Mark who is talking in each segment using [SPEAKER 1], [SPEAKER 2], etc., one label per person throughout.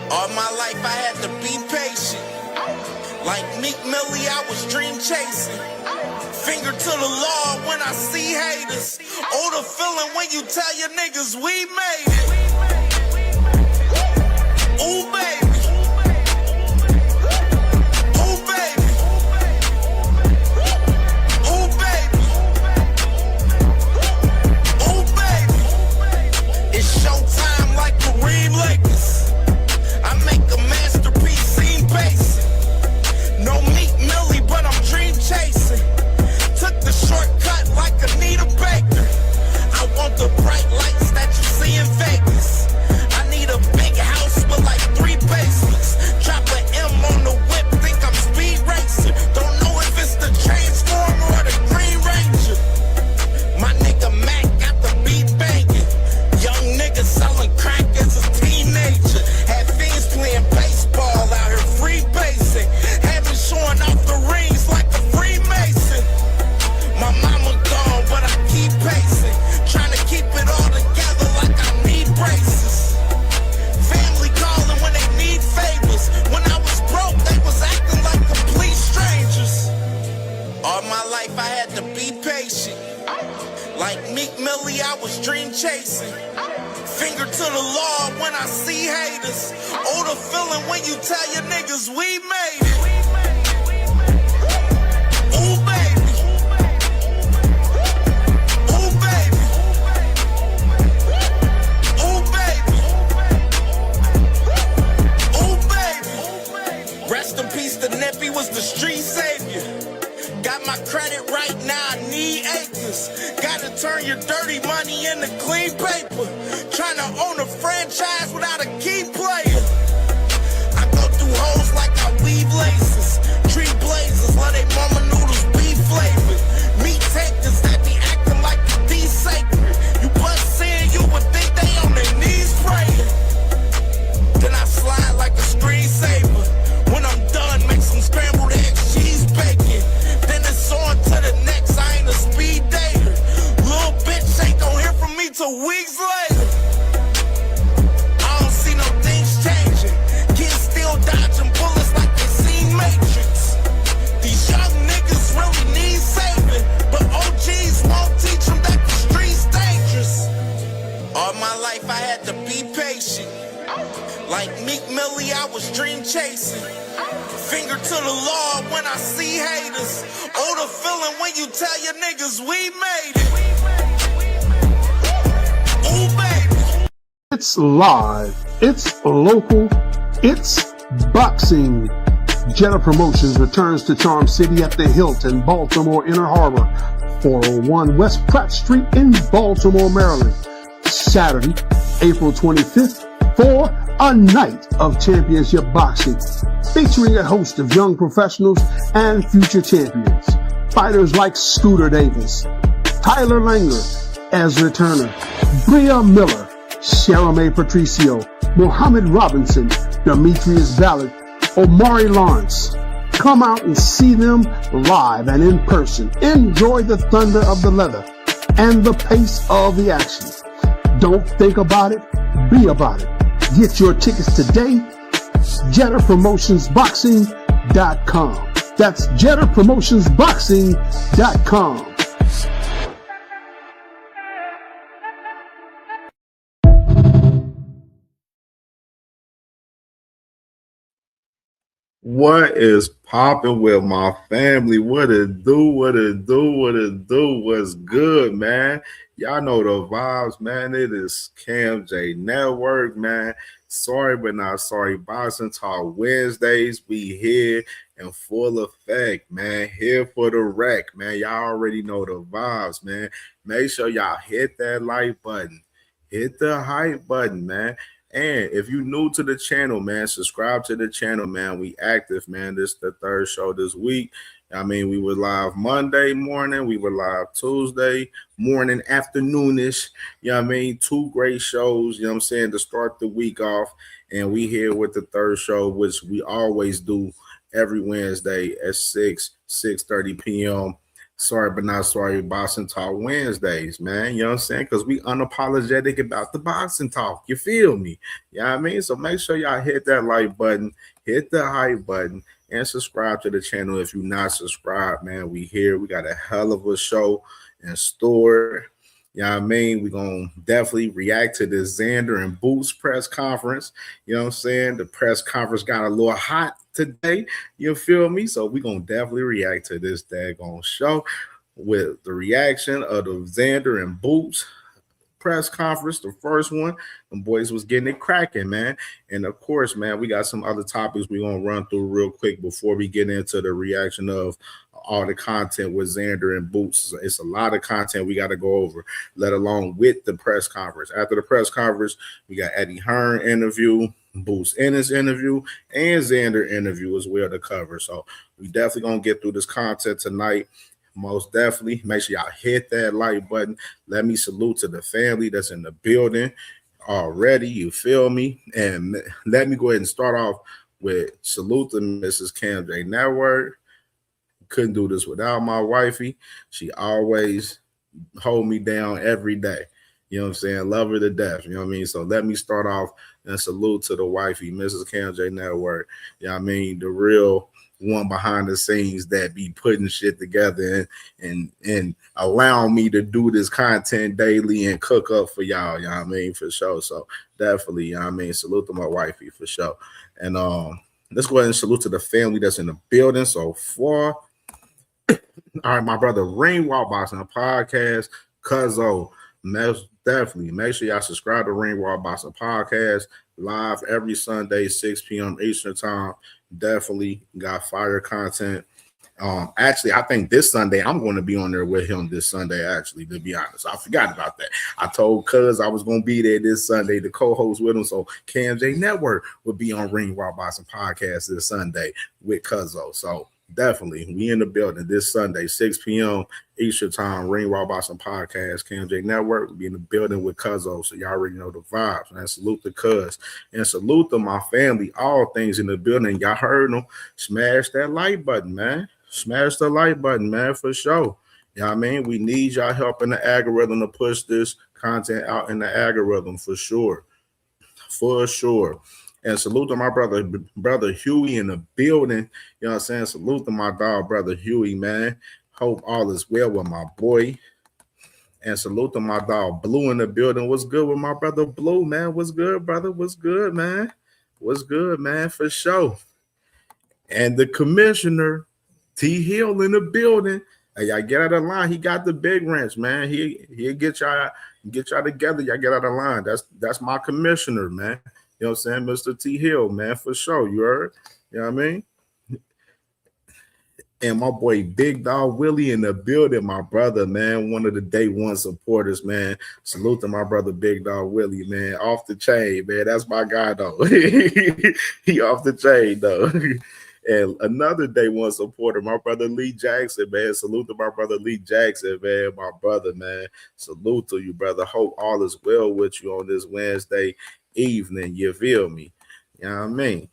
[SPEAKER 1] All my life I had to be patient. Like Meek Millie, I was dream chasing. Finger to the law when I see haters. Oh, the feeling when you tell your niggas we made it. Ooh, baby. Ooh, baby. Ooh, baby. Ooh, baby. It's showtime like Kareem Lakers. I make a masterpiece, scene basic. No Meek Millie, but I'm dream chasing. Took the shortcut like Anita Baker. I want the bright lights that you see in Vegas. I need a big house with like 3 basements. Drop an M on the whip, think I'm speed racing. Don't know if it's the Transformer or the Green Ranger. My nigga Mac got the beat banging. Young nigga selling crack as a teenager. Had fiends playing baseball out here free basing. Had me showing off the rings like a Freemason. My mama gone, but I keep pacing. Trying to keep it all together like I need braces. Family calling when they need favors. When I was broke, they was acting like complete strangers. All my life I had to be patient. Like Meek Millie, I was dream chasing. Finger to the law when I see haters. Oh, the feeling when you tell your niggas we made it. Ooh, baby. Ooh, baby. Ooh, baby. Ooh, baby. Rest in peace, the Nippy was the street savior. Got my credit right now, I need acres. Gotta turn your dirty money into clean paper. Trying to own a franchise without a key player. I go through hoes like I weave laces. Tree blazers, let they mama noodles be flavored. Meat takers that be acting like the D sacred. You bust in, you would think they on their knees praying. Then I slide like a screensaver. When I'm done, make some scrambled eggs, cheese bacon. Then it's on to the next, I ain't a speed dater. Little bitch ain't gon' hear from me till weeks later. I don't see no things changing. Kids still dodging bullets like they seen Matrix. These young niggas really need saving, but OGs won't teach them that the street's dangerous. All my life I had to be patient. Like Meek Millie, I was dream chasing. Finger to the law when I see haters. Oh, the feeling when you tell your niggas we made it. Ooh, baby.
[SPEAKER 2] It's live, it's local, it's boxing. Jetta Promotions returns to Charm City at the Hilton, Baltimore Inner Harbor, 401 West Pratt Street in Baltimore, Maryland. Saturday, April 25th, for a night of championship boxing, featuring a host of young professionals and future champions. Fighters like Scooter Davis, Tyler Langer, Ezra Turner, Bria Miller, Sharamay Patricio, Muhammad Robinson, Demetrius Ballard, Omari Lawrence. Come out and see them live and in person. Enjoy the thunder of the leather and the pace of the action. Don't think about it, be about it. Get your tickets today, JettaPromotionsBoxing.com. That's JettaPromotionsBoxing.com.
[SPEAKER 3] What is popping with my family? What it do? What's good, man? Y'all know the vibes, man. It is CamJNetwork, man. Sorry, but not sorry. Boxing Talk Wednesdays. We here in full effect, man. Here for the wreck, man. Y'all already know the vibes, man. Make sure y'all hit that like button. Hit the hype button, man. And if you're new to the channel, man, subscribe to the channel, man. We active, man. This is the 3rd show this week. I mean, we were live Monday morning. We were live Tuesday morning, afternoonish. You know what I mean? 2 great shows, you know what I'm saying, to start the week off. And we here with the 3rd show, which we always do every Wednesday at 6:30 p.m. Sorry, but not sorry, Boxing Talk Wednesdays, man. You know what I'm saying? Because we unapologetic about the boxing talk. You feel me? You know what I mean? So make sure y'all hit that like button, hit the hype button, and subscribe to the channel if you're not subscribed, man. We here. We got a hell of a show in store. You know what I mean? We're going to definitely react to this Xander and Boots press conference. You know what I'm saying? The press conference got a little hot today. You feel me? So we're going to definitely react to this daggone show with the reaction of the Xander and Boots press conference, the first one. The boys was getting it cracking, man. And of course, man, we got some other topics we're going to run through real quick before we get into the reaction of all the content with Xander and Boots. It's a lot of content we got to go over, let alone with the press conference. After the press conference, we got Eddie Hearn interview, Boots Ennis interview, and Xander interview as well to cover. So we definitely going to get through this content tonight. Most definitely. Make sure y'all hit that like button. Let me salute to the family that's in the building already. You feel me? And let me go ahead and start off with salute to Mrs. CamJNetwork. Couldn't do this without my wifey. She always hold me down every day. You know what I'm saying? Love her to death. You know what I mean? So let me start off and salute to the wifey, Mrs. CamJNetwork. You know what I mean? The real one behind the scenes that be putting shit together and allowing me to do this content daily and cook up for y'all. You know what I mean? For sure. So definitely, you know what I mean? Salute to my wifey for sure. And let's go ahead and salute to the family that's in the building so far. All right, my brother, Ringwalk Boxing Podcast, Cuzzo, definitely make sure y'all subscribe to Ringwalk Boxing Podcast live every Sunday, 6 p.m. Eastern Time. Definitely got fire content. Actually, I think this Sunday I'm going to be on there with him this Sunday, actually, to be honest. I forgot about that. I told Cuz I was going to be there this Sunday to co-host with him, so CamJNetwork will be on Ringwalk Boxing Podcast this Sunday with Cuzzo. So definitely, we in the building this Sunday, 6 p.m. Eastern Time, Ringwalk Boxing Podcast, CamJNetwork will be in the building with Cuzzo, so y'all already know the vibes, man. Salute the Cuz, and salute to my family, all things in the building. Y'all heard them. Smash that like button, man. Smash the like button, man, for sure. You know what I mean? We need y'all help in the algorithm to push this content out in the algorithm for sure. For sure. And salute to my brother Huey in the building. You know what I'm saying? Salute to my dog, brother Huey, man. Hope all is well with my boy. And salute to my dog Blue in the building. What's good with my brother Blue, man? What's good, brother? What's good, man? What's good, man? For sure. And the commissioner, T Hill in the building. Hey, y'all get out of line. He got the big wrench, man. He'll get y'all together. Y'all get out of line. That's my commissioner, man. You know what I'm saying? Mr. T Hill, man, for sure. You heard? You know what I mean? And my boy Big Dog Willie in the building, my brother, man. One of the day one supporters, man. Salute to my brother Big Dog Willie, man. Off the chain, man. That's my guy, though. He off the chain, though. And another day one supporter, my brother Lee Jackson, man. Salute to my brother Lee Jackson, man. My brother, man. Salute to you, brother. Hope all is well with you on this Wednesday evening. You feel me? You know what I mean?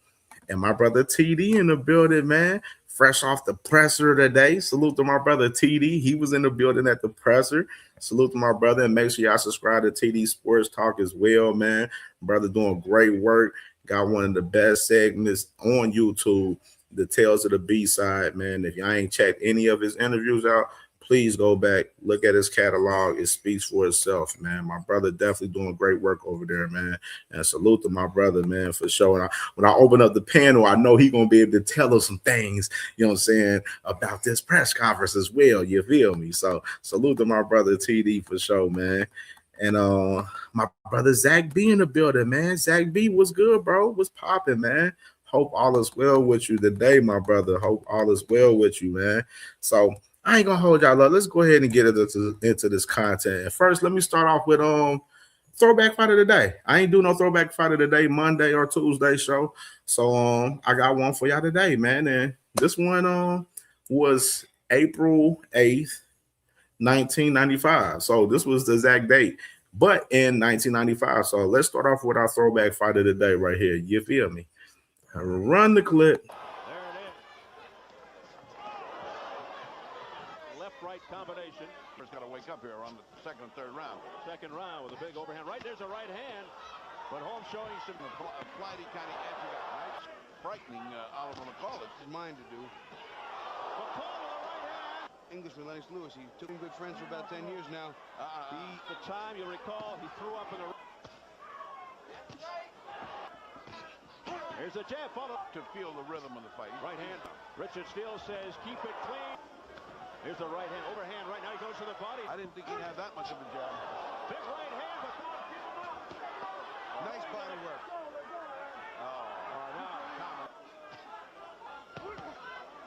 [SPEAKER 3] And my brother TD in the building, man. Fresh off the presser today. Salute to my brother TD. He was in the building at the presser. Salute to my brother. And make sure y'all subscribe to TD Sports Talk as well, man. Brother doing great work. Got one of the best segments on YouTube, the Tales of the B-Side, man. If y'all ain't checked any of his interviews out, please go back, look at his catalog. It speaks for itself, man. My brother definitely doing great work over there, man. And salute to my brother, man, for sure. And when I open up the panel, I know he's going to be able to tell us some things, you know what I'm saying, about this press conference as well. You feel me? So salute to my brother TD for sure, man. And my brother Zach B in the building, man. Zach B, what's good, bro? What's popping, man? Hope all is well with you today, my brother. Hope all is well with you, man. So I ain't gonna hold y'all up. Let's go ahead and get into this content. And first, let me start off with throwback fight of the day. I ain't do no throwback fight of the day Monday or Tuesday show. So I got one for y'all today, man. And this one was April 8th, 1995. So this was the exact date, but in 1995. So let's start off with our throwback fight of the day right here. You feel me? Run the clip.
[SPEAKER 4] Left-right combination.
[SPEAKER 5] First got to wake up here on the second and third round.
[SPEAKER 4] Second round with a big overhand right. There's a right hand, but Holmes showing some
[SPEAKER 5] flighty kind of edge. Right? Frightening Oliver McCall. It's his mind to do.
[SPEAKER 4] McCall with a right hand.
[SPEAKER 6] Englishman Lennox Lewis. He took him good friends for about 10 years now.
[SPEAKER 4] The time you recall, he threw up in the. Here's a jab follow
[SPEAKER 5] to feel the rhythm of the fight.
[SPEAKER 4] Right hand. Richard Steele says keep it clean. Here's a right hand overhand right now. He goes to the body.
[SPEAKER 5] I didn't think he'd have that much of a jab.
[SPEAKER 4] Big right hand, but
[SPEAKER 6] nice body work.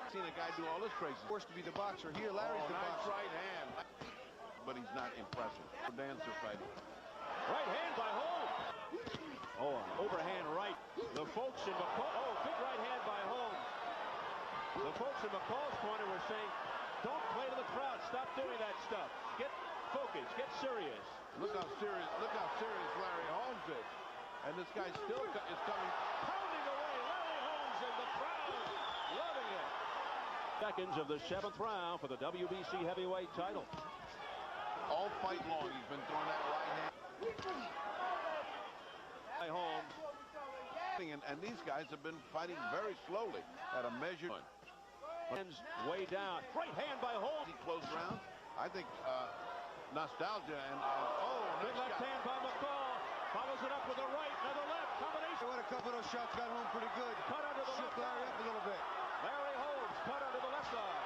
[SPEAKER 5] Seen a guy do all this crazy.
[SPEAKER 6] Forced to be the boxer here. Larry's the
[SPEAKER 5] nice
[SPEAKER 6] boxer.
[SPEAKER 5] Right hand. But he's not impressive. Dancer fighting.
[SPEAKER 4] Right hand by Holmes. Oh, overhand right. The folks in McCall. Oh, big right hand by Holmes. The folks in McCall's corner were saying, don't play to the crowd. Stop doing that stuff. Get focused. Get serious.
[SPEAKER 5] Look how serious Larry Holmes is. And this guy still is coming.
[SPEAKER 4] Pounding away. Larry Holmes and the crowd loving it. Seconds of the 7th round for the WBC heavyweight title.
[SPEAKER 5] All fight long, he's been throwing that right hand.
[SPEAKER 4] By Holmes.
[SPEAKER 5] And these guys have been fighting very slowly at a measured.
[SPEAKER 4] Hands way down. Right hand by Holmes.
[SPEAKER 5] He closed round. I think nostalgia and
[SPEAKER 4] big left hand by McCall. Follows it up with a right, another left combination.
[SPEAKER 6] What a couple of those shots got home pretty good.
[SPEAKER 4] Cut under the
[SPEAKER 6] Shook
[SPEAKER 4] left
[SPEAKER 6] Larry up a little bit.
[SPEAKER 4] Larry Holmes cut under the left side.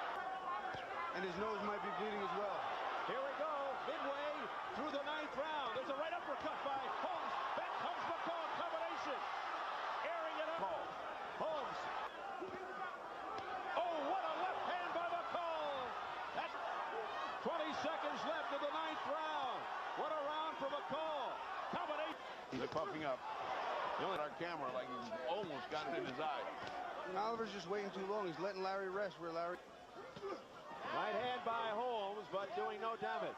[SPEAKER 6] And his nose might be bleeding as well.
[SPEAKER 4] Here we go, midway through the 9th round. There's a right uppercut by Holmes. Back comes McCall, combination. Airing it up. Holmes. Oh, what a left hand by McCall. That's 20 seconds left of the 9th round. What a round for McCall. Combination.
[SPEAKER 5] He's puffing up. At our camera, like he almost got it in his eye.
[SPEAKER 6] Oliver's just waiting too long. He's letting Larry rest where Larry...
[SPEAKER 4] Right hand by Holmes, but doing no damage.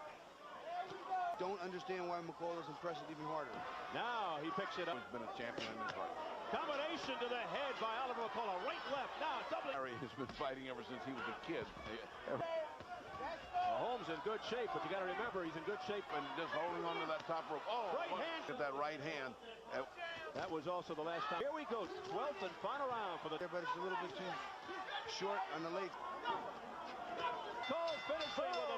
[SPEAKER 6] Don't understand why McCall doesn't press it even harder.
[SPEAKER 4] Now he picks it up.
[SPEAKER 5] He's been a champion in this fight.
[SPEAKER 4] Combination to the head by Oliver McCall. A right left. Now doubling.
[SPEAKER 5] Larry has been fighting ever since he was a kid.
[SPEAKER 4] Holmes in good shape, but you got to remember he's in good shape.
[SPEAKER 5] And just holding on to that top rope. Oh,
[SPEAKER 4] right hand.
[SPEAKER 5] Get that right hand.
[SPEAKER 4] That was also the last time. Here we go. 12th and final round for the...
[SPEAKER 6] Yeah, but it's a little bit too short on the late.
[SPEAKER 4] Cole finishing with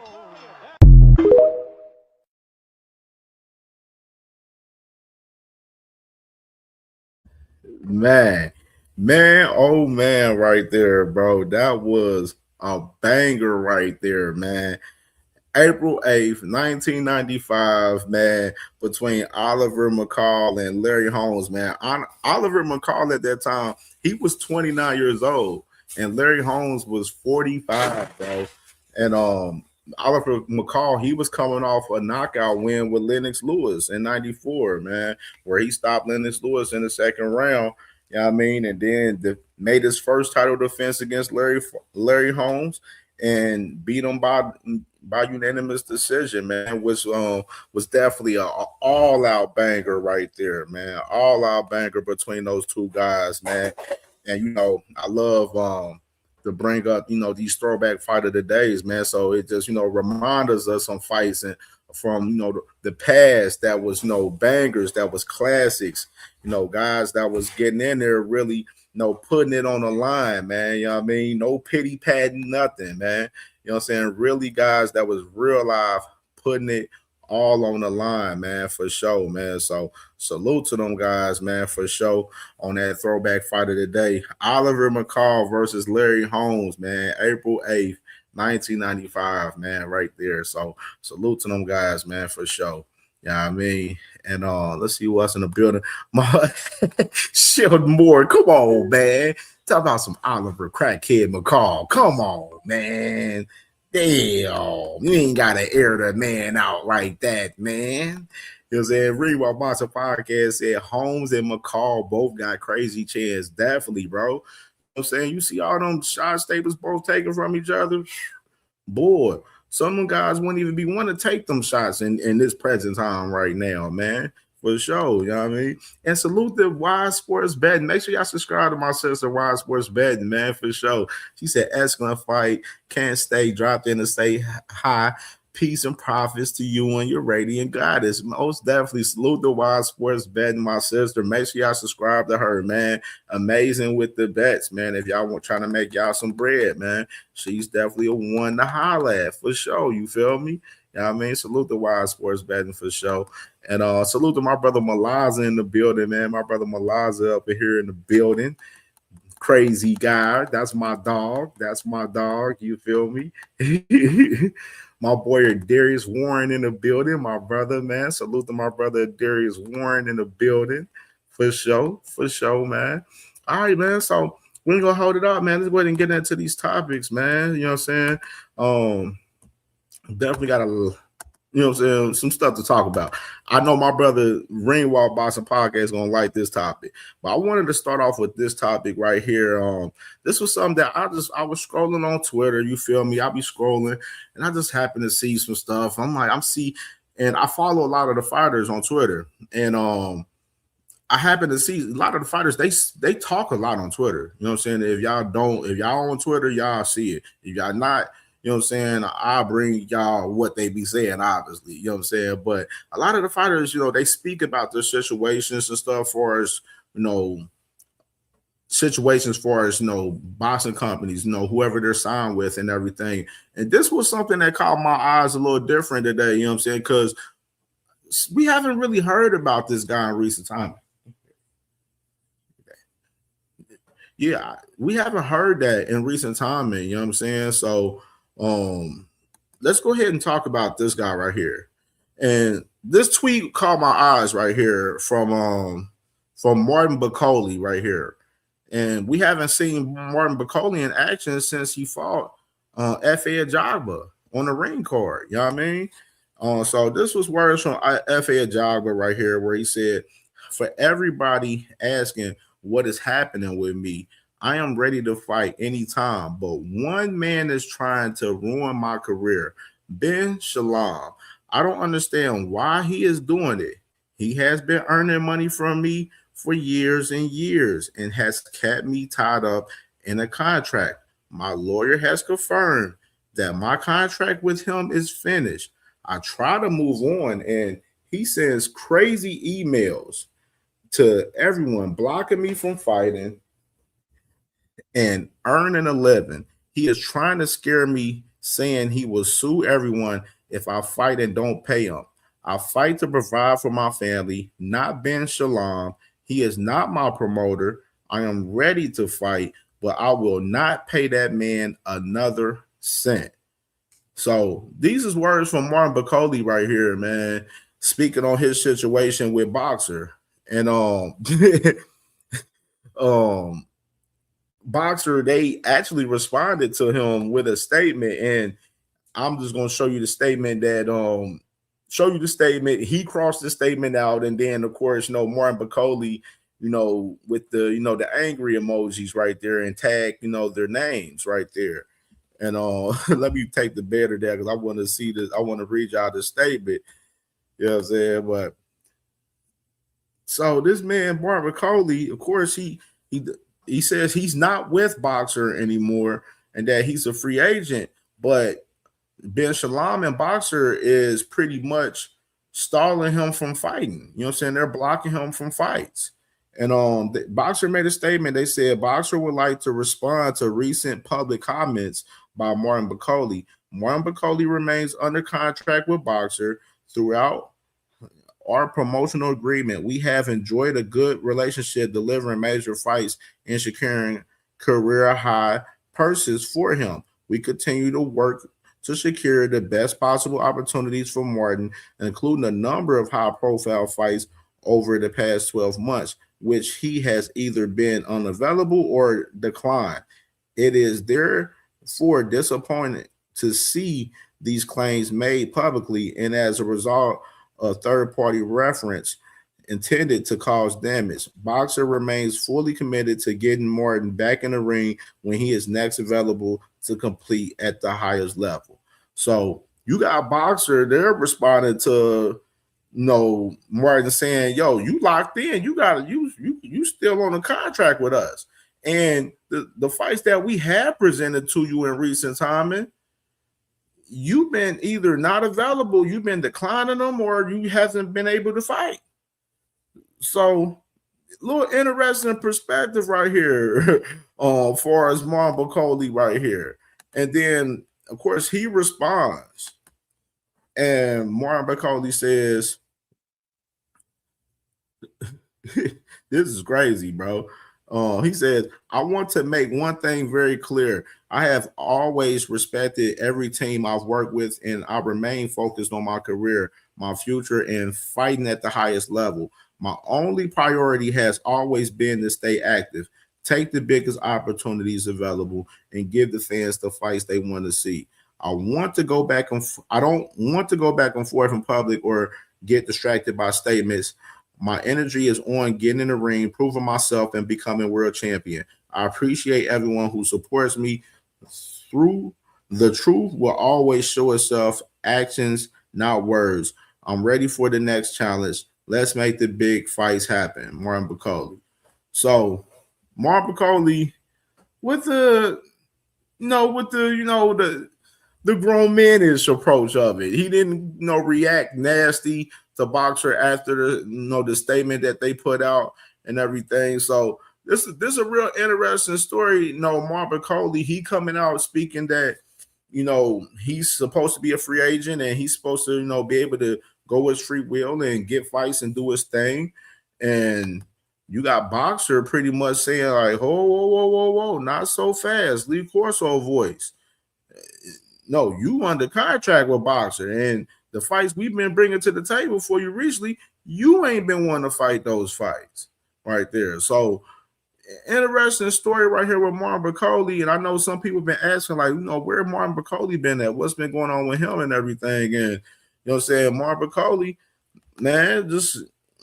[SPEAKER 4] a
[SPEAKER 3] oh man, right there, bro. That was a banger right there, man. April 8th, 1995, man, between Oliver McCall and Larry Holmes, man. Oliver McCall at that time, he was 29 years old, and Larry Holmes was 45, bro. And Oliver McCall, he was coming off a knockout win with Lennox Lewis in 94, man, where he stopped Lennox Lewis in the 2nd round. You know what I mean? And then made his first title defense against Larry Holmes and beat him by unanimous decision, man. Was definitely a all-out banger right there, man. All-out banger between those two guys, man. And, you know, I love to bring up, you know, these throwback fight of the days, man. So it just, you know, reminds us of some fights and from, you know, the past that was, you know, bangers, that was classics, you know, guys that was getting in there really, you know, putting it on the line, man. You know what I mean? No pity patting, nothing, man. You know what I'm saying? Really guys that was real life putting it all on the line, man, for sure, man. So salute to them guys, man, for sure, on that throwback fight of the day. Oliver McCall versus Larry Holmes, man, April 8th, 1995, man, right there. So salute to them guys, man, for sure. Yeah, you know what I mean? And let's see what's in the building. Sheldon Moore, come on, man. Talk about some Oliver Crackhead McCall. Come on, man. Damn, you ain't gotta air the man out like that, man. You know what I'm saying? Rewind Monster Podcast said Holmes and McCall both got crazy chance. Definitely, bro. You know what I'm saying? You see all them shots they was both taking from each other? Boy, some of them guys wouldn't even be want to take them shots in this present time right now, man. For sure, you know what I mean? And salute the Wise Sports Betting. Make sure y'all subscribe to my sister, Wise Sports Betting, man, for sure. She said, excellent fight. Can't stay dropped in to say hi. Peace and profits to you and your radiant goddess. Most definitely salute the Wise Sports Betting, my sister. Make sure y'all subscribe to her, man. Amazing with the bets, man. If y'all want trying to make y'all some bread, man, she's definitely a one to holler at, for sure. You feel me? You know what I mean? Salute the Wise Sports Betting, for sure. And salute to my brother Malaza in the building, man. My brother Malaza up here in the building. Crazy guy. That's my dog. That's my dog. You feel me? My boy Darius Warren in the building. My brother, man. Salute to my brother Darius Warren in the building. For sure. For sure, man. All right, man. So we're going to hold it up, man. Let's go ahead and get into these topics, man. You know what I'm saying? Definitely got a you know what I'm saying, some stuff to talk about. I know my brother Ringwald Boxing Podcast is gonna like this topic, but I wanted to start off with this topic right here. This was something that I was scrolling on Twitter. You feel me? I'll be scrolling, and I just happened to see some stuff. And I follow a lot of the fighters on Twitter, and I happen to see a lot of the fighters. They talk a lot on Twitter. You know what I'm saying? If y'all on Twitter, y'all see it. If y'all not, you know what I'm saying, I'll bring y'all what they be saying, obviously. You know what I'm saying? But a lot of the fighters, you know, they speak about their situations and stuff for us, you know, situations for us, you know, boxing companies, you know, whoever they're signed with and everything. And this was something that caught my eyes a little different today, you know what I'm saying? Because we haven't really heard about this guy in recent time. Yeah, we haven't heard that in recent time, man, you know what I'm saying? So let's go ahead and talk about this guy right here. And this tweet caught my eyes right here from Martin Bacoli right here. And we haven't seen Martin Bacoli in action since he fought F.A. Ajagba on the ring card. You know what I mean? So this was words from F.A. Ajagba right here, where he said, for everybody asking what is happening with me, I am ready to fight anytime, but one man is trying to ruin my career. Ben Shalom. I don't understand why he is doing it. He has been earning money from me for years and years and has kept me tied up in a contract. My lawyer has confirmed that my contract with him is finished. I try to move on, and he sends crazy emails to everyone, blocking me from fighting and earning a living. He is trying to scare me, saying he will sue everyone if I fight and don't pay him. I fight to provide for my family, not Ben Shalom. He is not my promoter. I am ready to fight, but I will not pay that man another cent. So these is words from Martin Bacoli right here, man, speaking on his situation with Boxer. And Boxer, they actually responded to him with a statement, and I'm just gonna show you the statement he crossed the statement out, and then of course, you know, Martin Bacoli, you know, with the, you know, the angry emojis right there, and tag, you know, their names right there. And let me take the better there because I want to see this. I want to read y'all the statement. You know what I'm saying? But so this man, Martin Bacoli, of course, he says he's not with Boxer anymore and that he's a free agent. But Ben Shalom and Boxer is pretty much stalling him from fighting. You know what I'm saying? They're blocking him from fights. And Boxer made a statement. They said Boxer would like to respond to recent public comments by Martin Bacoli. Martin Bacoli remains under contract with Boxer. Throughout our promotional agreement, we have enjoyed a good relationship, delivering major fights and securing career high purses for him. We continue to work to secure the best possible opportunities for Martin, including a number of high profile fights over the past 12 months, which he has either been unavailable or declined. It is therefore disappointing to see these claims made publicly, and as a result, a third-party reference intended to cause damage. Boxer remains fully committed to getting Martin back in the ring when he is next available to compete at the highest level. So you got Boxer, they're responding to Martin saying, yo, you locked in, you still on a contract with us. And the fights that we have presented to you in recent time, you've been either not available, you've been declining them, or you hasn't been able to fight. So, little interesting perspective right here, far as Martin Bakole right here. And then, of course, he responds, and Martin Bakole says, "This is crazy, bro." He says, "I want to make one thing very clear. I have always respected every team I've worked with, and I remain focused on my career, my future, and fighting at the highest level. My only priority has always been to stay active, take the biggest opportunities available, and give the fans the fights they want to see. I don't want to go back and forth in public or get distracted by statements. My energy is on getting in the ring, proving myself, and becoming world champion. I appreciate everyone who supports me. Through the truth will always show itself, actions, not words. I'm ready for the next challenge. Let's make the big fights happen." Martin Bakole. So Martin Bakole with the grown man-ish approach of it. He didn't react nasty to Boxer after the statement that they put out and everything. So this is a real interesting story. Martin Bakole, he coming out speaking that he's supposed to be a free agent and he's supposed to be able to go his free will and get fights and do his thing. And you got Boxer pretty much saying like, whoa, not so fast. Lee Corso voice. No, you under contract with Boxer, and the fights we've been bringing to the table for you recently, you ain't been wanting to fight those fights right there. So interesting story right here with Martin Bakole. And I know some people have been asking, like, where Martin Bakole been at? What's been going on with him and everything? And what I'm saying, Martin Bakole, man, just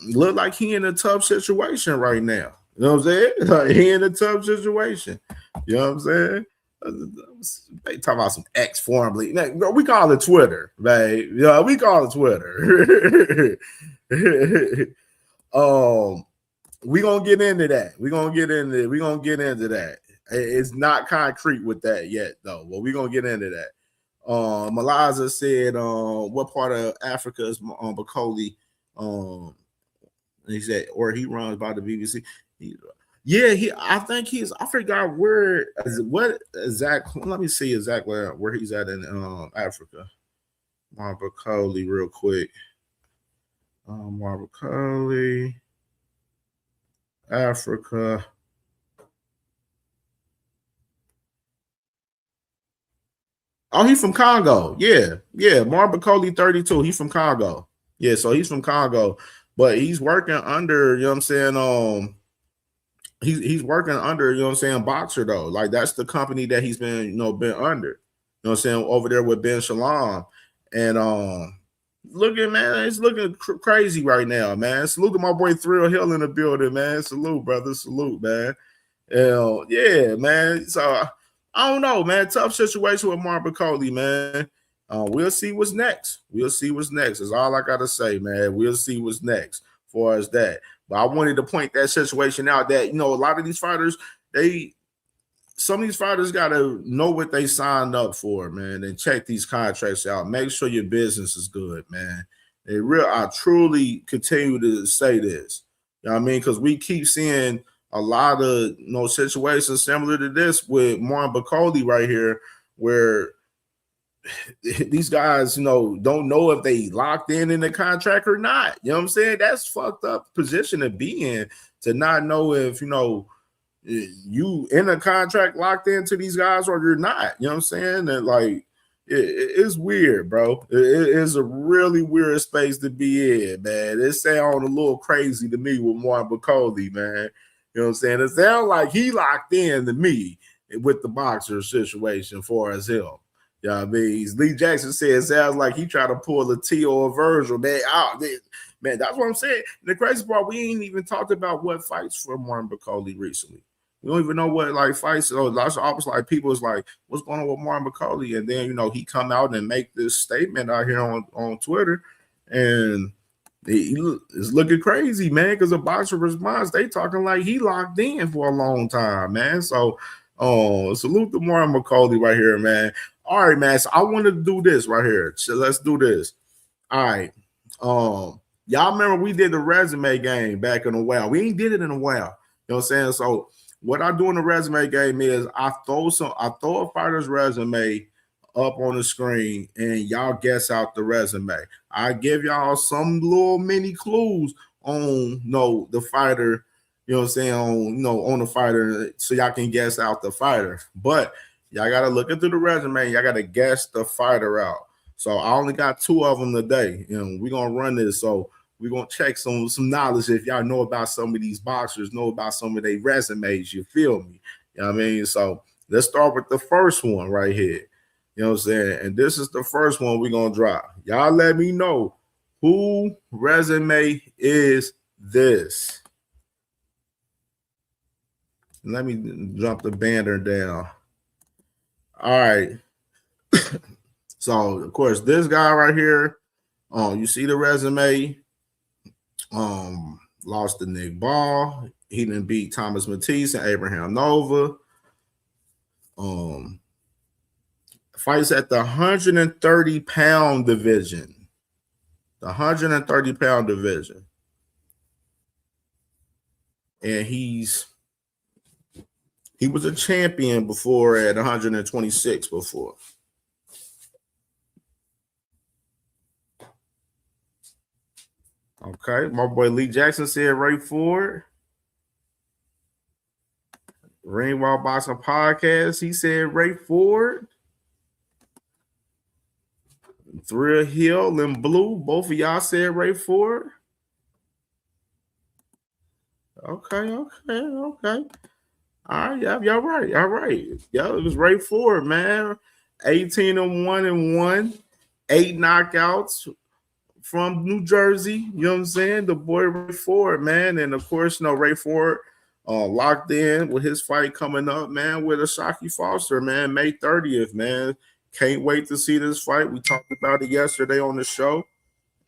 [SPEAKER 3] look like he in a tough situation right now. You know what I'm saying? Like, he in a tough situation. You know what I'm saying? They talk about some X formerly. We call it Twitter, babe. Yeah, we call it Twitter. We gonna get into that. We gonna get into that. It's not concrete with that yet, though. But we gonna get into that. Malaza said, "What part of Africa is Bakole?" He said, "Or he runs by the BBC." I think he's. I forgot what exactly. Let me see exactly where he's at in Africa. Martin Bakole, real quick. Martin Bakole, Africa. Oh, he's from Congo. Yeah. Martin Bakole, 32. He's from Congo. Yeah, so he's from Congo, but he's working under. You know what I'm saying? He's working under, Boxer though. Like that's the company that he's been, been under. You know what I'm saying? Over there with Ben Shalom. And it's looking crazy right now, man. Salute to my boy Thrill Hill in the building, man. Salute, brother. Salute, man. Yeah, man. So I don't know, man. Tough situation with Martin Bakole, man. We'll see what's next. That's all I gotta say, man. We'll see what's next as far as that. But I wanted to point that situation out that, a lot of these fighters, some of these fighters got to know what they signed up for, man, and check these contracts out. Make sure your business is good, man. I truly continue to say this. You know what I mean? Because we keep seeing a lot of situations similar to this with Martin Bakole right here, where these guys, don't know if they locked in the contract or not. You know what I'm saying? That's fucked up position to be in, to not know if, you in a contract locked into these guys or you're not. You know what I'm saying? And like, it's weird, bro. It is a really weird space to be in, man. It sounds a little crazy to me with Martin Bakole, man. You know what I'm saying? It sounds like he locked in to me with the Boxer situation for as him. You know what I mean? Lee Jackson said it sounds like he tried to pull a T or a Virgil, man. Man, that's what I'm saying. The crazy part, we ain't even talked about what fights for Martin Bakole recently. We don't even know what fights. Lots of almost people is like, what's going on with Martin Bakole? And then he come out and make this statement out here on Twitter, and It's looking crazy, man, because the boxer response, they talking like he locked in for a long time, man. So, salute to Martin McCauley right here, man. All right, man. So I want to do this right here. So let's do this. All right. Y'all remember we did the resume game back in a while. We ain't did it in a while. You know what I'm saying? So what I do in the resume game is I throw a fighter's resume up on the screen and y'all guess out the resume. I give y'all some little mini clues on the fighter, you know what I'm saying, on the fighter, so y'all can guess out the fighter. But y'all gotta look into the resume, y'all gotta guess the fighter out. So I only got 2 of them today. We're gonna run this. So we're gonna check some knowledge if y'all know about some of these boxers, know about some of their resumes, you feel me? You know what I mean? So let's start with the first one right here. You know what I'm saying? And this is the first one we're going to drop. Y'all let me know who resume is this. Let me drop the banner down. All right. So, of course, this guy right here, you see the resume, lost to Nick Ball. He didn't beat Thomas Matisse and Abraham Nova. Fights at the 130-pound division. The 130-pound division. And he was a champion before at 126 before. Okay, my boy Lee Jackson said Ray Ford. Ringwald Boxing Podcast, he said Ray Ford. Thrill Hill and Blue, both of y'all said Ray Ford. Okay. All right, y'all right. All right. Yo, it was Ray Ford, man. 18-1-1, 8 knockouts from New Jersey. You know what I'm saying? The boy Ray Ford, man. And of course, Ray Ford locked in with his fight coming up, man, with Ashaki Foster, man, May 30th, man. Can't wait to see this fight. We talked about it yesterday on the show.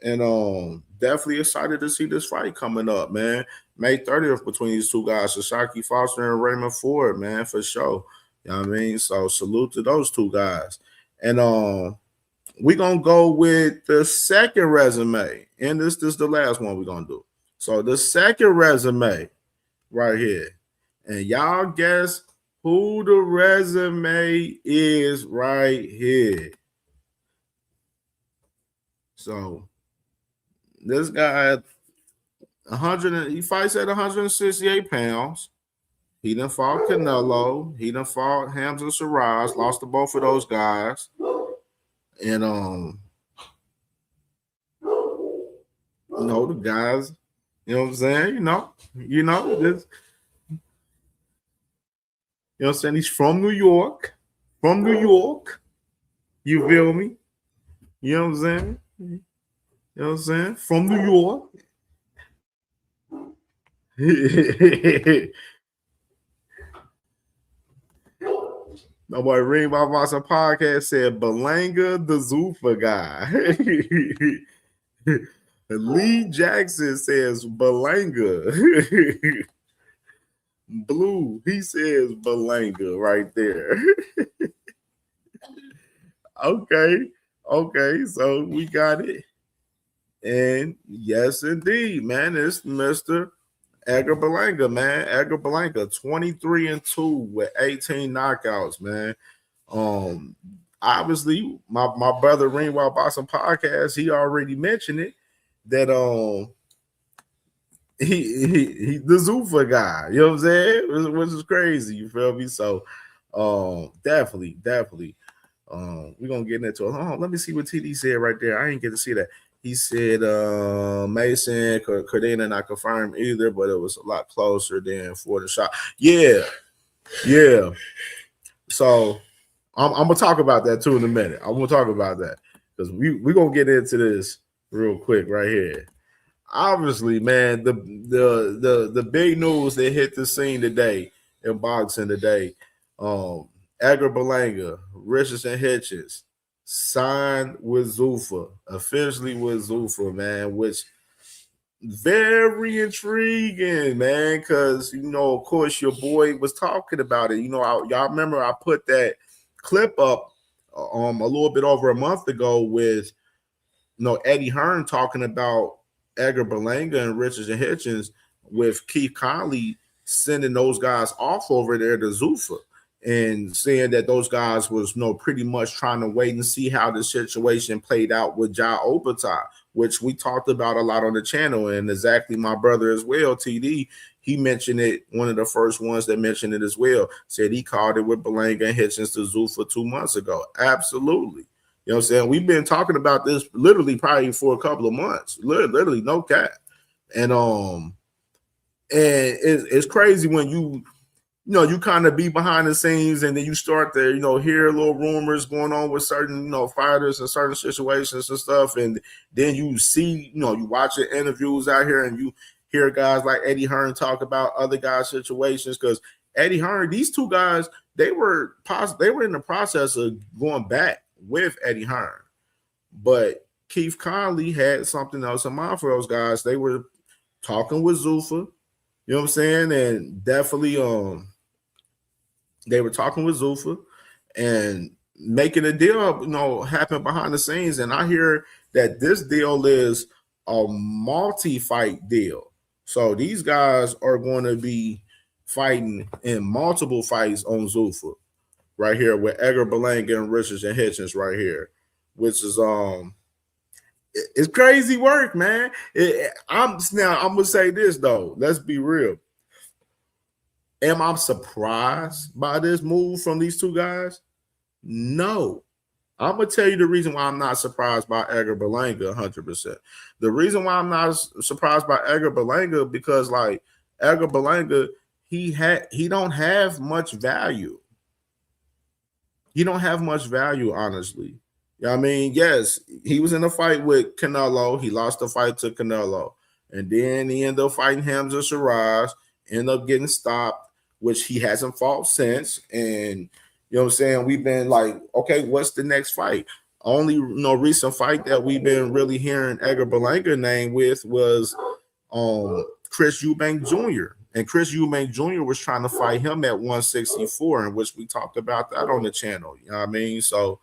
[SPEAKER 3] And definitely excited to see this fight coming up, man. May 30th between these two guys, Ashaki Foster and Raymond Ford, man, for sure. You know what I mean? So salute to those two guys. And we're going to go with the second resume. And this is the last one we're going to do. So the second resume right here. And y'all guess who the resume is right here. So this guy, he fights at 168 pounds. He done fought Canelo. He done fought Hamza Shiraz. Lost to both of those guys. And the guys, you know what I'm saying? This. You know what I'm saying? He's from New York. You feel me? You know what I'm saying? You know what I'm saying? From New York. My boy Ring by Boxing Podcast said Berlanga the Zuffa guy. Lee Jackson says Berlanga. Blue, he says Berlanga right there. Okay, so we got it. And yes, indeed, man, it's Mr. Edgar Berlanga, man. Edgar Berlanga, 23-2 with 18 knockouts, man. Obviously, my brother Ringwald Boxing Podcast, he already mentioned it, that he the Zuffa guy, you know what I'm saying? Which is crazy, you feel me? So definitely. We're gonna get into it. Let me see what TD said right there. I didn't get to see that. He said Mason Cardena not confirmed either, but it was a lot closer than for the shot. Yeah. So I'm gonna talk about that too in a minute. I'm gonna talk about that because we're gonna get into this real quick right here. Obviously, man, the big news that hit the scene today in boxing today, Edgar Berlanga, Richardson Hitchins signed with Zuffa, officially with Zuffa, man, which very intriguing, man, because, you know, of course, your boy was talking about it. You know, y'all remember I put that clip up a little bit over a month ago with, you know, Eddie Hearn talking about Edgar Berlanga and Richardson Hitchins, with Keith Conley sending those guys off over there to Zuffa and saying that those guys was, you know, pretty much trying to wait and see how the situation played out with Ja Obatai, which we talked about a lot on the channel, and exactly my brother as well, TD, he mentioned it, one of the first ones that mentioned it as well, said he called it with Berlanga and Hitchins to Zuffa 2 months ago. Absolutely. You know what I'm saying? We've been talking about this literally probably for a couple of months, literally no cap. And it's crazy when you kind of be behind the scenes and then you start to, you know, hear little rumors going on with certain, you know, fighters and certain situations and stuff. And then you see, you know, you watch the interviews out here and you hear guys like Eddie Hearn talk about other guys' situations, because Eddie Hearn, these two guys, they were in the process of going back with Eddie Hearn. But Keith Conley had something else in mind for those guys. They were talking with Zuffa, you know what I'm saying? And definitely they were talking with Zuffa and making a deal, you know, happen behind the scenes. And I hear that this deal is a multi-fight deal. So these guys are going to be fighting in multiple fights on Zuffa right here with Edgar Berlanga and Richardson Hitchins right here, which is it's crazy work, man. I'm gonna say this though. Let's be real. Am I surprised by this move from these two guys? No. I'm going to tell you the reason why I'm not surprised by Edgar Berlanga 100%. The reason why I'm not surprised by Edgar Berlanga, because like Edgar Berlanga, he don't have much value. He don't have much value, honestly. You know what I mean? Yes, he was in a fight with Canelo. He lost the fight to Canelo. And then he ended up fighting Hamza Shiraz, ended up getting stopped, which he hasn't fought since. And you know what I'm saying? We've been like, okay, what's the next fight? Only recent fight that we've been really hearing Edgar Berlanga name with was Chris Eubank Jr. And Chris Eubank Jr. was trying to fight him at 164, in which we talked about that on the channel. You know what I mean? So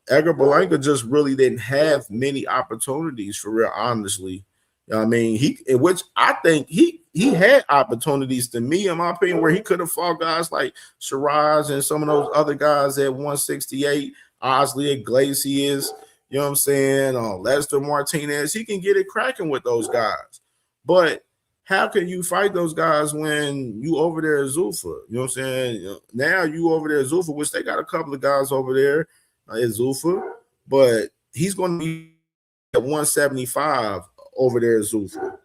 [SPEAKER 3] Edgar Berlanga just really didn't have many opportunities for real, honestly. You know what I mean? Which I think he had opportunities, to me, in my opinion, where he could have fought guys like Shiraz and some of those other guys at 168, Osley Iglesias, you know what I'm saying? Lester Martinez. He can get it cracking with those guys. But how can you fight those guys when you over there at Zuffa? You know what I'm saying? Now you over there at Zuffa, which they got a couple of guys over there at Zuffa, but he's going to be at 175 over there at Zuffa.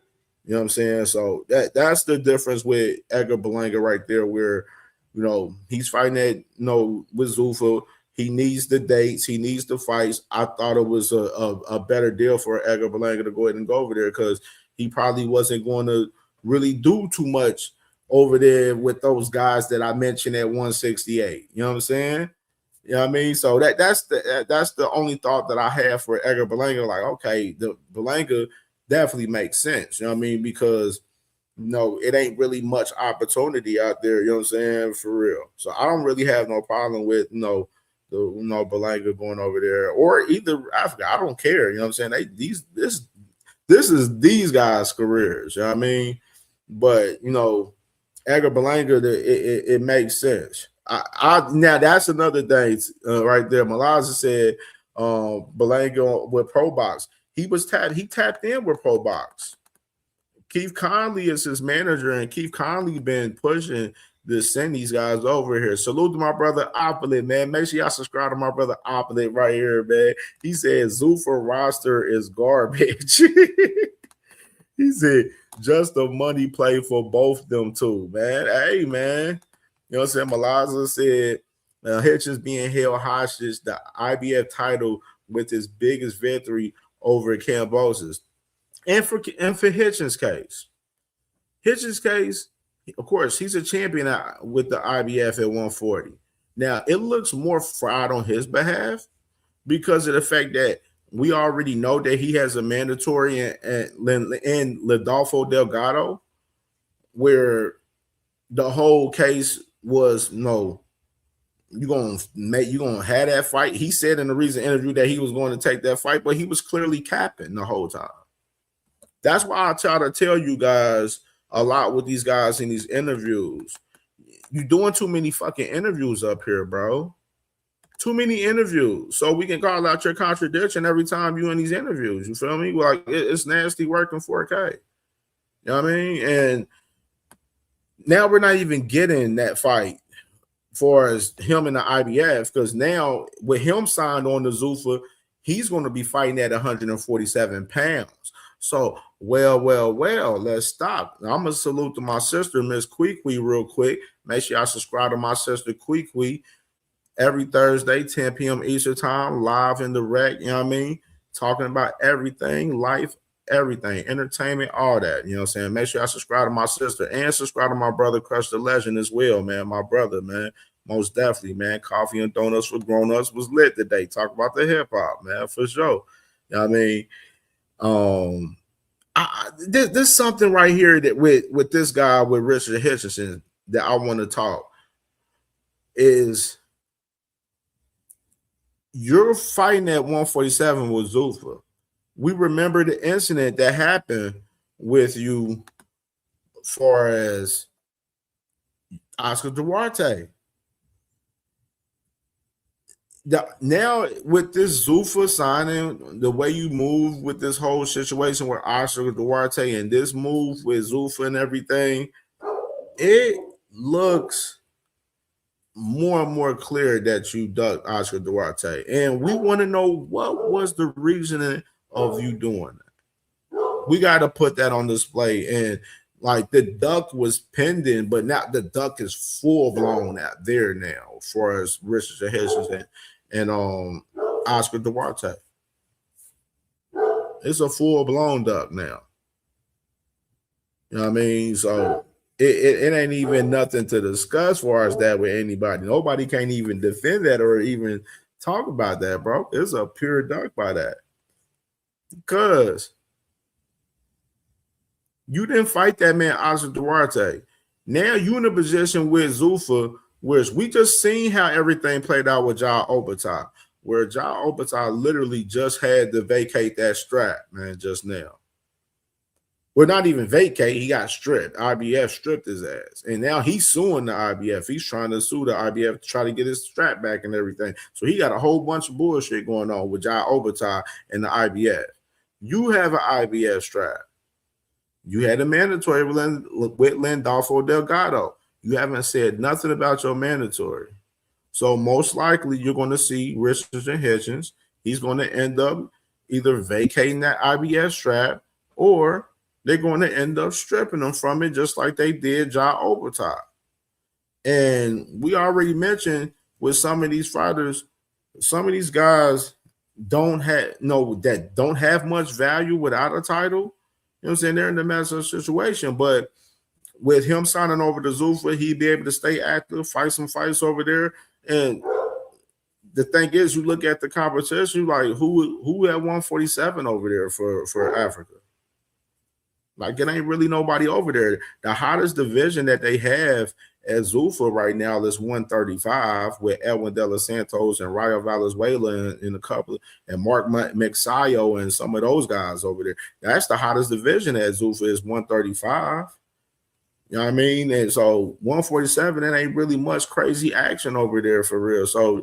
[SPEAKER 3] You know what I'm saying? So that's the difference with Edgar Berlanga right there, where, you know, he's fighting at, you know, with Zuffa. He needs the dates. He needs the fights. I thought it was a better deal for Edgar Berlanga to go ahead and go over there, because he probably wasn't going to really do too much over there with those guys that I mentioned at 168. You know what I'm saying? You know what I mean? So that's the only thought that I have for Edgar Berlanga. Like, okay, the Berlanga definitely makes sense. You know what I mean? Because, you know, it ain't really much opportunity out there. You know what I'm saying? For real. So I don't really have no problem with, Berlanga going over there, or either Africa. I don't care. You know what I'm saying? This is these guys' careers. You know what I mean? But, you know, Edgar Berlanga, it makes sense. Now that's another thing right there. Malaza said Berlanga with Pro Box. He tapped in with Pro Box. Keith Conley is his manager, and Keith Conley been pushing to send these guys over here. Salute to my brother Opulent, man. Make sure y'all subscribe to my brother Opulent right here, man. He said Zuffa roster is garbage. He said just a money play for both them two, man. Hey, man. You know what I'm saying? Malaza said Hitchins being held hostage, the IBF title with his biggest victory over Cambosis. And for Hitchins' case, of course, he's a champion with the IBF at 140. Now, it looks more fried on his behalf because of the fact that we already know that he has a mandatory in Rodolfo Delgado, where the whole case was no, you're gonna have that fight. He said in the recent interview that he was going to take that fight, but he was clearly capping the whole time. That's why I try to tell you guys a lot with these guys in these interviews. You're doing too many fucking interviews up here, bro. Too many interviews. So we can call out your contradiction every time you in these interviews. You feel me? Like it's nasty working 4K. You know what I mean? And now we're not even getting that fight for as him and the IBF, because now with him signed on the Zuffa, he's going to be fighting at 147 pounds. So, well, let's stop. I'm going to salute to my sister, Miss Queequee, real quick. Make sure y'all subscribe to my sister, Queequee, every Thursday, 10 p.m. Eastern time, live in the rec, you know what I mean? Talking about everything, life, everything, entertainment, all that. You know what I'm saying? Make sure I subscribe to my sister and subscribe to my brother, Crush the Legend, as well, man. My brother, man. Most definitely, man. Coffee and Donuts for Grown-Ups was lit today. Talk about the hip-hop, man, for sure. You know what I mean? There's something right here that with this guy, with Richard Hitchins, that I want to talk is you're fighting at 147 with Zuffa. We remember the incident that happened with you as far as Oscar Duarte. Now with this Zuffa signing, the way you move with this whole situation with Oscar Duarte and this move with Zuffa and everything, it looks more and more clear that you ducked Oscar Duarte. And we want to know what was the reasoning of you doing that. We got to put that on display. And like the duck was pending, but now the duck is full blown out there now, as far as Richard Hitchins and Oscar Duarte. It's a full blown duck now. You know what I mean? So it ain't even nothing to discuss as far as that with anybody. Nobody can't even defend that or even talk about that, bro. It's a pure duck by that. Because you didn't fight that man, Oscar Duarte. Now you in a position with Zuffa, where we just seen how everything played out with Ja Obata, where Ja Obata literally just had to vacate that strap, man, just now. Well, not even vacate, he got stripped. IBF stripped his ass. And now he's suing the IBF. He's trying to sue the IBF to try to get his strap back and everything. So he got a whole bunch of bullshit going on with Ja Obata and the IBF. You have an IBF strap. You had a mandatory with Rodolfo Delgado. You haven't said nothing about your mandatory. So most likely you're going to see Richardson Hitchins. He's going to end up either vacating that IBF strap or they're going to end up stripping them from it just like they did Ja Obata. And we already mentioned with some of these fighters, some of these guys don't have much value without a title. You know what I'm saying? They're in the massive situation. But with him signing over to Zuffa, he'd be able to stay active, fight some fights over there. And the thing is, you look at the competition, like who at 147 over there for Africa? Like, it ain't really nobody over there. The hottest division that they have at Zuffa right now is 135 with Edwin De Los Santos and Rayo Valenzuela and a couple, and Mark Mexayo and some of those guys over there. That's the hottest division at Zuffa is 135. You know what I mean? And so 147, it ain't really much crazy action over there for real. So,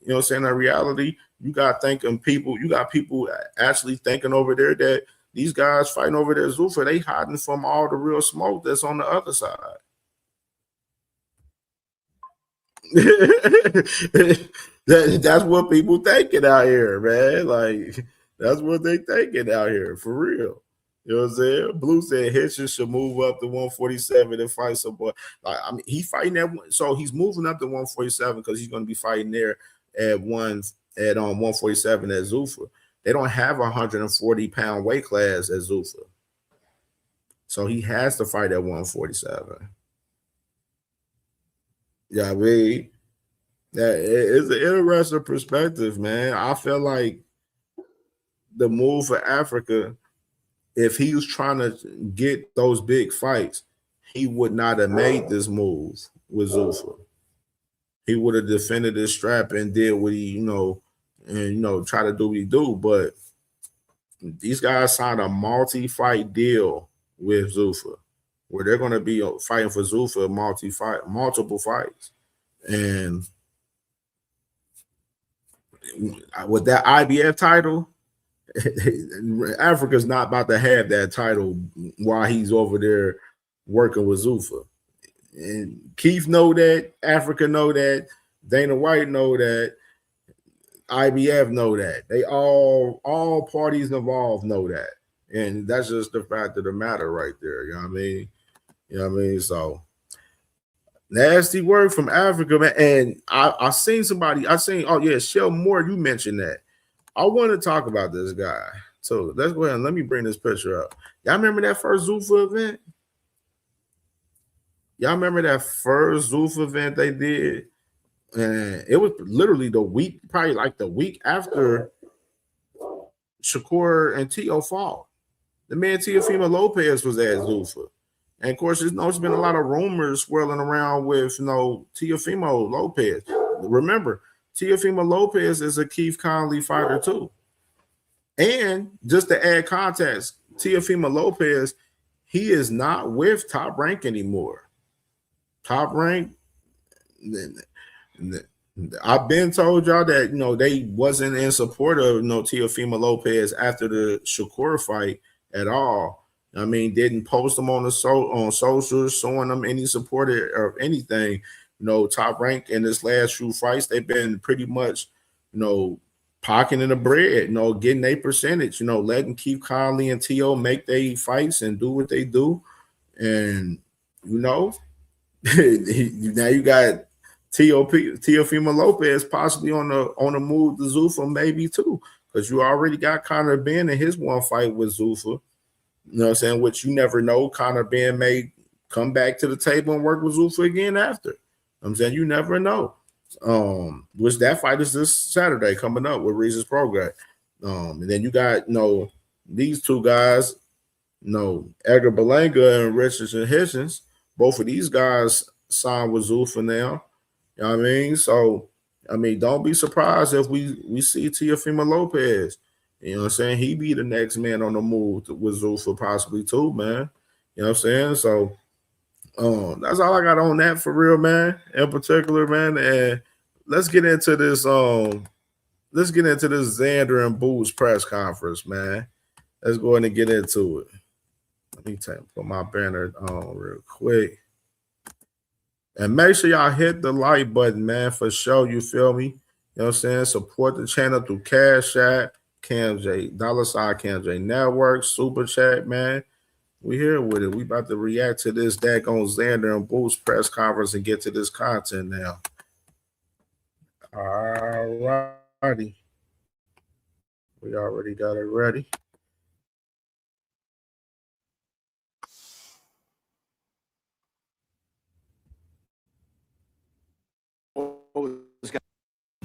[SPEAKER 3] you know what I'm saying? In reality, you got people actually thinking over there that these guys fighting over there Zuffa, they hiding from all the real smoke that's on the other side. That's what people thinking out here, man. Like, that's what they thinking out here, for real. You know what I'm saying? Blue said Hitchins should move up to 147 and fight some boy. Like, I mean, he fighting that one, so he's moving up to 147 because he's going to be fighting there at 147 at Zuffa. They don't have a 140-pound weight class at Zuffa. So he has to fight at 147. Yeah, I mean, that is an interesting perspective, man. I feel like the move for Africa, if he was trying to get those big fights, he would not have made this move with Zuffa. He would have defended his strap and did what he, try to do what he do. But these guys signed a multi-fight deal with Zuffa, where they're going to be fighting for Zuffa multiple fights. And with that IBF title, Africa's not about to have that title while he's over there working with Zuffa. And Keith know that, Africa know that, Dana White know that, IBF know that. They all parties involved know that. And that's just the fact of the matter right there. You know what I mean? You know what I mean? So nasty word from Africa, man. And I seen, oh yeah, Shell Moore, you mentioned that. I want to talk about this guy. So let's go ahead and let me bring this picture up. Y'all remember that first Zuffa event? Y'all remember that first Zuffa event they did? And it was literally probably like the week after Shakur and Tio fought. The man Teofimo Lopez was at Zuffa. And of course, there's been a lot of rumors swirling around with Teofimo Lopez. Remember, Teofimo Lopez is a Keith Conley fighter too. And just to add context, Teofimo Lopez, he is not with Top Rank anymore. Top Rank, I've been told y'all that they wasn't in support of Teofimo Lopez after the Shakur fight at all. I mean, didn't post them on socials showing them any support or anything. Top Rank in this last few fights, they've been pretty much, pocketing the bread, getting their percentage, letting Keith Conley and T.O. make their fights and do what they do. And, now you got Teofimo Lopez possibly on the move to Zuffa maybe too, because you already got Conor Ben in his one fight with Zuffa. You know what I'm saying? Which you never know. Conor Ben may come back to the table and work with Zuffa again after. I'm saying you never know. Which that fight is this Saturday coming up with Regis Prograis. And then you got these two guys, Edgar Berlanga and Richardson Hitchins. Both of these guys signed with Zuffa now. You know what I mean? So don't be surprised if we see Teofimo Lopez. You know what I'm saying? He be the next man on the move with Zuffa possibly too, man. You know what I'm saying? So that's all I got on that for real, man. In particular, man. And let's get into this. Let's get into this Xander and Boots press conference, man. Let's go ahead and get into it. Let me put my banner on real quick. And make sure y'all hit the like button, man, for sure. You feel me? You know what I'm saying? Support the channel through Cash App, CamJ, $CamJNetwork, Super Chat, man. We here with it. We about to react to this daggone Xander and Boots press conference and get to this content now. All righty. We already got it ready.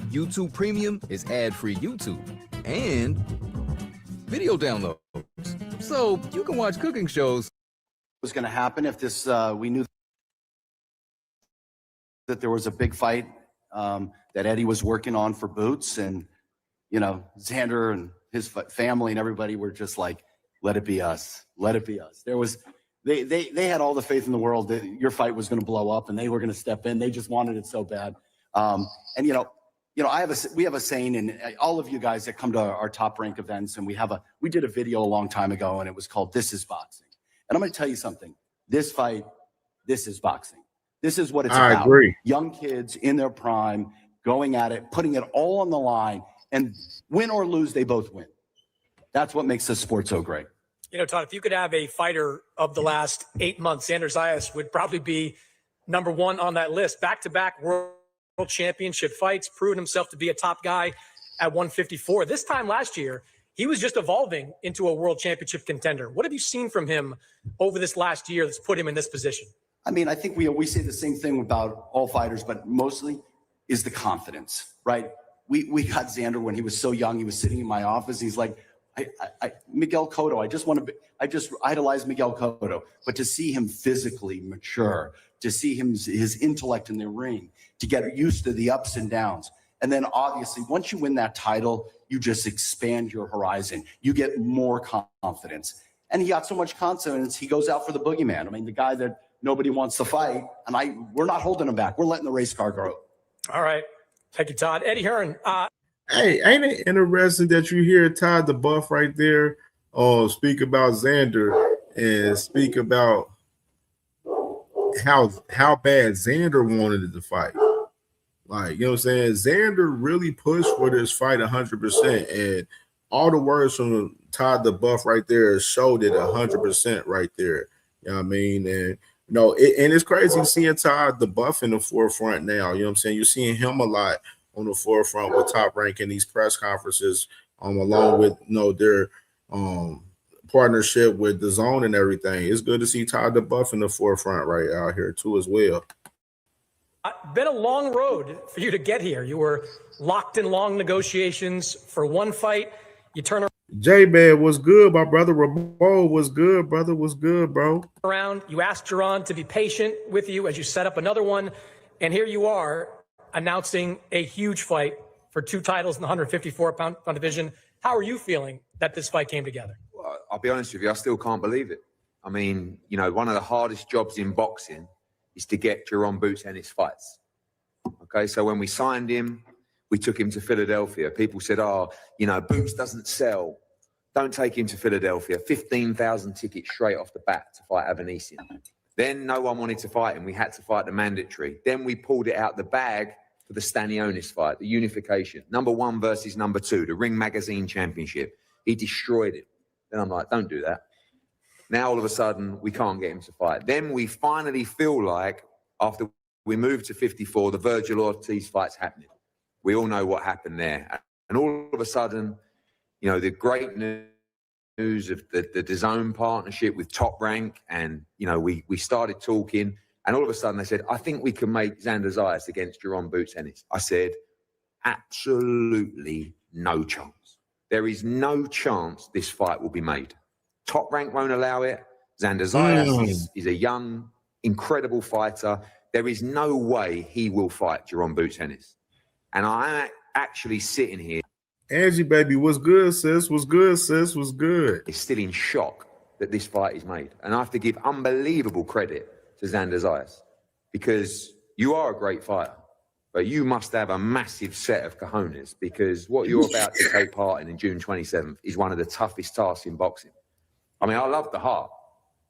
[SPEAKER 7] YouTube Premium is ad-free YouTube and video downloads, so you can watch cooking shows.
[SPEAKER 8] Was going to happen if this we knew that there was a big fight that Eddie was working on for Boots, and Xander and his family and everybody were just like, let it be us, let it be us. There was they had all the faith in the world that your fight was going to blow up and they were going to step in. They just wanted it so bad. And we have a saying, and all of you guys that come to our Top Rank events, and we did a video a long time ago, and it was called "This Is Boxing." And I'm going to tell you something. This fight, this is boxing. This is what it's about.
[SPEAKER 3] I agree.
[SPEAKER 8] Young kids in their prime, going at it, putting it all on the line, and win or lose, they both win. That's what makes this sport so great.
[SPEAKER 9] Todd, if you could have a fighter of the last 8 months, Xander Zayas would probably be number one on that list. Back-to-back world championship fights, proven himself to be a top guy at 154. This time last year, he was just evolving into a world championship contender. What have you seen from him over this last year that's put him in this position?
[SPEAKER 8] I mean, I think we say the same thing about all fighters, but mostly is the confidence, right? We got Xander when he was so young. He was sitting in my office. He's like, Miguel Cotto, I just idolize Miguel Cotto, but to see him physically mature, to see his intellect in the ring, to get used to the ups and downs. And then obviously, once you win that title, you just expand your horizon. You get more confidence. And he got so much confidence, he goes out for the boogeyman. I mean, the guy that nobody wants to fight, and we're not holding him back. We're letting the race car go.
[SPEAKER 9] All right. Thank you, Todd. Eddie Hearn.
[SPEAKER 3] Hey, ain't it interesting that you hear Todd the Buff right there speak about Xander and speak about how bad Xander wanted to fight? Like, you know what I'm saying? Xander really pushed for this fight 100%. And all the words from Todd the Buff right there showed it 100% right there. You know what I mean? And, you know, and it's crazy seeing Todd the Buff in the forefront now. You know what I'm saying? You're seeing him a lot on the forefront with Top Rank in these press conferences, along with, you know, their partnership with the Zone and everything. It's good to see Todd the Buff in the forefront right out here too as well.
[SPEAKER 9] Been a long road for you to get here. You were locked in long negotiations for one fight. You turn
[SPEAKER 3] J-Bad was good, my brother. Rabo was good, brother. Was good, bro.
[SPEAKER 9] around. You asked Jerron to be patient with you as you set up another one. And here you are announcing a huge fight for 2 titles in the 154-pound division. How are you feeling that this fight came together?
[SPEAKER 10] Well, I'll be honest with you, I still can't believe it. I mean, you know, one of the hardest jobs in boxing is to get Jerron Boots Ennis fights. Okay, so when we signed him, we took him to Philadelphia. People said, oh, you know, Boots doesn't sell. Don't take him to Philadelphia. 15,000 tickets straight off the bat to fight Avanesian. Then no one wanted to fight him. We had to fight the mandatory. Then we pulled it out the bag for the Stanionis fight, the unification. Number 1 versus number 2, the Ring Magazine Championship. He destroyed it. Then I'm like, don't do that. Now, all of a sudden, we can't get him to fight. Then we finally feel like, after we moved to 54, the Virgil Ortiz fight's happening. We all know what happened there. And all of a sudden, you know, the great news of the DAZN partnership with Top Rank, and, you know, we started talking, and all of a sudden they said, I think we can make Xander Zayas against Jerron Boots Ennis. I said, absolutely no chance. There is no chance this fight will be made. Top Rank won't allow it. Xander Zayas is a young, incredible fighter. There is no way he will fight Jerron Boots Ennis. And I'm actually sitting here.
[SPEAKER 3] Angie, baby, what's good, sis? What's good, sis? What's good?
[SPEAKER 10] Is still in shock that this fight is made. And I have to give unbelievable credit to Xander Zayas, because you are a great fighter, but you must have a massive set of cojones, because what you're about to take part in June 27th is one of the toughest tasks in boxing. I mean, I love the heart,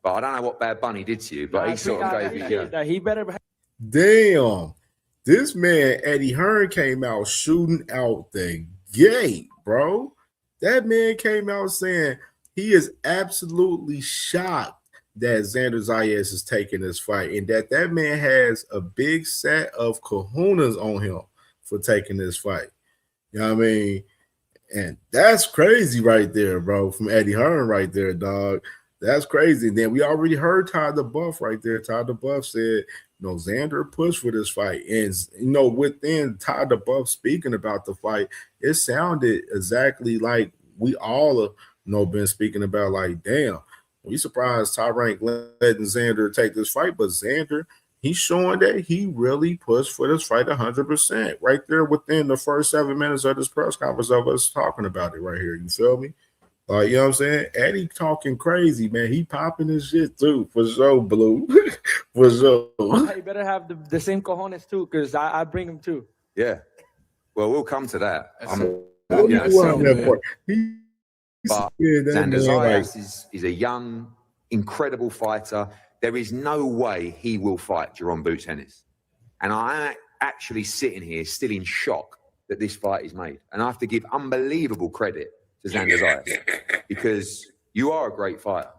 [SPEAKER 10] but I don't know what Bad Bunny did to you, but he sort of gave you.
[SPEAKER 11] He better.
[SPEAKER 3] Damn, this man Eddie Hearn came out shooting out the gate, bro. That man came out saying he is absolutely shocked that Xander Zayas is taking this fight, and that man has a big set of kahunas on him for taking this fight. You know what I mean? And that's crazy right there, bro, from Eddie Hearn right there, dog. That's crazy. And then we already heard Todd the Buff right there. Todd the Buff said, you know, Xander pushed for this fight. And, you know, within Todd the Buff speaking about the fight, it sounded exactly like we all have, you know, been speaking about, like, damn, we surprised Top Rank letting Xander take this fight. But Xander, he's showing that he really pushed for this fight 100% right there within the first 7 minutes of this press conference of us talking about it right here. You feel me? Like, you know what I'm saying? Eddie talking crazy, man. He popping his shit too, for sure, Blue. For sure.
[SPEAKER 11] You better have the same cojones too, because I bring him too.
[SPEAKER 10] Yeah. Well, we'll come to that. But Xander Zayas is a young, incredible fighter. There is no way he will fight Jerron Boots Ennis. And I'm actually sitting here still in shock that this fight is made. And I have to give unbelievable credit to Xander Zayas, because you are a great fighter,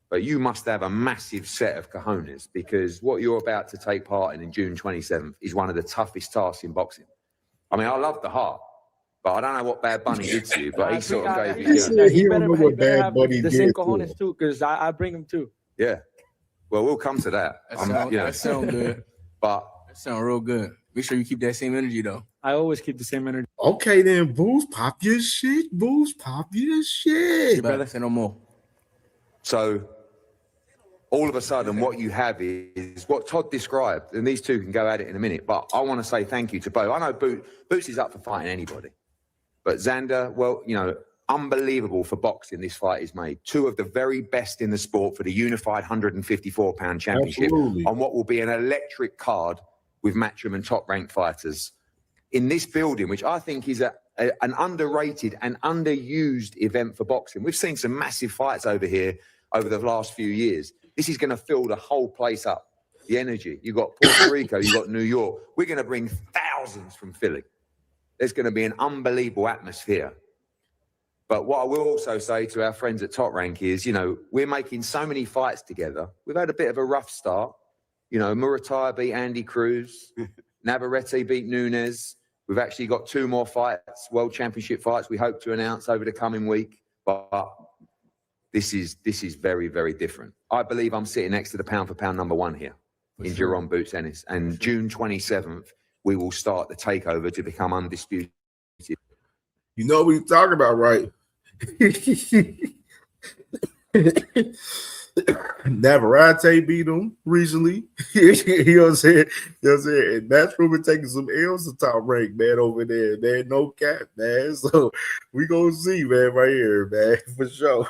[SPEAKER 10] but you must have a massive set of cojones, because what you're about to take part in June 27th is one of the toughest tasks in boxing. I mean, I love the heart, but I don't know what Bad Bunny did to you, but he sort of gave you.
[SPEAKER 11] He better have the same cojones too, because I bring him too.
[SPEAKER 10] Yeah. Well, we'll come to that.
[SPEAKER 11] That sound good.
[SPEAKER 10] But
[SPEAKER 11] that sound real good.
[SPEAKER 12] Make sure you keep that same energy, though.
[SPEAKER 11] I always keep the same energy.
[SPEAKER 3] Okay, then, Boost, pop your shit. Boost, pop your shit.
[SPEAKER 12] You better say no more.
[SPEAKER 10] So all of a sudden, what you have is what Todd described, and these two can go at it in a minute, but I want to say thank you to both. I know Boots is up for fighting anybody, but Xander, well, you know, unbelievable for boxing this fight is made. Two of the very best in the sport for the unified 154-pound championship.
[SPEAKER 3] Absolutely.
[SPEAKER 10] On what will be an electric card with matchroom and top-ranked fighters in this building, which I think is an underrated and underused event for boxing. We've seen some massive fights over here over the last few years. This is going to fill the whole place up. The energy. You've got Puerto Rico, you've got New York. We're going to bring thousands from Philly. There's going to be an unbelievable atmosphere. But what I will also say to our friends at Top Rank is, you know, we're making so many fights together. We've had a bit of a rough start. You know, Murataya beat Andy Cruz. Navarrete beat Nunes. We've actually got 2 more fights, World Championship fights, we hope to announce over the coming week. But this is very, very different. I believe I'm sitting next to the pound-for-pound #1 here in Jerome Boots Ennis. And June 27th, we will start the takeover to become undisputed.
[SPEAKER 3] You know what you're talking about, right? Navarrete beat him recently. You know what I'm saying? You know what I'm saying? And Matchroom been taking some L's to Top Rank, man, over there, man. No cap, man. So we gonna see, man, right here, man, for sure.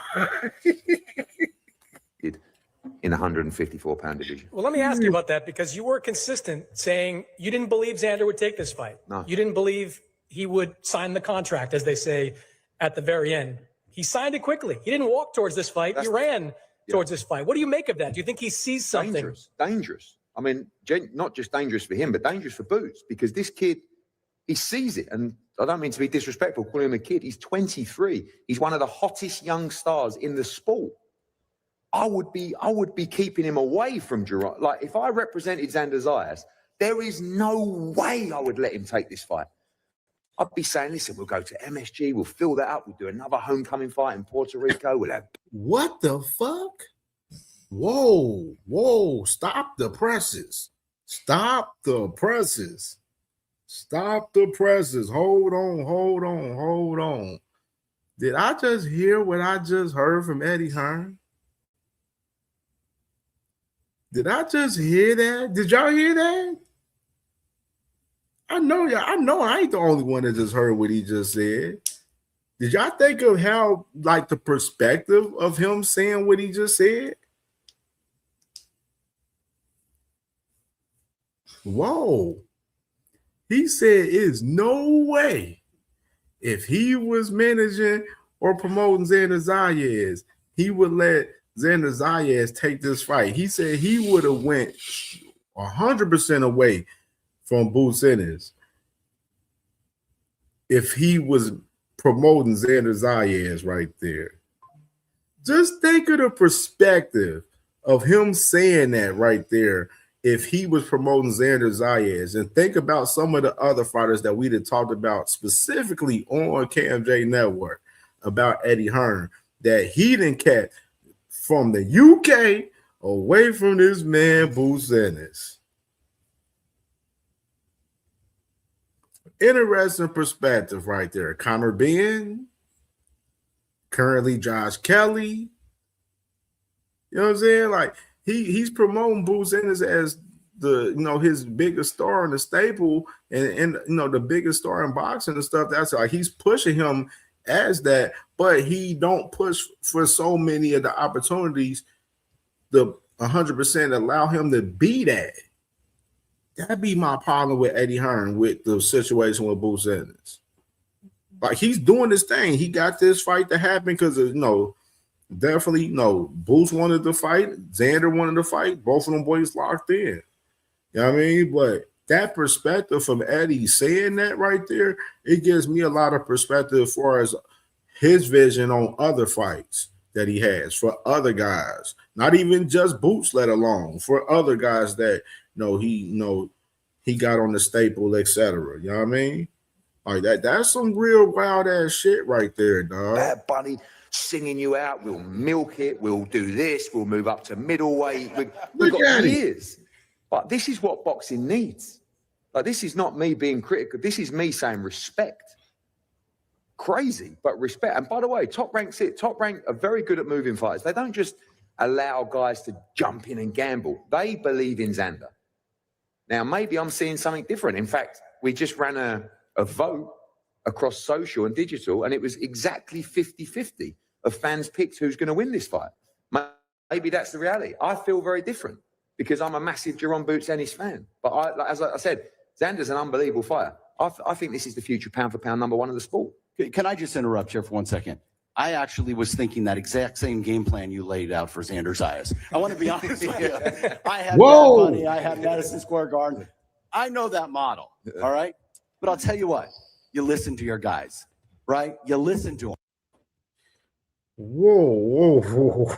[SPEAKER 10] In the 154-pound division.
[SPEAKER 9] Well, let me ask you about that, because you were consistent saying you didn't believe Xander would take this fight.
[SPEAKER 10] No.
[SPEAKER 9] You didn't believe he would sign the contract, as they say, at the very end. He signed it quickly. He didn't walk towards this fight. He ran towards this fight. What do you make of that? Do you think he sees something?
[SPEAKER 10] Dangerous. I mean, not just dangerous for him, but dangerous for Boots, because this kid, he sees it. And I don't mean to be disrespectful, calling him a kid. He's 23. He's one of the hottest young stars in the sport. I would be keeping him away from Gerard. Like, if I represented Xander Zayas, there is no way I would let him take this fight. I'd be saying, listen, we'll go to MSG, we'll fill that up, we'll do another homecoming fight in Puerto Rico. We'll have...
[SPEAKER 3] What the fuck? Whoa, stop the presses. Stop the presses. Stop the presses. Hold on. Did I just hear what I just heard from Eddie Hearn? Did I just hear that? Did y'all hear that? I know I ain't the only one that just heard what he just said. Did y'all think of how, like, the perspective of him saying what he just said? Whoa. He said it's no way if he was managing or promoting Xander Zayas, he would let Xander Zayas take this fight. He said he would have went 100% away from Boots Ennis if he was promoting Xander Zayas right there. Just think of the perspective of him saying that right there if he was promoting Xander Zayas, and think about some of the other fighters that we had talked about specifically on CamJNetwork about Eddie Hearn that he didn't catch from the UK away from this man Boots Ennis. Interesting perspective right there. Conor Ben, currently Josh Kelly. You know what I'm saying? Like, he's promoting Boots Ennis as the, you know, his biggest star in the staple and you know, the biggest star in boxing and stuff. That's like he's pushing him as that, but he don't push for so many of the opportunities the 100% allow him to be that. That'd be my problem with Eddie Hearn with the situation with Boots Ennis. Like, he's doing this thing. He got this fight to happen because of, you know, definitely, you know, Boots wanted to fight, Xander wanted to fight, both of them boys locked in. You know what I mean? But that perspective from Eddie saying that right there, it gives me a lot of perspective as far as his vision on other fights that he has for other guys, not even just Boots, let alone for other guys that he got on the staple, etc. You know what I mean? Like that's some real wild ass shit right there, dog.
[SPEAKER 10] Bad Bunny singing you out. We'll milk it. We'll do this. We'll move up to middleweight. We've got years. But this is what boxing needs. Like, this is not me being critical. This is me saying respect. Crazy, but respect. And by the way, Top Rank are very good at moving fighters. They don't just allow guys to jump in and gamble. They believe in Xander. Now, maybe I'm seeing something different. In fact, we just ran a vote across social and digital, and it was exactly 50-50 of fans picked who's going to win this fight. Maybe that's the reality. I feel very different because I'm a massive Jaron Boots Ennis fan. But as I said, Xander's an unbelievable fighter. I think this is the future pound-for-pound #1 of the sport.
[SPEAKER 8] Can I just interrupt here for 1 second? I actually was thinking that exact same game plan you laid out for Xander Zayas. I want to be honest with you. I had Bad Bunny, I had Madison Square Garden. I know that model, all right? But I'll tell you what, you listen to your guys, right? You listen to them.
[SPEAKER 3] Whoa.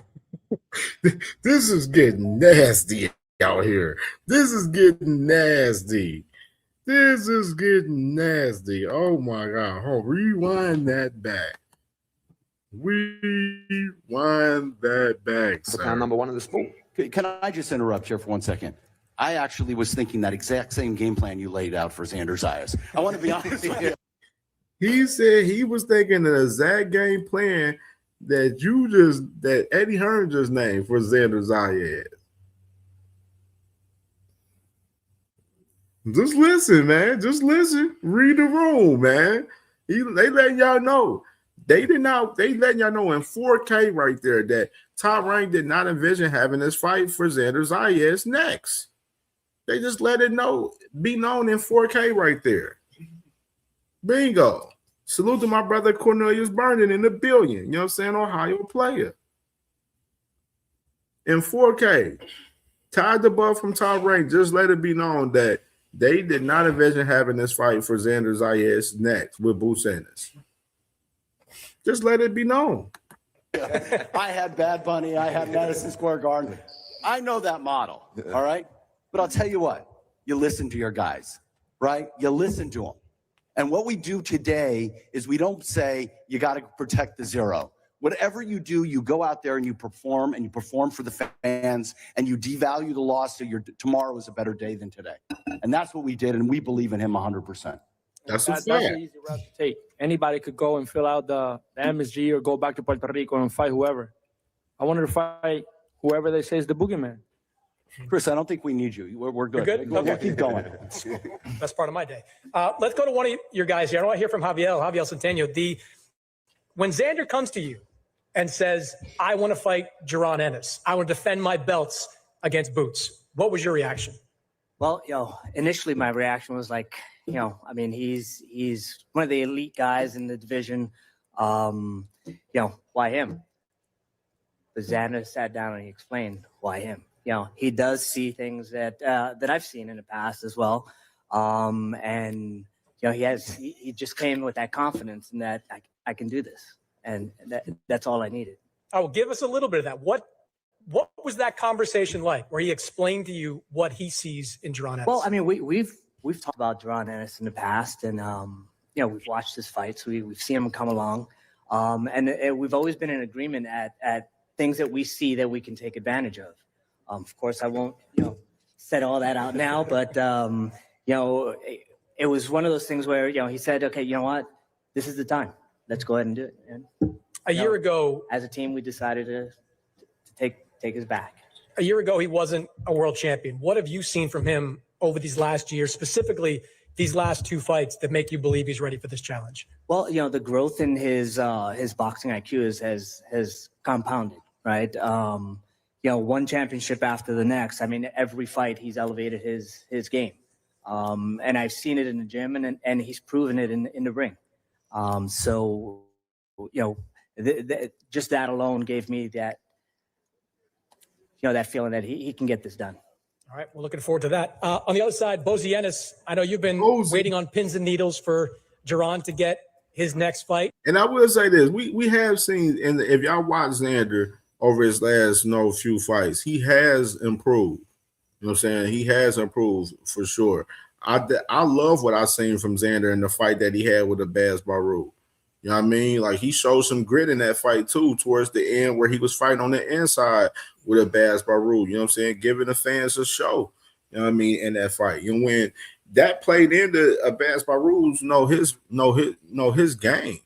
[SPEAKER 3] This is getting nasty out here. This is getting nasty. Oh, my God. Rewind that back.
[SPEAKER 10] The pound #1 of the sport.
[SPEAKER 8] Can I just interrupt here for 1 second? I actually was thinking that exact same game plan you laid out for Xander Zayas. I want to be honest with you.
[SPEAKER 3] He said he was thinking the exact game plan that Eddie Hearn just named for Xander Zayas. Just listen, man. Just listen. Read the room, man. They letting y'all know. They letting y'all know in 4K right there that Top Rank did not envision having this fight for Xander Zayas next. They just let it be known in 4K right there. Bingo. Salute to my brother Cornelius Burden in the billion. You know what I'm saying? Ohio player. In 4K. Tied the buff from Top Rank. Just let it be known that they did not envision having this fight for Xander Zayas next with Boots Ennis. Just let it be known.
[SPEAKER 8] I had Bad Bunny. I had Madison Square Garden. I know that model, all right? But I'll tell you what, you listen to your guys, right? You listen to them. And what we do today is we don't say you got to protect the zero. Whatever you do, you go out there and you perform for the fans, and you devalue the loss so your tomorrow is a better day than today. And that's what we did, and we believe in him 100%.
[SPEAKER 11] That's an easy route to take. Anybody could go and fill out the MSG or go back to Puerto Rico and fight whoever. I wanted to fight whoever they say is the boogeyman.
[SPEAKER 8] Chris, I don't think we need you. We're good.
[SPEAKER 9] You're good?
[SPEAKER 8] We'll
[SPEAKER 9] Okay.
[SPEAKER 8] keep going.
[SPEAKER 9] That's part of my day. Let's go to one of your guys here. I want to hear from Javier Centeno. When Xander comes to you and says, I want to fight Jaron Ennis, I want to defend my belts against Boots, what was your reaction?
[SPEAKER 13] Well, initially my reaction was like, I mean, he's one of the elite guys in the division. Why him? But Xander sat down and he explained why him. He does see things that I've seen in the past as well. And he just came with that confidence and that I can do this. And that's all I needed.
[SPEAKER 9] Oh, give us a little bit of that. What was that conversation like where he explained to you what he sees in Jaron Ennis?
[SPEAKER 13] Well, I mean, we've talked about Jaron Ennis in the past, and we've watched his fights. We've seen him come along, and we've always been in agreement at things that we see that we can take advantage of. Of course, I won't set all that out now, but it was one of those things where he said, okay, you know what, this is the time. Let's go ahead and do it. And
[SPEAKER 9] a year ago,
[SPEAKER 13] as a team, we decided to take his back.
[SPEAKER 9] A year ago, he wasn't a world champion. What have you seen from him over these last years, specifically these last 2 fights, that make you believe he's ready for this challenge?
[SPEAKER 13] Well, the growth in his boxing IQ has compounded, right? One championship after the next. I mean, every fight he's elevated his game, and I've seen it in the gym, and he's proven it in the ring. So, just that alone gave me that. That feeling that he can get this done.
[SPEAKER 9] All right, we're looking forward to that. On the other side, Bozy Ennis, I know you've been waiting on pins and needles for Jaron to get his next fight.
[SPEAKER 3] And I will say this, we have seen, and if y'all watch Xander over his last few fights, he has improved. You know what I'm saying? He has improved for sure. I love what I've seen from Xander in the fight that he had with the Baz Baru. You know what I mean? Like, he showed some grit in that fight too, towards the end, where he was fighting on the inside with a Baz Baru. You know what I'm saying? Giving the fans a show. You know what I mean? In that fight, when that played into advanced by rules, his game.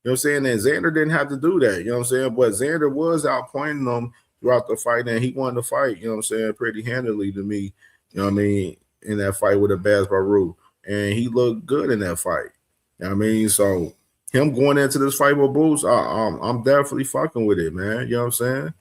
[SPEAKER 3] You know what I'm saying? And Xander didn't have to do that. You know what I'm saying? But Xander was outpointing him throughout the fight, and he won the fight, you know what I'm saying, pretty handily to me, you know what I mean, in that fight with advanced by rule. And he looked good in that fight. You know what I mean? So him going into this fight with Boots, I'm definitely fucking with it, man. You know what I'm saying?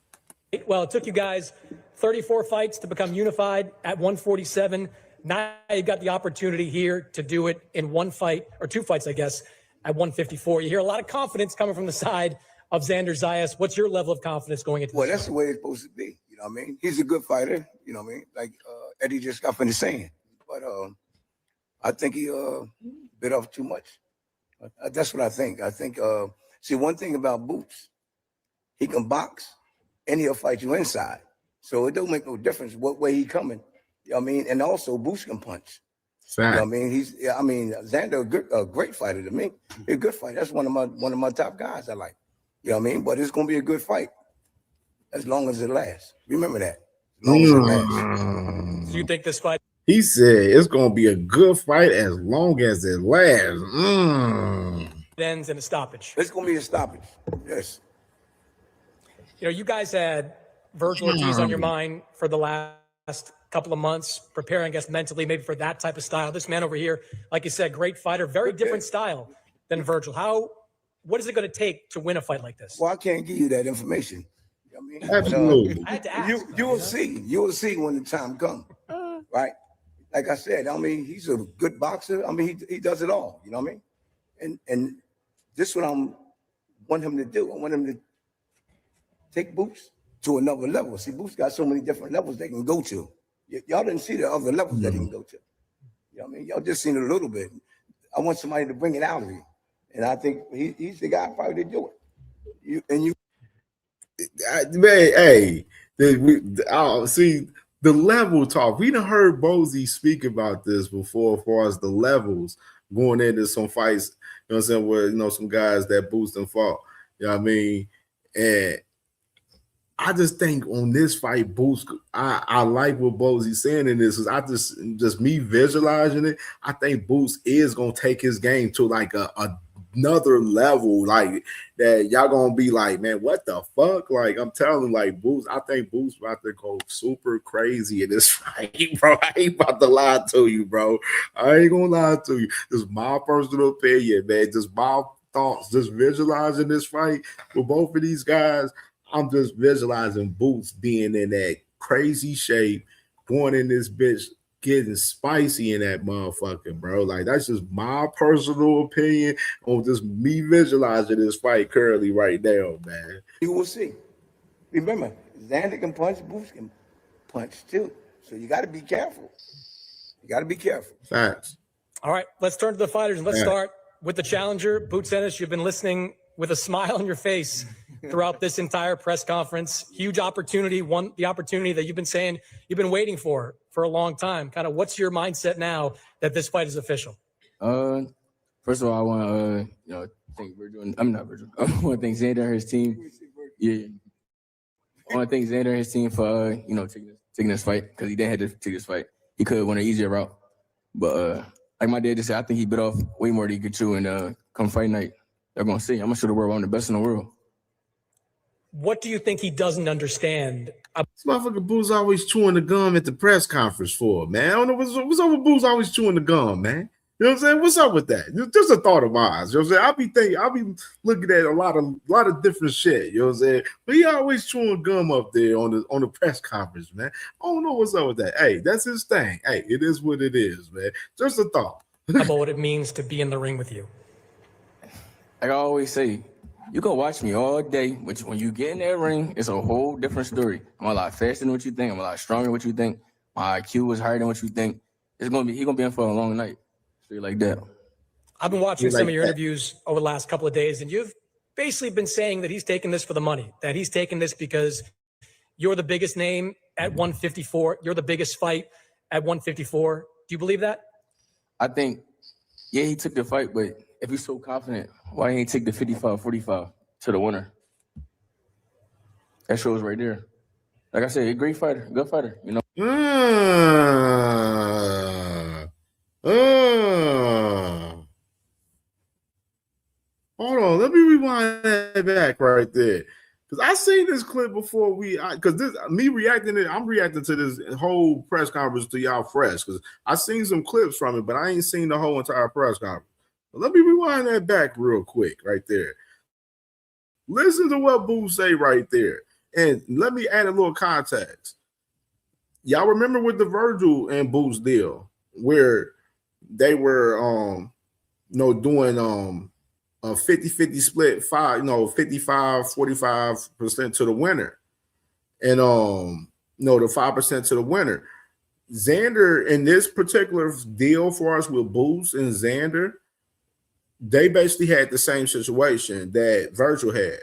[SPEAKER 9] Well, it took you guys 34 fights to become unified at 147. Now you got the opportunity here to do it in one fight, or two fights, I guess, at 154. You hear a lot of confidence coming from the side of Xander Zayas. What's your level of confidence going into this?
[SPEAKER 14] Well, that's the way it's supposed to be. You know what I mean? He's a good fighter. You know what I mean? Like Eddie just got finished saying. But I think he bit off too much. That's what I think. I think, see, one thing about Boots, he can box and he'll fight you inside. So it don't make no difference what way he coming. You know what I mean? And also Boots can punch.
[SPEAKER 3] Fact.
[SPEAKER 14] You know what I mean? Xander, a great fighter to me. He's a good fighter. That's one of my top guys I like. You know what I mean? But it's gonna be a good fight as long as it lasts. Remember that. As long as it lasts.
[SPEAKER 9] Do you think this fight?
[SPEAKER 3] He said it's gonna be a good fight as long as it lasts.
[SPEAKER 9] Ends in a stoppage.
[SPEAKER 14] It's gonna be a stoppage. Yes.
[SPEAKER 9] You know, you guys had Virgil Ortiz on your mind for the last couple of months, preparing, I guess, mentally, maybe for that type of style. This man over here, like you said, great fighter, very different style than Virgil. What is it going to take to win a fight like this?
[SPEAKER 14] Well, I can't give you that information. You know what I mean?
[SPEAKER 3] Absolutely.
[SPEAKER 9] I had to ask.
[SPEAKER 14] You will see. You will see when the time comes. Right? Like I said, I mean, he's a good boxer. I mean, he does it all. You know what I mean? And this is what I want him to do. I want him to take Boots to another level. See, Boots got so many different levels they can go to. Y'all didn't see the other levels that he can go to. You know what I mean? Y'all just seen it a little bit. I want somebody to bring it out of you. And I think he's the guy probably to do it.
[SPEAKER 3] See the level talk. We done heard Bozy speak about this before, as far as the levels going into some fights. You know what I'm saying? Where some guys that Boost and fought. You know what I mean? And I just think on this fight, Boost, I like what Bozy's saying in this. Is I just me visualizing it. I think Boost is gonna take his game to like another level, like that. Y'all gonna be like, man, what the fuck? Like I'm telling, like Boost, I think Boost about to go super crazy in this fight, bro. I ain't about to lie to you, bro. I ain't gonna lie to you. This is my personal opinion, man. Just my thoughts. Just visualizing this fight with both of these guys. I'm just visualizing Boots being in that crazy shape, going in this bitch, getting spicy in that motherfucker, bro. Like, that's just my personal opinion on just me visualizing this fight currently right now, man.
[SPEAKER 14] You will see. Remember, Xander can punch, Boots can punch too. So you got to be careful. You got to be careful.
[SPEAKER 3] Facts.
[SPEAKER 9] All right, let's turn to the fighters, and let's start with the challenger, Boots Ennis. You've been listening with a smile on your face throughout this entire press conference. Huge opportunity, the opportunity that you've been saying you've been waiting for a long time. Kind of what's your mindset now that this fight is official?
[SPEAKER 12] First of all, I want to thank Virgil. I'm not Virgil. I want to thank Xander and his team. Yeah. I want to thank Xander and his team for taking this fight, because he didn't have to take this fight. He could have went an easier route. But like my dad just said, I think he bit off way more than he could chew, and come fight night, they're gonna see. I'm gonna show the world I'm the best in the world.
[SPEAKER 9] What do you think he doesn't understand?
[SPEAKER 3] This motherfucker Boo's always chewing the gum at the press conference for, man. I don't know what's up with Boo's always chewing the gum, man. You know what I'm saying? What's up with that? Just a thought of mine. You know what I'm saying? I'll be looking at a lot of different shit. You know what I'm saying? But he always chewing gum up there on the press conference, man. I don't know what's up with that. Hey, that's his thing. Hey, it is what it is, man. Just a thought.
[SPEAKER 9] About what it means to be in the ring with you.
[SPEAKER 12] Like I always say, you can watch me all day, but when you get in that ring, it's a whole different story. I'm a lot faster than what you think. I'm a lot stronger than what you think. My IQ is higher than what you think. He's gonna be in for a long night. Straight like that.
[SPEAKER 9] I've been watching some of your interviews over the last couple of days, and you've basically been saying that he's taking this for the money, that he's taking this because you're the biggest name at 154. You're the biggest fight at 154. Do you believe that?
[SPEAKER 12] I think, yeah, he took the fight, but if he's so confident, why ain't he take the 55-45 to the winner? That shows right there. Like I said, a great fighter, good fighter, you know.
[SPEAKER 3] Hold on, let me rewind that back right there. Because I seen this clip before because this me reacting to I'm reacting to this whole press conference to y'all fresh. Because I seen some clips from it, but I ain't seen the whole entire press conference. But let me rewind that back real quick right there. Listen to what Boo say right there. And let me add a little context. Y'all remember with the Virgil and Boo's deal where they were doing a 50-50 split, 55-45% to the winner. And the 5% to the winner. Xander, in this particular deal for us with Boots and Xander, they basically had the same situation that Virgil had.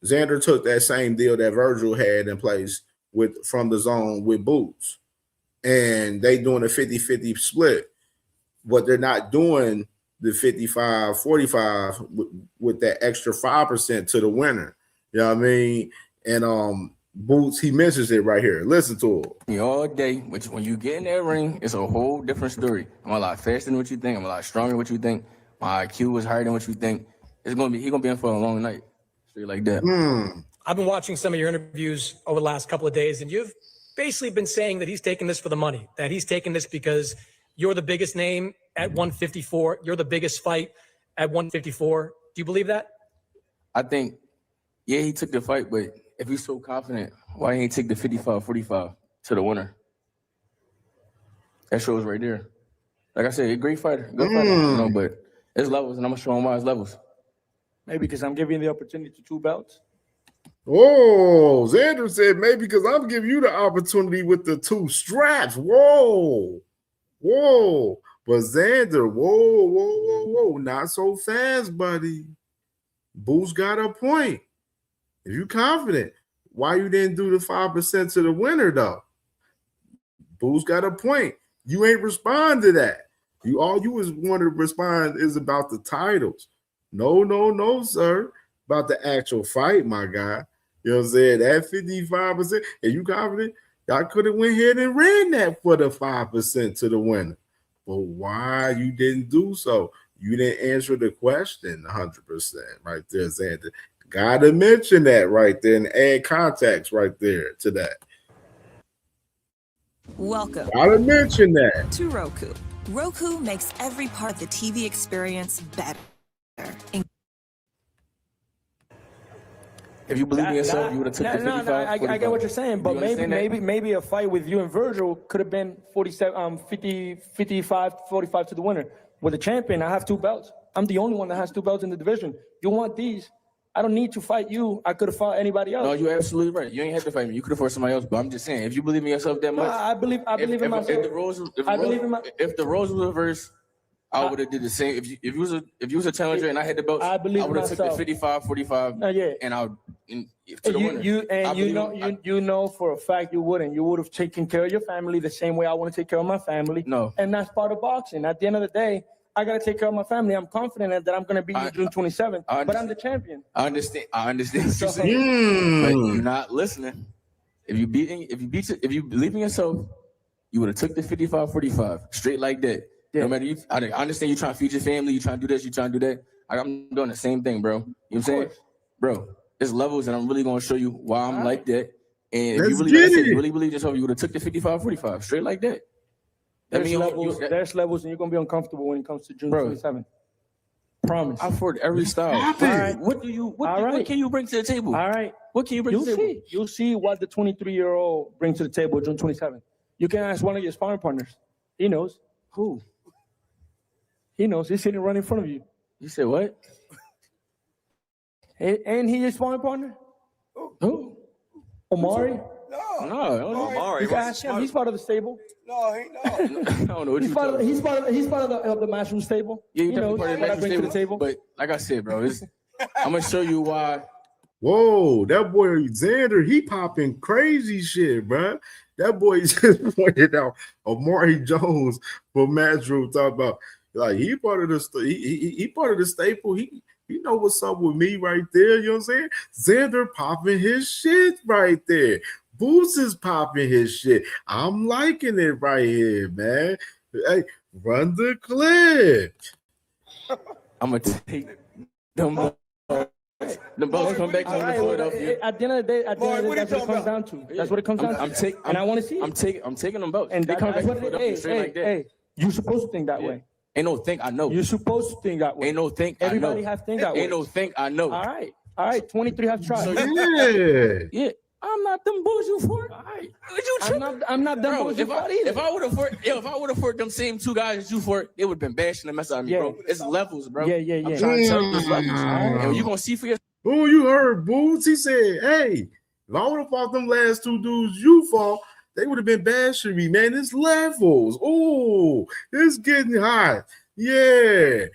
[SPEAKER 3] Xander took that same deal that Virgil had in place from the zone with Boots. And they doing a 50-50 split. But they're not doing the 55-45 with that extra 5% to the winner. You know what I mean? And Boots, he mentions it right here. Listen to it.
[SPEAKER 12] All day, which when you get in that ring, it's a whole different story. I'm a lot faster than what you think. I'm a lot stronger than what you think. My IQ is higher than what you think. He's gonna be in for a long night. Straight like that.
[SPEAKER 9] I've been watching some of your interviews over the last couple of days, and you've basically been saying that he's taking this for the money, that he's taking this because you're the biggest name at 154. You're the biggest fight at 154. Do you believe that?
[SPEAKER 12] I think, yeah, he took the fight, but if he's so confident, why ain't he take the 55-45 to the winner? That shows right there. Like I said, a great fighter, good fighter, but there's levels, and I'm gonna show him why it's levels.
[SPEAKER 11] Maybe because I'm giving you the opportunity to 2 belts.
[SPEAKER 3] Oh, Xander said maybe because I'm giving you the opportunity with the 2 straps. Whoa. But Xander, whoa. Not so fast, buddy. Boo's got a point. If you confident, why you didn't do the 5% to the winner, though? Boo's got a point. You ain't respond to that. All you was want to respond is about the titles. No, sir. About the actual fight, my guy. You know what I'm saying? That 55%, and you confident, y'all could have went ahead and ran that for the 5% to the winner. But why you didn't do so? You didn't answer the question 100% right there, Xander. Gotta mention that right there and add context right there to that.
[SPEAKER 15] Welcome.
[SPEAKER 3] Gotta mention that.
[SPEAKER 15] To Roku. Roku makes every part of the TV experience better.
[SPEAKER 12] If you believe in yourself, you would have took the 55.
[SPEAKER 11] I get what you're saying, but maybe a fight with you and Virgil could have been 55-45 to the winner. With the champion, I have 2 belts. I'm the only one that has 2 belts in the division. You want these? I don't need to fight you. I could have fought anybody else.
[SPEAKER 12] No, you're absolutely right. You ain't have to fight me. You could have fought somebody else. But I'm just saying, if you believe in yourself that much,
[SPEAKER 11] I believe in myself.
[SPEAKER 12] If the roles were reversed, I would have did the same. If you was a challenger and I had the belts, I would have took the 55-45 and to the winner.
[SPEAKER 11] You know for a fact you wouldn't. You would have taken care of your family the same way I want to take care of my family.
[SPEAKER 12] No.
[SPEAKER 11] And that's part of boxing. At the end of the day, I got to take care of my family. I'm confident that I'm going to beat you June 27th, but I'm the champion.
[SPEAKER 12] I understand what you're saying, but you're not listening. If you believe in yourself, you would have took the 55-45 straight like that. Yeah. No matter I understand you trying to feed your family, you trying to do this, you trying to do that. I'm doing the same thing, bro. You know what I'm saying? Bro, there's levels, and I'm really going to show you why I'm like that. And if you really believe yourself, you would have took the 55-45 straight like that.
[SPEAKER 11] There's levels, and you're going to be uncomfortable when it comes to June 27th. Promise.
[SPEAKER 12] I fought every style. All right. What can you bring to the table?
[SPEAKER 11] All right.
[SPEAKER 12] What can you bring to the table?
[SPEAKER 11] You'll see what the 23-year-old brings to the table June 27th. You can ask one of your sparring partners. He knows.
[SPEAKER 12] Who?
[SPEAKER 11] He knows. He's sitting right in front of you.
[SPEAKER 12] You said what?
[SPEAKER 11] And he your sparring partner?
[SPEAKER 12] Who?
[SPEAKER 11] Omari?
[SPEAKER 12] No.
[SPEAKER 10] Omari.
[SPEAKER 11] You can ask him. He's part of the stable.
[SPEAKER 14] No, he no.
[SPEAKER 12] I don't know what
[SPEAKER 11] he's part of the matchroom stable.
[SPEAKER 12] Yeah,
[SPEAKER 11] he knows what I bring to the table.
[SPEAKER 12] But like I said, bro, I'm gonna show you why.
[SPEAKER 3] Whoa, that boy Xander, he popping crazy shit, bro. That boy just pointed out Amari Jones for Matchroom talking about like he part of the he part of the staple. He know what's up with me right there. You know what I'm saying? Xander popping his shit right there. Boots is popping his shit. I'm liking it right here, man. Hey, Run the clip.
[SPEAKER 12] I'm gonna take them. The Bucks come back home to Philadelphia.
[SPEAKER 11] At the end of the day, that's what it comes down to. That's what it comes down to. And I want to see it.
[SPEAKER 12] I'm taking them Bucks.
[SPEAKER 11] And
[SPEAKER 12] they come back
[SPEAKER 11] that's
[SPEAKER 12] to
[SPEAKER 11] what
[SPEAKER 12] Philadelphia straight like that.
[SPEAKER 11] Hey, you're supposed to think that way.
[SPEAKER 12] Ain't no think I know.
[SPEAKER 11] You're supposed to think that way.
[SPEAKER 12] Ain't no think
[SPEAKER 11] Everybody
[SPEAKER 12] I know.
[SPEAKER 11] has think that way.
[SPEAKER 12] Ain't no think I know.
[SPEAKER 11] All right. 23 have tried.
[SPEAKER 12] So
[SPEAKER 3] Yeah.
[SPEAKER 11] I'm not them bulls you for.
[SPEAKER 12] All right.
[SPEAKER 11] I'm not them
[SPEAKER 12] Bro,
[SPEAKER 11] bulls you for either.
[SPEAKER 12] if I would have fought them same two guys that you fought, it would have been bashing the mess out of me, bro. It's levels, bro.
[SPEAKER 11] Yeah.
[SPEAKER 12] I'm trying to tell you, it's levels. And you gonna see for yourself.
[SPEAKER 3] Oh, you heard Boots. He said, hey, if I would have fought them last two dudes you fought, they would have been bashing me, man. It's levels. Oh, it's getting hot. Yeah.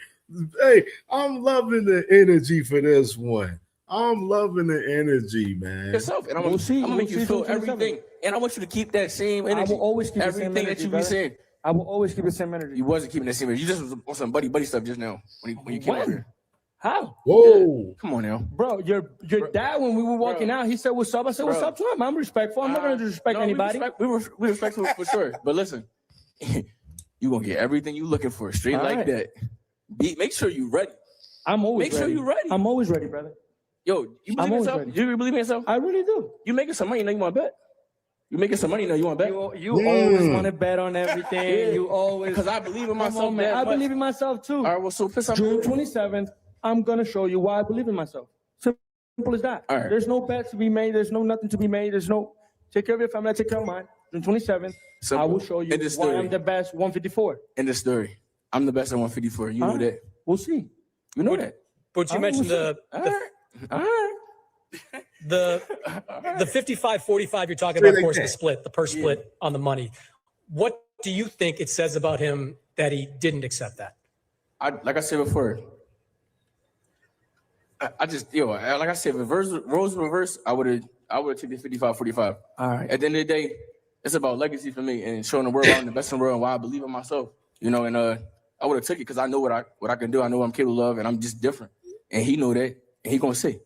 [SPEAKER 3] Hey, I'm loving the energy for this one. I'm loving the energy, man.
[SPEAKER 12] Yourself, and I'm gonna make you feel everything. And I want you to keep that same energy.
[SPEAKER 11] I will always keep
[SPEAKER 12] everything
[SPEAKER 11] the same energy,
[SPEAKER 12] that you be saying.
[SPEAKER 11] I will always keep the same energy.
[SPEAKER 12] You wasn't keeping the same energy. You just was on some buddy stuff just now when you came over here.
[SPEAKER 11] How?
[SPEAKER 3] Whoa.
[SPEAKER 12] Yeah. Come on now.
[SPEAKER 11] Bro, your dad, when we were walking out, he said, what's up? I said, what's up to him? I'm respectful. I'm not going to disrespect anybody.
[SPEAKER 12] We respect him for sure. But listen, you going to get everything you looking for straight like that. Make sure you ready.
[SPEAKER 11] I'm always ready.
[SPEAKER 12] Make sure you ready.
[SPEAKER 11] I'm always ready, brother.
[SPEAKER 12] Yo, you believe in yourself?
[SPEAKER 11] Ready.
[SPEAKER 12] You really believe in yourself?
[SPEAKER 11] I really do.
[SPEAKER 12] You making some money, you know you want to bet. You making some money, you know you want to bet.
[SPEAKER 11] You always want to bet on everything. You always.
[SPEAKER 12] Because I believe in myself.
[SPEAKER 11] Man. I believe in myself too.
[SPEAKER 12] All right, well, so piss off.
[SPEAKER 11] June 27th, I'm going to show you why I believe in myself. Simple as that.
[SPEAKER 12] All right.
[SPEAKER 11] There's no bets to be made. There's no nothing to be made. There's no take care of your family. I take care of mine. June 27th,
[SPEAKER 12] Simple.
[SPEAKER 11] I will show you why I'm the best 154.
[SPEAKER 12] In the story, I'm the best at 154. You know that.
[SPEAKER 11] We'll see.
[SPEAKER 12] You know that.
[SPEAKER 9] But you mentioned the 55-45 you're talking about, of course, the split, the purse split on the money. What do you think it says about him that he didn't accept that?
[SPEAKER 12] Like I said before, I just, like I said, if roles reverse, I would have taken the 55-45.
[SPEAKER 11] All right.
[SPEAKER 12] At the end of the day, it's about legacy for me and showing the world I'm the best in the world and why I believe in myself. And I would have took it because I know what I can do. I know what I'm capable of, and I'm just different. And he know that, and he gonna say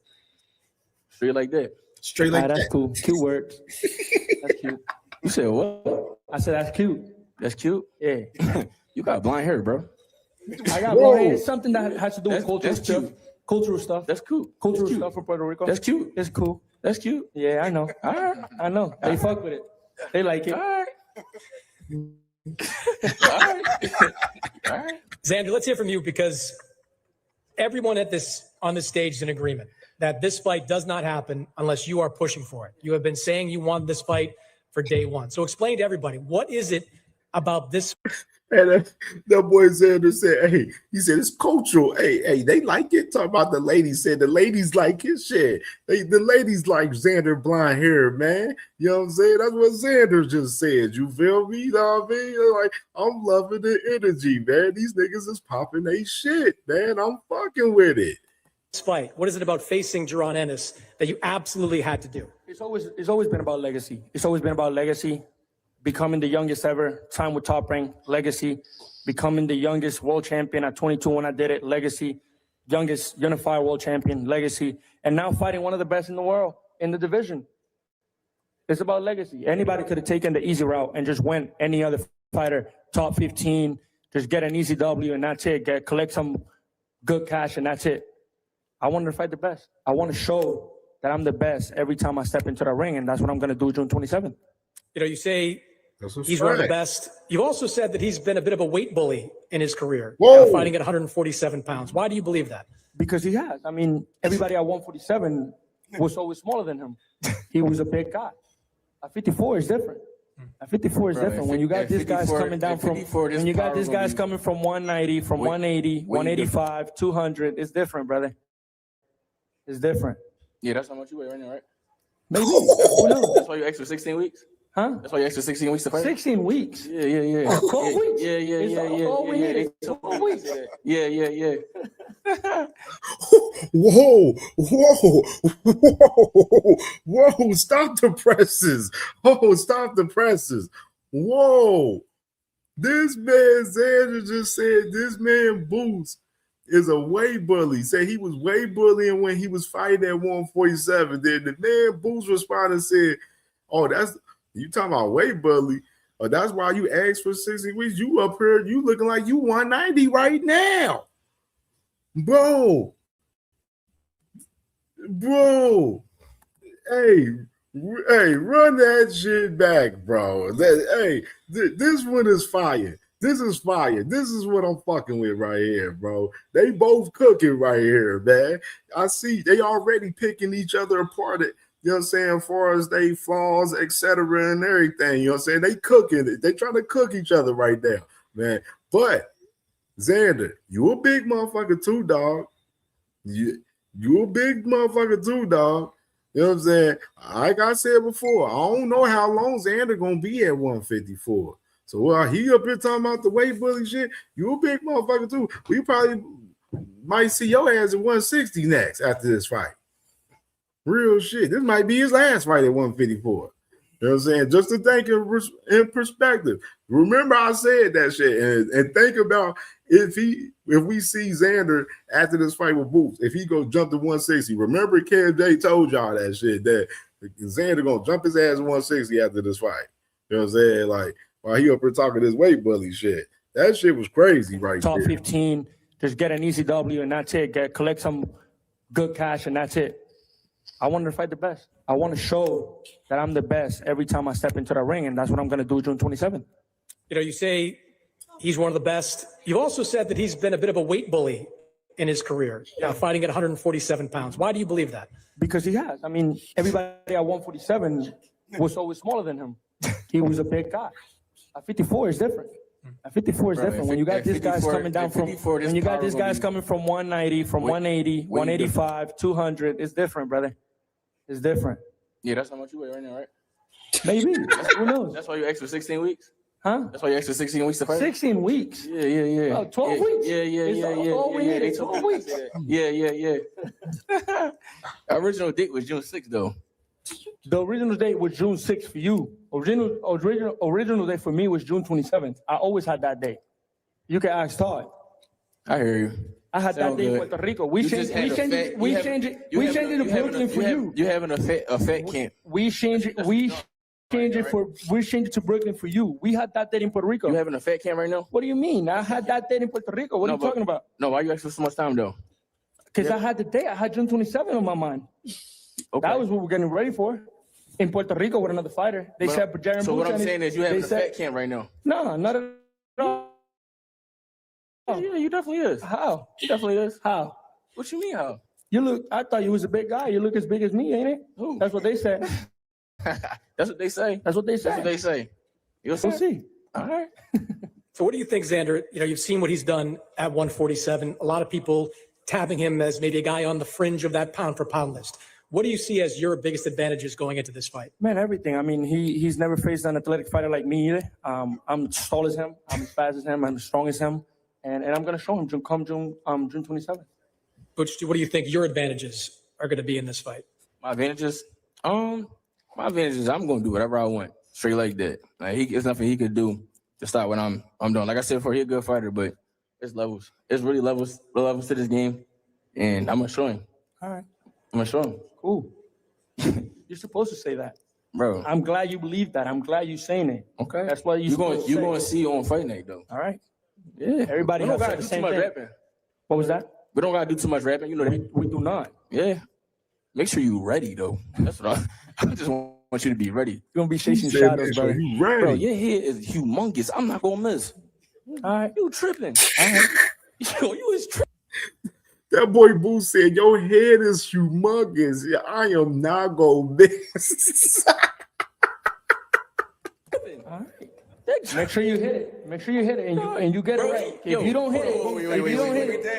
[SPEAKER 12] straight like that.
[SPEAKER 3] Straight like that.
[SPEAKER 11] That's cool. Cute words. That's cute.
[SPEAKER 12] You said what?
[SPEAKER 11] I said that's cute.
[SPEAKER 12] That's cute.
[SPEAKER 11] Yeah.
[SPEAKER 12] You got blonde hair, bro.
[SPEAKER 11] I got blonde hair. It's something that has to do with cultural
[SPEAKER 12] that's
[SPEAKER 11] stuff.
[SPEAKER 12] cute.
[SPEAKER 11] Cultural stuff.
[SPEAKER 12] That's cool.
[SPEAKER 11] Cultural
[SPEAKER 12] That's cute.
[SPEAKER 11] stuff for Puerto Rico.
[SPEAKER 12] That's cute.
[SPEAKER 11] It's cool.
[SPEAKER 12] That's cute.
[SPEAKER 11] Yeah, I know.
[SPEAKER 12] All right.
[SPEAKER 11] I know. They fuck with it. They like it.
[SPEAKER 12] All right. All right. All right.
[SPEAKER 9] Xander, let's hear from you because everyone on this stage is in agreement that this fight does not happen unless you are pushing for it. You have been saying you want this fight for day one. So explain to everybody, what is it about this?
[SPEAKER 3] And that boy Xander said, hey, he said, it's cultural. Hey, they like it. Talk about the ladies. Said the ladies like his shit. The ladies like Xander blonde hair, man. You know what I'm saying? That's what Xander just said. You feel me? You know what I mean? Like, I'm loving the energy, man. These niggas is popping they shit, man. I'm fucking with it.
[SPEAKER 9] Fight. What is it about facing Jaron Ennis that you absolutely had to do?
[SPEAKER 11] It's always been about legacy. It's always been about legacy. Becoming the youngest ever, time with Top Rank, legacy. Becoming the youngest world champion at 22 when I did it, legacy. Youngest unified world champion, legacy. And now fighting one of the best in the world in the division. It's about legacy. Anybody could have taken the easy route and just went any other fighter, top 15, just get an easy W and that's it. Collect some good cash and that's it. I wanted to fight the best. I want to show that I'm the best every time I step into the ring, and that's what I'm going to do June 27th.
[SPEAKER 9] You say he's one of the best. You've also said that he's been a bit of a weight bully in his career, fighting at 147 pounds. Why do you believe that?
[SPEAKER 11] Because he has. I mean, everybody at 147 was always smaller than him. He was a big guy. At 54 is different. At 54 is different. When you got these guys coming down from, when you got these guys coming from 190, from 180, 185, 200, it's different, brother. It's different.
[SPEAKER 12] Yeah, that's how much you weigh right now, right?
[SPEAKER 11] Maybe. Who knows?
[SPEAKER 12] That's why you extra 16 weeks?
[SPEAKER 11] Huh?
[SPEAKER 12] That's why you extra 16 weeks to fight?
[SPEAKER 11] 16 weeks?
[SPEAKER 12] Yeah.
[SPEAKER 11] 12 weeks?
[SPEAKER 12] Yeah.
[SPEAKER 11] All we needed. 12 weeks.
[SPEAKER 12] Yeah.
[SPEAKER 3] Whoa. Stop the presses. Stop the presses. Whoa. This man, Xander just said this man Boots is a way bully. Say he was way bullying when he was fighting at 147. Then the man Boots responded and said, oh, that's you talking about way bully. That's why you asked for 60 weeks. You up here, you looking like you 190 right now. Bro. Hey, run that shit back, bro. This one is fire. This is fire. This is what I'm fucking with right here, bro. They both cooking right here, man. I see they already picking each other apart. You know what I'm saying? As far as they flaws, etc. and everything. You know what I'm saying? They cooking it. They trying to cook each other right now, man. But Xander, you a big motherfucker too, dog. You a big motherfucker too, dog. You know what I'm saying? Like I said before, I don't know how long Xander gonna be at 154. So while he up here talking about the weight bully shit, you a big motherfucker too. We probably might see your ass at 160 next after this fight. Real shit. This might be his last fight at 154. You know what I'm saying? Just to think in perspective. Remember I said that shit and think about if we see Xander after this fight with Boots, if he go jump to 160. Remember CamJ told y'all that shit, that Xander gonna jump his ass to 160 after this fight. You know what I'm saying? Like while he up here talking this weight bully shit. That shit was crazy right
[SPEAKER 11] Top
[SPEAKER 3] there.
[SPEAKER 11] 15, just get an easy W and that's it. Collect some good cash and that's it. I want to fight the best. I want to show that I'm the best every time I step into the ring, and that's what I'm going to do June 27th.
[SPEAKER 9] You know, you say he's one of the best. You've also said that he's been a bit of a weight bully in his career, fighting at 147 pounds. Why do you believe that?
[SPEAKER 11] Because he has. I mean, everybody at 147 was always smaller than him. He was a big guy. At 54 is different. At 54 is different. When you got these guys coming down from, when you got these guys coming from 190, from 180, 185, 200, it's different, brother. It's different.
[SPEAKER 12] Yeah, that's how much you weigh right now, right?
[SPEAKER 11] Maybe. Who knows?
[SPEAKER 12] That's why you asked for 16 weeks?
[SPEAKER 11] Huh?
[SPEAKER 12] That's why you asked for 16 weeks to fight?
[SPEAKER 11] 16 weeks?
[SPEAKER 12] Yeah.
[SPEAKER 11] Oh, 12 weeks?
[SPEAKER 12] Yeah.
[SPEAKER 11] 12 weeks.
[SPEAKER 12] Yeah. Original date was June 6th, though.
[SPEAKER 11] The original date was June 6th for you. Original date for me was June 27th. I always had that date. You can ask Todd.
[SPEAKER 12] I hear you.
[SPEAKER 11] I had that day in Puerto Rico. We changed it to Brooklyn for you.
[SPEAKER 12] You having a fat camp.
[SPEAKER 11] We changed it to Brooklyn for you. We had that date in Puerto Rico.
[SPEAKER 12] You having a fat camp right now?
[SPEAKER 11] What do you mean? I had that date in Puerto Rico. What are you talking about?
[SPEAKER 12] No, why you asking for so much time though?
[SPEAKER 11] Because I had the date. I had June 27th on my mind.
[SPEAKER 12] Okay.
[SPEAKER 11] That was what we're getting ready for. In Puerto Rico with another fighter. They said Jaron.
[SPEAKER 12] So what I'm saying is you having a fat camp right now.
[SPEAKER 11] No, not at all.
[SPEAKER 12] Yeah, you definitely is.
[SPEAKER 11] How?
[SPEAKER 12] You definitely is.
[SPEAKER 11] How?
[SPEAKER 12] What you mean how?
[SPEAKER 11] You look, I thought you was a big guy. You look as big as me, ain't it?
[SPEAKER 12] Who?
[SPEAKER 11] That's what they said.
[SPEAKER 12] That's what they say.
[SPEAKER 11] That's what they say.
[SPEAKER 12] That's what they say. You'll
[SPEAKER 11] see.
[SPEAKER 12] All right.
[SPEAKER 9] So what do you think, Xander? You know, you've seen what he's done at 147. A lot of people tabbing him as maybe a guy on the fringe of that pound for pound list. What do you see as your biggest advantages going into this fight?
[SPEAKER 11] Man, everything. I mean, he's never faced an athletic fighter like me either. I'm as tall as him. I'm as fast as him. I'm as strong as him. And I'm going to show him June 27th.
[SPEAKER 9] What do you think your advantages are going to be in this fight?
[SPEAKER 12] My advantages? I'm going to do whatever I want. Straight like that. Like it's nothing he could do to stop what I'm doing. Like I said before, he's a good fighter, but it's levels. It's really levels to this game. And I'm going to show him.
[SPEAKER 11] All right.
[SPEAKER 12] I'm going to show him.
[SPEAKER 11] Cool. You're supposed to say that.
[SPEAKER 12] Bro.
[SPEAKER 11] I'm glad you believe that. I'm glad you're saying it.
[SPEAKER 12] Okay.
[SPEAKER 11] That's why you're going
[SPEAKER 12] to see on fight night, though.
[SPEAKER 11] All right.
[SPEAKER 12] Yeah.
[SPEAKER 11] Everybody
[SPEAKER 12] we don't
[SPEAKER 11] has
[SPEAKER 12] gotta
[SPEAKER 11] the
[SPEAKER 12] do
[SPEAKER 11] same
[SPEAKER 12] too much
[SPEAKER 11] thing.
[SPEAKER 12] rapping.
[SPEAKER 11] What was that?
[SPEAKER 12] We don't gotta do too much rapping. You know that.
[SPEAKER 11] We do not.
[SPEAKER 12] Yeah. Make sure you're ready though. That's what I just want you to be ready.
[SPEAKER 11] You're gonna be chasing shadows, bro.
[SPEAKER 12] Bro, your head is humongous. I'm not gonna miss.
[SPEAKER 11] All right.
[SPEAKER 12] You tripping. All right. Yo, you is tripping.
[SPEAKER 3] That boy Boo said, your head is humongous. Yeah, I am not gonna miss.
[SPEAKER 11] All right. Make sure you hit it. Make sure you hit it and you get it right. If you don't hit it,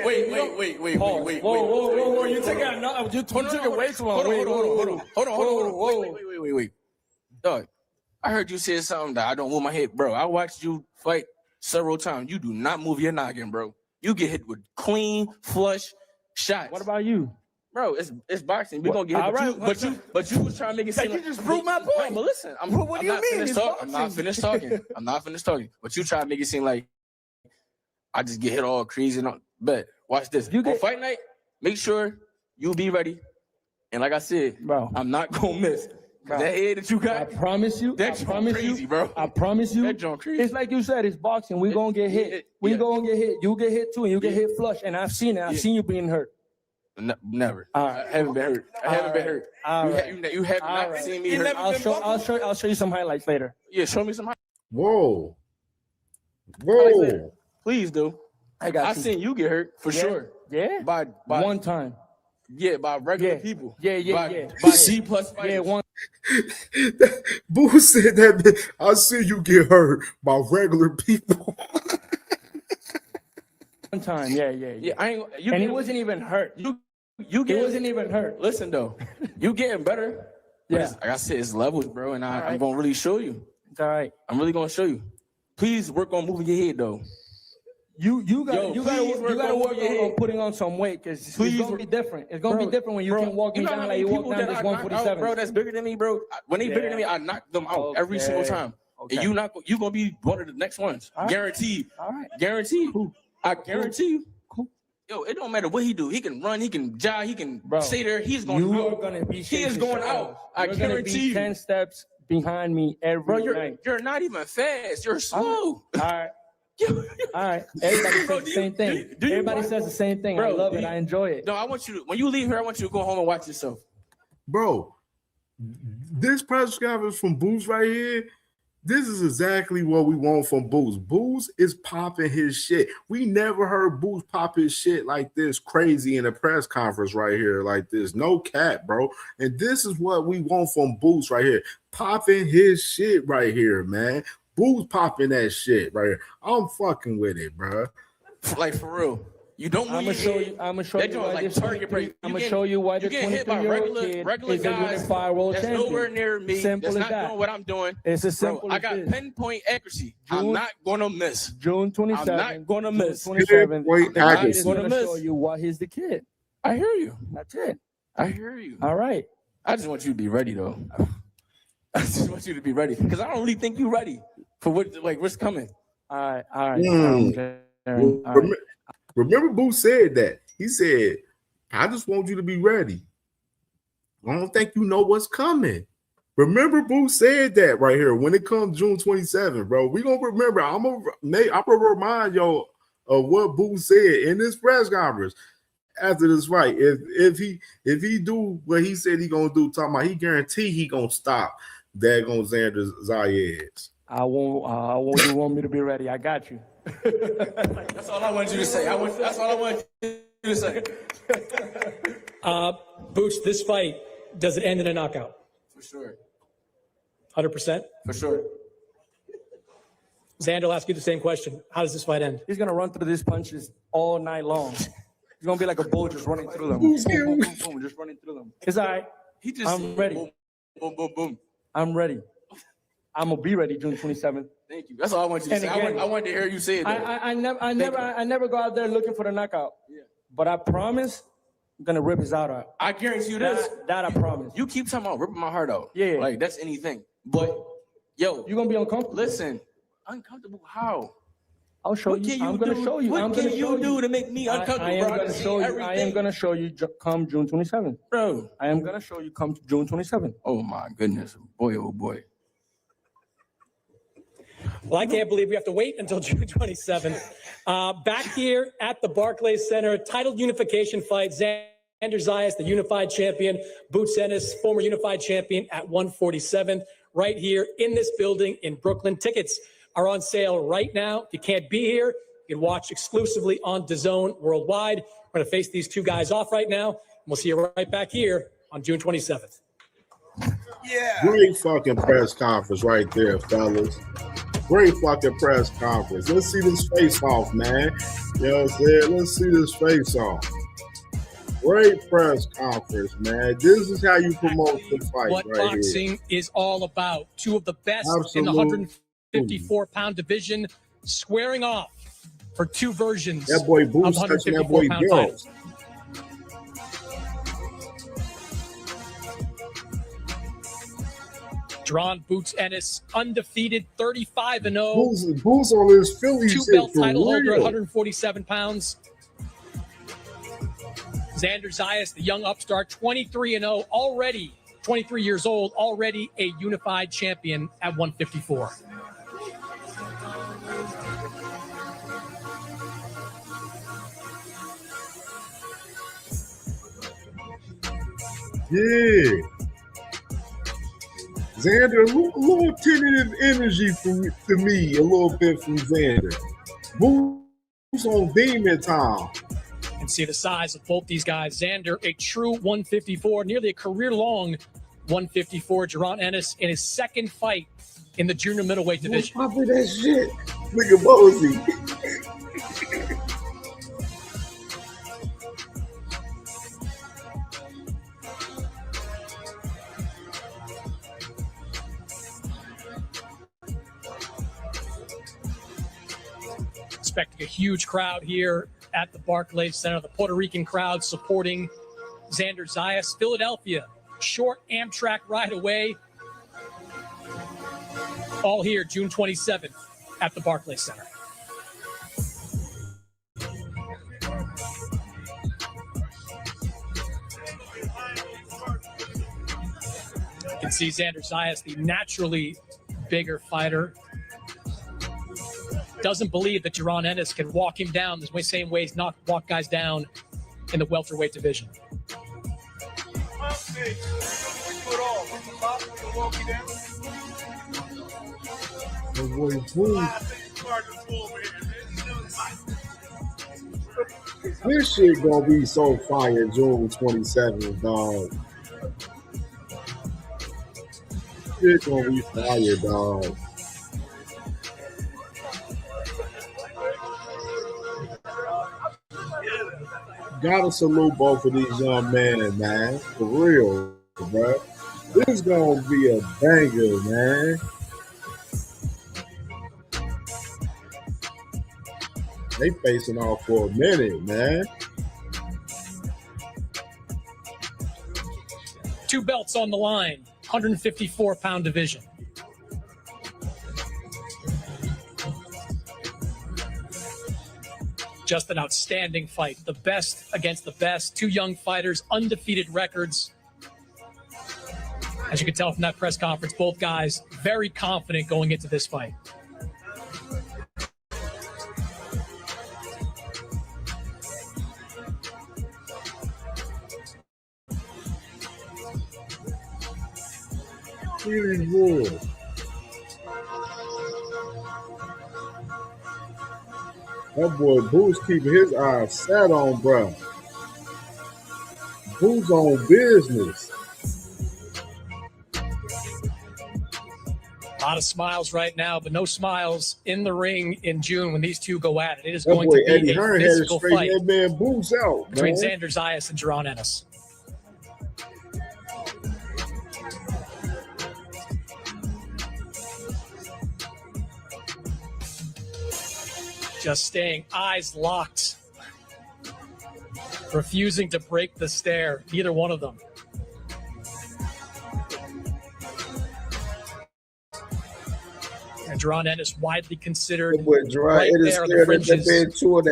[SPEAKER 12] Wait.
[SPEAKER 11] Whoa. You took it way too long.
[SPEAKER 12] Hold on. Wait. Dog, I heard you say something that I don't move my head, bro. I watched you fight several times. You do not move your noggin, bro. You get hit with clean, flush shots.
[SPEAKER 11] What about you?
[SPEAKER 12] Bro, it's boxing. We're gonna get hit.
[SPEAKER 11] Right,
[SPEAKER 12] but you was trying to make it seem
[SPEAKER 11] like you just proved my point.
[SPEAKER 12] But listen, I'm not finished talking. But you try to make it seem like I just get hit all crazy. But watch this. On fight night, make sure you be ready. And like I said,
[SPEAKER 11] bro,
[SPEAKER 12] I'm not gonna miss. That head that you got,
[SPEAKER 11] I promise you.
[SPEAKER 12] That's
[SPEAKER 11] I promise
[SPEAKER 12] crazy,
[SPEAKER 11] you,
[SPEAKER 12] bro.
[SPEAKER 11] I promise you.
[SPEAKER 12] That jump crazy.
[SPEAKER 11] It's like you said. It's boxing. We gonna get hit. We gonna get hit. You get hit too, and you get hit flush. And I've seen it. I've seen you being hurt.
[SPEAKER 12] Never.
[SPEAKER 11] All right.
[SPEAKER 12] I haven't been hurt. I haven't been hurt. You have not seen me hurt.
[SPEAKER 11] I'll show you some highlights later.
[SPEAKER 12] Yeah, show me some highlights.
[SPEAKER 3] Whoa.
[SPEAKER 12] Please do. I seen you get hurt for sure.
[SPEAKER 11] Yeah.
[SPEAKER 12] By
[SPEAKER 11] one time.
[SPEAKER 12] Yeah, by regular people.
[SPEAKER 11] Yeah.
[SPEAKER 12] By C plus fighters.
[SPEAKER 11] Yeah, one.
[SPEAKER 3] Boo said that. I see you get hurt by regular people.
[SPEAKER 11] One time. Yeah. And he wasn't even hurt. He wasn't even hurt.
[SPEAKER 12] Listen though, you getting better. Yeah. Like I said, it's levels, bro, and I'm gonna really show you.
[SPEAKER 11] It's all right.
[SPEAKER 12] I'm really gonna show you. Please work on moving your head though.
[SPEAKER 11] You gotta work on putting on some weight because it's gonna be different. It's gonna be different when you can walk me down like you walk down this 147.
[SPEAKER 12] Bro, that's bigger than me, bro. When they bigger than me, I knock them out every single time. Okay. And you gonna be one of the next ones. Right. Guaranteed. All right. Guaranteed. Cool. I guarantee you. Cool. Yo, it don't matter what he do. He can run. He can jog. He can stay there. He's going out.
[SPEAKER 11] You are gonna be.
[SPEAKER 12] He is going out. I guarantee you.
[SPEAKER 11] 10 steps behind me every night.
[SPEAKER 12] You're not even fast. You're slow.
[SPEAKER 11] All right. All right. Everybody says the same thing. Everybody says the same thing. I love it. I enjoy it.
[SPEAKER 12] No, I want you to, when you leave here, I want you to go home and watch yourself.
[SPEAKER 3] Bro, this press conference from Boots right here, this is exactly what we want from Boots. Boots is popping his shit. We never heard Boots pop his shit like this crazy in a press conference right here like this. No cap, bro. And this is what we want from Boots right here. Popping his shit right here, man. Boots popping that shit right here. I'm fucking with it, bro.
[SPEAKER 12] Like for real. You don't.
[SPEAKER 11] I'm gonna show you. I'm gonna show you why this. I'm gonna show you why the 23-year-old kid is a unified world champion.
[SPEAKER 12] That's nowhere near me.
[SPEAKER 11] Simple
[SPEAKER 12] that's
[SPEAKER 11] as
[SPEAKER 12] not
[SPEAKER 11] that.
[SPEAKER 12] doing what I'm doing.
[SPEAKER 11] It's as simple.
[SPEAKER 12] I got pinpoint accuracy. I'm not gonna miss.
[SPEAKER 11] June 27th.
[SPEAKER 12] I'm not gonna miss.
[SPEAKER 11] 27th.
[SPEAKER 3] I
[SPEAKER 11] is gonna show you why he's the kid.
[SPEAKER 12] I hear you.
[SPEAKER 11] That's it.
[SPEAKER 12] I hear you.
[SPEAKER 11] All right.
[SPEAKER 12] I just want you to be ready though. I just want you to be ready because I don't really think you're ready for what's coming.
[SPEAKER 11] All right.
[SPEAKER 3] Remember, Boo said that. He said, I just want you to be ready. I don't think you know what's coming. Remember, Boo said that right here. When it comes June 27th, bro, we going to remember. I'm going to remind y'all of what Boo said in this press conference after this fight. If he do what he said he going to do, talking about he guarantee he going to stop that on Xander Zayas.
[SPEAKER 11] I won't you want me to be ready. I got you.
[SPEAKER 12] That's all I want you to say. That's all I want you to say.
[SPEAKER 9] Boots, this fight, does it end in a knockout?
[SPEAKER 12] For sure.
[SPEAKER 9] 100%?
[SPEAKER 12] For sure.
[SPEAKER 9] Xander, I'll ask you the same question. How does this fight end?
[SPEAKER 11] He's going to run through these punches all night long. He's going to be like a bull just running through them. Boom, boom, boom, boom, just running through them. It's all right. I'm ready.
[SPEAKER 12] Boom, boom, boom, boom.
[SPEAKER 11] I'm ready. I'm going to be ready June 27th.
[SPEAKER 12] Thank you. That's all I want you to say. I wanted to hear you say it.
[SPEAKER 11] I never go out there looking for the knockout. Yeah. But I promise I'm going to rip his heart out.
[SPEAKER 12] I guarantee you this.
[SPEAKER 11] That I promise.
[SPEAKER 12] You keep talking about ripping my heart out.
[SPEAKER 11] Yeah.
[SPEAKER 12] Like, that's anything. But, yo.
[SPEAKER 11] You're going to be uncomfortable.
[SPEAKER 12] Listen. Uncomfortable how?
[SPEAKER 11] I'll show you. I'm going to show you.
[SPEAKER 12] What can you do to make me uncomfortable,
[SPEAKER 11] I am going to show you come June 27th.
[SPEAKER 12] Bro.
[SPEAKER 11] I am going to show you come June 27th.
[SPEAKER 12] Oh, my goodness. Boy, oh, boy.
[SPEAKER 9] Well, I can't believe we have to wait until June 27th. Back here at the Barclays Center, titled unification fight. Xander Zayas, the unified champion. Boots Ennis, former unified champion at 147. Right here in this building in Brooklyn. Tickets are on sale right now. If you can't be here, you can watch exclusively on DAZN worldwide. We're going to face these two guys off right now. And we'll see you right back here on June 27th.
[SPEAKER 3] Yeah. Great fucking press conference right there, fellas. Great fucking press conference. Let's see this face off, man. You know what I'm saying? Let's see this face off. Great press conference, man. This is how you promote the fight
[SPEAKER 9] what
[SPEAKER 3] right
[SPEAKER 9] boxing
[SPEAKER 3] here.
[SPEAKER 9] is all about. Two of the best
[SPEAKER 3] Absolutely.
[SPEAKER 9] in the 154-pound division squaring off for two versions
[SPEAKER 3] that boy
[SPEAKER 9] of
[SPEAKER 3] Boots touching that boy
[SPEAKER 9] 154-pound
[SPEAKER 3] Bill.
[SPEAKER 9] titles. Drawn Boots Ennis, undefeated, 35-0.
[SPEAKER 3] Boots on his Philly shit
[SPEAKER 9] Two-belt
[SPEAKER 3] for
[SPEAKER 9] title holder,
[SPEAKER 3] real.
[SPEAKER 9] 147 pounds. Xander Zayas, the young upstart, 23-0, already 23 years old, already a unified champion at 154.
[SPEAKER 3] Yeah. Xander, a little tentative energy to me, a little bit from Xander. Who's on demon time?
[SPEAKER 9] And see the size of both these guys. Xander, a true 154, nearly a career-long 154. Jaron Ennis in his second fight in the junior middleweight division.
[SPEAKER 3] Pop of that shit. Look at Mosey.
[SPEAKER 9] Expecting a huge crowd here at the Barclays Center. The Puerto Rican crowd supporting Xander Zayas. Philadelphia, short Amtrak ride away. All here June 27th at the Barclays Center. You can see Xander Zayas, the naturally bigger fighter, doesn't believe that Jaron Ennis can walk him down the same way he's walk guys down in the welterweight division.
[SPEAKER 3] This shit gonna be so fire June 27th, dog. Shit gonna be fire, dog. Gotta salute both of these young men, man. For real, bro. This is gonna be a banger, man. They facing off for a minute, man.
[SPEAKER 9] 2 belts on the line, 154-pound division. Just an outstanding fight. The best against the best. 2 young fighters, undefeated records. As you can tell from that press conference, both guys very confident going into this fight.
[SPEAKER 3] Really good. That boy Boo's keeping his eyes set on, bro. Boo's on business.
[SPEAKER 9] A lot of smiles right now, but no smiles in the ring in June when these two go at it. It is
[SPEAKER 3] That
[SPEAKER 9] going
[SPEAKER 3] boy
[SPEAKER 9] to be
[SPEAKER 3] Eddie
[SPEAKER 9] a
[SPEAKER 3] Hearn had to
[SPEAKER 9] physical
[SPEAKER 3] straighten
[SPEAKER 9] fight
[SPEAKER 3] that man Boo's out,
[SPEAKER 9] between
[SPEAKER 3] man.
[SPEAKER 9] Xander Zayas and Jaron Ennis. Just staying eyes locked, refusing to break the stare, either one of them. And Jaron Ennis widely considered right there on the fringes on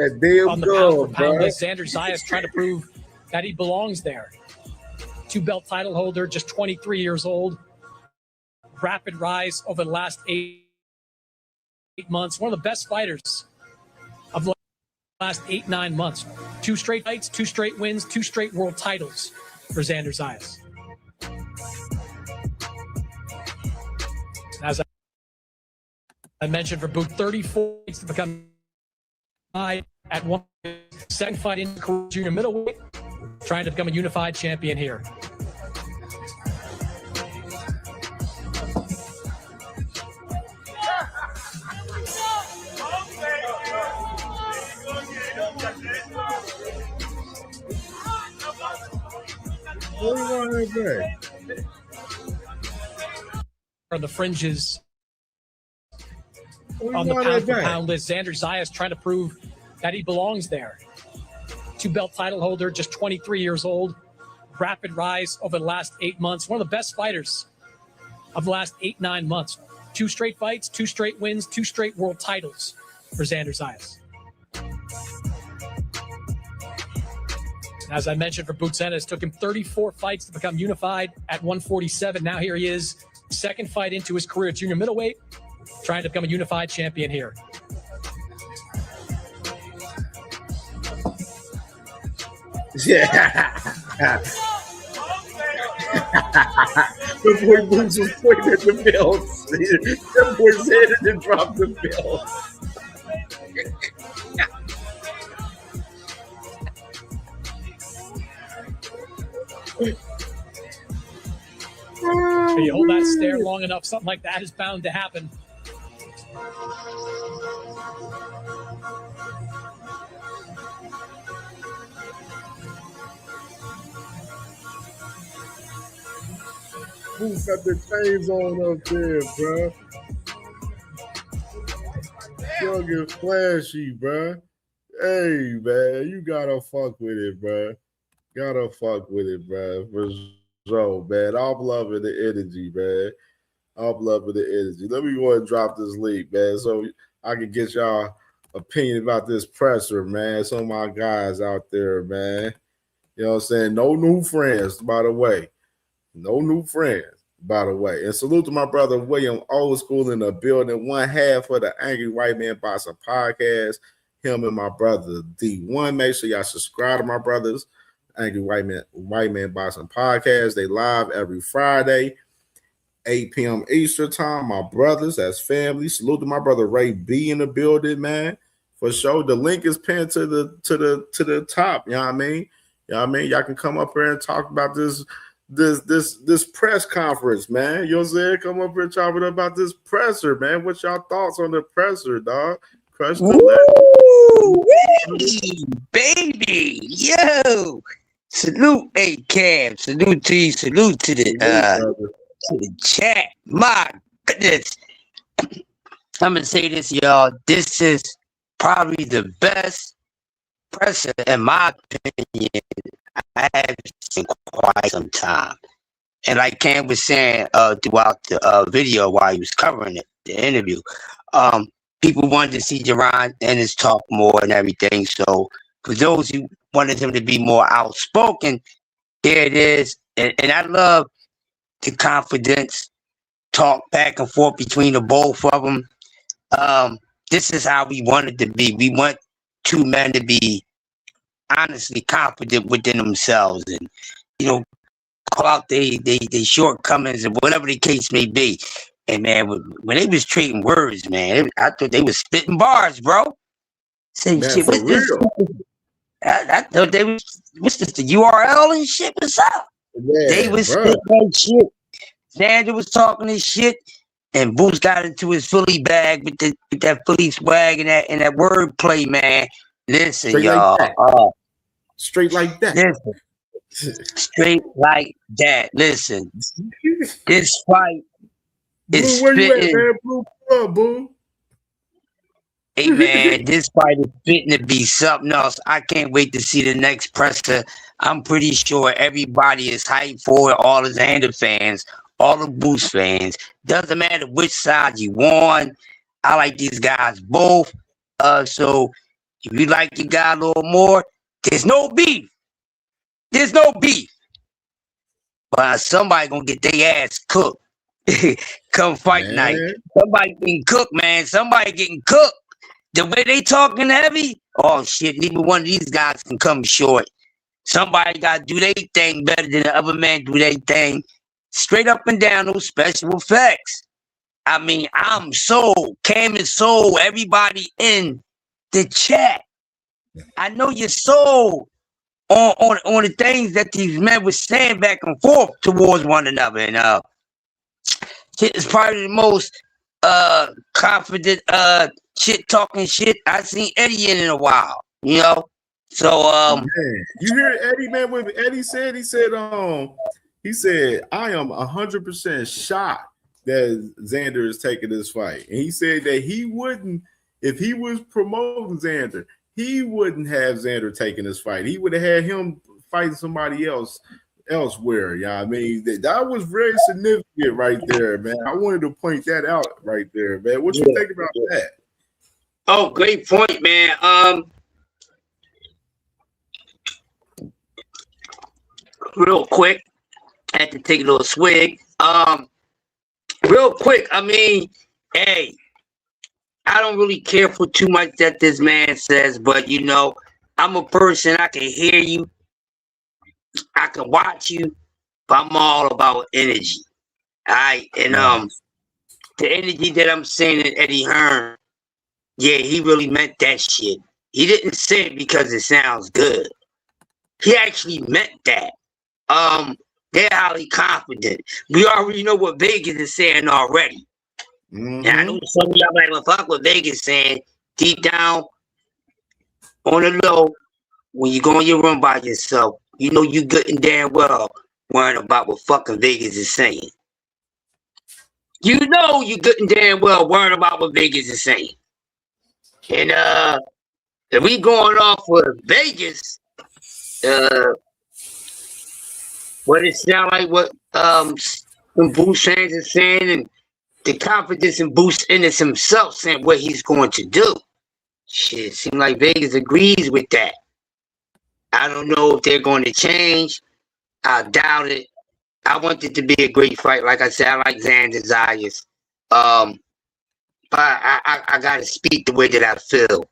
[SPEAKER 9] the pound-for-pound list. Xander Zayas trying to prove that he belongs there. 2-belt title holder, just 23 years old. Rapid rise over the last 8 months. One of the best fighters of the last 8-9 months. 2 straight fights, 2 straight wins, 2 straight world titles for Xander Zayas. As I mentioned, for Boot, 34 fights to become high at one. Second fight in junior middleweight, trying to become a unified champion here. On the fringes, on the pound-for-pound list, Xander Zayas trying to prove that he belongs there. 2-belt title holder, just 23 years old. Rapid rise over the last 8 months. One of the best fighters of the last 8-9 months. 2 straight fights, 2 straight wins, 2 straight world titles for Xander Zayas. As I mentioned, for Boots Ennis, took him 34 fights to become unified at 147. Now here he is, second fight into his career at junior middleweight, trying to become a unified champion here.
[SPEAKER 3] Yeah. The boy Boots was pointing at the belts. That boy said it and dropped the belts.
[SPEAKER 9] If you hold that stare long enough, something like that is bound to happen.
[SPEAKER 3] Boots got the chains on up there, bro. Young and flashy, bro. Hey, man, you gotta fuck with it, bro. Gotta fuck with it, bro. For sure, man. I'm loving the energy, man. I'm loving the energy. Let me go and drop this link, man, so I can get y'all opinion about this presser, man. Some of my guys out there, man. You know what I'm saying? No new friends, by the way. No new friends, by the way. And salute to my brother William, old school in the building. One half of the Angry White Man Boxing podcast. Him and my brother D1. Make sure y'all subscribe to my brothers, Angry White Man Boxing podcast. They live every Friday, 8 p.m. Eastern time. My brothers, that's family. Salute to my brother Ray B in the building, man. For sure. The link is pinned to the top. You know what I mean? You know what I mean? Y'all can come up here and talk about this press conference, man. You know what I'm saying? Come up here and talk about this presser, man. What's y'all thoughts on the presser, dog? Crush the
[SPEAKER 16] baby, yo! Salute, Cam. Salute to you. Salute to the chat. My goodness, I'm gonna say this, y'all. This is probably the best presser, in my opinion, I have seen quite some time. And like Cam was saying throughout the video while he was covering it, the interview, people wanted to see Jerron Ennis talk more and everything. So for those who wanted him to be more outspoken, there it is. And I love the confidence, talk back and forth between the both of them. This is how we wanted to be. We want two men to be honestly confident within themselves and, you know, call out their shortcomings and whatever the case may be. And man, when they was trading words, man, I thought they was spitting bars, bro. Saying shit, what's this? I thought they was, what's this, the URL and shit? What's up?
[SPEAKER 3] Yeah,
[SPEAKER 16] they was spitting that shit. Xander was talking his shit, and Boots got into his Philly bag with that Philly swag and that wordplay, man. Listen,
[SPEAKER 3] straight
[SPEAKER 16] y'all.
[SPEAKER 3] Like straight like that.
[SPEAKER 16] Listen, straight like that. Listen, this fight is
[SPEAKER 3] where you at,
[SPEAKER 16] fitting.
[SPEAKER 3] man? Blue, what up, boo?
[SPEAKER 16] Hey, man, this fight is fitting to be something else. I can't wait to see the next presser. I'm pretty sure everybody is hyped for it. All the Xander fans, all the Boost fans. Doesn't matter which side you on. I like these guys both. So if you like your guy a little more, there's no beef. There's no beef. But somebody gonna get their ass cooked. Come fight night. Somebody getting cooked, man. Somebody getting cooked. The way they talking heavy, oh shit, neither one of these guys can come short. Somebody got to do their thing better than the other man do their thing. Straight up and down, no special effects. I mean, I'm sold. Cam is sold. Everybody in the chat. I know you're sold on the things that these men were saying back and forth towards one another. And shit is probably the most confident shit talking shit I've seen Eddie in a while, you know. So
[SPEAKER 3] man, you hear Eddie, man, what Eddie said? He said I am 100% shocked that Xander is taking this fight. And he said that he wouldn't, if he was promoting Xander, he wouldn't have Xander taking this fight. He would have had him fighting somebody else elsewhere. Yeah, you know I mean, that was very significant right there, man. I wanted to point that out right there, man. What you think about that?
[SPEAKER 16] Oh, great point, man. real quick. I had to take a little swig. Real quick. I mean, hey, I don't really care for too much that this man says, but you know, I'm a person. I can hear you. I can watch you, but I'm all about energy. All right, and the energy that I'm saying in Eddie Hearn, yeah, he really meant that shit. He didn't say it because it sounds good. He actually meant that. They're highly confident. We already know what Vegas is saying already. And I know some of y'all like, well, fuck what Vegas saying. Deep down, on the low, when you go in your room by yourself, you know you good and damn well worrying about what fucking Vegas is saying. You know you good and damn well worrying about what Vegas is saying. And if we going off with Vegas, what it sound like what Bruce fans are saying, and the confidence in Bruce Ennis himself saying what he's going to do. Shit, seems like Vegas agrees with that. I don't know if they're going to change. I doubt it. I want it to be a great fight. Like I said, I like Xander Zayas. But I gotta speak the way that I feel,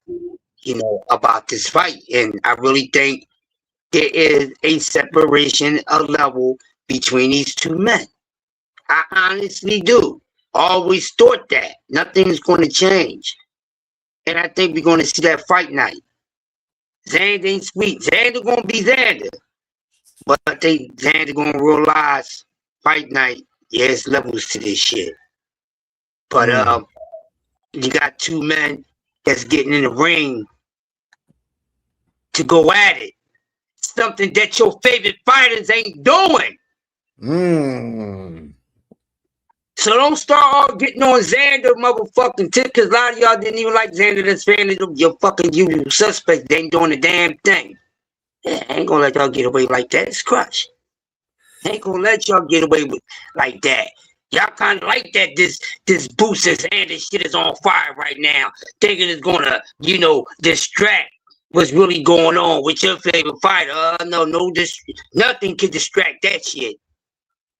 [SPEAKER 16] you know, about this fight. And I really think there is a separation of level between these two men. I honestly do. Always thought that. Nothing's going to change. And I think we're going to see that fight night. Xander ain't sweet. Xander going to be Xander. But I think Xander going to realize fight night, yeah, there's levels to this shit. But you got two men that's getting in the ring to go at it. Something that your favorite fighters ain't doing. So don't start all getting on Xander motherfucking tip, because a lot of y'all didn't even like Xander that's fan of your fucking usual suspect. They ain't doing the damn thing. Yeah, I ain't gonna let y'all get away like that. It's Crush. I ain't gonna let y'all get away with like that. Y'all kind of like that this boost his hand and shit is on fire right now, thinking it's gonna, you know, distract what's really going on with your favorite fighter. No, nothing can distract that shit.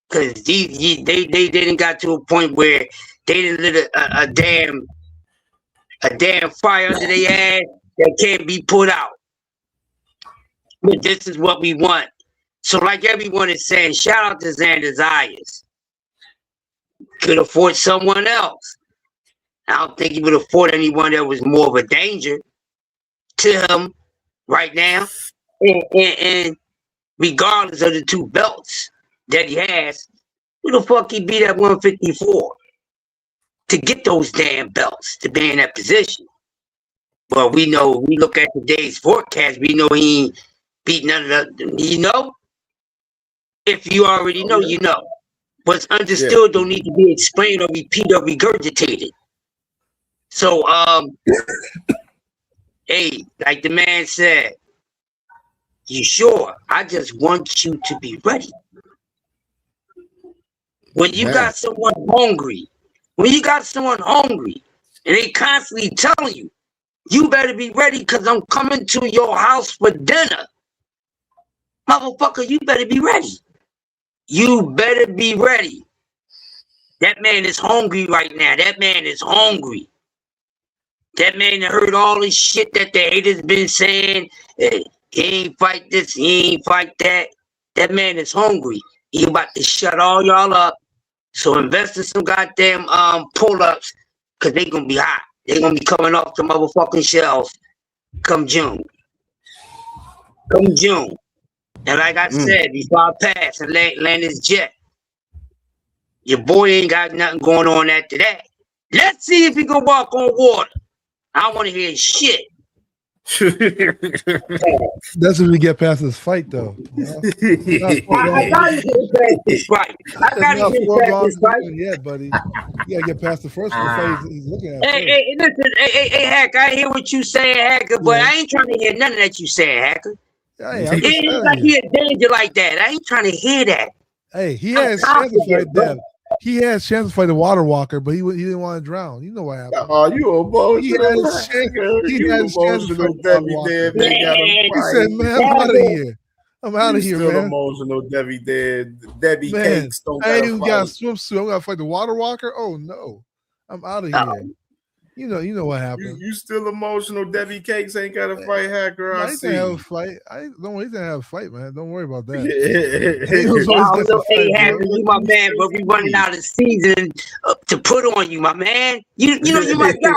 [SPEAKER 16] Cause they didn't got to a point where they didn't lit a damn fire under their ass that can't be put out. But this is what we want. So like everyone is saying, shout out to Xander Zayas. Could have fought someone else. I don't think he would have fought anyone that was more of a danger to him right now. And regardless of the two belts that he has, who the fuck he beat at 154 to get those damn belts to be in that position? Well, we know, we look at today's forecast, we know he ain't beat none of the, you know? If you already know, you know. What's understood don't need to be explained or repeated or regurgitated. So, hey, like the man said, you sure? I just want you to be ready. When you got someone hungry, and they constantly telling you, you better be ready because I'm coming to your house for dinner. Motherfucker, you better be ready. You better be ready. That man is hungry right now. That man is hungry. That man heard all this shit that the haters been saying. He ain't fight this, he ain't fight that. That man is hungry. He about to shut all y'all up. So invest in some goddamn pull-ups, because they gonna be hot. They gonna be coming off the motherfucking shelves come June. And like I said, before I pass and land this jet, your boy ain't got nothing going on after that. Let's see if he can walk on water. I don't want to hear shit.
[SPEAKER 17] That's when we get past this fight, though.
[SPEAKER 16] I gotta get past this fight.
[SPEAKER 17] Yeah, buddy. You gotta get past the first fight he's looking at.
[SPEAKER 16] Hey, listen, hey, Hacker, I hear what you saying, Hacker, but I ain't trying to hear none of that you saying, Hacker. It ain't like he a danger like that. I ain't trying to hear that.
[SPEAKER 17] Hey, he has chance to fight them. He has chance to fight the water walker, but he didn't want to drown. You know what happened?
[SPEAKER 3] Oh, you a bullshit.
[SPEAKER 17] He had his chance to fight the water walker. He said, "Man, I'm out of here. I'm out of here,
[SPEAKER 3] Still
[SPEAKER 17] man.
[SPEAKER 3] emotional, Debbie
[SPEAKER 17] Man,
[SPEAKER 3] Cakes don't
[SPEAKER 17] I ain't
[SPEAKER 3] gotta
[SPEAKER 17] even got a
[SPEAKER 3] fight.
[SPEAKER 17] swimsuit. I'm gonna fight the water walker. Oh no, I'm out of here. You know what happened.
[SPEAKER 3] You still emotional? Debbie Cakes ain't got to fight Hacker.
[SPEAKER 17] No,
[SPEAKER 3] I
[SPEAKER 17] he's
[SPEAKER 3] see.
[SPEAKER 17] gonna have a fight. Don't worry, he's gonna have a fight, man. Don't worry about that.
[SPEAKER 16] I don't know, hey, Hacker, you my man, but we running out of season to put on you, my man. You know you my guy,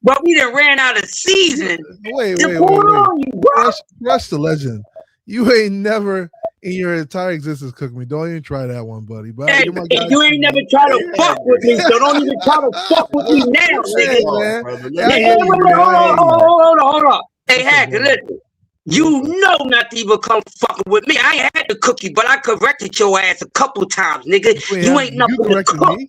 [SPEAKER 16] but we done ran out of season.
[SPEAKER 17] Wait.
[SPEAKER 16] to put on you, bro.
[SPEAKER 17] Rush the legend. You ain't never in your entire existence cooked me. Don't even try that one, buddy. But
[SPEAKER 16] Hey,
[SPEAKER 17] you're my guy.
[SPEAKER 16] you ain't never try to fuck with me, so don't even try to fuck with me now, nigga. Hey, hold on. Hey, Hacker, listen. You know not to even come fucking with me. I ain't had the cookie, but I corrected your ass a couple times, nigga. You ain't nothing to cook.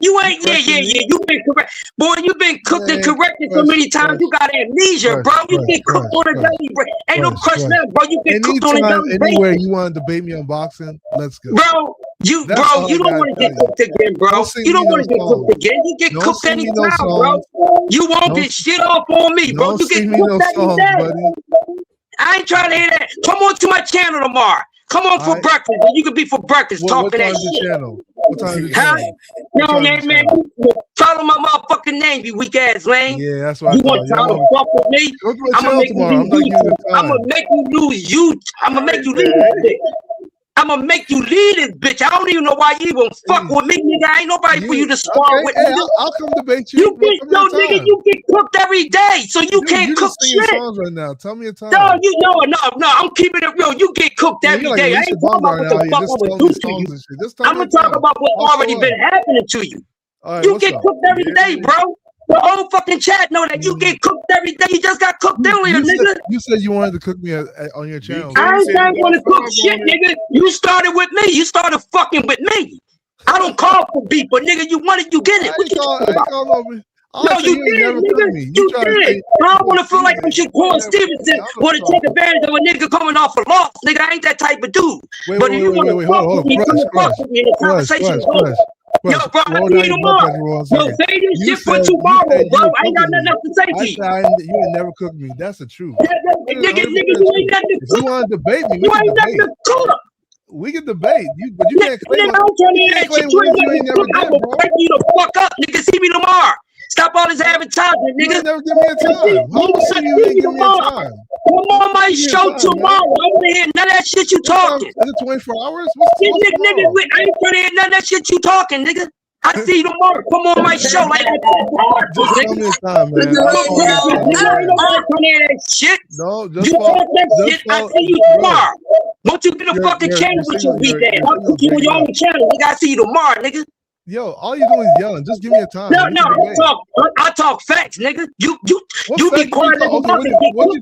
[SPEAKER 16] You ain't, yeah. You been correct. Boy, you been cooked and corrected so many times. You got amnesia, bro. You get cooked on a daily basis. Ain't no crush now, bro. You get cooked on a daily basis.
[SPEAKER 17] Anywhere you want to debate me on boxing, let's go.
[SPEAKER 16] Bro, you don't want to get cooked again, bro. You don't want to get cooked again. You get cooked anytime, bro. You won't get shit off on me, bro. You get cooked every day. I ain't trying to hear that. Come on to my channel tomorrow. Come on for breakfast. You can be for breakfast talking that shit.
[SPEAKER 17] What time is the channel?
[SPEAKER 16] No, man. Follow my motherfucking name, you weak ass lame.
[SPEAKER 17] Yeah, that's what
[SPEAKER 16] you want to fuck with me? I'm gonna make you lose you. I'm gonna make you leave this bitch. I'm gonna make you leave this bitch. I don't even know why you even fuck with me, nigga. Ain't nobody for you to spar with.
[SPEAKER 17] Hey, I'll come debate you.
[SPEAKER 16] Nigga, you get cooked every day, so you can't cook shit.
[SPEAKER 17] Songs right now. Tell me a time.
[SPEAKER 16] No, I'm keeping it real. You get cooked every day. I ain't talking about what the fuck I'm gonna do to you. I'm gonna talk about what's already been happening to you. You get cooked every day, bro. The whole fucking chat know that you get cooked every day. You just got cooked earlier, nigga.
[SPEAKER 17] You said you wanted to cook me on your channel.
[SPEAKER 16] I ain't saying want to cook shit, nigga. You started with me. You started fucking with me. I don't call for beef, but nigga, you wanted, you get it. What you talking about? No, you did, nigga. You did. I don't want to feel like I'm Shaquan Stevenson. Want to take advantage of a nigga coming off a loss, nigga. I ain't that type of dude. But if you want to fuck with me, come fuck with me in the conversation. Yo, bro, I'll see you tomorrow. Yo, say this shit for tomorrow, bro. I ain't got nothing else to say to you.
[SPEAKER 17] You ain't never cooked me. That's the truth.
[SPEAKER 16] Nigga, you ain't nothing to cook.
[SPEAKER 17] If you want to debate me,
[SPEAKER 16] you ain't nothing to cook.
[SPEAKER 17] We can debate. But you can't claim
[SPEAKER 16] I'm trying to hear that shit. You ain't never did, bro. I'm gonna break you the fuck up, nigga. See me tomorrow. Stop all this advertising, nigga.
[SPEAKER 17] You never give me a time. How much you ain't give me a time?
[SPEAKER 16] Come on my show tomorrow. I want to hear none of that shit you talking.
[SPEAKER 17] Is it 24 hours?
[SPEAKER 16] Nigga, I ain't trying to hear none of that shit you talking, nigga. I see you tomorrow. Come on my show like that.
[SPEAKER 17] Just tell me a time, man.
[SPEAKER 16] Ain't nobody trying to hear that shit.
[SPEAKER 17] No, just
[SPEAKER 16] you talk that shit. I see you tomorrow. Won't you get a fucking channel with your weak ass? I'll put you on your own channel. Nigga, I see you tomorrow, nigga.
[SPEAKER 17] Yo, all you doing is yelling. Just give me a time.
[SPEAKER 16] No, I talk facts, nigga. You be quiet as a fucking nigga. What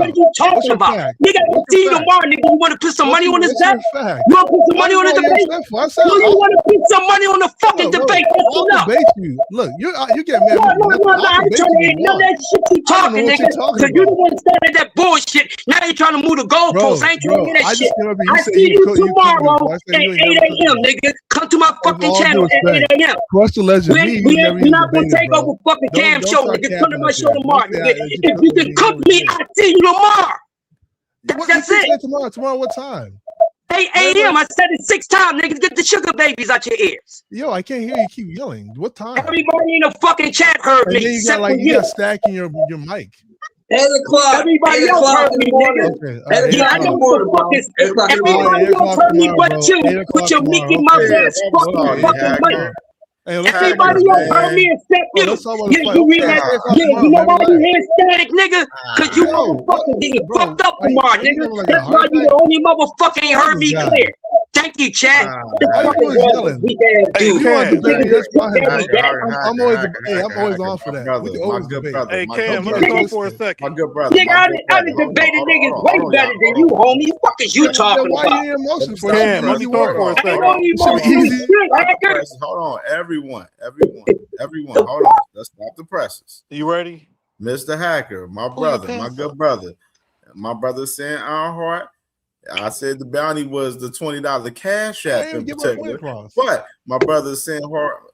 [SPEAKER 16] are you talking about? Nigga, I see you tomorrow, nigga. You want to put some money on this bet? You want to put some money on the debate? You want to put some money on the fucking debate?
[SPEAKER 17] I'll debate you. Look, you get mad.
[SPEAKER 16] No, I ain't trying to hear none of that shit you talking, nigga. Because you the one started that bullshit. Now you trying to move the goalposts. I ain't trying to hear that shit. I see you tomorrow at 8 a.m., nigga. Come to my fucking channel at 8 a.m.
[SPEAKER 17] Crush the legend.
[SPEAKER 16] We're not gonna take over fucking Cam show, nigga. Come to my show tomorrow, nigga. If you can cook me, I'll see you tomorrow. That's it.
[SPEAKER 17] Tomorrow, what time?
[SPEAKER 16] 8 a.m. I said it 6 times, nigga. Get the sugar babies out your ears.
[SPEAKER 17] Yo, I can't hear you keep yelling. What time?
[SPEAKER 16] Everybody in the fucking chat heard me.
[SPEAKER 17] You got stacking your mic.
[SPEAKER 18] 8 o'clock.
[SPEAKER 16] Everybody else heard me, nigga. I know what the fuck is. Everybody else heard me but you. Put your meat in my ass. Fucking money. Everybody else heard me except you. You read that? You know why you hear static, nigga? Because you motherfuckers getting fucked up tomorrow, nigga. That's why you the only motherfucker ain't heard me clear. Thank you, chat.
[SPEAKER 17] I'm always on for that.
[SPEAKER 5] Hey, Cam, let me talk for a second.
[SPEAKER 3] My good brother.
[SPEAKER 16] Nigga, I done debated niggas way better than you, homie. What is you talking about?
[SPEAKER 5] Cam, let me talk for a second.
[SPEAKER 3] Hold on, everyone. Hold on. Let's stop the presses.
[SPEAKER 5] You ready?
[SPEAKER 3] Mr. Hacker, my brother, my good brother. My brother saying Ironheart. I said the bounty was the $20 cash app in particular. But my brother saying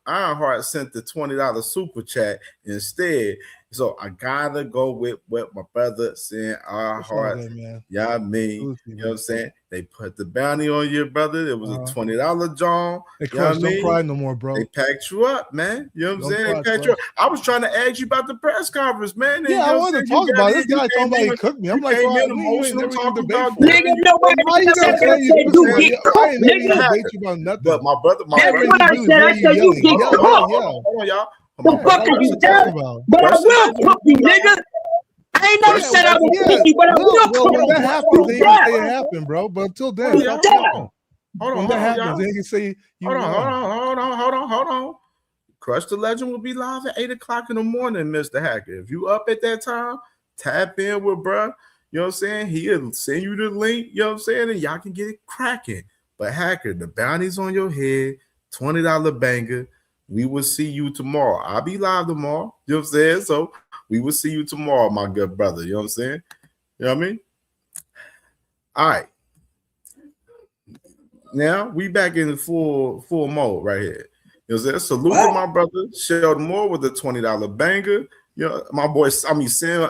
[SPEAKER 3] Ironheart sent the $20 super chat instead. So I gotta go with what my brother saying. Our
[SPEAKER 17] It's all
[SPEAKER 3] heart,
[SPEAKER 17] good, man.
[SPEAKER 3] yeah, I mean, you know what I'm saying? They put the bounty on your brother. It was a $20 John.
[SPEAKER 17] Hey,
[SPEAKER 3] You know what
[SPEAKER 17] Crush,
[SPEAKER 3] I
[SPEAKER 17] don't
[SPEAKER 3] mean?
[SPEAKER 17] cry no more, bro.
[SPEAKER 3] They packed you up, man. You know what I'm
[SPEAKER 17] Don't
[SPEAKER 3] saying?
[SPEAKER 17] cry,
[SPEAKER 3] They packed you up.
[SPEAKER 17] Crush.
[SPEAKER 3] I was trying to ask you about the press conference, man.
[SPEAKER 17] Yeah, I wanted to talk about it. This guy talking about he cooked me. I'm like,
[SPEAKER 3] came
[SPEAKER 17] bro,
[SPEAKER 3] in
[SPEAKER 17] we ain't
[SPEAKER 3] emotional
[SPEAKER 17] never even
[SPEAKER 3] talking
[SPEAKER 17] debate
[SPEAKER 3] about
[SPEAKER 17] for it.
[SPEAKER 3] nigga,
[SPEAKER 17] How you gonna say you cooked me? I ain't never even debate you about nothing.
[SPEAKER 3] But my brother,
[SPEAKER 17] That's what I said. I said you get cooked.
[SPEAKER 3] Hold on, y'all.
[SPEAKER 17] The fuck is you
[SPEAKER 3] talking
[SPEAKER 17] But I will cook you, nigga.
[SPEAKER 13] I ain't never said I would cook you, but I will
[SPEAKER 17] Well, when
[SPEAKER 13] cook
[SPEAKER 17] that
[SPEAKER 13] you.
[SPEAKER 17] happens, then you can say it happened, bro. But until then, stop talking. When that happens, then you can say you
[SPEAKER 3] Hold on. Crush the Legend will be live at 8 o'clock in the morning, Mr. Hacker. If you up at that time, tap in with bruh. You know what I'm saying? He'll send you the link, you know what I'm saying? And y'all can get it cracking. But Hacker, the bounty's on your head, $20 banger. We will see you tomorrow. I'll be live tomorrow. You know what I'm saying? So we will see you tomorrow, my good brother. You know what I'm saying? You know what I mean? All right. Now we back in full mode right here. You know what I'm saying? Salute to my brother Sheldon Moore with the $20 banger. You know, my boy, Sam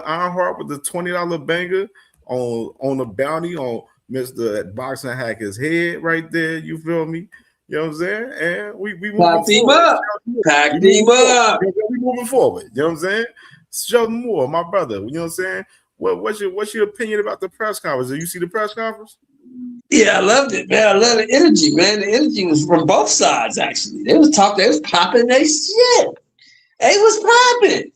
[SPEAKER 3] Ironheart with the $20 banger on the bounty on Mr. Boxing Hacker's head right there. You feel me? You know what I'm saying? And we moving forward. We moving forward. You know what I'm saying? Sheldon Moore, my brother. You know what I'm saying? What's your opinion about the press conference? Did you see the press conference?
[SPEAKER 18] Yeah, I loved it, man. I love the energy, man. The energy was from both sides, actually. They was popping their shit. They was popping.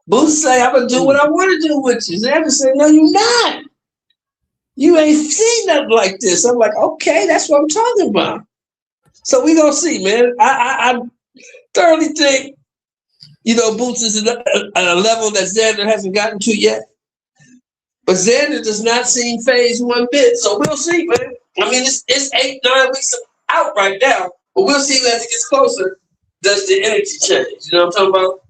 [SPEAKER 18] Booth say, I'm gonna do what I want to do with you. Xander said, no, you're not. You ain't seen nothing like this. I'm like, okay, that's what I'm talking about. So we gonna see, man. I thoroughly think, Boots is at a level that Xander hasn't gotten to yet. But Xander does not seem phased one bit. So we'll see, man. I mean, it's 8-9 weeks out right now. But we'll see as it gets closer. Does the energy change? You know what I'm talking about?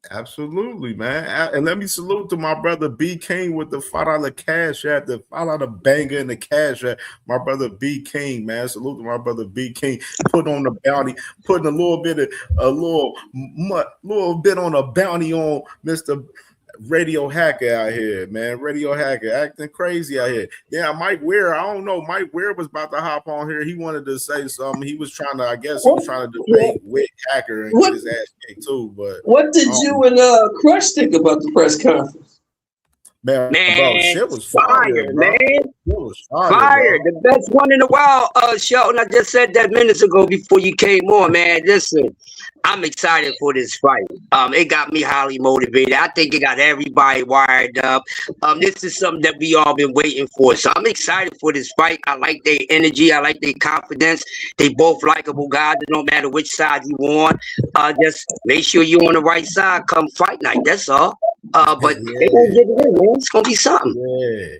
[SPEAKER 3] Absolutely, man. And let me salute to my brother B King with the $5 cash app, the $5 banger in the cash app. My brother B King, man. Salute to my brother B King. Put on the bounty, putting a little bit on a bounty on Mr. Radio Hacker out here, man. Radio Hacker acting crazy out here. Yeah, Mike Weir. I don't know. Mike Weir was about to hop on here. He wanted to say something. He was trying to, debate with Hacker and get his ass kicked too. But
[SPEAKER 18] what did you and Crush think about the press conference?
[SPEAKER 3] Man, bro, shit was fire,
[SPEAKER 16] man.
[SPEAKER 3] It was
[SPEAKER 16] Fire. The best one in the world, Shelton. I just said that minutes ago before you came on, man. Listen, I'm excited for this fight. It got me highly motivated. I think it got everybody wired up. This is something that we all been waiting for. So I'm excited for this fight. I like their energy. I like their confidence. They both likable guys. No matter which side you on, just make sure you're on the right side come fight night. That's all. But they gonna get it in, man. It's gonna be something.
[SPEAKER 3] Yeah.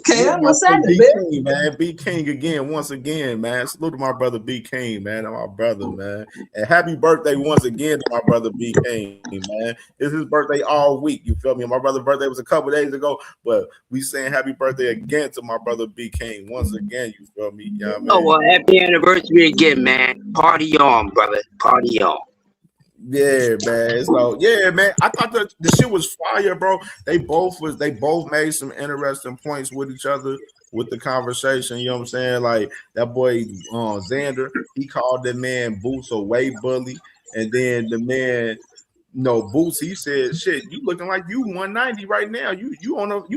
[SPEAKER 18] Cam, what's happening,
[SPEAKER 3] man? B King again, once again, man. Salute to my brother B King, man. My brother, man. And happy birthday once again to my brother B King, man. It's his birthday all week. You feel me? My brother's birthday was a couple days ago, but we saying happy birthday again to my brother B King once again. You feel me? You know what I mean?
[SPEAKER 16] Oh well, happy anniversary again, man. Party on, brother. Party on.
[SPEAKER 3] Yeah, man. So yeah, man. I thought the shit was fire, bro. They both made some interesting points with each other with the conversation. You know what I'm saying? Like that boy Xander, he called the man Boots a way bully, and then the man, Boots, he said, "Shit, you looking like you 190 right now. You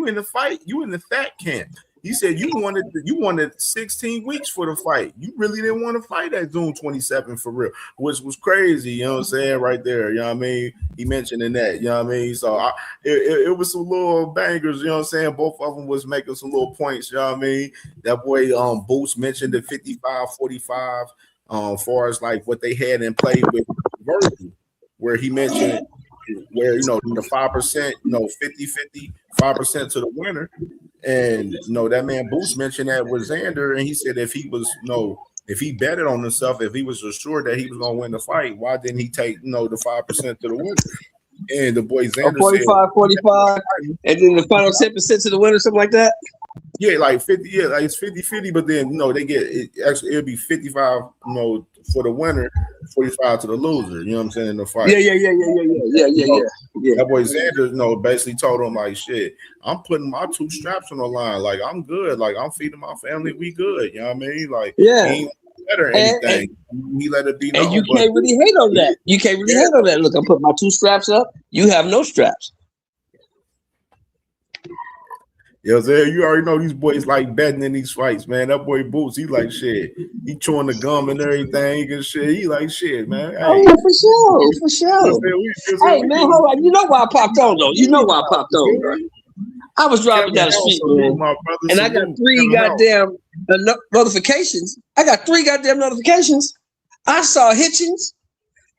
[SPEAKER 3] in the fight. You in the fat camp." He said you wanted 16 weeks for the fight. You really didn't want to fight at June 27 for real, which was crazy. You know what I'm saying? Right there. You know what I mean? He mentioning that. You know what I mean? So it was some little bangers. You know what I'm saying? Both of them was making some little points. You know what I mean? That boy Boots mentioned the 55-45 far as like what they had in play with Virgil, where he mentioned where the 5%, 50-50, 5% to the winner. And that man Boots mentioned that with Xander, and he said if he was if he betted on himself, if he was assured that he was gonna win the fight, why didn't he take the 5% to the winner? And the boy Xander
[SPEAKER 18] 45, and then the final 10% to the winner, something like that.
[SPEAKER 3] Yeah, like 50, like it's 50-50, but then they get it actually it'll be 55, for the winner, 45 to the loser. You know what I'm saying in the fight.
[SPEAKER 18] Yeah.
[SPEAKER 3] That boy Xander, basically told him like, shit, I'm putting my 2 straps on the line. Like I'm good. Like I'm feeding my family. We good. You know what I mean? Like he ain't better or anything. He let it be known.
[SPEAKER 18] And you can't really hate on that. You can't really hate on that. Look, I put my 2 straps up. You have no straps.
[SPEAKER 3] Yeah, you already know these boys like betting in these fights, man. That boy Boots, he like shit. He chewing the gum and everything and shit. He like shit, man. Hey.
[SPEAKER 18] Oh, for sure. Hey, man, hold on. You know why I popped on, though. Bro. I was driving down the street, man, and I got 3 goddamn notifications. I saw Hitchins,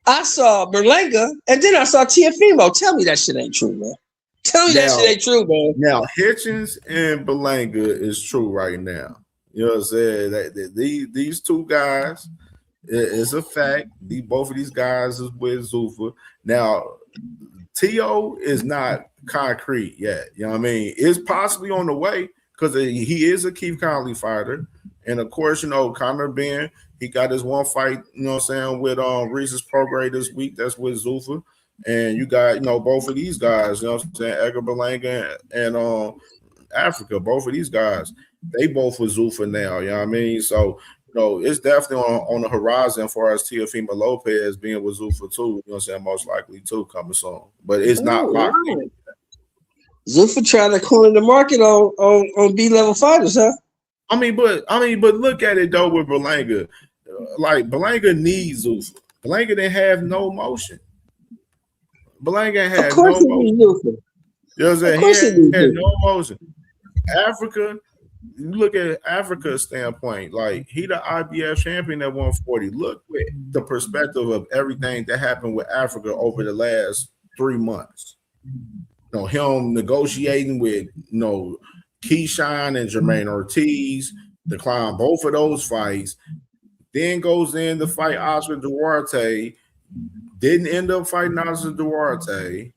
[SPEAKER 18] I saw Berlanga, and then I saw Teofimo. Tell me that shit ain't true, man. Tell me that shit ain't true, man.
[SPEAKER 3] Now, Hitchins and Berlanga is true right now. You know what I'm saying? That these 2 guys, it's a fact. Both of these guys is with Zuffa. Now, T.O. is not concrete yet. You know what I mean? It's possibly on the way because he is a Keith Conley fighter. And, of course, Conor Ben, he got his 1 fight, you know what I'm saying, with Reese's Prograde this week. That's with Zuffa. And you got, both of these guys, you know what I'm saying, Edgar Berlanga and Africa, both of these guys, they both with Zuffa now, you know what I mean? So, it's definitely on the horizon for us Teofimo Lopez being with Zuffa too, you know what I'm saying, most likely too coming soon. But it's not locked in.
[SPEAKER 18] Zuffa trying to corner the market on B-level fighters, huh?
[SPEAKER 3] I mean, but look at it though with Berlanga. Like Berlanga needs Zuffa. Berlanga didn't have no motion. Berlanga had no motion. You know what I'm saying? He had no motion. Africa, you look at Africa's standpoint, like he the IBF champion at 140. Look with the perspective of everything that happened with Africa over the last 3 months. Him negotiating with Keyshawn and Jermaine Ortiz, declined both of those fights, then goes in to fight Oscar Duarte. Didn't end up fighting Oscar Duarte.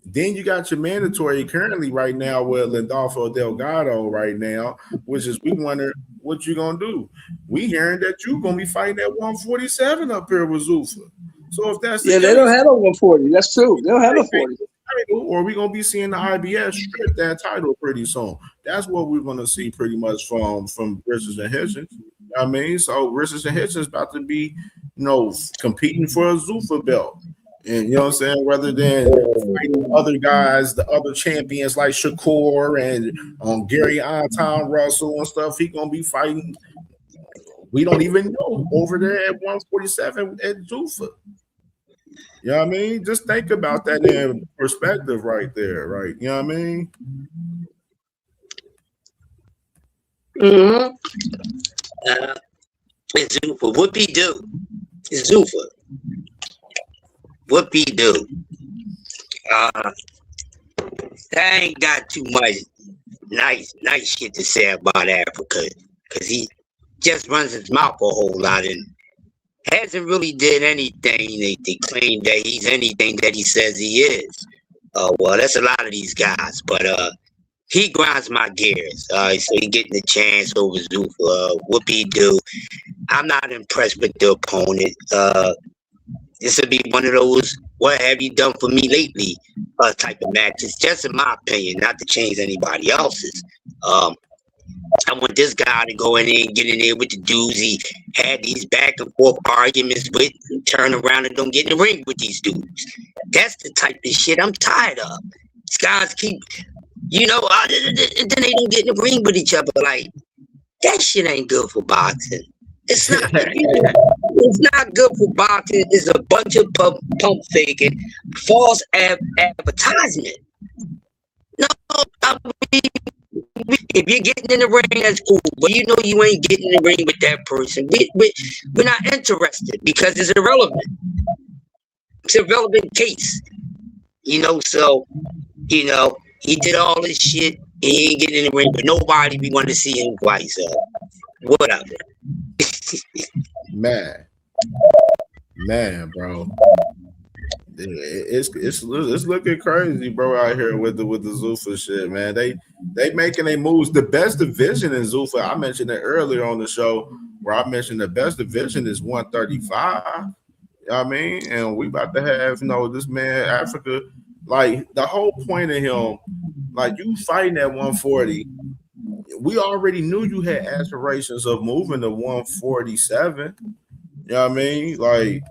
[SPEAKER 3] Then you got your mandatory currently right now with Landolfo Delgado right now, which is we wonder what you're going to do. We hearing that you're going to be fighting at 147 up here with Zuffa. So if that's the case,
[SPEAKER 18] they don't have a 140. That's true. They don't have a 40.
[SPEAKER 3] Or we're going to be seeing the IBS strip that title pretty soon. That's what we're going to see pretty much from Richardson and Hitchins. I mean, so Richardson and Hitchins about to be, competing for a Zuffa belt. And you know what I'm saying? Rather than fighting other guys, the other champions like Shakur and Gary Anton Russell and stuff, he going to be fighting, we don't even know, over there at 147 at Zuffa. You know what I mean? Just think about that in perspective right there, right? You know what I mean?
[SPEAKER 16] Mm-hmm. It's Zuffa. Whoopie do. It's Zuffa. Whoopie do. I ain't got too much nice shit to say about Africa because he just runs his mouth a whole lot and hasn't really did anything. They claim that he's anything that he says he is. Well, that's a lot of these guys, but he grinds my gears. So he getting a chance over Zuffa. Whoopie do. I'm not impressed with the opponent. This will be one of those "what have you done for me lately" type of matches. Just in my opinion, not to change anybody else's. I want this guy to go in there and get in there with the dudes he had these back and forth arguments with, and turn around and don't get in the ring with these dudes. That's the type of shit I'm tired of. These guys keep, and then they don't get in the ring with each other. Like, that shit ain't good for boxing. It's not. It's not good for boxing. It's a bunch of pump faking, false advertisement. No, I mean, if you're getting in the ring, that's cool. But you ain't getting in the ring with that person. We're not interested because it's irrelevant. It's an irrelevant case. So, he did all this shit. He ain't getting in the ring with nobody. We want to see him twice. Whatever.
[SPEAKER 3] Man, bro. It's looking crazy, bro, out here with the Zuffa shit, man. They making their moves. The best division in Zuffa, I mentioned it earlier on the show, where I mentioned the best division is 135. You know what I mean? And we about to have, this man, Africa, like the whole point of him, like you fighting at 140, we already knew you had aspirations of moving to 147. You know what I mean? Like,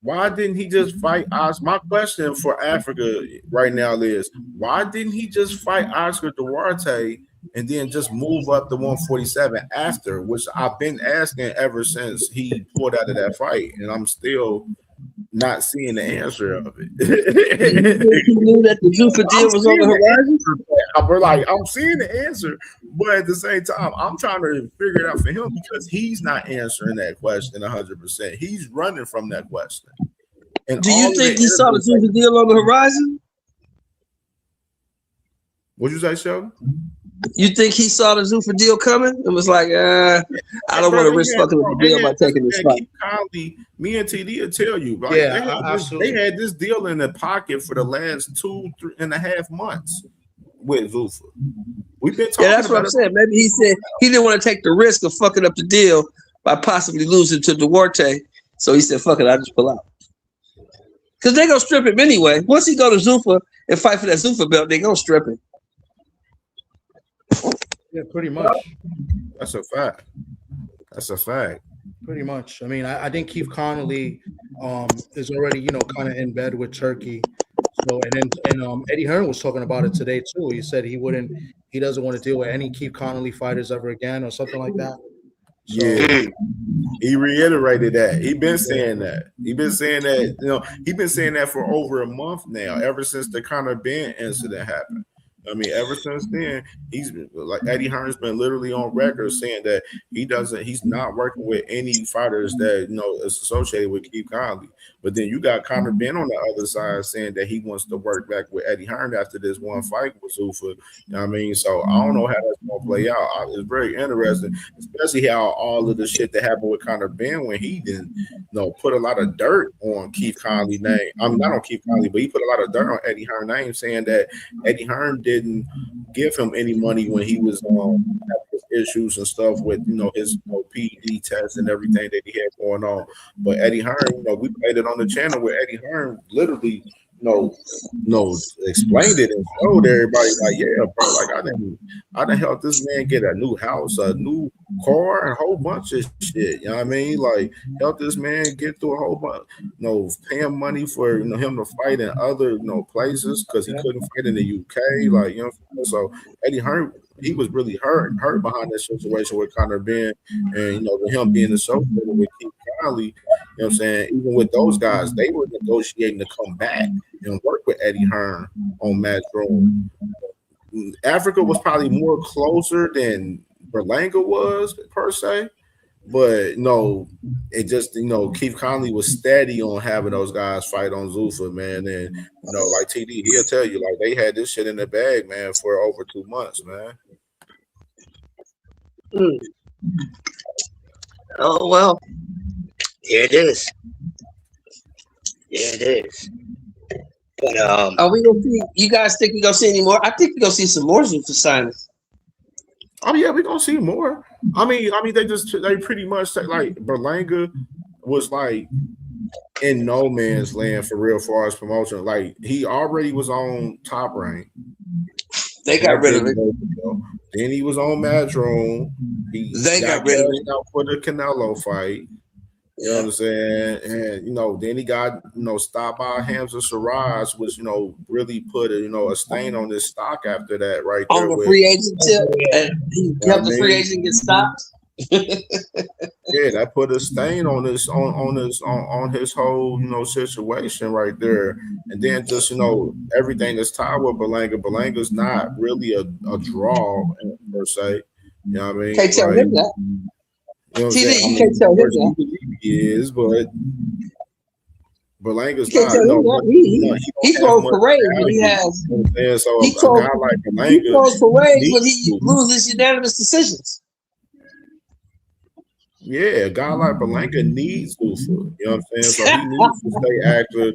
[SPEAKER 3] why didn't he just fight Oscar? My question for Africa right now is, why didn't he just fight Oscar Duarte and then just move up to 147 after, which I've been asking ever since he pulled out of that fight, and I'm still not seeing the answer of it.
[SPEAKER 18] You knew that the Zuffa deal was on the horizon?
[SPEAKER 3] I'm seeing the answer, but at the same time, I'm trying to figure it out for him because he's not answering that question 100%. He's running from that question. And
[SPEAKER 18] do you think he saw the Zuffa deal on the horizon?
[SPEAKER 3] What'd you say, Sheldon?
[SPEAKER 18] You think he saw the Zuffa deal coming and was like, I don't want to risk fucking with the deal by taking this fight?
[SPEAKER 3] Conley, me and TD will tell you, right?
[SPEAKER 17] Yeah,
[SPEAKER 3] they had this deal in the pocket for the last 2.5 months with Zuffa. We've been talking.
[SPEAKER 18] Yeah, that's what I'm saying. Maybe he said he didn't want to take the risk of fucking up the deal by possibly losing to Duarte. So he said, fuck it, I'll just pull out. Because they're going to strip him anyway. Once he go to Zuffa and fight for that Zuffa belt, they're going to strip him.
[SPEAKER 19] Yeah, pretty much.
[SPEAKER 3] That's a fact.
[SPEAKER 19] Pretty much. I mean, I think Keith Connolly is already, kind of in bed with Turkey. So and Eddie Hearn was talking about it today too. He said he doesn't want to deal with any Keith Connolly fighters ever again or something like that. So,
[SPEAKER 3] yeah, he reiterated that. He's been saying that. He's been saying that for over a month now, ever since the Conor Ben incident happened. I mean, ever since then, he's been, like Eddie Hearn's been literally on record saying that he's not working with any fighters that is associated with Keith Connolly. But then you got Conor Ben on the other side saying that he wants to work back with Eddie Hearn after this one fight with Zuffa. You know what I mean? So I don't know how that's gonna play out. It's very interesting, especially how all of the shit that happened with Conor Ben when he didn't put a lot of dirt on Keith Connolly's name. I mean, not on Keith Connolly, but he put a lot of dirt on Eddie Hearn's name, saying that Eddie Hearn didn't give him any money when he was having his issues and stuff with his PED tests and everything that he had going on. But Eddie Hearn, we played it on the channel where Eddie Hearn literally explained it and showed everybody like, yeah, bro, like I done helped this man get a new house, a new car, and a whole bunch of shit. You know what I mean? Like, help this man get through a whole bunch, paying money for him to fight in other places because he couldn't fight in the UK. Like, so Eddie Hearn, he was really hurt behind that situation with Conor Ben and with him being associated with Keith Connolly. You know what I'm saying? Even with those guys, they were negotiating to come back and work with Eddie Hearn on Matchroom. Africa was probably more closer than Berlanga was per se, but it just Keith Connolly was steady on having those guys fight on Zuffa, man. And like TD, he'll tell you like they had this shit in the bag, man, for over 2 months, man.
[SPEAKER 16] Oh well, here it is. Yeah, it is. But
[SPEAKER 18] are we gonna see? You guys think we gonna see any more? I think we gonna see some more Zuffa signings.
[SPEAKER 3] Oh yeah, we gonna see more. I mean, they pretty much say like Berlanga was like in no man's land for real far as promotion. Like he already was on Top Rank.
[SPEAKER 18] They got rid of it.
[SPEAKER 3] Then he was on Matchroom. They got rid of it for the Canelo fight. You know what I'm saying? And then he got stopped by Hamza Siraj, which really put a stain on his stock after that, right there.
[SPEAKER 18] On the free agent tip, and he helped the free agent get stopped.
[SPEAKER 3] Yeah, that put a stain on his whole situation right there. And then just everything that's tied with Berlanga. Berlanga's not really a draw per se. You know what I mean?
[SPEAKER 18] Can't tell him that.
[SPEAKER 3] You
[SPEAKER 18] can't tell him that.
[SPEAKER 3] He is, but Berlanga's
[SPEAKER 18] not. He throws parades when he has.
[SPEAKER 3] So
[SPEAKER 18] he
[SPEAKER 3] a guy like Berlanga,
[SPEAKER 18] throws parades when he loses unanimous decisions.
[SPEAKER 3] Yeah, a guy like Berlanga needs Zuffa. You know what I'm saying? So he needs to stay active,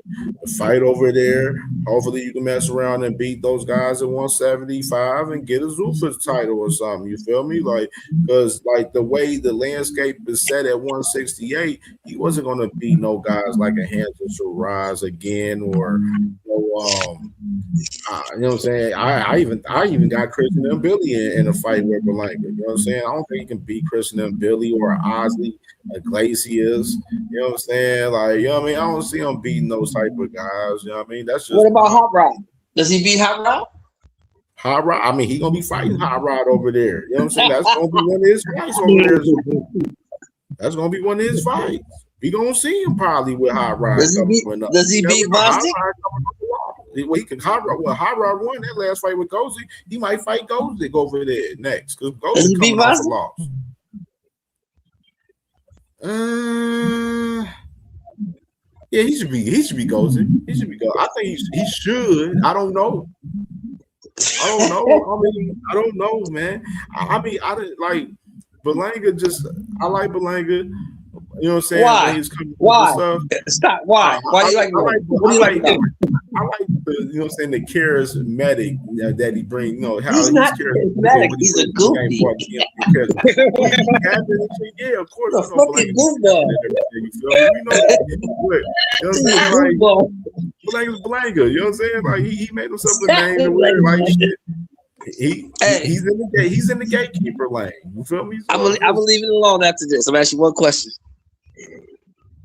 [SPEAKER 3] fight over there. Hopefully, you can mess around and beat those guys at 175 and get a Zuffa title or something. You feel me? Like, because like the way the landscape is set at 168, he wasn't going to beat no guys like a Hanson Shiraz again, or you know what I'm saying? I even got Christian and Billy in a fight with Berlanga. You know what I'm saying? I don't think he can beat Christian and Billy or Osley Iglesias. You know what I'm saying? Like, you know what I mean? I don't see him beating those type of guys. You know what I mean? That's just
[SPEAKER 18] What about Hot Rod? Does he beat Hot Rod?
[SPEAKER 3] Hot Rod. I mean, he's gonna be fighting Hot Rod over there. You know what I'm saying? That's gonna be one of his fights over there. That's gonna be one of his fights. We gonna see him probably with Hot Rod.
[SPEAKER 18] Does he beat Bostic?
[SPEAKER 3] Well, he can Hot Rod won that last fight with Gozik. He might fight Gozik over there next because Gozik coming off a loss. Yeah, he should be Gozik. He should be Gozik. I think he should. I don't know. I don't know, man. I didn't like Berlanga. I like Berlanga. You know what I'm saying?
[SPEAKER 18] Why? Why? Stop. Why? Why do you like? What do you like about him?
[SPEAKER 3] I like the, you know what I'm saying, the charismatic that he brings. You know how
[SPEAKER 18] he's not charismatic. He's a goofy.
[SPEAKER 3] Yeah, of course.
[SPEAKER 18] He's a fucking goofball.
[SPEAKER 3] Berlanga's Berlanga. You know what I'm saying? Like he made himself a name to wear like shit. He's in the gatekeeper lane. You feel me?
[SPEAKER 18] I'm gonna leave it alone after this. I'm gonna ask you one question.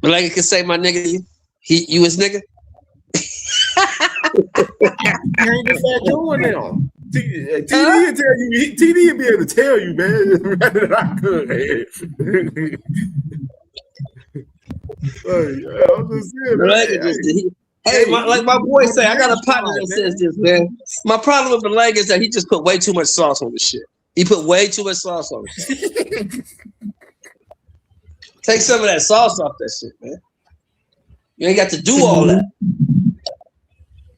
[SPEAKER 18] Berlanga can say my nigga. You his nigga.
[SPEAKER 3] Ain't the fat doing now. TD will tell you. TD will be able to tell you, man, rather than I could. I'm just saying,
[SPEAKER 18] like my boy say, I got a partner that says this, man. My problem with Berlanga is that he just put way too much sauce on the shit. He put way too much sauce on it. Take some of that sauce off that shit, man. You ain't got to do all that.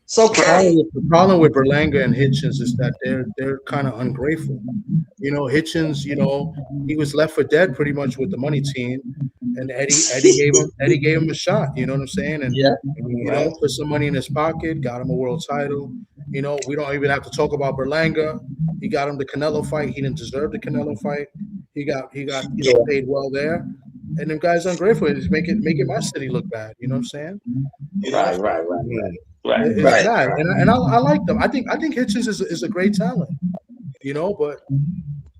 [SPEAKER 18] It's okay.
[SPEAKER 19] The problem with Berlanga and Hitchins is that they're kind of ungrateful. You know, Hitchins, you know, he was left for dead pretty much with the money team, and Eddie gave him a shot. You know what I'm saying? And you know, put some money in his pocket, got him a world title. You know, we don't even have to talk about Berlanga. He got him the Canelo fight. He didn't deserve the Canelo fight. He got you know, paid well there. And them guys ungrateful. It's making my city look bad. You know what I'm saying?
[SPEAKER 18] Right.
[SPEAKER 19] It's bad. And I like them. I think Hitchins is a great talent. You know, but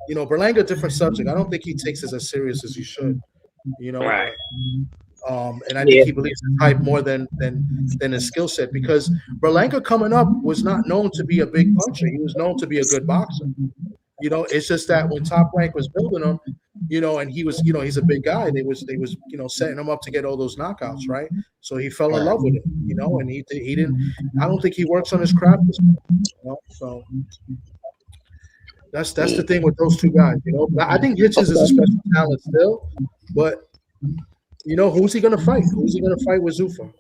[SPEAKER 19] you know, Berlanga, different subject. I don't think he takes it as serious as he should. You know, and I think he believes in hype more than his skill set, because Berlanga coming up was not known to be a big puncher. He was known to be a good boxer. You know, it's just that when Top Rank was building him, you know, and he was, you know, he's a big guy. They was, you know, setting him up to get all those knockouts, right? So he fell in love with it, you know, and he didn't. I don't think he works on his craft, you know. So that's the thing with those two guys, you know. I think Hitchins is a special talent still, but you know, who's he gonna fight? Who's he gonna fight with Zuffa?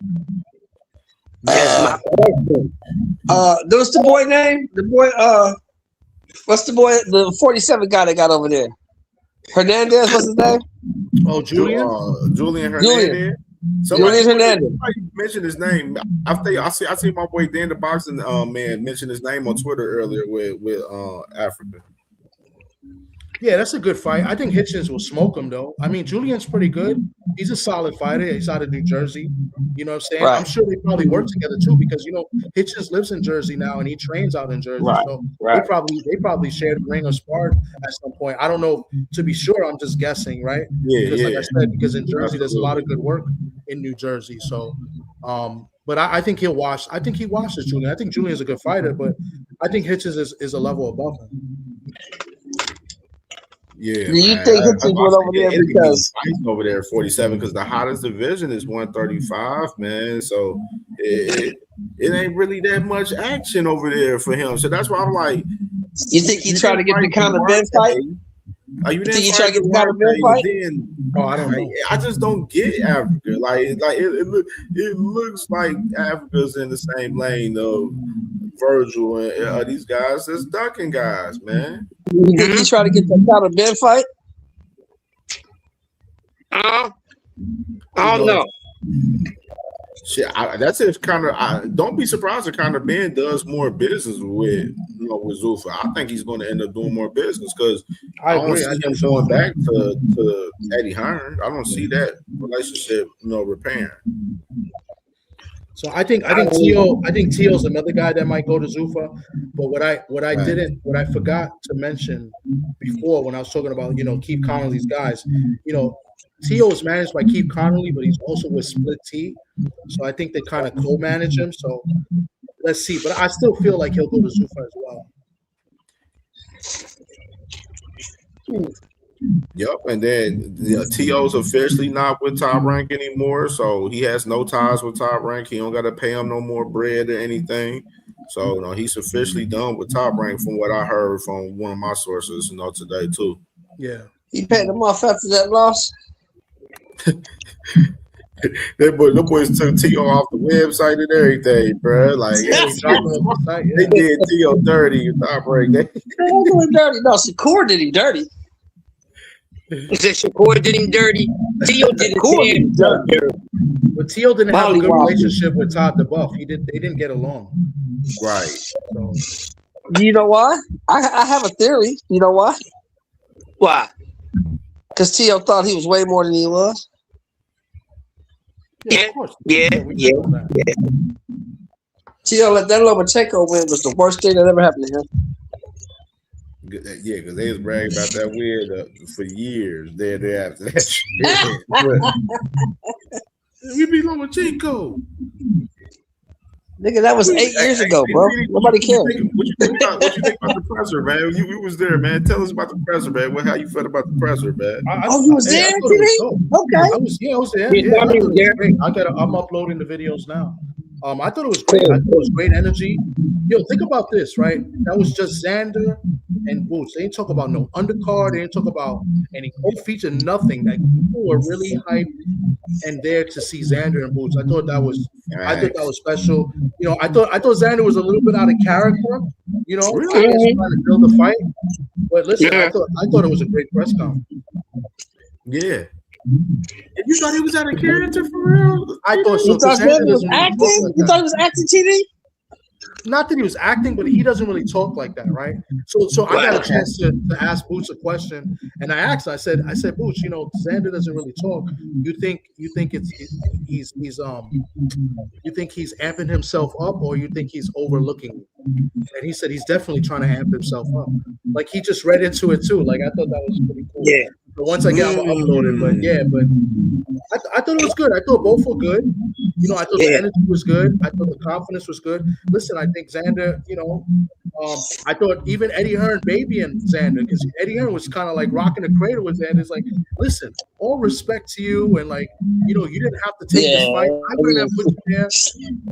[SPEAKER 18] What's the boy name? The boy, what's the boy? The 47 guy that got over there. Hernandez, what's his name?
[SPEAKER 19] Oh, Julian
[SPEAKER 3] Hernandez.
[SPEAKER 18] Julian Hernandez.
[SPEAKER 3] You mentioned his name. I see my boy Dan the Boxing man mentioned his name on Twitter earlier with Africa.
[SPEAKER 19] Yeah, that's a good fight. I think Hitchins will smoke him, though. I mean, Julian's pretty good. He's a solid fighter. He's out of New Jersey. You know what I'm saying? Right. I'm sure they probably work together, too, because, you know, Hitchins lives in Jersey now, and he trains out in Jersey.
[SPEAKER 18] Right.
[SPEAKER 19] So they probably shared a ring or sparred at some point. I don't know. To be sure, I'm just guessing, right? Because, like I said, because in Jersey, there's a lot of good work in New Jersey. So, but I think he'll wash. I think he washes Julian. I think Julian's a good fighter, but I think Hitchins is a level above him.
[SPEAKER 3] Yeah.
[SPEAKER 18] Do you think Hitchins went over there because
[SPEAKER 3] over there at 47? Because the hottest division is 135, man. So it ain't really that much action over there for him. So that's why I'm like,
[SPEAKER 18] you think he tried to get the Conor Ben fight?
[SPEAKER 3] You
[SPEAKER 18] think he tried to get the Conor Ben fight?
[SPEAKER 3] I don't know. I just don't get Africa. Like it looks like Africa's in the same lane of Virgil and these guys that's ducking guys, man.
[SPEAKER 18] You think he tried to get the Conor Ben fight? I don't know.
[SPEAKER 3] Shit, that's it. Kind of. Don't be surprised if kind of Ben does more business with with Zuffa. I think he's going to end up doing more business because I don't see him going back to Eddie Hearn. I don't see that relationship repairing.
[SPEAKER 19] So I think Teo's another guy that might go to Zuffa. But what I forgot to mention before when I was talking about Keith Connolly's guys, Teo is managed by Keith Connolly, but he's also with Split T. So I think they kind of co-manage him. So let's see. But I still feel like he'll go to Zuffa as well.
[SPEAKER 3] Yep, and then T.O.'s officially not with Top Rank anymore, so he has no ties with Top Rank. He don't got to pay him no more bread or anything. So he's officially done with Top Rank from what I heard from one of my sources today too.
[SPEAKER 19] Yeah.
[SPEAKER 18] He paid them off after that loss.
[SPEAKER 3] Them boys took T.O. off the website and everything, bro. Like they did T.O. dirty with Top Rank.
[SPEAKER 18] They didn't do him dirty. No, Shakur did him dirty.
[SPEAKER 16] He said Shakur did him dirty. Teo did him dirty.
[SPEAKER 19] But Teo didn't have a good relationship with Todd DeBuff. They didn't get along.
[SPEAKER 3] Right.
[SPEAKER 19] So.
[SPEAKER 18] You know why? I have a theory. You know why?
[SPEAKER 16] Why?
[SPEAKER 18] Because Teo thought he was way more than he was.
[SPEAKER 16] Yeah.
[SPEAKER 18] Teo let that Lomachenko win was the worst thing that ever happened to him.
[SPEAKER 3] Yeah, because they was bragging about that win for years. There after that shit. We beat Lomachenko.
[SPEAKER 18] Nigga, that was 8 years ago, bro. Nobody cares.
[SPEAKER 3] What you think about the presser, man? You was there, man. Tell us about the presser, man. How you felt about the presser, man?
[SPEAKER 18] You was there, okay.
[SPEAKER 19] I was there. Yeah, I'm uploading the videos now. I thought it was great. I thought it was great energy. Yo, think about this, right? That was just Xander and Boots. They didn't talk about no undercard. They didn't talk about any co-feature, nothing. Like people were really hyped and there to see Xander and Boots. I thought that was special. I thought Xander was a little bit out of character. Really? Trying to build the fight. But listen, I thought it was a great press conference.
[SPEAKER 3] Yeah. And you thought he was out of character for real?
[SPEAKER 19] I thought so.
[SPEAKER 18] You thought he was acting? You thought he was acting TV?
[SPEAKER 19] Not that he was acting, but he doesn't really talk like that, right? So I got a chance to ask Boots a question, and I asked. I said, Boots, Xander doesn't really talk. You think he's amping himself up, or you think he's overlooking you? And he said he's definitely trying to amp himself up. Like he just read into it too. Like I thought that was pretty cool.
[SPEAKER 16] Yeah.
[SPEAKER 19] But once I got uploaded, but I thought it was good. I thought both were good. I thought the energy was good. I thought the confidence was good. Listen, I think Xander, I thought even Eddie Hearn babying Xander, because Eddie Hearn was kind of like rocking the cradle with Xander. It's like, listen, all respect to you, and like, you didn't have to take this fight. I wouldn't have put you there,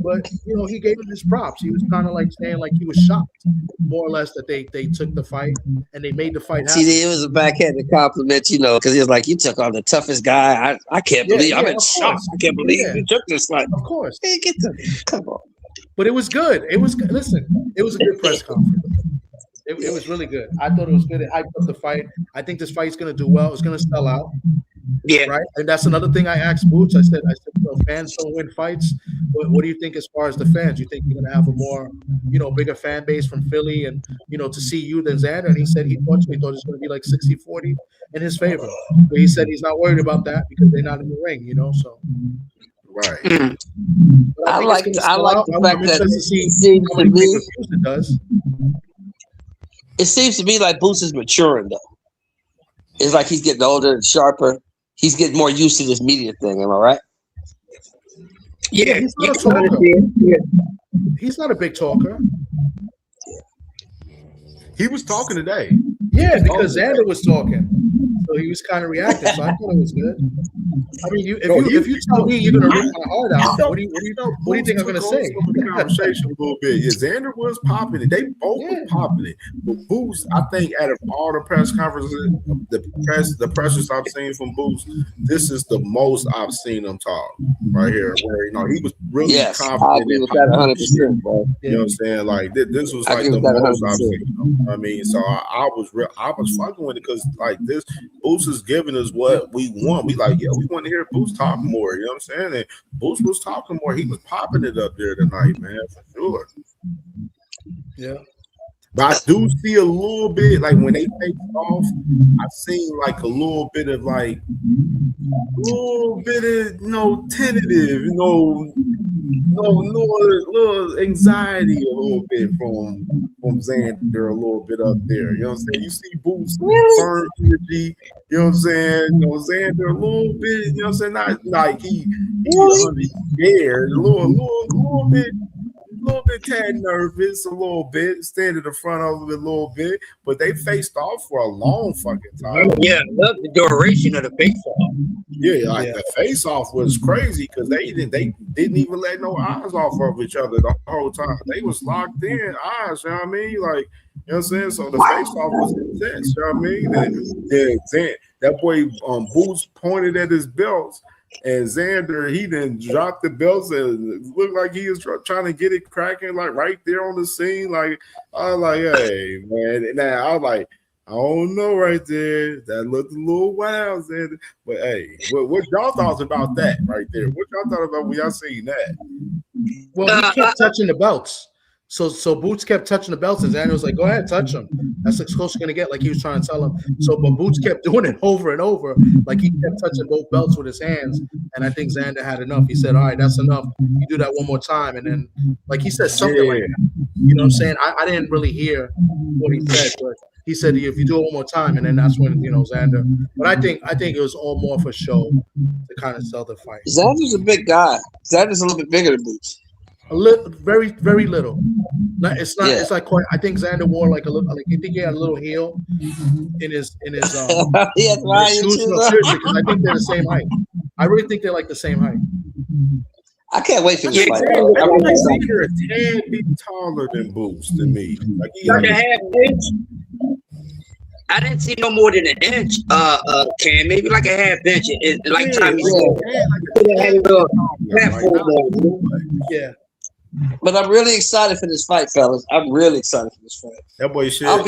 [SPEAKER 19] but he gave him his props. He was kind of like saying like he was shocked, more or less, that they took the fight and they made the fight happen.
[SPEAKER 18] See, it was a backhanded compliment, because he was like, you took on the toughest guy. I can't believe. I'm in shock. I can't believe you took this fight.
[SPEAKER 19] Of course.
[SPEAKER 18] Hey, come on.
[SPEAKER 19] But it was good. It was listen. It was a good press conference. It was really good. I thought it was good. It hyped up the fight. I think this fight's gonna do well. It's gonna sell out.
[SPEAKER 16] Yeah.
[SPEAKER 19] Right. And that's another thing I asked Boots. I said, fans don't win fights. What do you think as far as the fans? You think you're gonna have a more, bigger fan base from Philly and to see you than Xander? And he said he thought it was gonna be like 60-40 in his favor. But he said he's not worried about that because they're not in the ring, so.
[SPEAKER 3] Right.
[SPEAKER 18] I like the fact that it seems to me like Boots is maturing though. It's like he's getting older and sharper. He's getting more used to this media thing. Am I right?
[SPEAKER 16] Yeah.
[SPEAKER 19] He's not a talker. He's not a big talker.
[SPEAKER 3] He was talking today.
[SPEAKER 19] Yeah, because Xander was talking. So he was kind of reacting. So I thought it was good. I mean, if you tell me you're gonna rip my heart out, what do you think I'm gonna say?
[SPEAKER 3] The conversation a little bit. Yeah, Xander was popping it. They both were popping it. But Boots, I think, out of all the press conferences, the pressures I've seen from Boots, this is the most I've seen him talk right here. Where he was really confident.
[SPEAKER 18] I agree with that 100%, bro.
[SPEAKER 3] You know what I'm saying? Like this was like the most I've seen. I mean, so I was fucking with it because like this Boots is giving us what we want. We like, yo, we want to hear Boots talk more. You know what I'm saying? And Boots was talking more. He was popping it up there tonight, man, for sure.
[SPEAKER 19] Yeah.
[SPEAKER 3] But I do see a little bit like when they take off, I seen like a little bit of tentative, little anxiety a little bit from Xander a little bit up there. You know what I'm saying? You see Boots firm energy, you know what I'm saying? Xander a little bit, you know what I'm saying? Not like he's scared, a little bit tad nervous, a little bit, stand at the front of it a little bit, but they faced off for a long fucking time.
[SPEAKER 16] Yeah, I love the duration of the face-off.
[SPEAKER 3] Yeah, the face-off was crazy because they didn't even let no eyes off of each other the whole time. They was locked in eyes, you know what I mean? Like, you know what I'm saying? So the face-off was intense, you know what I mean? And that boy Boots pointed at his belts. And Xander, he then dropped the belts and looked like he was trying to get it cracking, like right there on the scene. Like, I was like, hey, man. And now I was like, I don't know right there. That looked a little wild, Xander. But hey, what y'all thought about that right there? What y'all thought about when y'all seen that?
[SPEAKER 19] Well, he kept touching the belts. So Boots kept touching the belts, and Xander was like, go ahead, touch them. That's as close you're going to get, like he was trying to tell him. So, but Boots kept doing it over and over. Like he kept touching both belts with his hands. And I think Xander had enough. He said, all right, that's enough. You do that one more time. And then, like he said something like that. You know what I'm saying? I didn't really hear what he said, but he said, if you do it one more time, and then that's when, Xander. But I think it was all more for show to kind of sell the fight.
[SPEAKER 18] Xander's a big guy. Xander's a little bit bigger than Boots.
[SPEAKER 19] A little, very, very little. It's not. Yeah. It's like quite. I think Xander wore like a little. Like you think he had a little heel in his.
[SPEAKER 18] He has shoes.
[SPEAKER 19] No, seriously, because I think they're the same height. I really think they're like the same height.
[SPEAKER 18] I can't wait for this fight.
[SPEAKER 3] I like Xander a tad bit taller than Boots to me. Like
[SPEAKER 16] a half inch. I didn't see no more than an inch. Cam, maybe like a half inch. Like Tommy said,
[SPEAKER 19] yeah.
[SPEAKER 18] But I'm really excited for this fight, fellas. I'm really excited for this fight.
[SPEAKER 3] That boy Shell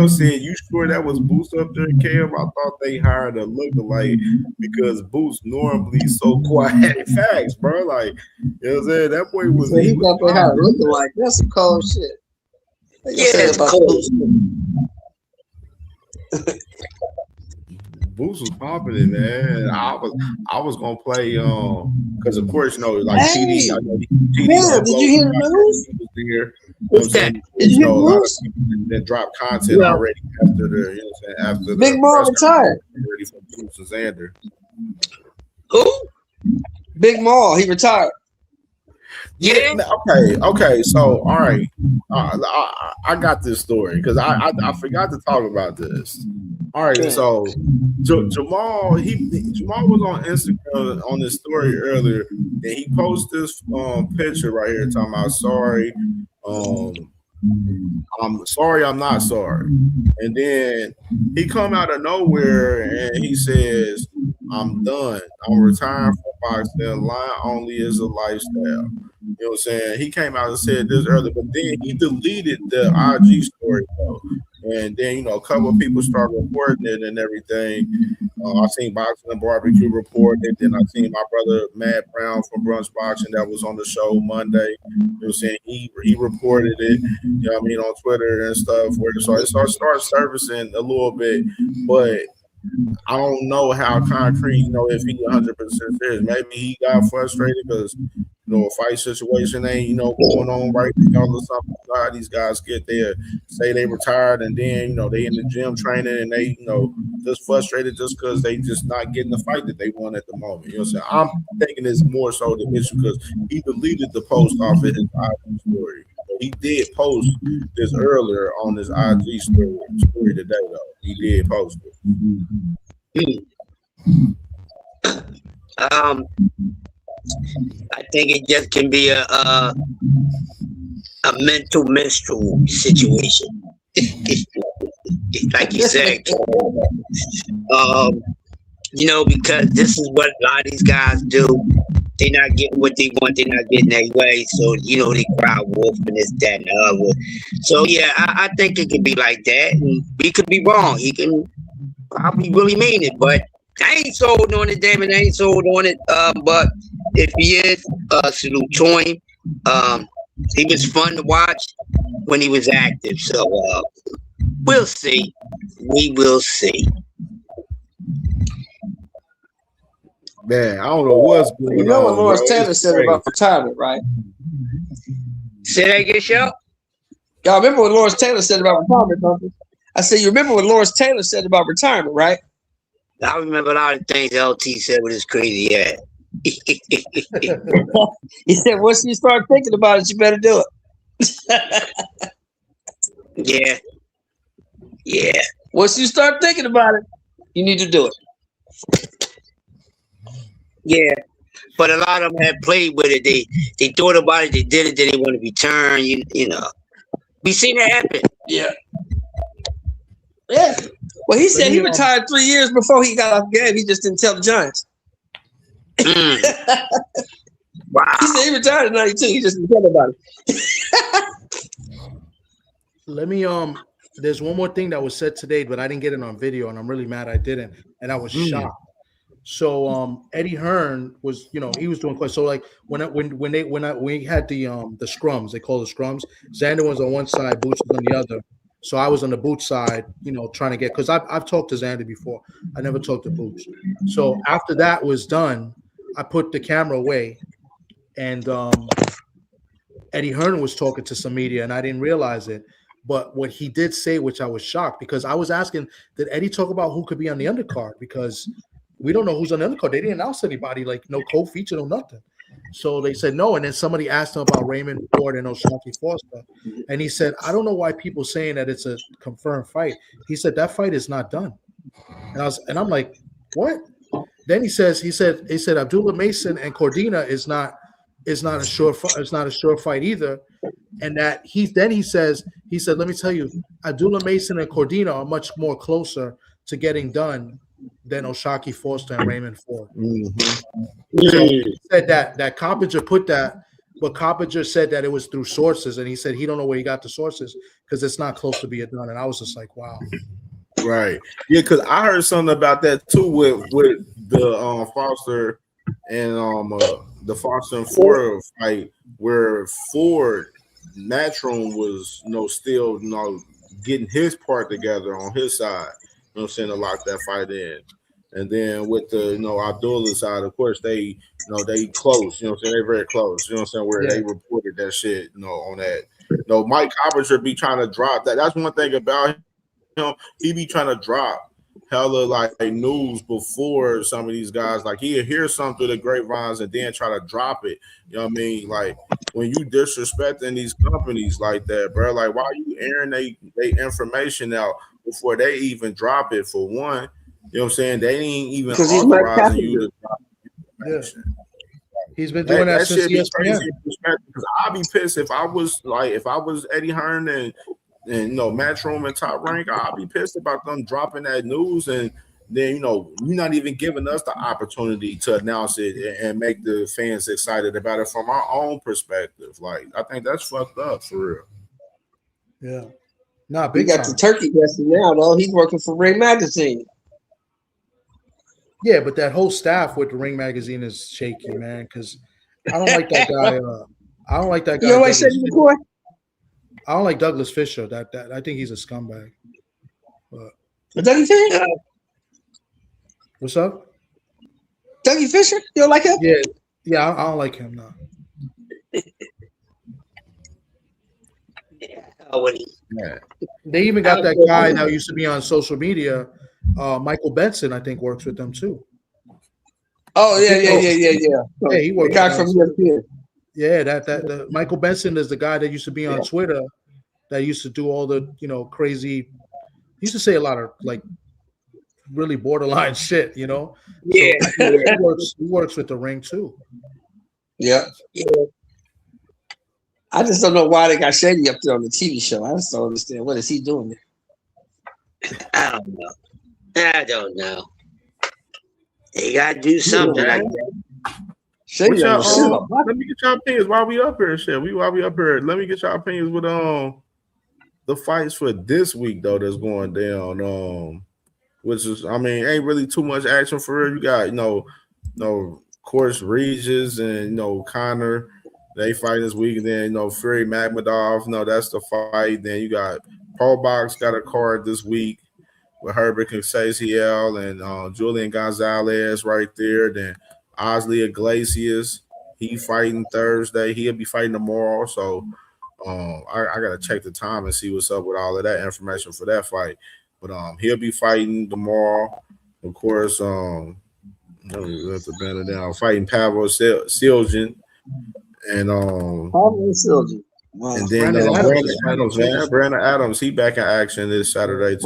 [SPEAKER 3] said, you sure that was Boots up there, Cam? I thought they hired a lookalike because Boots normally so quiet. Facts, bro. Like, you know what I'm saying? That boy was.
[SPEAKER 18] He got to hire a lookalike. That's some cold shit.
[SPEAKER 16] Yeah, it's cold.
[SPEAKER 3] Boots was popping it, man. I was gonna play because of course like TD. I know TD.
[SPEAKER 18] Did you hear the news?
[SPEAKER 3] What's that? Did you hear the news? That dropped content already after the after
[SPEAKER 18] Big Maul retired.
[SPEAKER 3] Ready for Boots and Xander.
[SPEAKER 16] Who?
[SPEAKER 18] Big Maul. He retired.
[SPEAKER 16] Yeah.
[SPEAKER 3] Okay. So, all right, I got this story because I forgot to talk about this. All right, so Jamal was on Instagram on this story earlier, and he posted this picture right here talking about sorry. I'm sorry, I'm not sorry. And then he come out of nowhere and he says, I'm done. I'm retiring from boxing. Line only is a lifestyle. You know what I'm saying? He came out and said this earlier, but then he deleted the IG story though. And then, a couple of people started reporting it and everything. I seen Boxing and Barbecue report it. Then I seen my brother Matt Brown from Brunch Boxing that was on the show Monday. You know what I'm saying? He reported it, you know what I mean, on Twitter and stuff. So it started surfacing a little bit, but I don't know how concrete, if he 100% serious. Maybe he got frustrated because, a fight situation ain't, going on right now or something. How these guys get there, say they retired, and then, they in the gym training and they, just frustrated just because they just not getting the fight that they want at the moment. You know what I'm saying? I'm thinking it's more so the issue because he deleted the post off of his IG story. He did post this earlier on his IG story today, though. He did post it.
[SPEAKER 16] I think it just can be a mental minstrel situation. Like you said, because this is what a lot of these guys do. They're not getting what they want. They're not getting their way. So, they cry wolf and this, that, and the other. So, yeah, I think it could be like that. And we could be wrong. He can probably really mean it. But I ain't sold on it, damn it. I ain't sold on it. But if he is, salute to him. He was fun to watch when he was active. So we'll see. We will see.
[SPEAKER 3] Man, I don't know what's going on.
[SPEAKER 18] You know what Lawrence
[SPEAKER 3] bro.
[SPEAKER 18] Taylor
[SPEAKER 3] It's
[SPEAKER 18] said
[SPEAKER 3] crazy.
[SPEAKER 18] about retirement, right?
[SPEAKER 16] Say that again, show?
[SPEAKER 18] Y'all remember what Lawrence Taylor said about retirement, don't you? I said, you remember what Lawrence Taylor said about retirement, right?
[SPEAKER 16] I remember a lot of things LT said with his crazy ass.
[SPEAKER 18] He said, once you start thinking about it, you better do it.
[SPEAKER 16] Yeah. Yeah.
[SPEAKER 18] Once you start thinking about it, you need to do it.
[SPEAKER 16] Yeah. But a lot of them had played with it. They thought about it, they did it, then they want to return, you know. We seen that happen.
[SPEAKER 18] Yeah. Yeah. Well, he said he retired 3 years before he got off the game. He just didn't tell the Giants.
[SPEAKER 16] Wow.
[SPEAKER 18] He said he retired in 92. He just didn't tell about it.
[SPEAKER 19] Let me there's one more thing that was said today, but I didn't get it on video, and I'm really mad I didn't, and I was shocked. So Eddie Hearn was, he was doing quite so like when we had the scrums, they call the scrums. Xander was on one side, Boots was on the other. So I was on the Boots side, trying to get, because I've talked to Xander before. I never talked to Boots. So after that was done, I put the camera away, and Eddie Hearn was talking to some media, and I didn't realize it. But what he did say, which I was shocked, because I was asking, did Eddie talk about who could be on the undercard? Because we don't know who's on the undercard. They didn't announce anybody, like no co-feature, no nothing. So they said no. And then somebody asked him about Raymond Ford and O'Shaquie Foster. And he said, I don't know why people saying that it's a confirmed fight. He said, that fight is not done. And I'm like, what? Then he said Abdullah Mason and Cordina is not a sure fight either. And that he said, let me tell you, Abdullah Mason and Cordina are much more closer to getting done than O'Shaquie Foster and Raymond Ford. So he said that Coppinger put that, but Coppinger said that it was through sources, and he said he don't know where he got the sources because it's not close to being done. And I was just like, wow.
[SPEAKER 3] Right. Yeah, because I heard something about that too with the Foster and the Foster and Ford fight, where Ford Matchroom was still getting his part together on his side. You know what I'm saying, to lock that fight in. And then with the Abdullah side, of course, they close, you know what I'm saying? They're very close, you know what I'm saying, where they reported that shit, on that. Mike Coppinger be trying to drop that. That's one thing about him. He be trying to drop hella like news before some of these guys. Like he'll hear something through the grapevines and then try to drop it. You know what I mean? Like when you disrespecting these companies like that, bro, like why are you airing they information out before they even drop it, for one? You know what I'm saying? They ain't even authorizing you to drop it.
[SPEAKER 19] Yeah. He's been doing that since
[SPEAKER 3] shit
[SPEAKER 19] ESPN.
[SPEAKER 3] Because I'd be pissed if I was Eddie Hearn and Matchroom and Top Rank. I'd be pissed about them dropping that news, and then you're not even giving us the opportunity to announce it and make the fans excited about it from our own perspective. Like I think that's fucked up for real.
[SPEAKER 19] Yeah. Nah,
[SPEAKER 18] He
[SPEAKER 19] big
[SPEAKER 18] got
[SPEAKER 19] time.
[SPEAKER 18] the turkey wrestling now, though. He's working for Ring Magazine.
[SPEAKER 19] Yeah, but that whole staff with the Ring Magazine is shaky, man. Because I don't like that guy. I don't like that guy.
[SPEAKER 18] You know what I said before?
[SPEAKER 19] I don't like Douglas Fisher. That I think he's a scumbag. But
[SPEAKER 18] Dougie Fisher?
[SPEAKER 19] What's up?
[SPEAKER 18] Dougie Fisher? You don't like him?
[SPEAKER 19] Yeah. I don't like him. No.
[SPEAKER 3] Yeah.
[SPEAKER 19] They even got that guy that used to be on social media. Michael Benson, I think, works with them too.
[SPEAKER 18] Oh yeah.
[SPEAKER 19] Yeah, he works.
[SPEAKER 18] The guy from ESPN.
[SPEAKER 19] Yeah, that Michael Benson is the guy that used to be on Twitter, that used to do all the crazy. He used to say a lot of like really borderline shit,
[SPEAKER 16] Yeah.
[SPEAKER 19] So he works with the Ring too.
[SPEAKER 18] Yeah. I just don't know why they got Shady up there on the TV show. I just don't understand. What is he doing there?
[SPEAKER 16] I don't know. They gotta do something like that.
[SPEAKER 3] Let me get y'all opinions while we up here. While we up here, let me get y'all opinions with the fights for this week though that's going down. which is, I mean, ain't really too much action for real. You got, of course, Regis and, Connor. They fight this week. And then, Fury Magmadov. That's the fight. Then you got Pro Box got a card this week with Herbert Conceição and Julian Gonzalez right there. Then Osley Iglesias, he fighting Thursday. He'll be fighting tomorrow. So I got to check the time and see what's up with all of that information for that fight. But he'll be fighting tomorrow. Of course, let me lift the banner down. Fighting Pavel Siljan. And
[SPEAKER 18] Wow.
[SPEAKER 3] and then Brandon Adams, he back in action this Saturday too.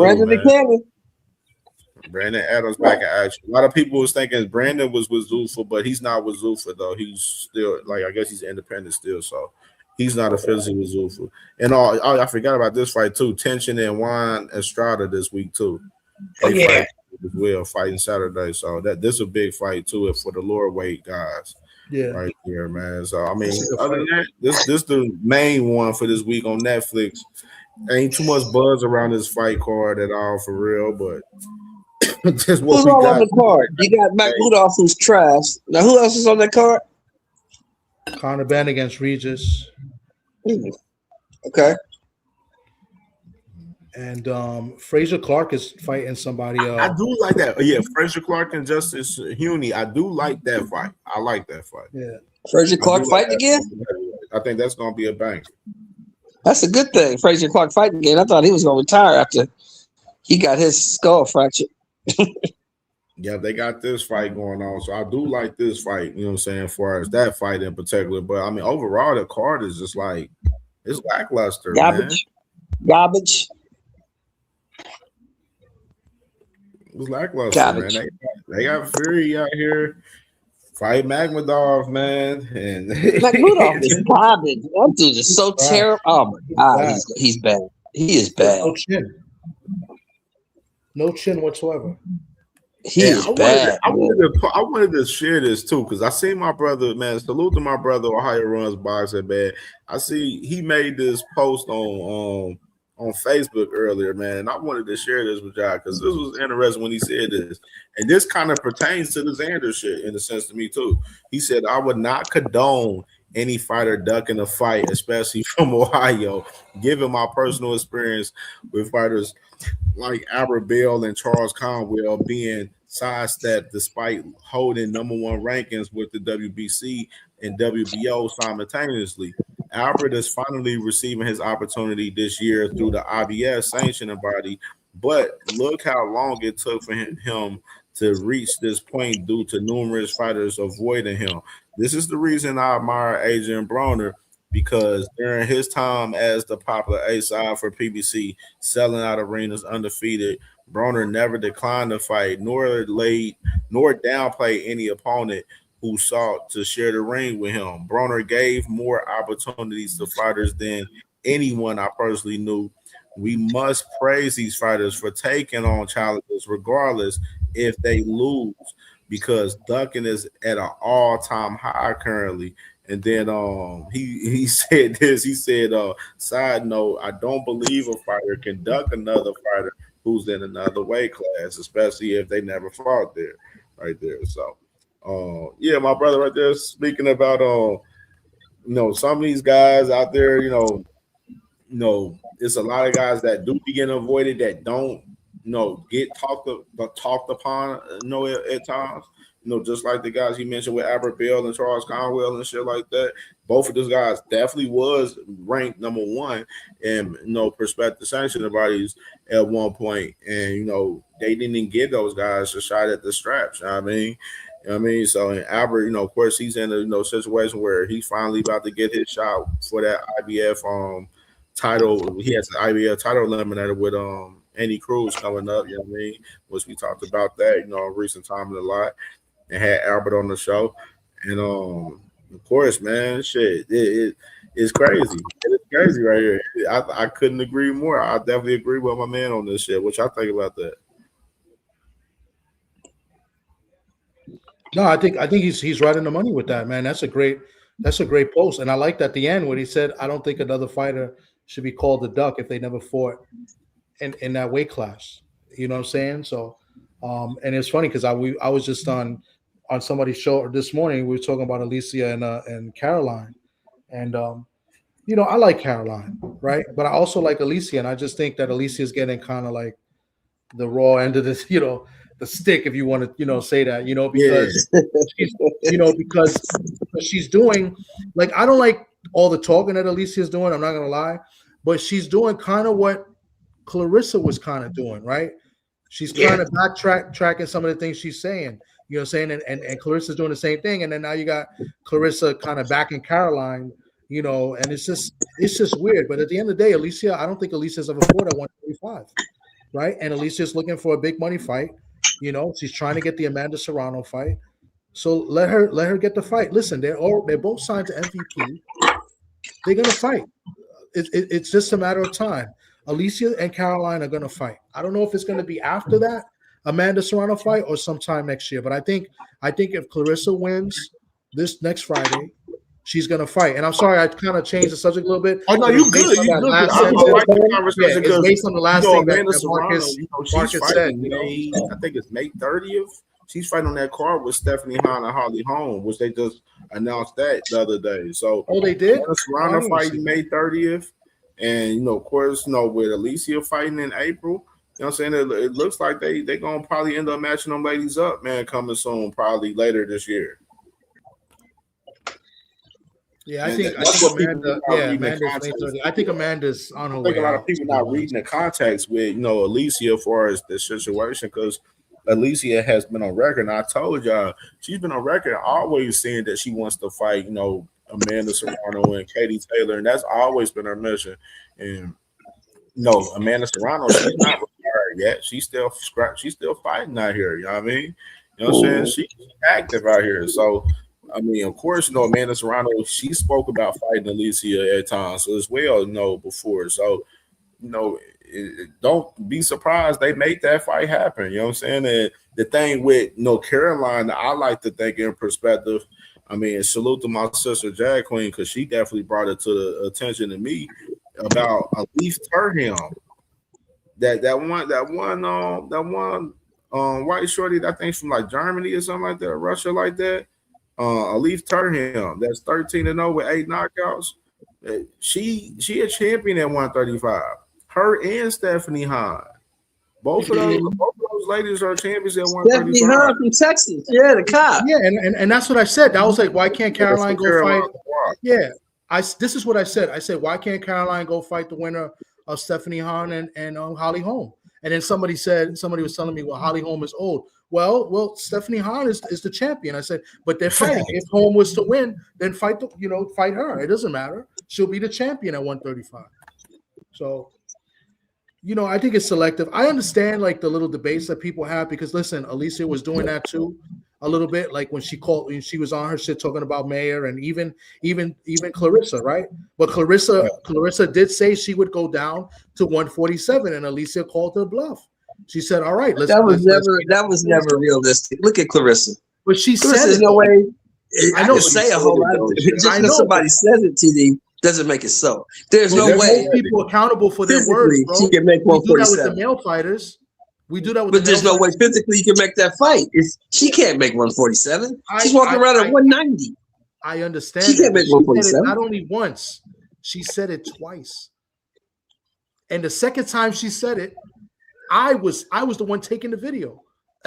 [SPEAKER 3] Brandon Adams back in action. A lot of people was thinking Brandon was with Zuffa, but he's not with Zuffa though. He's still I guess he's independent still, so he's not officially with Zuffa. And I forgot about this fight too. Tension and Juan Estrada this week too. They fight as well, fighting Saturday. So this is a big fight too for the lower weight guys.
[SPEAKER 19] Yeah,
[SPEAKER 3] right there, man. So I mean, other than that, this the main one for this week on Netflix. Ain't too much buzz around this fight card at all, for real. But just what
[SPEAKER 18] who's
[SPEAKER 3] we
[SPEAKER 18] all
[SPEAKER 3] got.
[SPEAKER 18] on the card? You got Makhmudov, who's trash. Now, who else is on that card?
[SPEAKER 19] Conor Ben against Regis.
[SPEAKER 18] Okay.
[SPEAKER 19] And Fraser Clark is fighting somebody.
[SPEAKER 3] I do like that. Yeah, Fraser Clark and Justice Huney. I do like that fight. I like that fight.
[SPEAKER 19] Yeah.
[SPEAKER 18] Fraser Clark fighting again?
[SPEAKER 3] I think that's gonna be a bang.
[SPEAKER 18] That's a good thing. Fraser Clark fighting again. I thought he was gonna retire after he got his skull fractured.
[SPEAKER 3] Yeah, they got this fight going on. So I do like this fight, you know what I'm saying, as far as that fight in particular. But I mean, overall, the card is just like it's lackluster.
[SPEAKER 18] Garbage.
[SPEAKER 3] Man.
[SPEAKER 18] Garbage.
[SPEAKER 3] It was lackluster, man. They got Fury out here fight Magmadov, man. And
[SPEAKER 18] Magmadov is garbage. That dude is so terrible. Oh my god, he's bad. He is bad.
[SPEAKER 19] No chin. No chin whatsoever.
[SPEAKER 18] He is bad.
[SPEAKER 3] I wanted to share this too, because I see my brother, man. Salute to my brother, Ohio Runs Boxing, man. I see he made this post on Facebook earlier, man, and I wanted to share this with y'all because this was interesting when he said this, and this kind of pertains to the Xander shit in a sense to me too. He said, "I would not condone any fighter ducking a fight, especially from Ohio, given my personal experience with fighters like Albert Bell and Charles Conwell being sidestepped despite holding number one rankings with the WBC and WBO simultaneously. Albert is finally receiving his opportunity this year through the IBS sanctioning body, but look how long it took for him to reach this point due to numerous fighters avoiding him. This is the reason I admire Adrian Broner, because during his time as the popular A-side for PBC, selling out arenas undefeated, Broner never declined to fight, nor downplay any opponent who sought to share the ring with him. Broner gave more opportunities to fighters than anyone I personally knew. We must praise these fighters for taking on challenges, regardless if they lose, because ducking is at an all-time high currently. And then he said this. He said, side note, I don't believe a fighter can duck another fighter who's in another weight class, especially if they never fought there, right there. So, yeah, my brother right there speaking about, some of these guys out there, it's a lot of guys that do begin avoided that don't, get talked upon, at times. Just like the guys he mentioned with Albert Bell and Charles Conwell and shit like that. Both of those guys definitely was ranked number one in, prospective sanctioning bodies at one point. And, they didn't even give those guys a shot at the straps. You know what I mean? So, and Albert, of course, he's in a situation where he's finally about to get his shot for that IBF title. He has the IBF title eliminated with Andy Cruz coming up, you know what I mean? Which we talked about that, in recent time a lot. And had Albert on the show. And of course, man, shit, it's crazy. It's crazy right here. I couldn't agree more. I definitely agree with my man on this shit. What y'all think about that?
[SPEAKER 19] No, I think he's right in the money with that, man. That's a great post. And I liked at the end when he said, I don't think another fighter should be called a duck if they never fought in that weight class. You know what I'm saying? So And it's funny because I was just on somebody's show this morning. We were talking about Alicia and Caroline, and I like Caroline, right? But I also like Alicia, and I just think that Alicia is getting kind of like the raw end of this, the stick, if you want to, say that, because because she's doing, like, I don't like all the talking that Alicia's doing. I'm not gonna lie, but she's doing kind of what Clarissa was kind of doing, right? She's kind of tracking some of the things she's saying, you know what I'm saying? And Clarissa's doing the same thing. And then now you got Clarissa kind of backing Caroline, and it's just weird. But at the end of the day, Alicia, I don't think Alicia's ever fought at 135, right? And Alicia's looking for a big money fight. She's trying to get the Amanda Serrano fight. So let her get the fight. Listen, they're both signed to MVP. They're gonna fight. It's just a matter of time. Alicia and Caroline are going to fight. I don't know if it's going to be after that Amanda Serrano fight or sometime next year. But I think if Clarissa wins this next Friday, she's going to fight. And I'm sorry, I kind of changed the subject a little bit.
[SPEAKER 3] Oh no, you good. You good. I like the conversation
[SPEAKER 19] it's based on the last thing
[SPEAKER 3] Amanda
[SPEAKER 19] that Marcus
[SPEAKER 3] said.
[SPEAKER 19] said.
[SPEAKER 3] I think it's May 30th. She's fighting on that card with Stephanie Hahn and Holly Holm, which they just announced that the other day. So
[SPEAKER 19] they did.
[SPEAKER 3] Amanda Serrano fighting May 30th. And of course, with Alicia fighting in April, what I'm saying? It looks like they gonna probably end up matching them ladies up, man, coming soon, probably later this year.
[SPEAKER 19] Yeah, I think Amanda. Yeah, I think Amanda's on her way.
[SPEAKER 3] I think a lot of people not reading the context with Alicia as far as the situation, because Alicia has been on record, and I told y'all she's been on record always saying that she wants to fight, Amanda Serrano and Katie Taylor, and that's always been her mission. And Amanda Serrano, she's not retired yet. She's still fighting out here. You know what I mean? You know what I'm saying? She's active out here. So I mean, of course, Amanda Serrano, she spoke about fighting Alicia at times as well, before. So, don't be surprised they make that fight happen. You know what I'm saying? And the thing with Caroline, I like to think in perspective. I mean, salute to my sister Jag Queen, because she definitely brought it to the attention to me about Elise Turham. That one white shorty, I think from like Germany or something like that, or Russia like that. Elise Turham, that's 13-0 with 8 knockouts. She a champion at 135. Her and Stephanie Hahn. Both of those ladies are champions at 135.
[SPEAKER 18] Stephanie Hahn from Texas. Yeah, the cop.
[SPEAKER 19] Yeah, and that's what I said. I was like, why can't Caroline go fight? Yeah. This is what I said. I said, why can't Caroline go fight the winner of Stephanie Hahn and Holly Holm? And then somebody was telling me, well, Holly Holm is old. Well, Stephanie Hahn is the champion. I said, but they're fighting. If Holm was to win, then fight her. It doesn't matter. She'll be the champion at 135. So, I think it's selective. I understand like the little debates that people have, because listen, Alicia was doing that too a little bit, like when she was on her shit talking about Mayer and even Clarissa, right? But Clarissa did say she would go down to 147, and Alicia called her bluff. She said, "All right,
[SPEAKER 18] that was never realistic. Look at Clarissa.
[SPEAKER 19] But she said,
[SPEAKER 18] "There's no way." I don't say a whole lot. Just because somebody says it to you doesn't make it so. There's no way
[SPEAKER 19] people accountable for their words, bro.
[SPEAKER 18] She can make 147.
[SPEAKER 19] We do that with the male fighters. We do that with.
[SPEAKER 18] But there's no way physically you can make that fight. She can't make 147. She's walking around at 190.
[SPEAKER 19] I understand.
[SPEAKER 18] She can't make 147.
[SPEAKER 19] Not only once, she said it twice. And the second time she said it, I was the one taking the video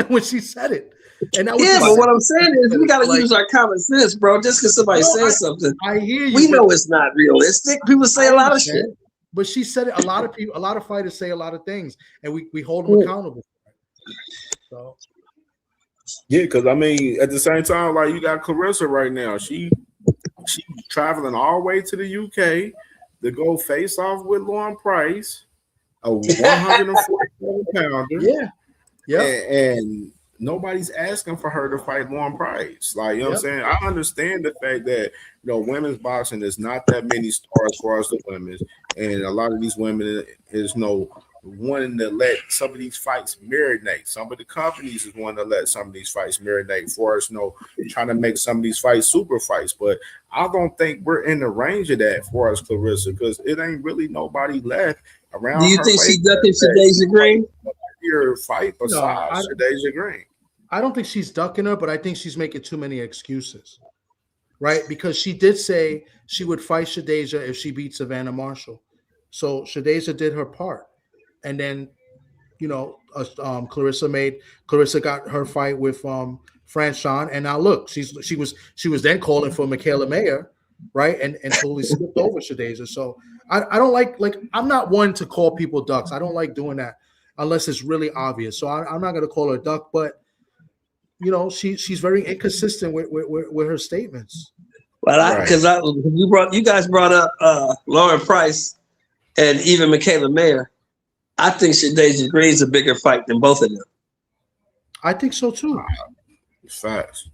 [SPEAKER 19] when she said it. And that was
[SPEAKER 18] but what I'm saying is we got to use our common sense, bro. Just because somebody says something,
[SPEAKER 19] I hear you.
[SPEAKER 18] We know it's not realistic. People say a lot of shit.
[SPEAKER 19] But she said it. A lot of fighters say a lot of things, and we hold them accountable. So
[SPEAKER 3] yeah, because I mean, at the same time, like you got Clarissa right now. She's traveling all the way to the UK to go face off with Lauren Price, a 147 pounder.
[SPEAKER 19] Yeah.
[SPEAKER 3] And nobody's asking for her to fight Lauren Price. Like, you know what I'm saying? I understand the fact that, women's boxing is not that many stars as far as the women's. And a lot of these women is wanting to let some of these fights marinate. Some of the companies is wanting to let some of these fights marinate for us, trying to make some of these fights super fights. But I don't think we're in the range of that for us, Clarissa, because it ain't really nobody left around.
[SPEAKER 18] Do you think she's ducking Shadeja Green?
[SPEAKER 3] bigger fight
[SPEAKER 19] No,
[SPEAKER 3] besides Shadeja Green.
[SPEAKER 19] I don't think she's ducking her, but I think she's making too many excuses, right? Because she did say she would fight Shadeja if she beat Savannah Marshall. So Shadeja did her part. And then, Clarissa got her fight with Franchon. And now look, she was then calling for Michaela Mayer, right? And totally skipped over Shadeja. So I don't like I'm not one to call people ducks. I don't like doing that unless it's really obvious. So I'm not gonna call her a duck, but she's very inconsistent with her statements.
[SPEAKER 18] Well, because you guys brought up Lauren Price and even Michaela Mayer. I think Shadeja Green's a bigger fight than both of them.
[SPEAKER 19] I think so too.
[SPEAKER 3] Facts.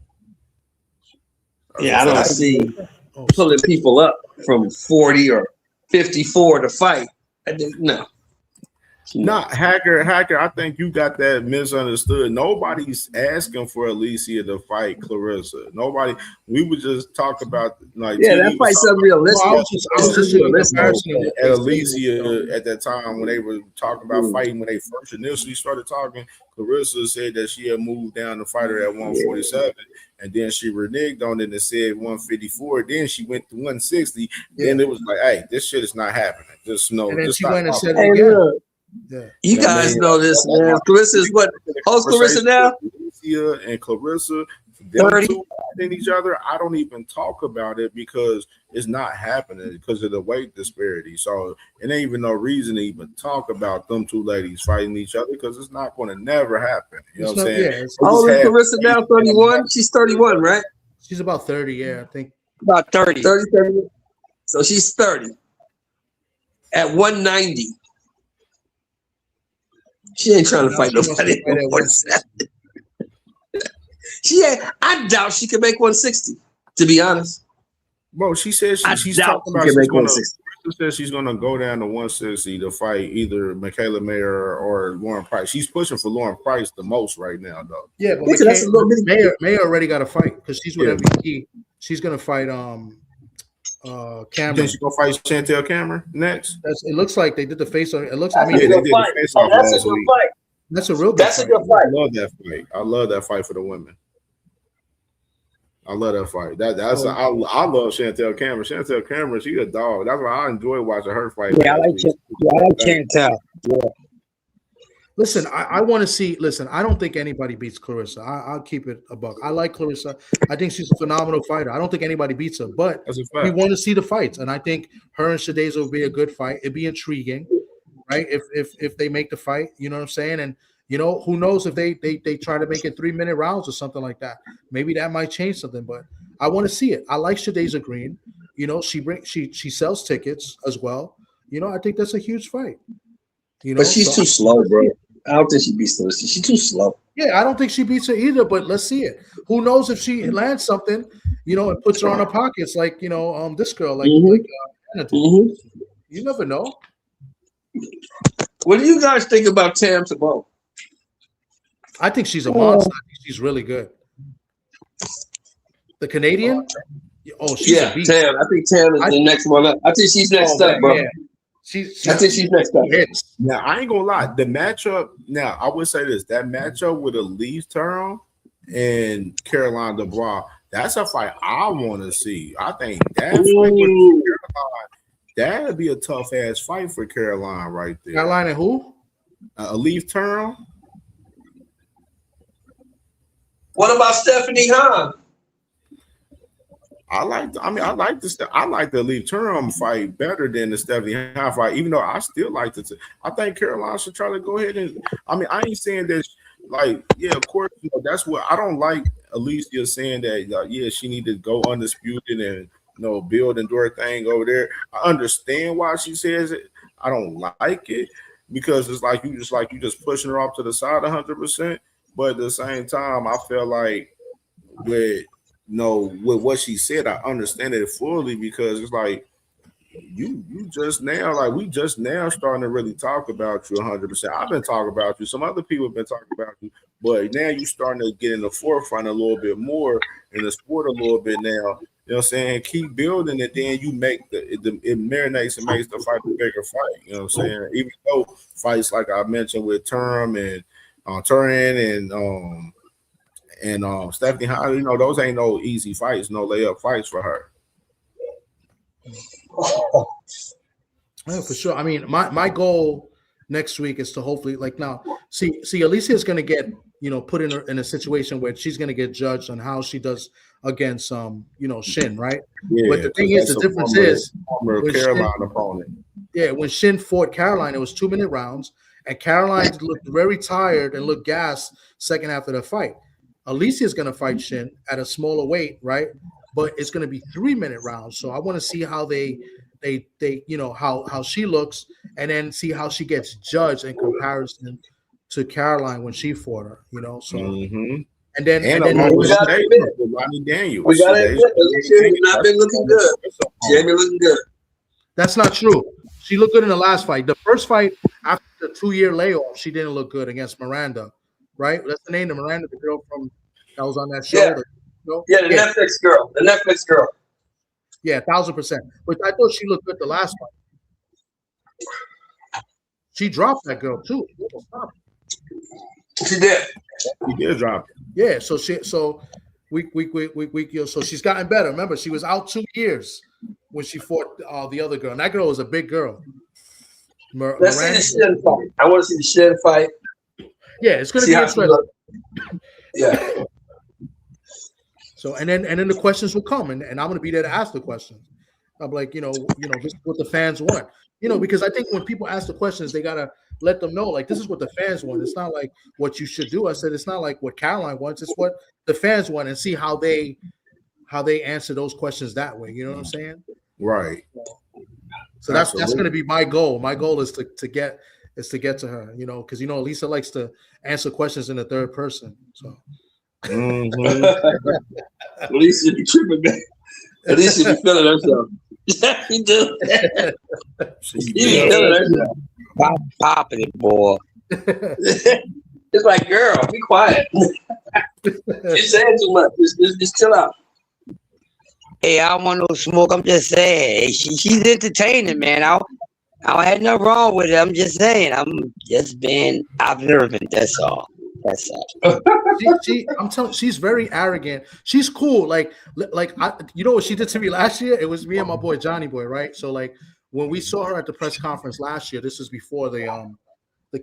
[SPEAKER 18] Yeah, I don't see pulling people up from 40 or 54 to fight. No.
[SPEAKER 3] Not Hacker. I think you got that misunderstood. Nobody's asking for Alicia to fight Clarissa. Nobody. We would just talk about
[SPEAKER 18] that fight's unrealistic.
[SPEAKER 3] I was just at Alicia at that time when they were talking about fighting. When they first initially started talking, Clarissa said that she had moved down to fight her at 147, and then she reneged on it and said 154. Then she went to 160. Then it was like, hey, this shit is not happening. Just know.
[SPEAKER 19] And then
[SPEAKER 3] just
[SPEAKER 19] she went and said
[SPEAKER 18] it
[SPEAKER 19] again.
[SPEAKER 18] Yeah. You guys know this, man. Clarissa is what? How's Clarissa now?
[SPEAKER 3] Alicia and Clarissa,
[SPEAKER 18] 30
[SPEAKER 3] fighting each other. I don't even talk about it because it's not happening because of the weight disparity. So it ain't even no reason to even talk about them two ladies fighting each other because it's not going to never happen. You know what I'm saying?
[SPEAKER 18] How old is Clarissa now? 31? She's 31, right?
[SPEAKER 19] She's about 30, yeah, I think.
[SPEAKER 18] About 30. 30. So she's 30. At 190. She ain't trying to fight nobody at 170. I doubt she can make 160, to be honest.
[SPEAKER 3] Bro, she says she's talking about she's gonna go down to 160 to fight either Michaela Mayer or Lauren Price. She's pushing for Lauren Price the most right now, though.
[SPEAKER 19] Yeah, but Mayer already got a fight because she's with MVP. She's gonna fight Cameron.
[SPEAKER 3] Then she's gonna fight Chantel Cameron next.
[SPEAKER 19] It looks like they did the face on it. It looks.
[SPEAKER 3] They did the face off last week.
[SPEAKER 19] That's a real good
[SPEAKER 18] That's a good fight.
[SPEAKER 3] I love that fight. I love that fight for the women. I love that fight. I love Chantel Cameron. Chantel Cameron, she's a dog. That's why I enjoy watching her fight.
[SPEAKER 16] Yeah, I like Chantel. Yeah.
[SPEAKER 19] Listen, I want to see. Listen, I don't think anybody beats Clarissa. I'll keep it a buck. I like Clarissa. I think she's a phenomenal fighter. I don't think anybody beats her, but we want to see the fights, and I think her and Shadeja will be a good fight. It'd be intriguing, right? If they make the fight, you know what I'm saying? And who knows if they try to make it 3-minute rounds or something like that. Maybe that might change something, but I want to see it. I like Shadeja Green. She sells tickets as well. I think that's a huge fight.
[SPEAKER 18] But she's too slow, bro. I don't think she beats Clarissa. She's too slow.
[SPEAKER 19] Yeah, I don't think she beats her either, but let's see it. Who knows if she lands something, and puts her on her pockets like, this girl, like Anna did. You never know.
[SPEAKER 18] What do you guys think about Tam Tabone?
[SPEAKER 19] I think she's a monster. I think she's really good. The Canadian? Oh, she's a beast.
[SPEAKER 18] Tam. I think Tam is the next one up. I think she's next up, bro. Yeah. I think she's next up.
[SPEAKER 3] Now, I ain't gonna lie. The matchup, now, I would say this. That matchup with Elise Turner and Caroline Dubois, that's a fight I want to see. I think that fight with Caroline, that'd be a tough-ass fight for Caroline right there.
[SPEAKER 19] Caroline and who?
[SPEAKER 3] Elise Turner.
[SPEAKER 18] What about Stephanie Hahn?
[SPEAKER 3] I like the Elite Turner fight better than the Stephanie Hahn fight, even though I still like it. I think Caroline should try to go ahead and. I ain't saying that. Of course, that's what I don't like. Alicia saying that, she need to go undisputed and build and do her thing over there. I understand why she says it. I don't like it because it's like you just pushing her off to the side 100%. But at the same time, I feel like with what she said, I understand it fully because it's like you just now, we just now starting to really talk about you 100%. I've been talking about you. Some other people have been talking about you, but now you starting to get in the forefront a little bit more in the sport a little bit now. You know what I'm saying? Keep building it, then you make it marinates and makes the fight a bigger fight. You know what I'm saying? Even though fights like I mentioned with Term and Turin and Stephanie Holly, you know, those ain't no easy fights, no layup fights for her.
[SPEAKER 19] Yeah, for sure. I mean, my goal next week is to hopefully, like, now see Alicia is going to get, you know, put in a situation where she's going to get judged on how she does against you know, Shin, right?
[SPEAKER 3] Yeah,
[SPEAKER 19] but the thing is, the difference is
[SPEAKER 3] former Caroline opponent.
[SPEAKER 19] Yeah, when Shin fought Caroline, it was 2-minute rounds, and Caroline looked very tired and looked gassed second half of the fight. Alicia is going to fight Shin at a smaller weight, right? But it's going to be 3-minute rounds. So I want to see how they you know, how she looks, and then see how she gets judged in comparison to Caroline when she fought her, you know. So and then
[SPEAKER 3] we gotta admit, Daniels.
[SPEAKER 18] We gotta admit, Alicia has not been looking good. She ain't been looking good.
[SPEAKER 19] That's not true. She looked good in the last fight. The first fight after the 2-year layoff, she didn't look good against Miranda, right? That's the name of Miranda, the girl from that was on that show.
[SPEAKER 18] Yeah,
[SPEAKER 19] the
[SPEAKER 18] Netflix girl. The Netflix girl.
[SPEAKER 19] Yeah, 1,000%. But I thought she looked good the last fight. She dropped that girl too.
[SPEAKER 18] She did.
[SPEAKER 3] She did drop it.
[SPEAKER 19] Yeah, so she's gotten better. Remember, she was out 2 years when she fought the other girl. And that girl was a big girl.
[SPEAKER 18] Let's see the Shin fight. I want to see the Shin fight.
[SPEAKER 19] Yeah, it's going to be interesting.
[SPEAKER 18] Yeah.
[SPEAKER 19] So and then the questions will come, and I'm going to be there to ask the questions. I'm like, you know, this is what the fans want. You know, because I think when people ask the questions, they gotta let them know, like, this is what the fans want. It's not like what you should do. I said it's not like what Caroline wants. It's what the fans want, and see how they answer those questions that way. You know what I'm saying?
[SPEAKER 3] Right.
[SPEAKER 19] So that's going to be my goal. My goal is to get to her. You know, because you know Lisa likes to answer questions in the third person. So.
[SPEAKER 18] At least you be tripping, man. At least you be feeling herself. Yeah, you do. You be feeling herself.
[SPEAKER 16] Popping it, boy.
[SPEAKER 18] It's like, girl, be quiet. You're saying too much. Just chill out.
[SPEAKER 16] Hey, I don't want no smoke. I'm just saying. Hey, she's entertaining, man. I don't have nothing wrong with it. I'm just saying. I'm just being observant. That's all. That's all.
[SPEAKER 19] I'm telling. She's very arrogant. She's cool. Like you know what she did to me last year? It was me and my boy Johnny Boy, right? So like when we saw her at the press conference last year, this was before the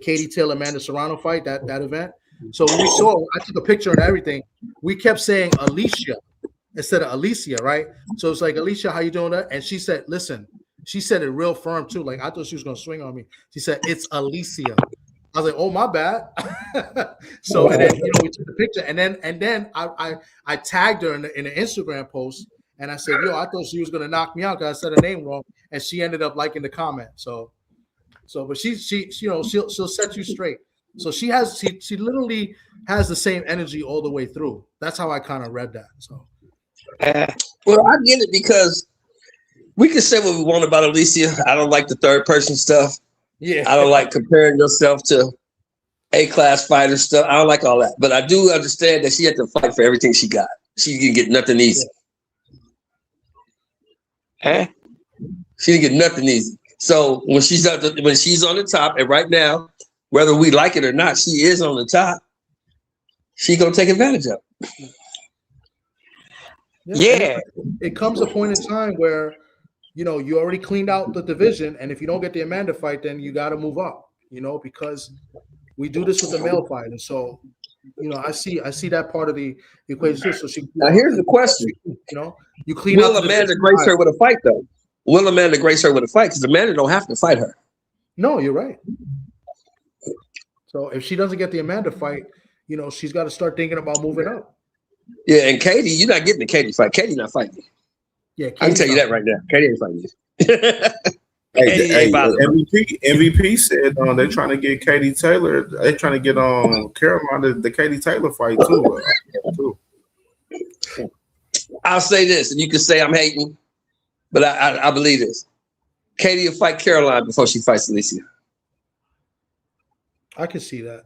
[SPEAKER 19] Katie Taylor Amanda Serrano fight, that event. So when we saw her, I took a picture and everything. We kept saying Alicia instead of Alicia, right? So it's like, Alicia, how you doing? And she said, listen, she said it real firm too. Like I thought she was gonna swing on me. She said, it's Alicia. I was like, oh, my bad. So and then we took the picture, and then I tagged her in an Instagram post, and I said, yo, I thought she was gonna knock me out because I said her name wrong, and she ended up liking the comment. So but she she'll set you straight. So she literally has the same energy all the way through. That's how I kind of read that. So
[SPEAKER 18] well, I get it, because we can say what we want about Alicia. I don't like the third person stuff.
[SPEAKER 19] Yeah,
[SPEAKER 18] I don't like comparing yourself to A-class fighter stuff. I don't like all that. But I do understand that she had to fight for everything she got. She didn't get nothing easy. She didn't get nothing easy. So when she's on the top, and right now, whether we like it or not, she is on the top. She's gonna take advantage of it.
[SPEAKER 16] Yeah.
[SPEAKER 19] It comes a point in time where you already cleaned out the division, and if you don't get the Amanda fight, then you got to move up, because we do this with the male fight. And so, I see that part of the equation too. So
[SPEAKER 18] now here's the question.
[SPEAKER 19] You clean
[SPEAKER 18] Will
[SPEAKER 19] out
[SPEAKER 18] Amanda grace her with a fight, though? Will Amanda grace her with a fight? Because Amanda don't have to fight her.
[SPEAKER 19] No, you're right. So if she doesn't get the Amanda fight, she's got to start thinking about moving up.
[SPEAKER 18] Yeah, and Katie, you're not getting the Katie fight. Katie not fighting.
[SPEAKER 19] Yeah,
[SPEAKER 18] I can tell you that right now. Katie ain't fighting you.
[SPEAKER 3] MVP said they're trying to get Katie Taylor. They're trying to get Caroline the Katie Taylor fight too.
[SPEAKER 18] I'll say this, and you can say I'm hating, but I believe this. Katie will fight Caroline before she fights Alicia.
[SPEAKER 19] I can see that.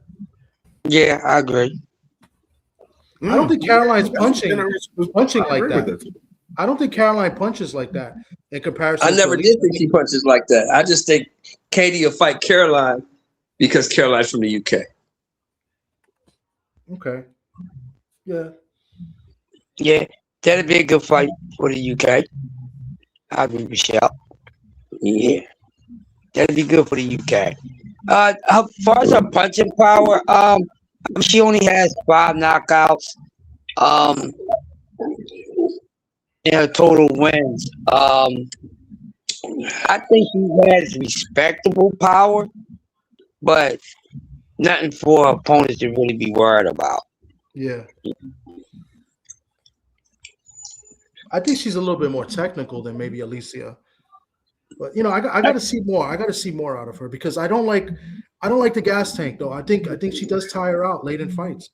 [SPEAKER 16] Yeah, I agree.
[SPEAKER 19] I don't think Caroline's punching like that. I don't think Caroline punches like that in comparison.
[SPEAKER 18] I never did think she punches like that. I just think Katie will fight Caroline because Caroline's from the UK.
[SPEAKER 19] Okay. Yeah.
[SPEAKER 16] Yeah, that'd be a good fight for the UK. I'll be Michelle. Yeah, that'd be good for the UK. As far as her punching power, she only has 5 knockouts. In her total wins. I think she has respectable power, but nothing for opponents to really be worried about.
[SPEAKER 19] Yeah. I think she's a little bit more technical than maybe Alicia. But I got to see more. I got to see more out of her because I don't like the gas tank though. I think she does tire out late in fights.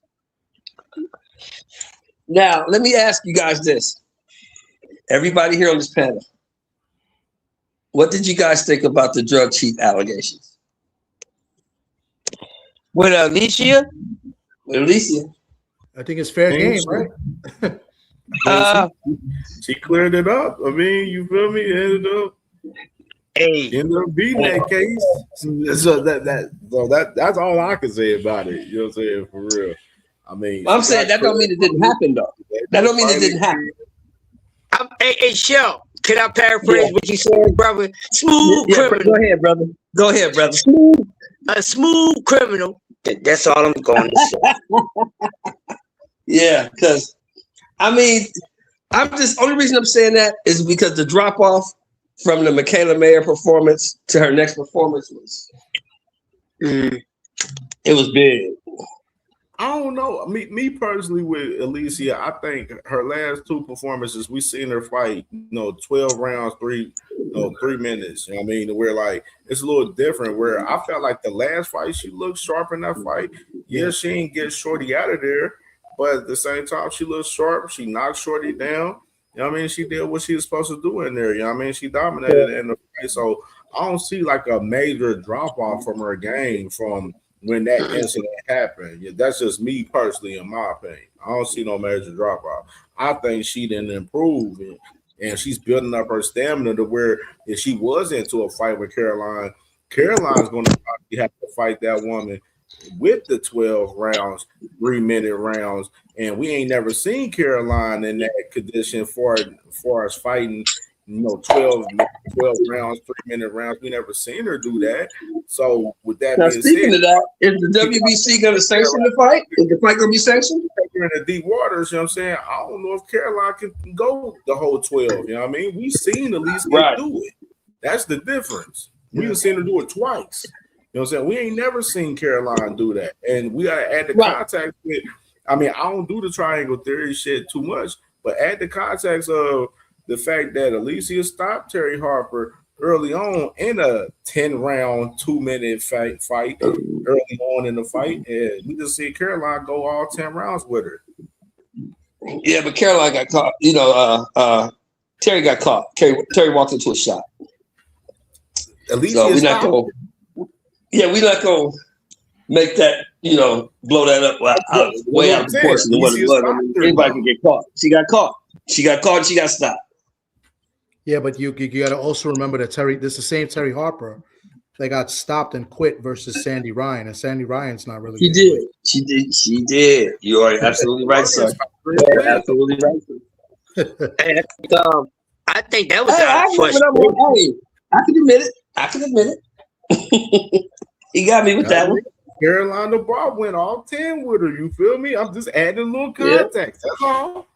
[SPEAKER 18] Now, let me ask you guys this. Everybody here on this panel, what did you guys think about the drug cheat allegations?
[SPEAKER 16] With Alicia?
[SPEAKER 18] With Alicia.
[SPEAKER 19] I think it's fair game, right?
[SPEAKER 3] She cleared it up. I mean, you feel me? Ended up beating that case. So that's all I can say about it. You know what I'm saying? For real. I mean,
[SPEAKER 18] I'm saying that don't mean it didn't happen though. That don't mean it didn't happen.
[SPEAKER 16] Hey, Shell, can I paraphrase what you said, brother? Smooth criminal.
[SPEAKER 18] Go ahead, brother. Go ahead, brother.
[SPEAKER 16] A smooth criminal. That's all I'm going to say.
[SPEAKER 18] Yeah, because only reason I'm saying that is because the drop off from the Michaela Mayer performance to her next performance was it was big.
[SPEAKER 3] I don't know. Me personally with Alicia, I think her last 2 performances, we seen her fight, 12 rounds, 3 minutes. You know what I mean? Where like it's a little different. Where I felt like the last fight, she looked sharp in that fight. Yeah, she ain't get Shorty out of there, but at the same time, she looked sharp. She knocked Shorty down. You know what I mean? She did what she was supposed to do in there. You know what I mean? She dominated in the fight. So I don't see like a major drop off from her game from when that incident happened. Yeah, that's just me personally, in my opinion. I don't see no major drop off. I think she didn't improve, and she's building up her stamina to where if she was into a fight with Caroline's going to probably have to fight that woman with the 12 rounds, 3-minute rounds, and we ain't never seen Caroline in that condition for us fighting. 12 rounds, 3-minute rounds. We never seen her do that. So with that
[SPEAKER 18] now,
[SPEAKER 3] being
[SPEAKER 18] speaking
[SPEAKER 3] said,
[SPEAKER 18] of that, is the WBC going to sanction the fight? Is the fight going to be sanctioned?
[SPEAKER 3] In the deep waters, you know what I'm saying? I don't know if Caroline can go the whole 12. You know what I mean? We've seen Alicia do it. That's the difference. We've seen her do it twice. You know what I'm saying? We ain't never seen Caroline do that. And we got to add the context with, I don't do the triangle theory shit too much, but add the context of the fact that Alicia stopped Terry Harper early on in a 10-round, 2-minute fight early on in the fight, and we just see Caroline go all 10 rounds with her.
[SPEAKER 18] Yeah, but Caroline got caught. Terry got caught. Terry walked into a shot.
[SPEAKER 3] Alicia
[SPEAKER 18] so we're not going. Yeah, we're not going to make that. Blow that up way out of proportion. Anybody can get caught. She got caught. She got caught. She got stopped.
[SPEAKER 19] Yeah, but you got to also remember that this is the same Terry Harper that got stopped and quit versus Sandy Ryan, and Sandy Ryan's not really.
[SPEAKER 18] She did. You are absolutely right, sir. You're absolutely right, sir.
[SPEAKER 16] I think that was out of frustration.
[SPEAKER 18] I can admit it. He got me with that one.
[SPEAKER 3] Carolina Bob went all 10 with her. You feel me? I'm just adding a little context. That's all.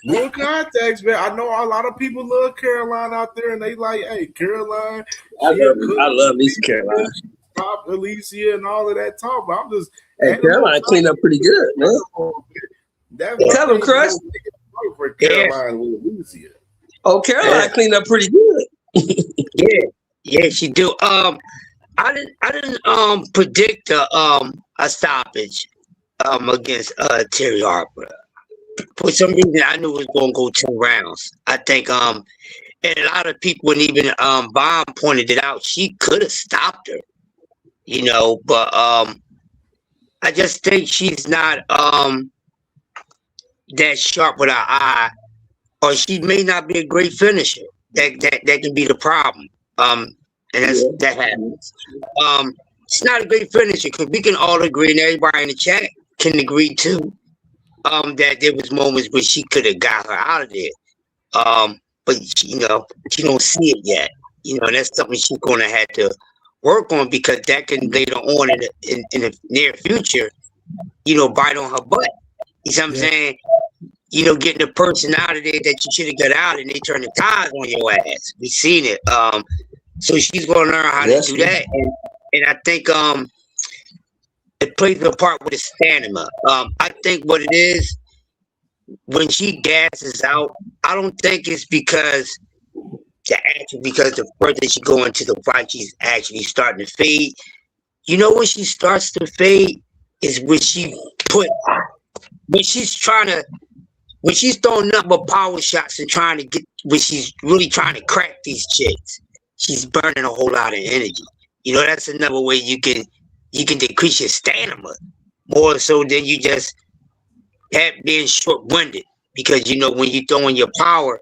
[SPEAKER 3] Little context, man. I know a lot of people love Caroline out there, and they like, hey, Caroline.
[SPEAKER 18] I love Lisa Caroline.
[SPEAKER 3] Top Alicia and all of that talk, but I'm just.
[SPEAKER 18] Hey, Caroline cleaned up pretty good, man. Tell him, Crush.
[SPEAKER 3] For Caroline with Alicia.
[SPEAKER 18] Oh, Caroline cleaned up pretty good.
[SPEAKER 16] Yeah, she do. I didn't predict a stoppage against Terry Harper. For some reason, I knew it was going to go 10 rounds. I think, and a lot of people, when even Baum pointed it out, she could have stopped her, but I just think she's not that sharp with her eye, or she may not be a great finisher. That can be the problem. And that happens. It's not a great finisher because we can all agree, and everybody in the chat can agree too, that there was moments where she could have got her out of there. But she don't see it yet. And that's something she's gonna have to work on because that can later on in the near future, bite on her butt. You see what I'm saying? Getting a person out of there that you should have got out and they turn the tires on your ass. We've seen it. So she's gonna learn how to do that. And I think it plays a part with the stamina. I think what it is, when she gasses out, I don't think it's because the further she go into the fight, she's actually starting to fade. When she starts to fade is when she's throwing nothing but power shots and when she's really trying to crack these chicks, she's burning a whole lot of energy. That's another way you can decrease your stamina more so than you just being short-winded. Because when you throw in your power,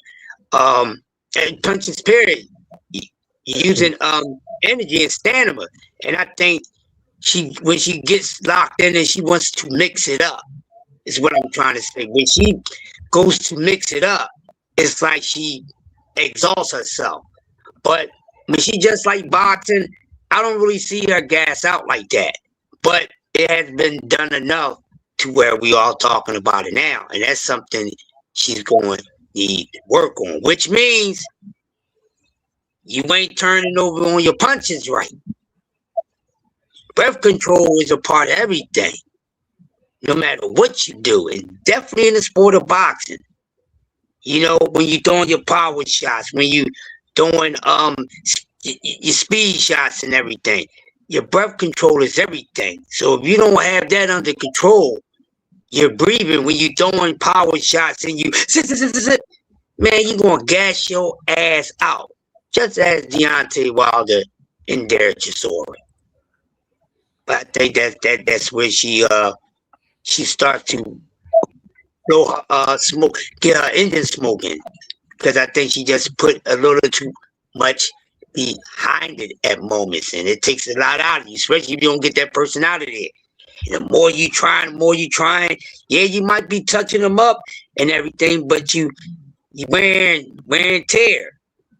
[SPEAKER 16] and punches period, using energy and stamina. And I think when she gets locked in and she wants to mix it up, is what I'm trying to say. When she goes to mix it up, it's like she exhausts herself. But when she just like boxing, I don't really see her gas out like that. But it has been done enough to where we all talking about it now. And that's something she's going to need to work on, which means you ain't turning over on your punches right. Breath control is a part of everything, no matter what you do, and definitely in the sport of boxing. When you throwing your power shots, when you throwing your speed shots and everything, your breath control is everything. So if you don't have that under control, you're breathing when you throwing power shots and you man, you're gonna gas your ass out. Just as Deontay Wilder and Derek Chisora. But I think that's where she starts to throw smoke, get her engine smoking. Because I think she just put a little too much behind it at moments, and it takes a lot out of you, especially if you don't get that person out of there. And the more you trying, yeah, you might be touching them up and everything, but you wear and tear.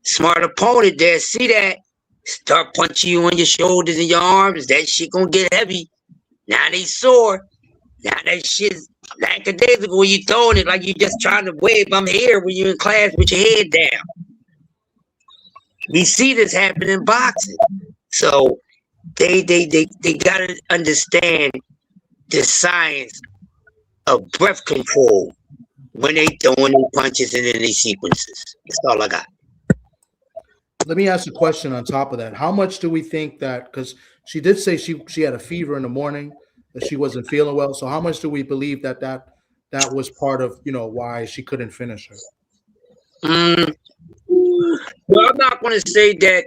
[SPEAKER 16] Smart opponent there, see that, start punching you on your shoulders and your arms. That shit gonna get heavy. Now they sore. Now that shit's like a days ago when you throwing it like you just trying to wave. I'm here when you're in class with your head down. We see this happen in boxing. So they gotta understand the science of breath control when they throwing their punches and in these sequences. That's all I got.
[SPEAKER 19] Let me ask a question on top of that. How much do we think that, because she did say she had a fever in the morning, that she wasn't feeling well. So how much do we believe that was part of, why she couldn't finish her?
[SPEAKER 16] Well, I'm not going to say that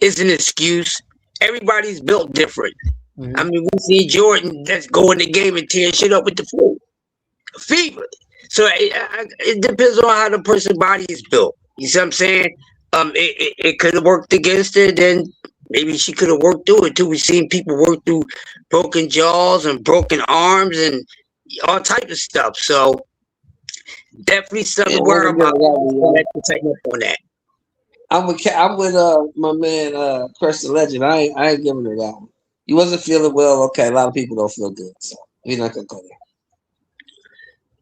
[SPEAKER 16] it's an excuse. Everybody's built different. Mm-hmm. I mean, we see Jordan that's going the game and tearing shit up with the fever. So it depends on how the person's body is built. You see what I'm saying? It could have worked against it, then maybe she could have worked through it too. We've seen people work through broken jaws and broken arms and all types of stuff. So definitely something to worry about. On that.
[SPEAKER 18] I'm with my man Chris the Legend. I ain't giving her that one. You wasn't feeling well. Okay, a lot of people don't feel good, so we're not gonna go there.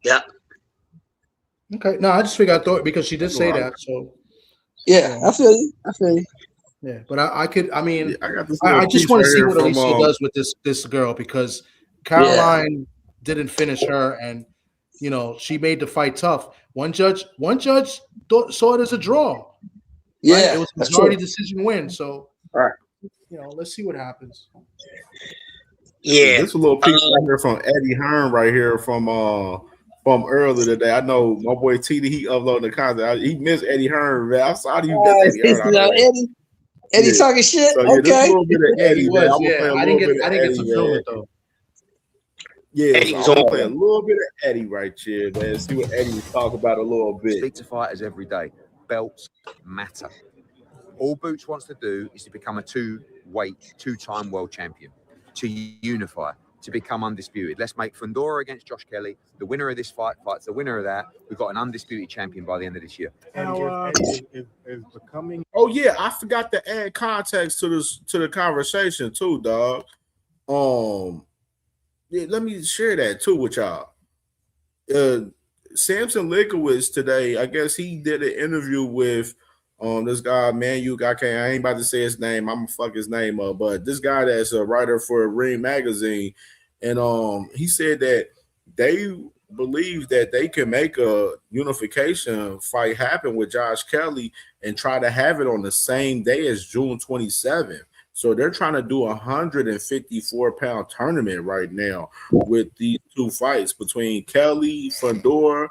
[SPEAKER 16] Yeah.
[SPEAKER 19] Okay. No, I just figured I thought because she did say that. So
[SPEAKER 18] yeah, I feel you.
[SPEAKER 19] Yeah, but I
[SPEAKER 3] I
[SPEAKER 19] just want to see what Alicia does with this girl, because Caroline didn't finish her, and she made the fight tough. One judge saw it as a draw.
[SPEAKER 18] Yeah,
[SPEAKER 19] right? It was a majority decision win. So let's see what happens.
[SPEAKER 16] Yeah,
[SPEAKER 3] this is a little piece right here from Eddie Hearn right here from earlier today. I know my boy TD, he uploaded the content. He missed Eddie Hearn, man. I'm sorry you missed Eddie Hearn.
[SPEAKER 18] Eddie talking shit.
[SPEAKER 3] So,
[SPEAKER 18] okay.
[SPEAKER 3] This little bit of Eddie, man.
[SPEAKER 19] I didn't get to film it though.
[SPEAKER 3] Yeah, so I'm gonna play a little bit of Eddie right here, man. See what Eddie was talking about a little bit.
[SPEAKER 10] Speak to fighters every day. Belts matter. All Boots wants to do is to become a 2 weight two-time world champion to unify, to become undisputed. Let's make Fundora against Josh Kelly. The winner of this fight fights the winner of that. We've got an undisputed champion by the end of this year.
[SPEAKER 3] Is becoming. Oh yeah, I forgot to add context to the conversation too, dog. Yeah, let me share that too with y'all. Samson Likowitz today, I guess he did an interview with this guy, I ain't about to say his name. I'm gonna fuck his name up, but this guy that's a writer for Ring Magazine, and he said that they believe that they can make a unification fight happen with Josh Kelly and try to have it on the same day as June 27th. So they're trying to do a 154-pound tournament right now with these two fights between Kelly, Fundora,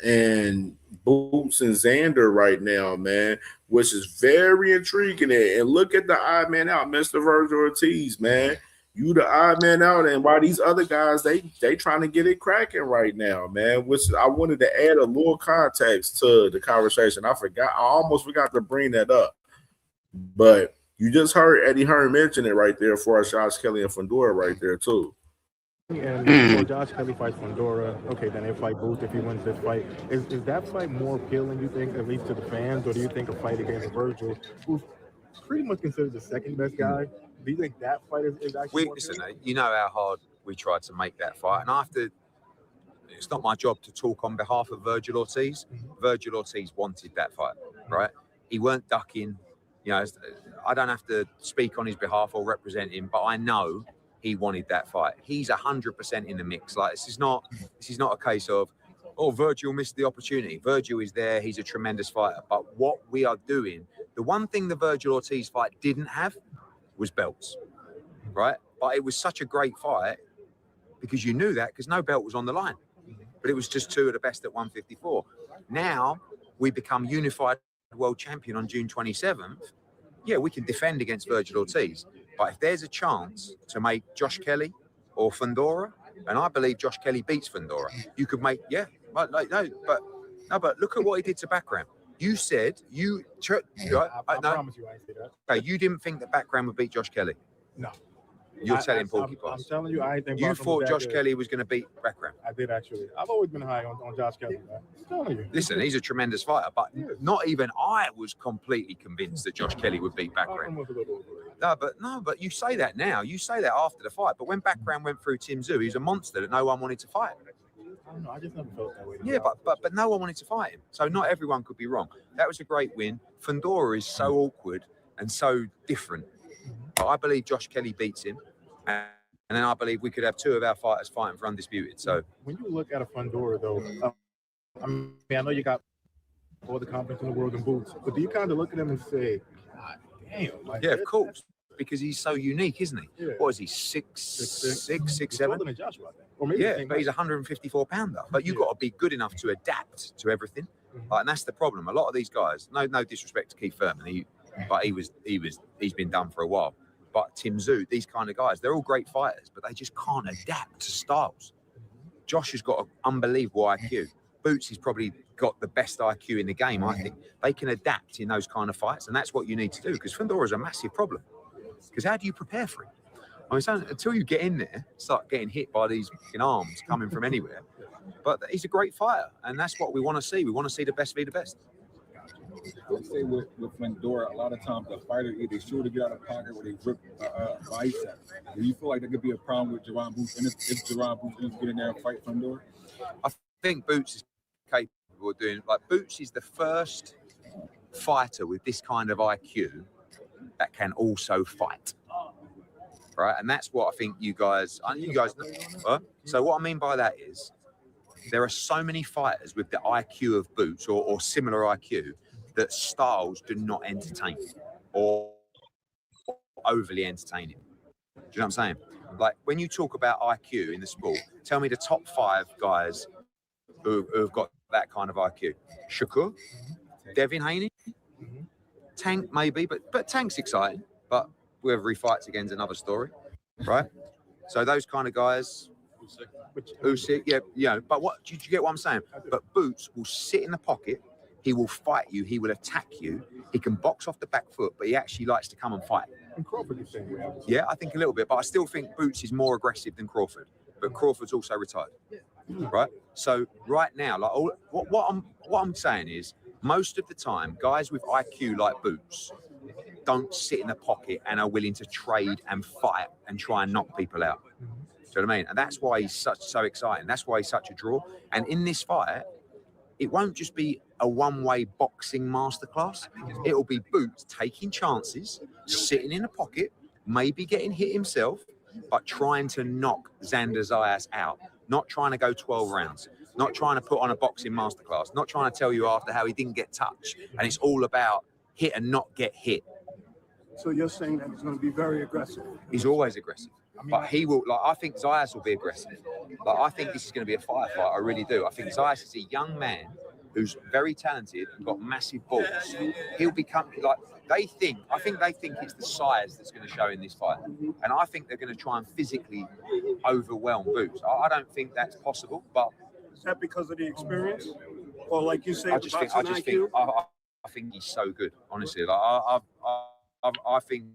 [SPEAKER 3] and Boots and Xander right now, man, which is very intriguing. And look at the odd man out, Mr. Virgil Ortiz, man. You the odd man out, and while these other guys, they trying to get it cracking right now, man. Which I wanted to add a little context to the conversation. I almost forgot to bring that up. But you just heard Eddie Hearn mention it right there for Josh Kelly and Fundora right there, too.
[SPEAKER 20] And so Josh Kelly fights Fundora. Okay, then they fight Booth if he wins this fight. Is that fight more appealing, you think, at least to the fans, or do you think a fight against Virgil, who's pretty much considered the second best guy, do you think that fight is actually
[SPEAKER 10] Listen, you know how hard we tried to make that fight, and it's not my job to talk on behalf of Virgil Ortiz. Virgil Ortiz wanted that fight, right? He weren't ducking. You know, I don't have to speak on his behalf or represent him, but I know he wanted that fight. He's 100% in the mix. Like this is not a case of, oh, Virgil missed the opportunity. Virgil is there. He's a tremendous fighter. But what we are doing, the one thing the Virgil Ortiz fight didn't have was belts, right? But it was such a great fight because you knew that because no belt was on the line. But it was just two of the best at 154. Now we become unified world champion on June 27th. Yeah, we can defend against Virgil Ortiz. But if there's a chance to make Josh Kelly or Fundora, and I believe Josh Kelly beats Fundora, you could make, but look at what he did to Bakram. You said
[SPEAKER 20] I promise you I didn't say that.
[SPEAKER 10] Okay, you didn't think that Bakram would beat Josh Kelly?
[SPEAKER 20] No.
[SPEAKER 10] You're telling Porky
[SPEAKER 20] I'm telling you, I think
[SPEAKER 10] you thought Josh Kelly was going to beat Bakram.
[SPEAKER 20] I did actually. I've always been high on Josh Kelly, man. I'm telling you.
[SPEAKER 10] Listen, he's a tremendous fighter, but not even I was completely convinced that Josh Kelly would beat Bakram. No, but you say that now. You say that after the fight. But when Bakram went through Tim Tszyu, he was a monster that no one wanted to fight.
[SPEAKER 20] I don't know. I just never felt that way.
[SPEAKER 10] Yeah, but no one wanted to fight him. So not everyone could be wrong. That was a great win. Fundora is so awkward and so different. But I believe Josh Kelly beats him. And then I believe we could have two of our fighters fighting for undisputed. So
[SPEAKER 20] when you look at a Fundora, though, I know you got all the confidence in the world in Boots, but do you kind of look at him and say, God damn? Like,
[SPEAKER 10] yeah, of course, because he's so unique, isn't he?
[SPEAKER 20] Yeah.
[SPEAKER 10] What is he, 6'7"?
[SPEAKER 20] Taller than Joshua, I think. Or maybe
[SPEAKER 10] yeah, but he's 154 pounder. But you've got to be good enough to adapt to everything. And that's the problem. A lot of these guys, no disrespect to Keith Thurman, he's been done for a while. But Tim Tszyu, these kind of guys, they're all great fighters, but they just can't adapt to styles. Josh has got an unbelievable IQ. Boots has probably got the best IQ in the game, I think. They can adapt in those kind of fights, and that's what you need to do, because Fundora is a massive problem. Because how do you prepare for it? I mean, until you get in there, start getting hit by these arms coming from anywhere. But he's a great fighter, and that's what we want to see. We want to see the best be the best.
[SPEAKER 21] I would say with Fundora, a lot of times the fighter either sure to get out of pocket or they rip bicep. Do you feel like there could be a problem with Jerron Boots? And if Jerron Boots ends up getting there and fight Fundora?
[SPEAKER 10] I think Boots is capable of doing, like, Boots is the first fighter with this kind of IQ that can also fight. Right? And that's what I think you guys know. So what I mean by that is there are so many fighters with the IQ of Boots or similar IQ that styles do not entertain or overly entertaining. Do you know what I'm saying? Like, when you talk about IQ in the sport, tell me the top 5 guys who have got that kind of IQ. Shakur, Devin Haney, Tank maybe, but Tank's exciting, but whoever he fights against is another story, right? So those kind of guys, Usyk, yeah, but what, did you get what I'm saying? But Boots will sit in the pocket, he will fight you, he will attack you, he can box off the back foot, but he actually likes to come and fight.
[SPEAKER 20] And Crawford the same way.
[SPEAKER 10] Yeah, I think a little bit, but I still think Boots is more aggressive than Crawford. But Crawford's also retired, right? So right now, like what I'm saying is, most of the time, guys with IQ like Boots don't sit in the pocket and are willing to trade and fight and try and knock people out. Do you know what I mean? And that's why he's so exciting. That's why he's such a draw. And in this fight, it won't just be a one-way boxing masterclass. It'll be Boots taking chances, sitting in a pocket, maybe getting hit himself, but trying to knock Xander Zayas out. Not trying to go 12 rounds. Not trying to put on a boxing masterclass. Not trying to tell you after how he didn't get touched. And it's all about hit and not get hit.
[SPEAKER 1] So you're saying that he's going to be very aggressive?
[SPEAKER 10] He's always aggressive. But he will, like, I think Zayas will be aggressive. Like, I think this is going to be a firefight. I really do. I think Zayas is a young man who's very talented and got massive balls. He'll become, like, I think it's the size that's going to show in this fight. And I think they're going to try and physically overwhelm Boots. I don't think that's possible, but...
[SPEAKER 1] Is that because of the experience? Or like you say,
[SPEAKER 10] I think he's so good, honestly. Like, I think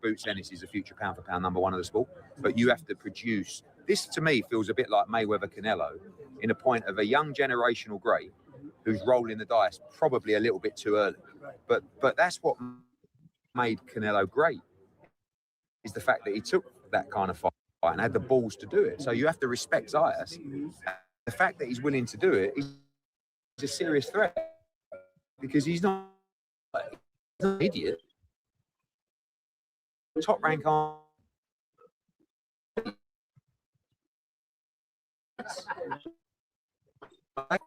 [SPEAKER 10] Boots Ennis is a future pound-for-pound number one of the sport, but you have to produce. This, to me, feels a bit like Mayweather-Canelo in a point of a young generational great who's rolling the dice probably a little bit too early. But that's what made Canelo great, is the fact that he took that kind of fight and had the balls to do it. So you have to respect Zayas. The fact that he's willing to do it is a serious threat, because he's not an idiot. Top rank on. I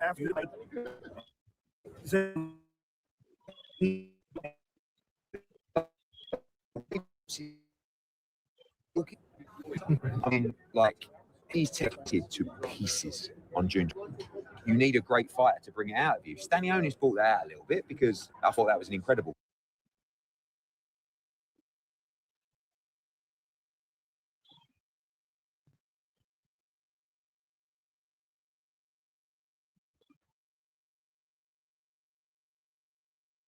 [SPEAKER 10] mean, like, he's tested to pieces on June. You need a great fighter to bring it out of you. Stanionis brought that out a little bit because I thought that was an incredible.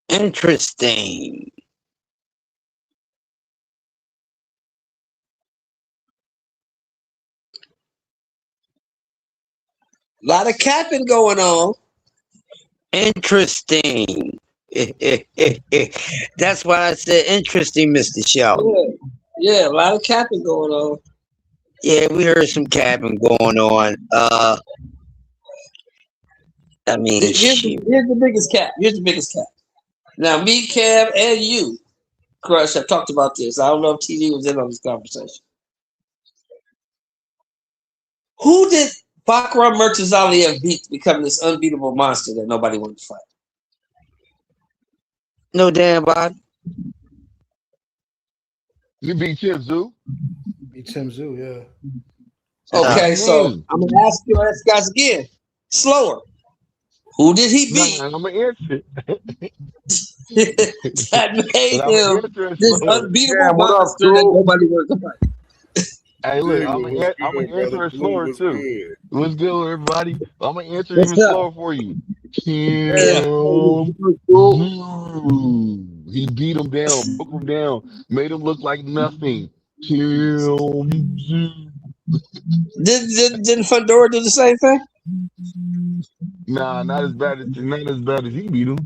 [SPEAKER 16] Interesting.
[SPEAKER 18] A lot of capping going on.
[SPEAKER 16] Interesting. That's why I said interesting, Mr. Shelton.
[SPEAKER 18] Yeah, a lot of capping going on.
[SPEAKER 16] Yeah, we heard some capping going on. I mean,
[SPEAKER 18] here's the biggest cap. Here's the biggest cap. Now, me, Cam, and you, Crush, have talked about this. I don't know if TD was in on this conversation. Who did Bakram Murtazaliev beat to become this unbeatable monster that nobody wanted to fight?
[SPEAKER 16] No damn body.
[SPEAKER 22] You beat Tim Zoo.
[SPEAKER 19] Beat Tim Zoo, yeah.
[SPEAKER 18] Okay, so I'm gonna ask you guys again, slower. Who did he beat?
[SPEAKER 22] I'm gonna answer.
[SPEAKER 18] That made him this unbeatable monster that nobody wanted to fight.
[SPEAKER 22] Hey, look, I'm gonna answer it slower too. What's good, everybody? I'm gonna answer even slower for you. He beat him down, broke him down, made him look like nothing.
[SPEAKER 18] Didn't Fundora do the same thing?
[SPEAKER 22] Nah, not as bad as he beat him.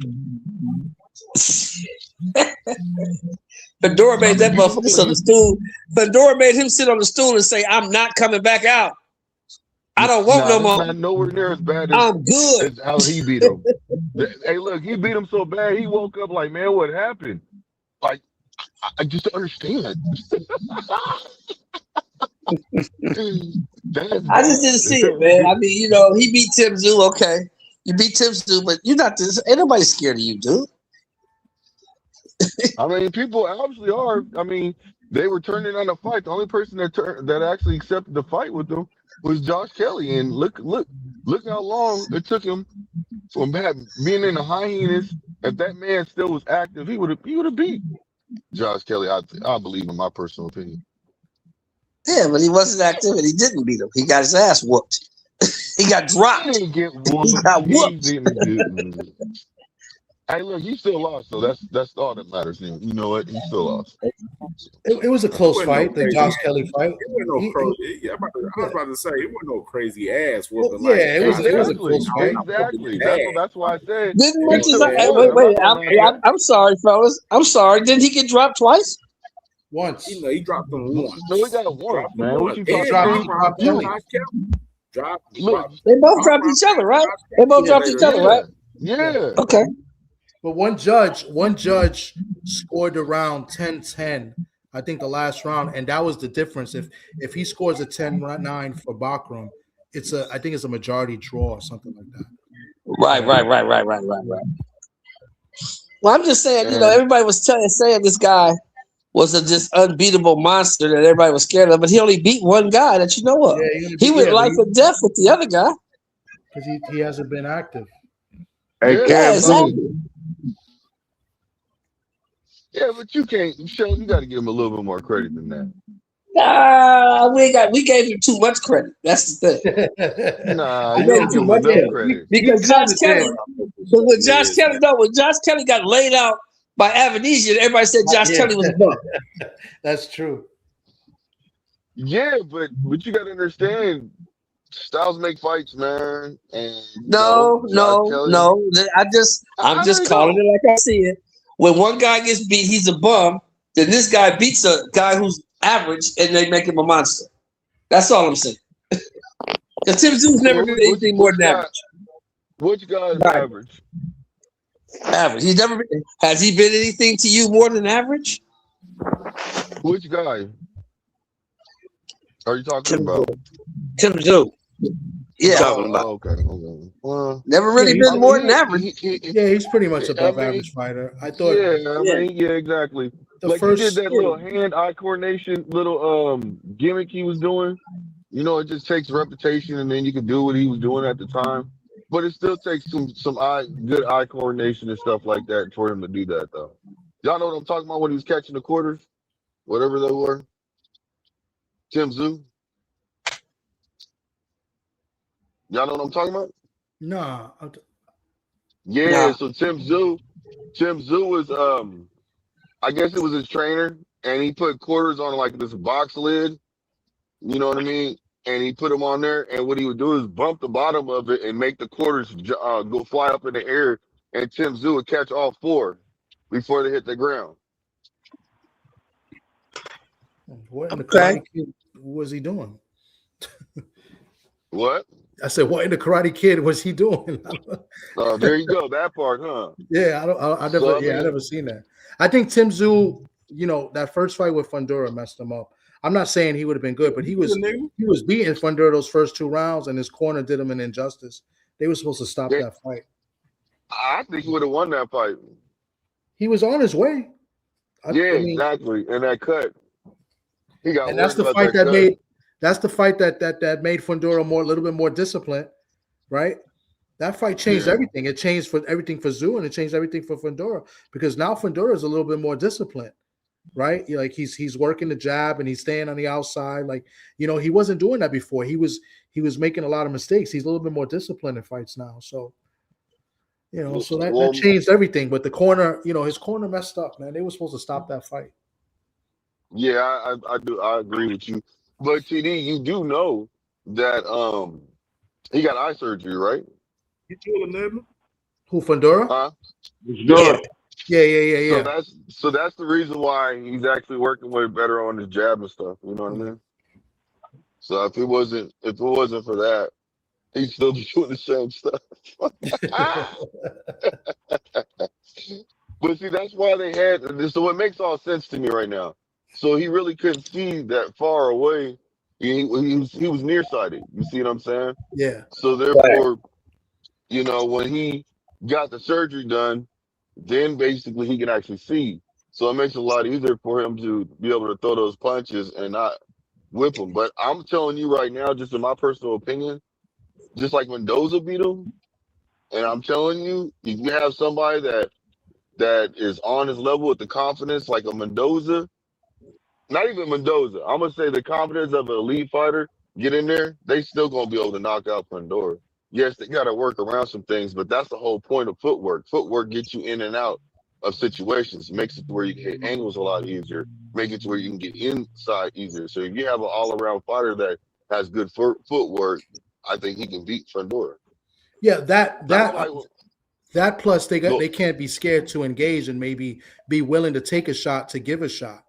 [SPEAKER 18] Fundora made that motherfucker sit on the stool. Fundora made him sit on the stool and say, "I'm not coming back out. I don't want no more.
[SPEAKER 22] Not nowhere near as bad as,
[SPEAKER 18] I'm good."
[SPEAKER 22] As how he beat him. Hey, look, he beat him so bad. He woke up like, man, what happened? Like, I just don't understand.
[SPEAKER 18] I just didn't see it, man. I mean, he beat Tim Zoo. Okay, you beat Tim Zoo, but you're not this. Ain't nobody scared of you, dude.
[SPEAKER 22] I mean, people obviously are. I mean, they were turning on the fight. The only person that actually accepted the fight with them was Josh Kelly. And look how long it took him from being in the hyenas. If that man still was active, he would have beat Josh Kelly. I believe, in my personal opinion.
[SPEAKER 18] Yeah, but he wasn't active and he didn't beat him. He got his ass whooped. He got dropped.
[SPEAKER 22] He didn't get whooped.
[SPEAKER 18] He got whooped.
[SPEAKER 22] Hey, look, he still lost, so that's all that matters. You know what? He still lost.
[SPEAKER 19] It was a
[SPEAKER 3] It
[SPEAKER 19] close
[SPEAKER 3] wasn't no
[SPEAKER 19] fight, the
[SPEAKER 3] crazy.
[SPEAKER 19] Josh Kelly fight.
[SPEAKER 3] It wasn't no crazy. I was about to say it wasn't no crazy ass whooping.
[SPEAKER 19] Well, yeah,
[SPEAKER 3] like,
[SPEAKER 19] it was a close fight.
[SPEAKER 22] Exactly. That's why I said
[SPEAKER 18] Didn't
[SPEAKER 22] he
[SPEAKER 18] Richardson?
[SPEAKER 22] still
[SPEAKER 18] Hey,
[SPEAKER 22] won.
[SPEAKER 18] wait.
[SPEAKER 22] I'm not gonna knock that.
[SPEAKER 18] I'm sorry, fellas. I'm sorry. Didn't he get dropped twice?
[SPEAKER 19] Once.
[SPEAKER 3] He dropped them once.
[SPEAKER 22] No, he got it once,
[SPEAKER 3] Dropped them
[SPEAKER 22] man. What
[SPEAKER 3] once.
[SPEAKER 22] you
[SPEAKER 3] And
[SPEAKER 22] talking
[SPEAKER 19] dropped
[SPEAKER 22] about?
[SPEAKER 19] Kelly.
[SPEAKER 3] Josh Kelly.
[SPEAKER 22] Look,
[SPEAKER 18] They both dropped each other, right? They both dropped each other, right?
[SPEAKER 22] Yeah.
[SPEAKER 18] Okay.
[SPEAKER 19] But one judge scored the round 10-10, I think the last round, and that was the difference. If he scores a 10-9 for Bakram, I think it's a majority draw or something like that.
[SPEAKER 18] Right. Well, I'm just saying, everybody was saying this guy was a just unbeatable monster that everybody was scared of, but he only beat one guy that you know of.
[SPEAKER 19] Yeah,
[SPEAKER 18] he went life or death with the other guy.
[SPEAKER 19] Because he hasn't been active.
[SPEAKER 22] Hey,
[SPEAKER 18] Yeah, exactly.
[SPEAKER 22] Yeah, but you can't, Sheldon. You got to give him a little bit more credit than that.
[SPEAKER 18] We gave him too much credit. That's the thing.
[SPEAKER 22] Nah,
[SPEAKER 18] We
[SPEAKER 22] you
[SPEAKER 18] gave
[SPEAKER 22] don't
[SPEAKER 18] him
[SPEAKER 22] give
[SPEAKER 18] too
[SPEAKER 22] him
[SPEAKER 18] much
[SPEAKER 22] enough
[SPEAKER 18] credit
[SPEAKER 22] credit.
[SPEAKER 18] because Josh Kelly. But when Josh Kelly got laid out by Avenesian, everybody said Josh Kelly was bum.
[SPEAKER 19] That's true.
[SPEAKER 22] Yeah, but you got to understand, styles make fights, man. And
[SPEAKER 18] No. I'm
[SPEAKER 22] How
[SPEAKER 18] just
[SPEAKER 22] they
[SPEAKER 18] calling
[SPEAKER 22] go?
[SPEAKER 18] it like I see it. When one guy gets beat, he's a bum. Then this guy beats a guy who's average, and they make him a monster. That's all I'm saying. Because Tim Zoo's never been anything more than average.
[SPEAKER 22] Which guy is
[SPEAKER 18] Right.
[SPEAKER 22] average?
[SPEAKER 18] Average. He's never been. Has he been anything to you more than average?
[SPEAKER 22] Which guy are you talking about?
[SPEAKER 18] Tim Zoo. Yeah.
[SPEAKER 22] Okay. Well,
[SPEAKER 18] Never really been more than average.
[SPEAKER 19] He's pretty much above average fighter. I thought.
[SPEAKER 22] Yeah, exactly.
[SPEAKER 19] The
[SPEAKER 22] He did that little hand-eye coordination, little gimmick he was doing. It just takes repetition, and then you can do what he was doing at the time. But it still takes some good eye coordination and stuff like that for him to do that, though. Y'all know what I'm talking about when he was catching the quarters, whatever they were. Tim Zoo. Y'all know what I'm talking about?
[SPEAKER 19] Nah.
[SPEAKER 22] Yeah. So Tim Zoo was I guess it was his trainer, and he put quarters on like this box lid. You know what I mean? And he put them on there, and what he would do is bump the bottom of it and make the quarters go fly up in the air, and Tim Zoo would catch all four before they hit the ground.
[SPEAKER 19] What in the Karate Kid was he doing?
[SPEAKER 22] What?
[SPEAKER 19] I said, what in the Karate Kid was he doing?
[SPEAKER 22] There you go, that part, huh?
[SPEAKER 19] Yeah, I never seen that. I think Tim Zoo, that first fight with Fundora messed him up. I'm not saying he would have been good, but he was beating Fundora those first 2 rounds, and his corner did him an injustice. They were supposed to stop that fight.
[SPEAKER 22] I think he would have won that fight.
[SPEAKER 19] He was on his way.
[SPEAKER 22] Exactly. And that cut. He got.
[SPEAKER 19] And that's the fight that made. That's the fight that made Fundora a little bit more disciplined, right? That fight changed everything. It changed for everything for Zoo, and it changed everything for Fundora, because now Fundora is a little bit more disciplined, right? Like he's working the jab and he's staying on the outside. Like, he wasn't doing that before. He was making a lot of mistakes. He's a little bit more disciplined in fights now. So, so that changed everything. But the corner, his corner messed up, man. They were supposed to stop that fight.
[SPEAKER 22] Yeah, I do. I agree with you. But TD, you do know that he got eye surgery, right?
[SPEAKER 19] Who, Fundora?
[SPEAKER 22] Huh?
[SPEAKER 19] Yeah.
[SPEAKER 22] So that's the reason why he's actually working way better on his jab and stuff. You know what I mean? So if it wasn't for that, he'd still be doing the same stuff. But see, that's why they had this. So it makes all sense to me right now. So he really couldn't see that far away. He was nearsighted. You see what I'm saying?
[SPEAKER 19] Yeah.
[SPEAKER 22] So therefore, when he got the surgery done, then basically he can actually see. So it makes it a lot easier for him to be able to throw those punches and not whip him. But I'm telling you right now, just in my personal opinion, just like Mendoza beat him, and I'm telling you, if you have somebody that is on his level with the confidence like a Mendoza, not even Mendoza, I'm gonna say the confidence of an elite fighter, get in there, they still gonna be able to knock out Pandora. yes, they got to work around some things, but that's the whole point of footwork. Footwork gets you in and out of situations, makes it to where you can hit angles a lot easier, make it to where you can get inside easier. So if you have an all-around fighter that has good footwork, I think he can beat Fundora.
[SPEAKER 19] Yeah,
[SPEAKER 22] That's why.
[SPEAKER 19] that plus they can't be scared to engage and maybe be willing to take a shot to give a shot.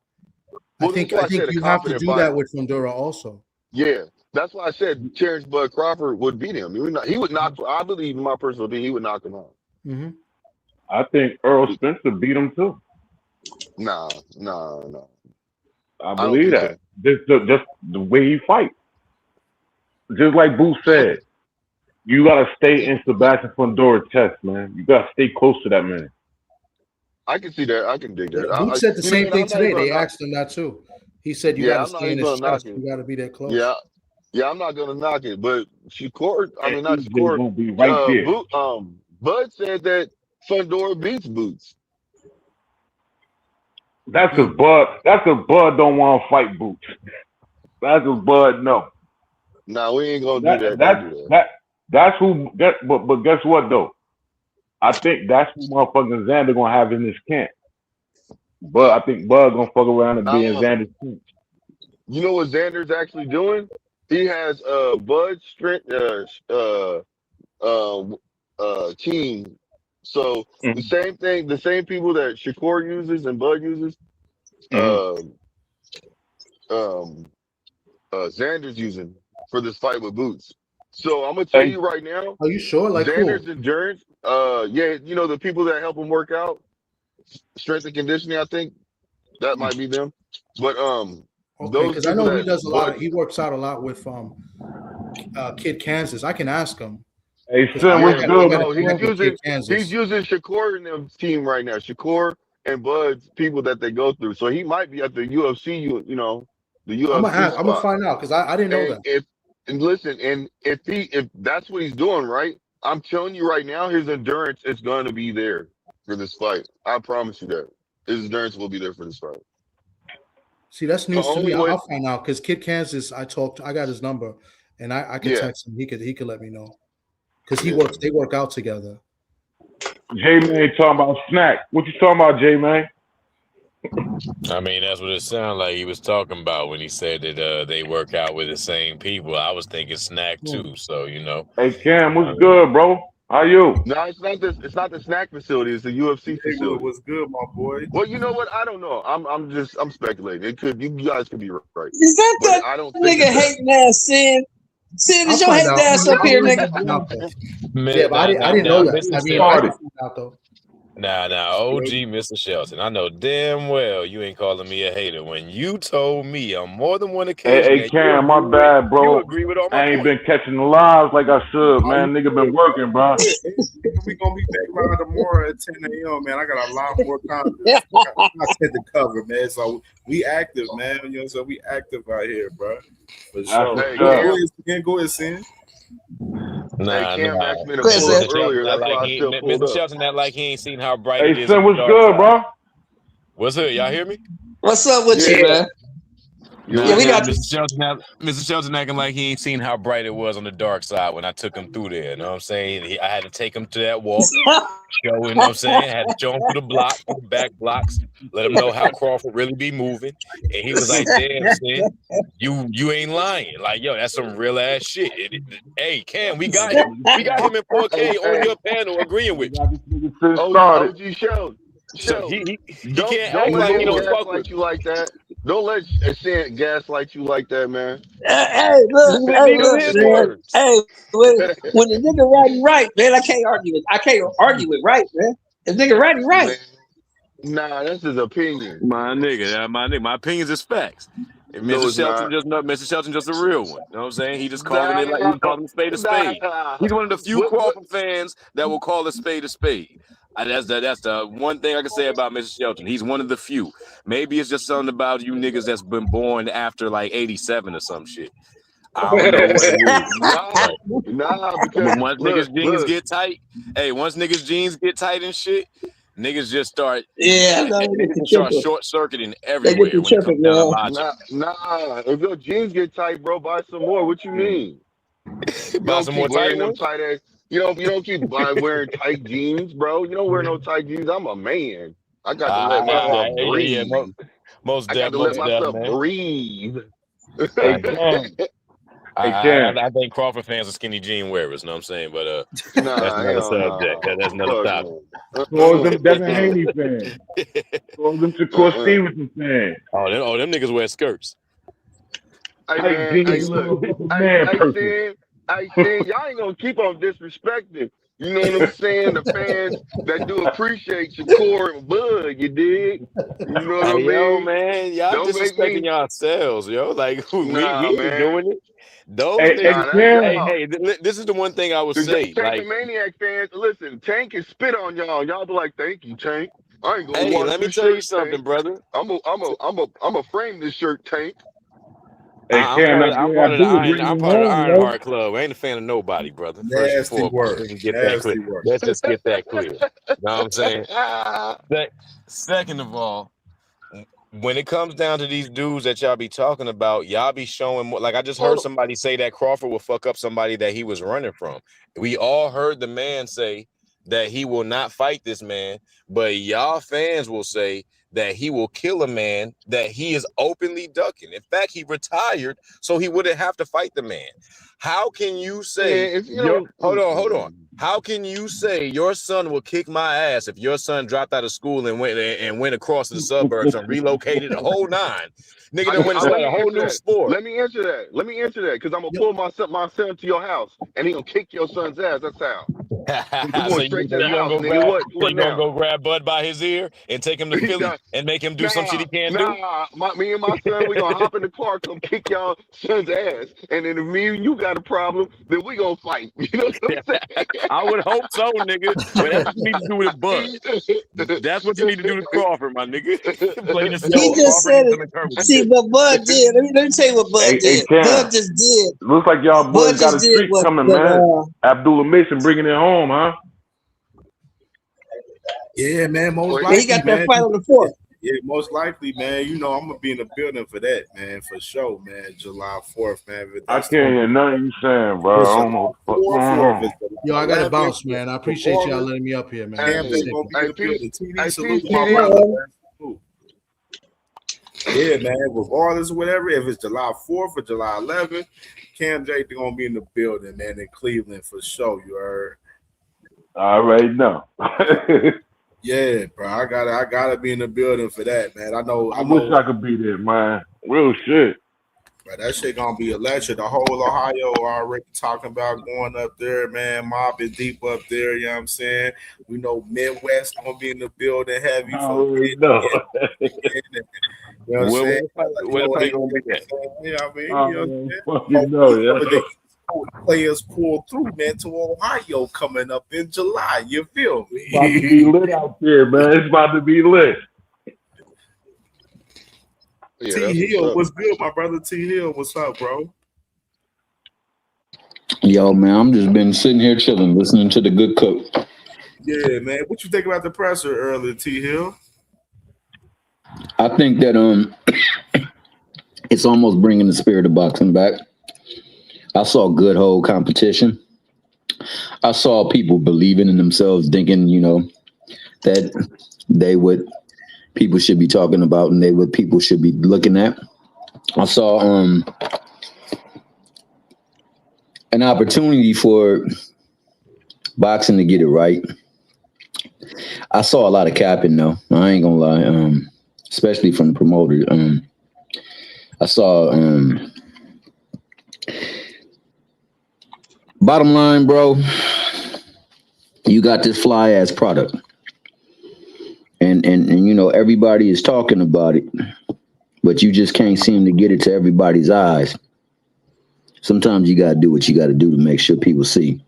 [SPEAKER 22] Well,
[SPEAKER 19] I think
[SPEAKER 22] that's why I said a
[SPEAKER 19] you have to
[SPEAKER 22] confident
[SPEAKER 19] do
[SPEAKER 22] fighter.
[SPEAKER 19] that with Fundora also.
[SPEAKER 22] Yeah, that's why I said Terrence Bud Crawford would beat him. He would knock. I believe, in my personal opinion, he would knock him out.
[SPEAKER 19] Mm-hmm.
[SPEAKER 2] I think Earl Spencer beat him too.
[SPEAKER 22] Nah.
[SPEAKER 2] I believe that. Just the way he fights. Just like Booth said, you gotta stay in Sebastian Fundora's chest, man. You gotta stay close to that man.
[SPEAKER 22] I can see that. I can dig that.
[SPEAKER 19] Booth said the same thing today. They asked him that too. He said you got to stay in his chest. You got to be that close.
[SPEAKER 22] Yeah, I'm not gonna knock it, but Shakur, not
[SPEAKER 2] EJ
[SPEAKER 22] Shakur.
[SPEAKER 2] gonna be right there.
[SPEAKER 22] Bud said that Fundora beats Boots.
[SPEAKER 2] That's a Bud. That's a Bud don't want to fight Boots. That's a Bud no.
[SPEAKER 22] Nah, we ain't gonna do that.
[SPEAKER 2] That's who. But guess what though? I think that's who motherfucking Xander gonna have in this camp. But I think Bud gonna fuck around and be in Xander's team.
[SPEAKER 22] You know what Xander's actually doing? He has Bud's strength team. So the same thing, the same people that Shakur uses and Bud uses, Xander's using for this fight with Boots. So I'm gonna tell you right now.
[SPEAKER 19] Are you sure? Like
[SPEAKER 22] Xander's endurance. Yeah, you know the people that help him work out, strength and conditioning. I think that might be them. But
[SPEAKER 19] okay, because I know he does a lot. He works out a lot with Kid Kansas. I can ask him.
[SPEAKER 2] Hey, son, what's good?
[SPEAKER 22] He's using Shakur and them team right now. Shakur and Bud's people that they go through. So he might be at the UFC. You know, the UFC.
[SPEAKER 19] I'm gonna find out because I didn't know that.
[SPEAKER 22] If that's what he's doing, right? I'm telling you right now, his endurance is going to be there for this fight. I promise you that his endurance will be there for this fight.
[SPEAKER 19] See, that's news to me. I'll find out because Kid Kansas, I got his number, and I could text him. He could let me know because they work out together.
[SPEAKER 2] J-Man talking about snack. What you talking about, J-Man?
[SPEAKER 6] I mean, that's what it sounded like he was talking about when he said that they work out with the same people. I was thinking snack too, so you know.
[SPEAKER 2] Hey Cam, what's good, bro? How you?
[SPEAKER 22] No, it's not the snack facility. It's the UFC facility.
[SPEAKER 3] What's good, my boy?
[SPEAKER 22] Well, you know what? I don't know. I'm speculating. It could. You guys could be right.
[SPEAKER 18] Is that
[SPEAKER 22] I don't
[SPEAKER 18] nigga hating ass Sin? Sin, is your hating ass up here, nigga?
[SPEAKER 19] Yeah, but I didn't know that. I mean, I didn't find out though.
[SPEAKER 6] Nah, OG Mr. Shelton. I know damn well you ain't calling me a hater when you told me on more than one occasion.
[SPEAKER 2] Hey Cam, my bad, bro.
[SPEAKER 6] You agree with all my
[SPEAKER 2] I ain't
[SPEAKER 6] points.
[SPEAKER 2] been catching the lives like I should, man. Nigga been working, bro.
[SPEAKER 3] We gonna be back around tomorrow at 10 a.m. man. I got a lot more content to cover, man. So we active, man. You know what I'm saying? We active out here, bro. For sure.
[SPEAKER 22] Hey,
[SPEAKER 3] Go ahead, Sin.
[SPEAKER 6] Nah.
[SPEAKER 22] Mr.
[SPEAKER 6] Shelton act like he ain't seen how bright it
[SPEAKER 2] Hey,
[SPEAKER 6] is.
[SPEAKER 2] son, what's good, bro?
[SPEAKER 6] What's good? Y'all hear me?
[SPEAKER 18] What's up with you, man?
[SPEAKER 6] Yeah,
[SPEAKER 18] we got
[SPEAKER 6] Mr. Shelton acting like he ain't seen how bright it was on the dark side when I took him through there. You know what I'm saying? I had to take him to that walk, show him, you know what I'm saying? I had to show him through the back blocks, let him know how Crawford really be moving. And he was like, damn, Sin, you ain't lying. Like, yo, that's some real ass shit. Hey, Cam, we got him. We got him in 4K on your panel agreeing with you.
[SPEAKER 22] OG Sheldon.
[SPEAKER 6] So he
[SPEAKER 22] Don't
[SPEAKER 6] can't act like he don't fuck with
[SPEAKER 22] you like that. Don't let Sin gaslight you like that, man.
[SPEAKER 18] Hey, look, man. Hey, when the nigga writing right, man, I can't argue with right, man. The nigga writing right.
[SPEAKER 22] Nah, that's his opinion.
[SPEAKER 6] My nigga, my opinions is facts. And Mr. Shelton just a real one. You know what I'm saying? He just calling it like he's calling a spade a spade. He's one of the few Crawford fans that will call a spade a spade. That's the one thing I can say about Mr. Shelton. He's one of the few. Maybe it's just something about you niggas that's been born after like 87 or some shit. I don't know what it is.
[SPEAKER 22] Because
[SPEAKER 6] once niggas jeans get tight, once niggas jeans get tight and shit, niggas just start niggas start short circuiting everywhere when it comes down to logic.
[SPEAKER 22] Nah. If your jeans get tight, bro, buy some more. What you mean? You
[SPEAKER 6] Buy
[SPEAKER 22] don't
[SPEAKER 6] some more
[SPEAKER 22] keep
[SPEAKER 6] tight
[SPEAKER 22] wearing them
[SPEAKER 6] ones.
[SPEAKER 22] tight ass. You don't keep wearing tight jeans, bro. You don't wear no tight jeans. I'm a man. I got to let myself
[SPEAKER 6] Yeah,
[SPEAKER 22] breathe.
[SPEAKER 6] most
[SPEAKER 22] I got
[SPEAKER 6] def,
[SPEAKER 22] to let
[SPEAKER 6] most def,
[SPEAKER 22] myself
[SPEAKER 6] man.
[SPEAKER 22] breathe.
[SPEAKER 2] Hey, Cam. Hey,
[SPEAKER 6] I
[SPEAKER 2] Cam.
[SPEAKER 6] think Crawford fans are skinny jean wearers. Know what I'm saying? But that's
[SPEAKER 22] Nah,
[SPEAKER 6] another
[SPEAKER 22] hell
[SPEAKER 6] subject.
[SPEAKER 22] no.
[SPEAKER 6] That's another
[SPEAKER 22] Fuck
[SPEAKER 6] topic.
[SPEAKER 2] So is them Devin Haney fans. So is them Shakur
[SPEAKER 22] no.
[SPEAKER 2] Stevenson fans.
[SPEAKER 6] Oh, them niggas wear skirts.
[SPEAKER 22] Hey
[SPEAKER 2] Tight
[SPEAKER 22] man, hey
[SPEAKER 2] jeans,
[SPEAKER 22] look,
[SPEAKER 2] man person.
[SPEAKER 22] Sin, y'all ain't gonna keep on disrespecting. You know what I'm saying? The fans that do appreciate Shakur and Bud, you dig? You know what I
[SPEAKER 6] Hey, yo,
[SPEAKER 22] mean?
[SPEAKER 6] man, y'all
[SPEAKER 22] Don't make
[SPEAKER 6] disrespecting
[SPEAKER 22] me,
[SPEAKER 6] yourselves, yo. Like we
[SPEAKER 22] nah,
[SPEAKER 6] ain't
[SPEAKER 22] man.
[SPEAKER 6] doing it. Those
[SPEAKER 2] Hey,
[SPEAKER 6] niggas.
[SPEAKER 22] Nah, that's
[SPEAKER 2] Cam.
[SPEAKER 22] y'all.
[SPEAKER 6] This is the one thing I would
[SPEAKER 22] The
[SPEAKER 6] say.
[SPEAKER 22] Tank
[SPEAKER 6] Like,
[SPEAKER 22] and Maniac fans, listen, Tank can spit on y'all. Y'all be like, thank you, Tank. I ain't gonna
[SPEAKER 6] hey,
[SPEAKER 22] wash
[SPEAKER 6] let me
[SPEAKER 22] this
[SPEAKER 6] tell you
[SPEAKER 22] shirt,
[SPEAKER 6] something,
[SPEAKER 22] Tank.
[SPEAKER 6] brother.
[SPEAKER 22] I'm a frame this shirt, Tank.
[SPEAKER 2] Hey,
[SPEAKER 6] I'm
[SPEAKER 2] Cam,
[SPEAKER 6] part
[SPEAKER 2] now
[SPEAKER 6] of I'm
[SPEAKER 2] you gotta
[SPEAKER 6] part of the
[SPEAKER 2] do is
[SPEAKER 6] Iron
[SPEAKER 2] bring
[SPEAKER 6] I'm
[SPEAKER 2] him
[SPEAKER 6] part of the
[SPEAKER 2] home,
[SPEAKER 6] Iron
[SPEAKER 2] yo.
[SPEAKER 6] Heart Club. I ain't a fan of nobody, brother. First and
[SPEAKER 3] Nasty
[SPEAKER 6] foremost,
[SPEAKER 3] work.
[SPEAKER 6] let's just get that clear.
[SPEAKER 3] Nasty work.
[SPEAKER 6] Let's just get that clear. You know what I'm saying? Second of all, when it comes down to these dudes that y'all be talking about, y'all be showing more. Like I just heard somebody say that Crawford will fuck up somebody that he was running from. We all heard the man say that he will not fight this man, but y'all fans will say that he will kill a man that he is openly ducking. In fact, he retired so he wouldn't have to fight the man. How can you say
[SPEAKER 22] Man, if you
[SPEAKER 6] your
[SPEAKER 22] don't,
[SPEAKER 6] hold on? How can you say your son will kick my ass if your son dropped out of school and went across to the suburbs and relocated the whole nine? Nigga done went and
[SPEAKER 22] let
[SPEAKER 6] started a
[SPEAKER 22] me
[SPEAKER 6] whole
[SPEAKER 22] answer
[SPEAKER 6] new
[SPEAKER 22] that.
[SPEAKER 6] sport.
[SPEAKER 22] Let me answer that, because I'm gonna pull my son to your house, and he gonna kick your son's ass. That's how. We
[SPEAKER 6] so
[SPEAKER 22] going straight to the
[SPEAKER 6] you gonna
[SPEAKER 22] house,
[SPEAKER 6] go
[SPEAKER 22] nigga.
[SPEAKER 6] grab
[SPEAKER 22] What
[SPEAKER 6] you gonna
[SPEAKER 22] now?
[SPEAKER 6] go grab Bud by his ear and take him to Philly and make him do some shit he can't do?
[SPEAKER 22] Me and my son, we gonna hop in the car, come kick y'all son's ass, and then if me and you got a problem, then we gonna fight. You know what I'm saying?
[SPEAKER 6] I would hope so, nigga. But that's what you need to do with Bud. That's what you need to do to Crawford, my nigga. Play this
[SPEAKER 18] He
[SPEAKER 6] yo.
[SPEAKER 18] just
[SPEAKER 6] Crawford
[SPEAKER 18] said
[SPEAKER 6] needs
[SPEAKER 18] it.
[SPEAKER 6] some encouragement.
[SPEAKER 18] See, what Bud did. Let me tell you what Bud
[SPEAKER 2] Hey,
[SPEAKER 18] did.
[SPEAKER 2] Cam.
[SPEAKER 18] Bud just did.
[SPEAKER 2] Looks like y'all
[SPEAKER 18] Bud
[SPEAKER 2] boys got
[SPEAKER 18] just
[SPEAKER 2] a
[SPEAKER 18] did
[SPEAKER 2] streak coming,
[SPEAKER 18] what
[SPEAKER 2] man. Abdullah Mason bringing it home, huh?
[SPEAKER 3] Yeah, man. Most
[SPEAKER 18] he
[SPEAKER 3] likely,
[SPEAKER 18] got that
[SPEAKER 3] man.
[SPEAKER 18] fight on the 4th.
[SPEAKER 3] Yeah, most likely, man. You know, I'm gonna be in the building for that, man, for sure, man. July 4th, man. But
[SPEAKER 2] I
[SPEAKER 3] that's
[SPEAKER 2] can't hear nothing you saying, bro.
[SPEAKER 3] for
[SPEAKER 2] I
[SPEAKER 3] July
[SPEAKER 2] don't know what the fuck
[SPEAKER 3] 4th,
[SPEAKER 2] going
[SPEAKER 3] or if
[SPEAKER 2] on.
[SPEAKER 3] it's July
[SPEAKER 19] Yo, I gotta
[SPEAKER 3] 11th,
[SPEAKER 19] bounce, man. I appreciate y'all letting me up here, man.
[SPEAKER 3] Cam,
[SPEAKER 22] Hey,
[SPEAKER 3] they gonna be in the
[SPEAKER 22] peace,
[SPEAKER 3] building. TD, salute my
[SPEAKER 22] TD.
[SPEAKER 3] brother, man. Salute. Yeah, man. Regardless of whatever, if it's July 4th or July 11th, Cam J gonna be in the building, man, in Cleveland for sure. You heard?
[SPEAKER 2] I already know.
[SPEAKER 3] Yeah, bro. I gotta be in the building for that, man. I know.
[SPEAKER 2] I wish I could be there, man. Real shit.
[SPEAKER 3] But that shit gonna be electric. The whole Ohio already talking about going up there, man. Mob is deep up there, you know what I'm saying? We know Midwest gonna be in the building heavy
[SPEAKER 2] I
[SPEAKER 3] for
[SPEAKER 2] already
[SPEAKER 3] it.
[SPEAKER 2] know.
[SPEAKER 3] You know what I'm saying?
[SPEAKER 6] Where the fight gonna be at?
[SPEAKER 3] You know what I mean?
[SPEAKER 2] I
[SPEAKER 3] You know
[SPEAKER 2] already
[SPEAKER 3] what I'm
[SPEAKER 2] fucking know, yeah.
[SPEAKER 3] saying? The players pull through, man, to Ohio coming up in July. You feel me?
[SPEAKER 2] It's about to be lit out there, man. It's about to be lit.
[SPEAKER 22] Yeah,
[SPEAKER 3] T
[SPEAKER 22] that's
[SPEAKER 3] Hill,
[SPEAKER 22] what's
[SPEAKER 3] what's good, my brother? T Hill, what's up, bro?
[SPEAKER 4] Yo, man, I'm just been sitting here chilling, listening to the good cook.
[SPEAKER 3] Yeah, man. What you think about the presser earlier, T Hill?
[SPEAKER 4] I think that it's almost bringing the spirit of boxing back. I saw good whole competition. I saw people believing in themselves, thinking, that people should be talking about and people should be looking at. I saw an opportunity for boxing to get it right. I saw a lot of capping though. I ain't gonna lie, especially from the promoter. I saw bottom line, bro, you got this fly ass product. And everybody is talking about it, but you just can't seem to get it to everybody's eyes. Sometimes you gotta do what you gotta do to make sure people see.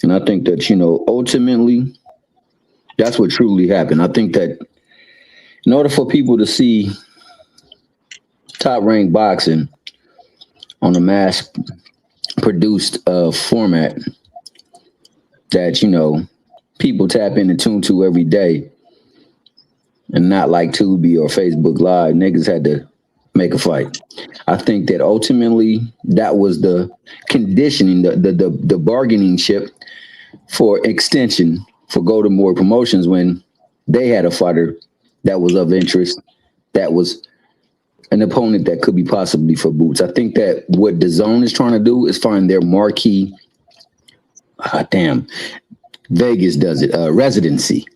[SPEAKER 4] And I think that, ultimately, that's what truly happened. I think that in order for people to see top-ranked boxing on a mass-produced format that, people tap in and tune to every day and not like Tubi or Facebook Live, niggas had to make a fight. I think that ultimately that was the conditioning, the bargaining chip for extension for Golden Boy Promotions when they had a fighter that was of interest, that was an opponent that could be possibly for Boots. I think that what the Zone is trying to do is find their marquee. Vegas does it. Residency.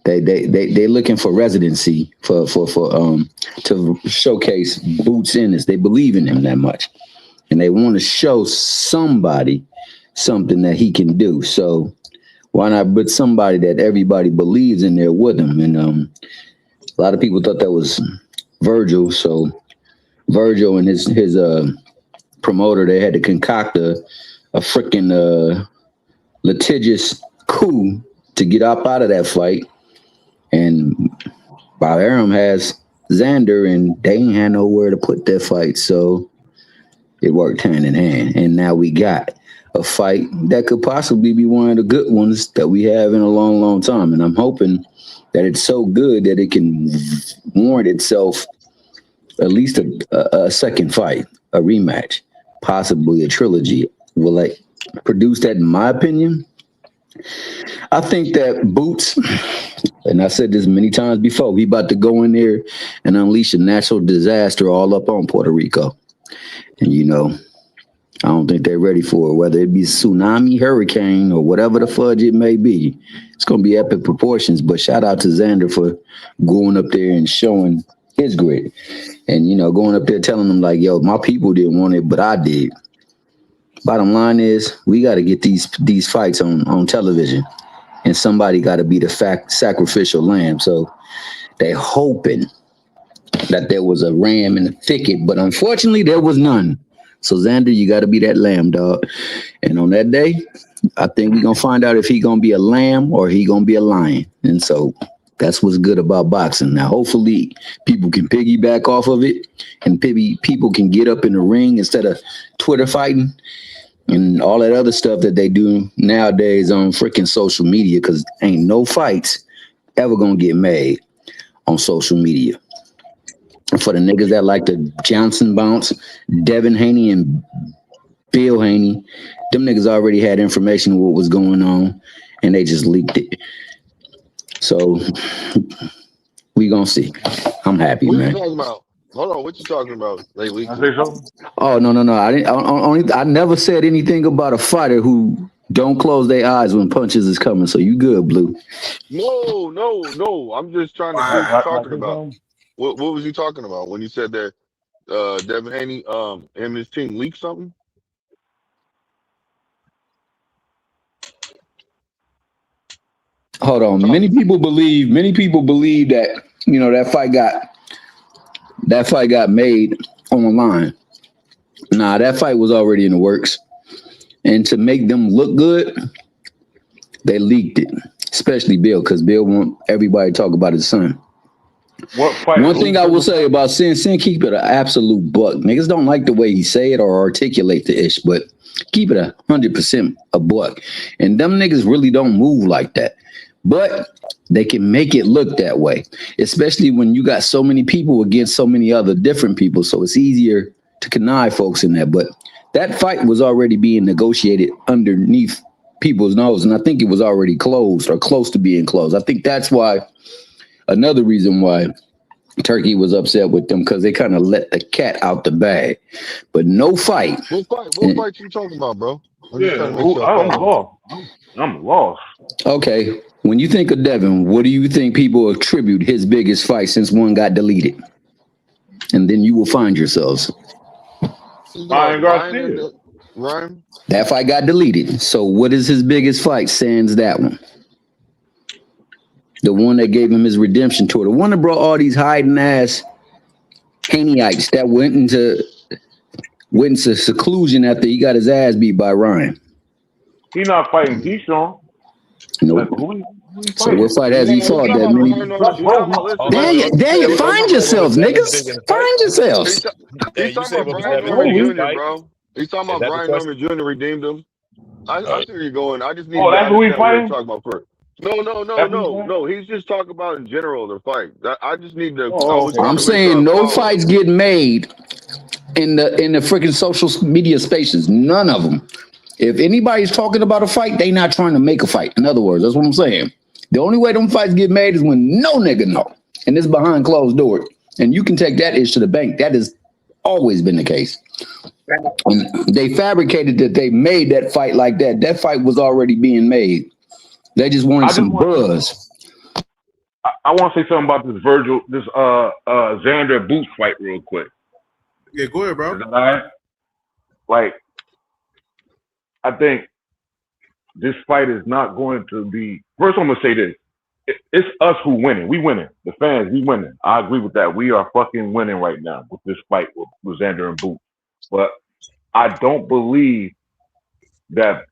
[SPEAKER 4] They're looking for residency for to showcase Boots Ennis. They believe in him that much, and they want to show somebody something that he can do. So why not put somebody that everybody believes in there with him? And a lot of people thought that was Virgil. So Virgil and his promoter, they had to concoct a freaking litigious coup to get up out of that fight. And Bob Arum has Xander, and they ain't had nowhere to put that fight. So it worked hand in hand. And now we got a fight that could possibly be one of the good ones that we have in a long, long time. And I'm hoping that it's so good that it can warrant itself at least a second fight, a rematch, possibly a trilogy. Will I produce that, in my opinion? I think that Boots, and I said this many times before, he about to go in there and unleash a natural disaster all up on Puerto Rico. And, you know, I don't think they're ready for it, whether it be tsunami, hurricane, or whatever the fudge it may be. It's going to be epic proportions, but shout out to Xander for going up there and showing his grit. And, you know, going up there telling them like, yo, my people didn't want it, but I did. Bottom line is we got to get these fights on television, and somebody got to be the sacrificial lamb. So they hoping that there was a ram in the thicket, but unfortunately there was none. So Xander, you got to be that lamb, dog. And on that day, I think we're going to find out if he going to be a lamb or he going to be a lion. And so that's what's good about boxing. Now, hopefully people can piggyback off of it, and people can get up in the ring instead of Twitter fighting and all that other stuff that they do nowadays on freaking social media, because ain't no fights ever going to get made on social media. And for the niggas that like the Johnson bounce, Devin Haney and Bill Haney, them niggas already had information of what was going on, and they just leaked it. So we gonna see. I'm happy,
[SPEAKER 22] What
[SPEAKER 4] man.
[SPEAKER 22] you talking about? Hold on, what you talking about? They leaked
[SPEAKER 2] I say
[SPEAKER 22] it.
[SPEAKER 2] something?
[SPEAKER 4] Oh no. I never said anything about a fighter who don't close their eyes when punches is coming. So you good, Blue?
[SPEAKER 22] No. I'm just trying to see what you're talking about. What was you talking about when you said that Devin Haney him and his team leaked something?
[SPEAKER 4] Hold on. Many people believe that, you know, that fight got made online. Nah, that fight was already in the works. And to make them look good, they leaked it. Especially Bill, because Bill want everybody to talk about his son. One thing I will say about Sin, keep it an absolute buck. Niggas don't like the way he say it or articulate the ish, but keep it 100% a buck. And them niggas really don't move like that. But they can make it look that way, especially when you got so many people against so many other different people. So it's easier to connive folks in that. But that fight was already being negotiated underneath people's nose. And I think it was already closed or close to being closed. I think that's why, another reason why Turkey was upset with them, because they kind of let the cat out the bag. But no fight.
[SPEAKER 22] What fight you talking about, bro?
[SPEAKER 2] I'm lost.
[SPEAKER 4] Okay. When you think of Devin, what do you think people attribute his biggest fight since one got deleted? And then you will find yourselves.
[SPEAKER 22] Ryan.
[SPEAKER 4] That fight got deleted. So what is his biggest fight sans that one? The one that gave him his redemption tour. The one that brought all these hiding ass Haneyeites that went into seclusion after he got his ass beat by Ryan.
[SPEAKER 2] He not fighting Keyshawn.
[SPEAKER 4] Nope. So what fight has he fought that many? There you find yourselves, niggas. Find yourselves.
[SPEAKER 22] He's talking about Brian Norman Jr., bro. He's talking about Brian Norman Jr. redeemed him. I see where you're going. I just need
[SPEAKER 2] that's who he fighting?
[SPEAKER 22] to talk about first. No. He's just talking about in general the fight. I just need to. I
[SPEAKER 2] Oh,
[SPEAKER 22] was
[SPEAKER 2] okay.
[SPEAKER 22] trying
[SPEAKER 4] I'm
[SPEAKER 22] to make
[SPEAKER 4] saying
[SPEAKER 22] sure I
[SPEAKER 4] no
[SPEAKER 22] follow.
[SPEAKER 4] fights get made in the freaking social media spaces. None of them. If anybody's talking about a fight, they not trying to make a fight. In other words, that's what I'm saying. The only way them fights get made is when no nigga know, and it's behind closed doors. And you can take that issue to the bank. That has always been the case. And they fabricated that they made that fight like that. That fight was already being made. They just wanted some buzz.
[SPEAKER 2] I want to say something about this Xander Boots fight real quick.
[SPEAKER 3] Yeah, go ahead, bro.
[SPEAKER 2] Is that all right? Like, I think this fight is not going to be. First, I'm gonna say this: it's us who winning. We winning. The fans, we winning. I agree with that. We are fucking winning right now with this fight with Xander and Boots. But I don't believe that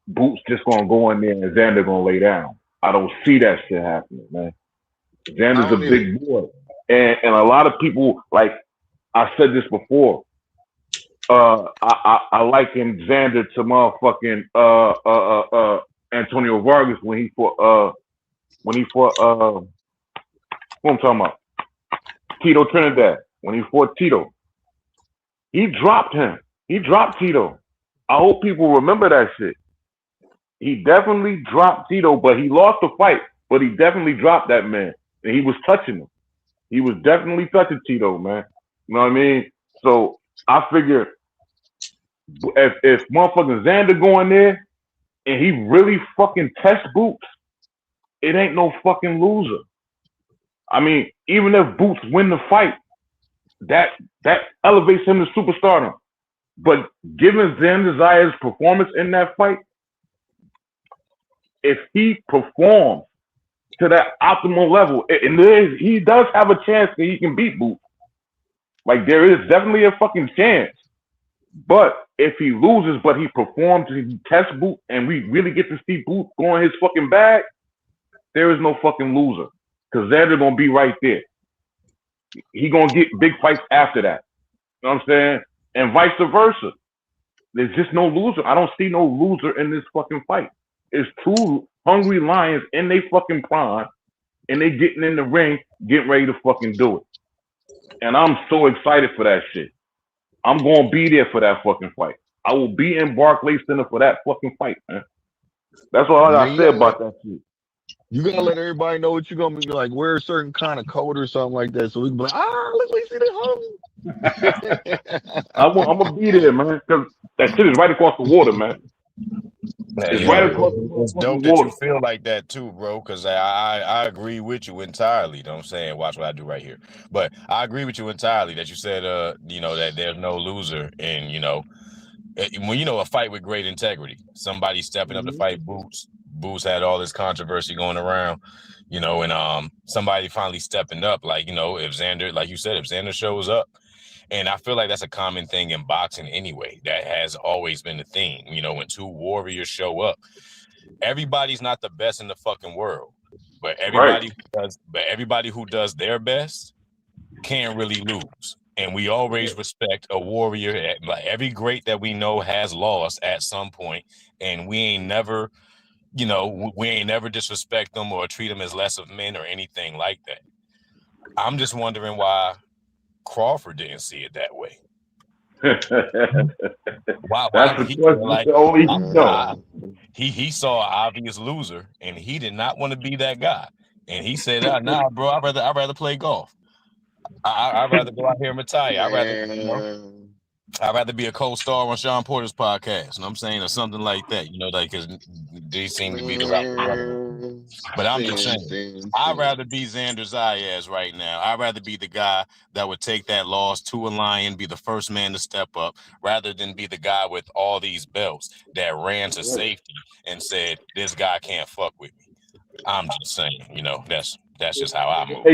[SPEAKER 2] Boots just gonna go in there and Xander gonna lay down. I don't see that shit happening, man. Xander's a big boy, and a lot of people, like I said this before. I liken Xander to motherfucking Antonio Vargas when he fought what I'm talking about, Tito Trinidad. When he fought Tito, he dropped him. He dropped Tito. I hope people remember that shit. He definitely dropped Tito, but he lost the fight. But he definitely dropped that man, and he was touching him. He was definitely touching Tito, man. You know what I mean? So I figure if motherfucking Xander go in there and he really fucking test Boots, it ain't no fucking loser. I mean, even if Boots win the fight, that elevates him to superstardom. But given Xander Zayas' performance in that fight, if he performs to that optimal level, and he does have a chance that he can beat Boots. Like, there is definitely a fucking chance. But if he loses, but he performs, he tests Boots, and we really get to see Boots go in his fucking bag, there is no fucking loser. Because Xander gonna be right there. He gonna get big fights after that. You know what I'm saying? And vice versa. There's just no loser. I don't see no loser in this fucking fight. It's two hungry lions in they fucking prime, and they getting in the ring, getting ready to fucking do it. And I'm so excited for that shit. I'm gonna be there for that fucking fight. I will be in Barclays Center for that fucking fight, man. That's all I gotta say about that shit.
[SPEAKER 22] You gotta let everybody know what you're gonna be like. Wear a certain kind of coat or something like that, so we can be like, look, we see the homie.
[SPEAKER 2] I'm gonna be there, man, because that shit is right across the water, man. It's right across
[SPEAKER 6] It's
[SPEAKER 2] the
[SPEAKER 6] dope
[SPEAKER 2] water.
[SPEAKER 6] that you feel like that too, bro. Because I agree with you entirely. You know what I'm saying? Watch what I do right here. But I agree with you entirely that you said, that there's no loser, and when a fight with great integrity, somebody stepping up to fight Boots. Boots had all this controversy going around, and somebody finally stepping up. Like, if Xander, like you said, if Xander shows up. And I feel like that's a common thing in boxing anyway. That has always been the thing. When two warriors show up, everybody's not the best in the fucking world, but everybody who does their best can't really lose. And we always respect a warrior. Like, every great that we know has lost at some point, and we ain't never disrespect them or treat them as less of men or anything like that. I'm just wondering why Crawford didn't see it that way.
[SPEAKER 2] That's the question.
[SPEAKER 6] Like,
[SPEAKER 2] Only he knows.
[SPEAKER 6] He saw an obvious loser, and he did not want to be that guy. And he said, "Nah, bro, I'd rather play golf. I'd rather go out here and retire. I'd rather be a co-star on Sean Porter's podcast." You know what I'm saying? Or something like that. Because these seem to be the route. But I'm just saying, I'd rather be Xander Zayas right now. I'd rather be the guy that would take that loss to a lion, be the first man to step up, rather than be the guy with all these belts that ran to safety and said, "This guy can't fuck with me." I'm just saying, that's just how I move.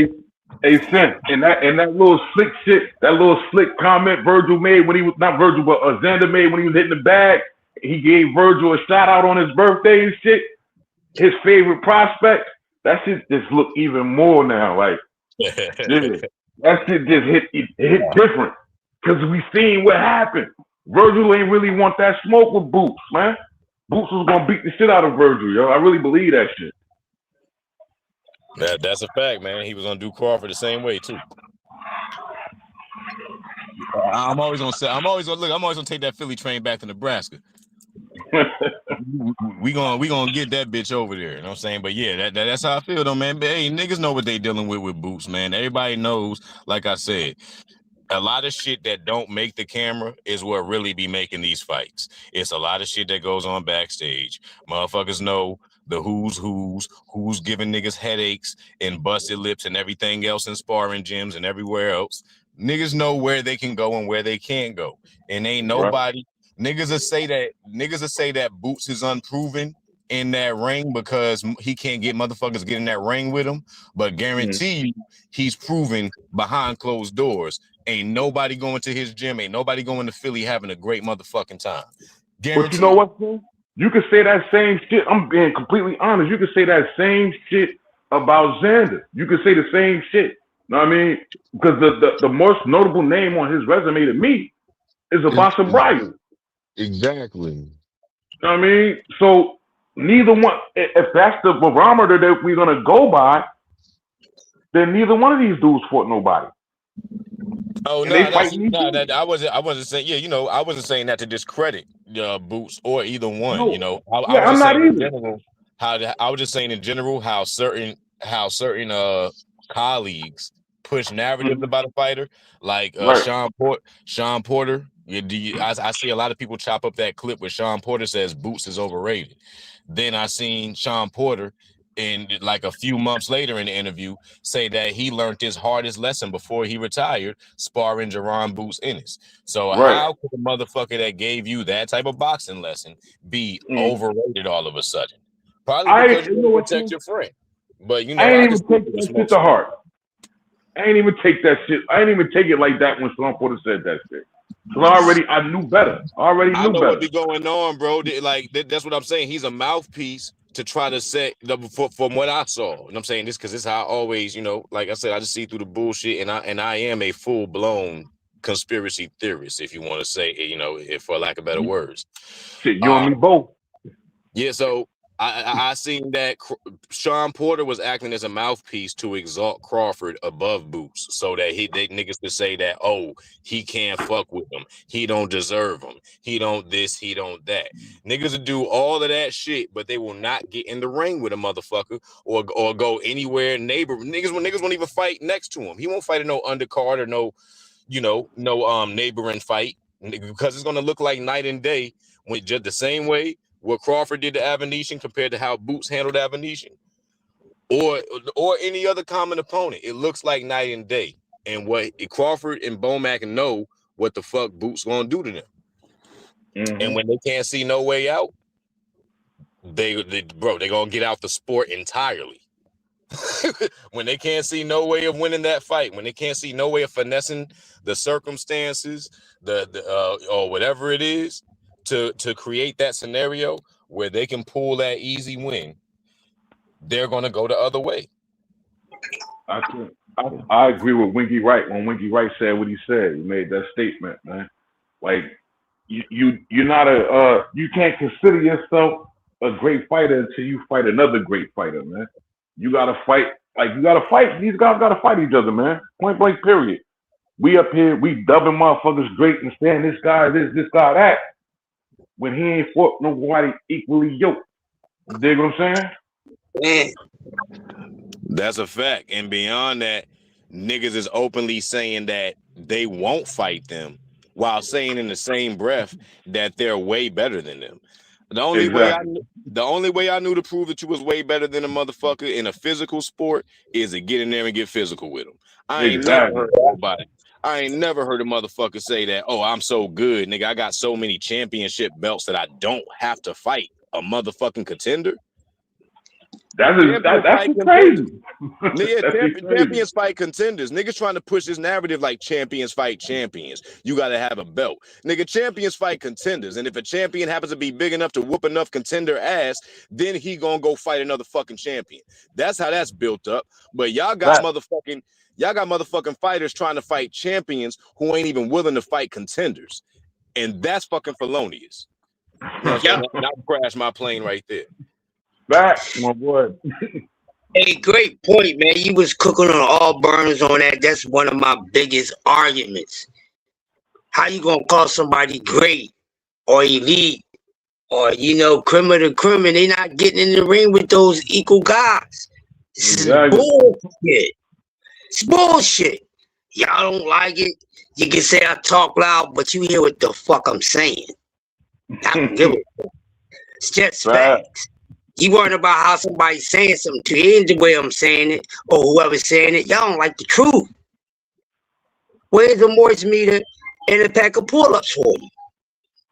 [SPEAKER 2] Hey, Sin, and that little slick shit, that little slick comment Virgil made when he was not Virgil, but Xander made when he was hitting the bag. He gave Virgil a shout out on his birthday and shit. His favorite prospect. That shit just look even more now. Like, yeah, that shit just hit different because we seen what happened. Virgil ain't really want that smoke with Boots, man. Boots was gonna beat the shit out of Virgil, yo. I really believe that shit.
[SPEAKER 6] That's a fact, man. He was gonna do Crawford the same way too. I'm always gonna take that Philly train back to Nebraska. we gonna get that bitch over there. You know what I'm saying? But yeah, that's how I feel though, man. But hey, niggas know what they dealing with Boots, man. Everybody knows, like I said, a lot of shit that don't make the camera is what really be making these fights. It's a lot of shit that goes on backstage. Motherfuckers know the who's giving niggas headaches and busted lips and everything else in sparring gyms and everywhere else. Niggas know where they can go and where they can't go. And ain't nobody niggas will say that Boots is unproven in that ring because he can't get motherfuckers get in that ring with him, but guarantee you he's proven behind closed doors. Ain't nobody going to his gym, ain't nobody going to Philly having a great motherfucking time. Guarantee.
[SPEAKER 2] But you know what, man? You could say that same shit. I'm being completely honest. You could say that same shit about Xander. You could say the same shit. You know what I mean? Because the most notable name on his resume to me is Abasa Bryant.
[SPEAKER 22] Exactly.
[SPEAKER 2] You know what I mean? So neither one, if that's the barometer that we're gonna go by, then neither one of these dudes fought nobody.
[SPEAKER 6] Oh no, I wasn't saying. Yeah, you know, I wasn't saying that to discredit Boots or either one.
[SPEAKER 2] No.
[SPEAKER 6] You know, I
[SPEAKER 2] Yeah,
[SPEAKER 6] was
[SPEAKER 2] I'm
[SPEAKER 6] just
[SPEAKER 2] not
[SPEAKER 6] saying in
[SPEAKER 2] either.
[SPEAKER 6] general I was just saying in general how certain colleagues push narratives about a fighter, like Sean Porter. I see a lot of people chop up that clip where Sean Porter says Boots is overrated. Then I seen Sean Porter in like a few months later in the interview say that he learned his hardest lesson before he retired, sparring Jerron Boots Ennis. So how could a motherfucker that gave you that type of boxing lesson be overrated all of a sudden? Probably because you want to protect your friend. But you know,
[SPEAKER 2] I ain't
[SPEAKER 6] can
[SPEAKER 2] even take that shit to heart. I ain't even take that shit. I ain't even take it like that when Sean Porter said that shit. Because I knew better. I know
[SPEAKER 6] what
[SPEAKER 2] better.
[SPEAKER 6] be going on, bro. That's what I'm saying. He's a mouthpiece to try to set from what I saw. And I'm saying this because this is how I always, you know, like I said, I just see through the bullshit, and I am a full blown conspiracy theorist, if you want to say, you know, for lack of better words.
[SPEAKER 2] Shit, you and me both.
[SPEAKER 6] Yeah, so I seen that Sean Porter was acting as a mouthpiece to exalt Crawford above Boots, so that they niggas to say that, oh, he can't fuck with him, he don't deserve him, he don't this, he don't that. Niggas will do all of that shit, but they will not get in the ring with a motherfucker or go anywhere niggas won't even fight next to him. He won't fight in no undercard or no neighboring fight, because it's gonna look like night and day when just the same way what Crawford did to Avenetian compared to how Boots handled Avenetian, or any other common opponent. It looks like night and day. And what Crawford and Bomac know what the fuck Boots gonna do to them. And when they can't see no way out, they gonna get out the sport entirely. When they can't see no way of winning that fight, when they can't see no way of finessing the circumstances, or whatever it is, to create that scenario where they can pull that easy win, they're gonna go the other way.
[SPEAKER 2] I agree with Winky Wright when Winky Wright said what he said. He made that statement, man. Like you're not you can't consider yourself a great fighter until you fight another great fighter, man. You gotta fight. These guys gotta fight each other, man. Point blank, period. We up here, we dubbing motherfuckers great and saying this guy guy that, when he ain't fought nobody equally yoked. You dig what I'm saying?
[SPEAKER 6] That's a fact. And beyond that, niggas is openly saying that they won't fight them while saying in the same breath that they're way better than them. The only way I knew to prove that you was way better than a motherfucker in a physical sport is to get in there and get physical with them. I ain't never heard nobody. I ain't never heard a motherfucker say that, oh, I'm so good, nigga. I got so many championship belts that I don't have to fight a motherfucking contender.
[SPEAKER 2] That's crazy.
[SPEAKER 6] Champions fight contenders. Niggas trying to push this narrative like champions fight champions. You got to have a belt. Nigga, champions fight contenders. And if a champion happens to be big enough to whoop enough contender ass, then he gonna go fight another fucking champion. That's how that's built up. But y'all got motherfucking fighters trying to fight champions who ain't even willing to fight contenders. And that's fucking felonious. You know what I'm saying? And I'll crash my plane right there.
[SPEAKER 2] Back, my boy.
[SPEAKER 16] Hey, great point, man. You was cooking on all burners on that. That's one of my biggest arguments. How you gonna call somebody great or elite or criminal to criminal? They not getting in the ring with those equal guys. This is bullshit. It's bullshit. Y'all don't like it. You can say I talk loud, but you hear what the fuck I'm saying. I don't give a fuck. It's just facts. You worrying about how somebody's saying something to you, ain't the way I'm saying it, or whoever's saying it. Y'all don't like the truth. Where's the moist meter and a pack of pull-ups for you?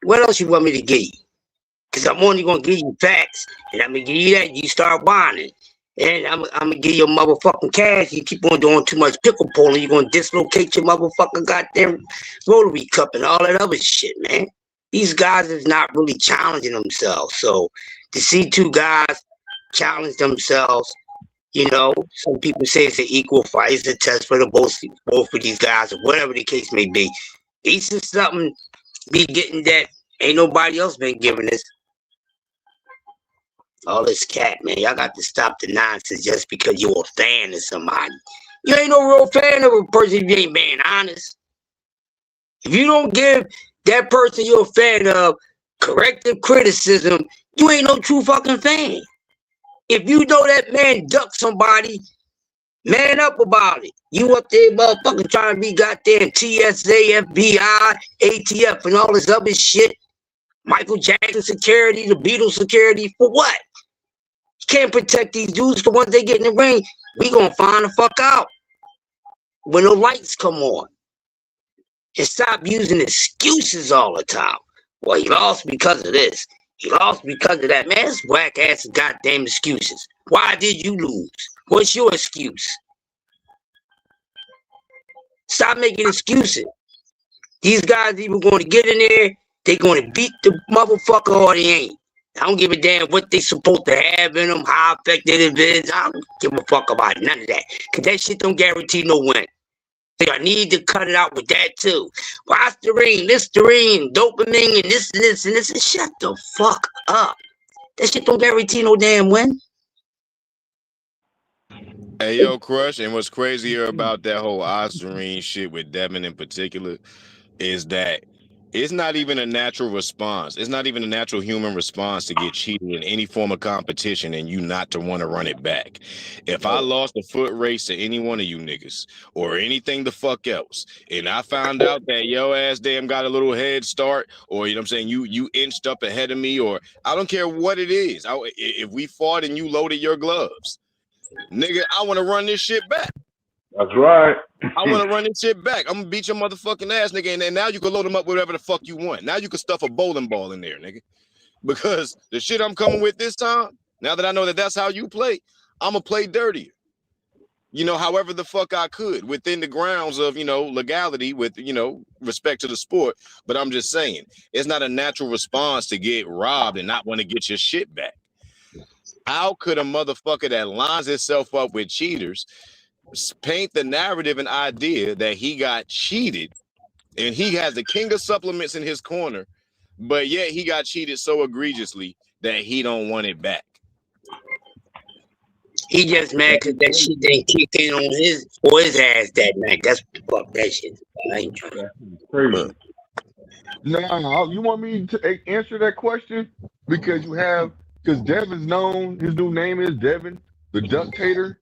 [SPEAKER 16] What else you want me to give you? Because I'm only going to give you facts, and I'm going to give you that, you start whining. And I'm going to give you motherfucking cash. You keep on doing too much pickle pulling, you're going to dislocate your motherfucking goddamn rotary cup and all that other shit, man. These guys is not really challenging themselves. So to see two guys challenge themselves, some people say it's an equal fight. It's a test for the both of these guys, or whatever the case may be. This is something be getting that ain't nobody else been giving us. All this cat, man. Y'all got to stop the nonsense just because you're a fan of somebody. You ain't no real fan of a person if you ain't being honest. If you don't give that person you're a fan of corrective criticism, you ain't no true fucking fan. If you know that man ducked somebody, man up about it. You up there motherfucking trying to be goddamn TSA, FBI, ATF, and all this other shit. Michael Jackson security, the Beatles security, for what? You can't protect these dudes, because once they get in the ring, we gonna find the fuck out when the lights come on. And stop using excuses all the time. Well, he lost because of this. He lost because of that. Man, it's whack ass goddamn excuses. Why did you lose? What's your excuse? Stop making excuses. These guys either going to get in there, they going to beat the motherfucker, or they ain't. I don't give a damn what they supposed to have in them, how effective it is. I don't give a fuck about none of that. Because that shit don't guarantee no win. So I need to cut it out with that too. Listerine, dopamine, and this, and this, and this. And shut the fuck up. That shit don't guarantee no damn win.
[SPEAKER 6] Hey, yo, Crush, and what's crazier about that whole Ostarine shit with Devin in particular is that it's not even a natural response. It's not even a natural human response to get cheated in any form of competition and you not to want to run it back. If I lost a foot race to any one of you niggas or anything the fuck else, and I found out that your ass damn got a little head start, or you inched up ahead of me, or I don't care what it is. If we fought and you loaded your gloves, nigga, I want to run this shit back.
[SPEAKER 2] That's right.
[SPEAKER 6] I want to run this shit back. I'm going to beat your motherfucking ass, nigga. And then now you can load them up with whatever the fuck you want. Now you can stuff a bowling ball in there, nigga. Because the shit I'm coming with this time, now that I know that that's how you play, I'm going to play dirtier. However the fuck I could within the grounds of, legality with, respect to the sport. But I'm just saying, it's not a natural response to get robbed and not want to get your shit back. How could a motherfucker that lines itself up with cheaters paint the narrative and idea that he got cheated and he has the king of supplements in his corner, but yet he got cheated so egregiously that he don't want it back?
[SPEAKER 16] He just mad because that shit didn't kick in on his ass that night. That's fuck that shit. I ain't trying to.
[SPEAKER 2] Crazy.
[SPEAKER 22] Nah, you want me to answer that question? Because Devin's known, his new name is Devin, the Ductator.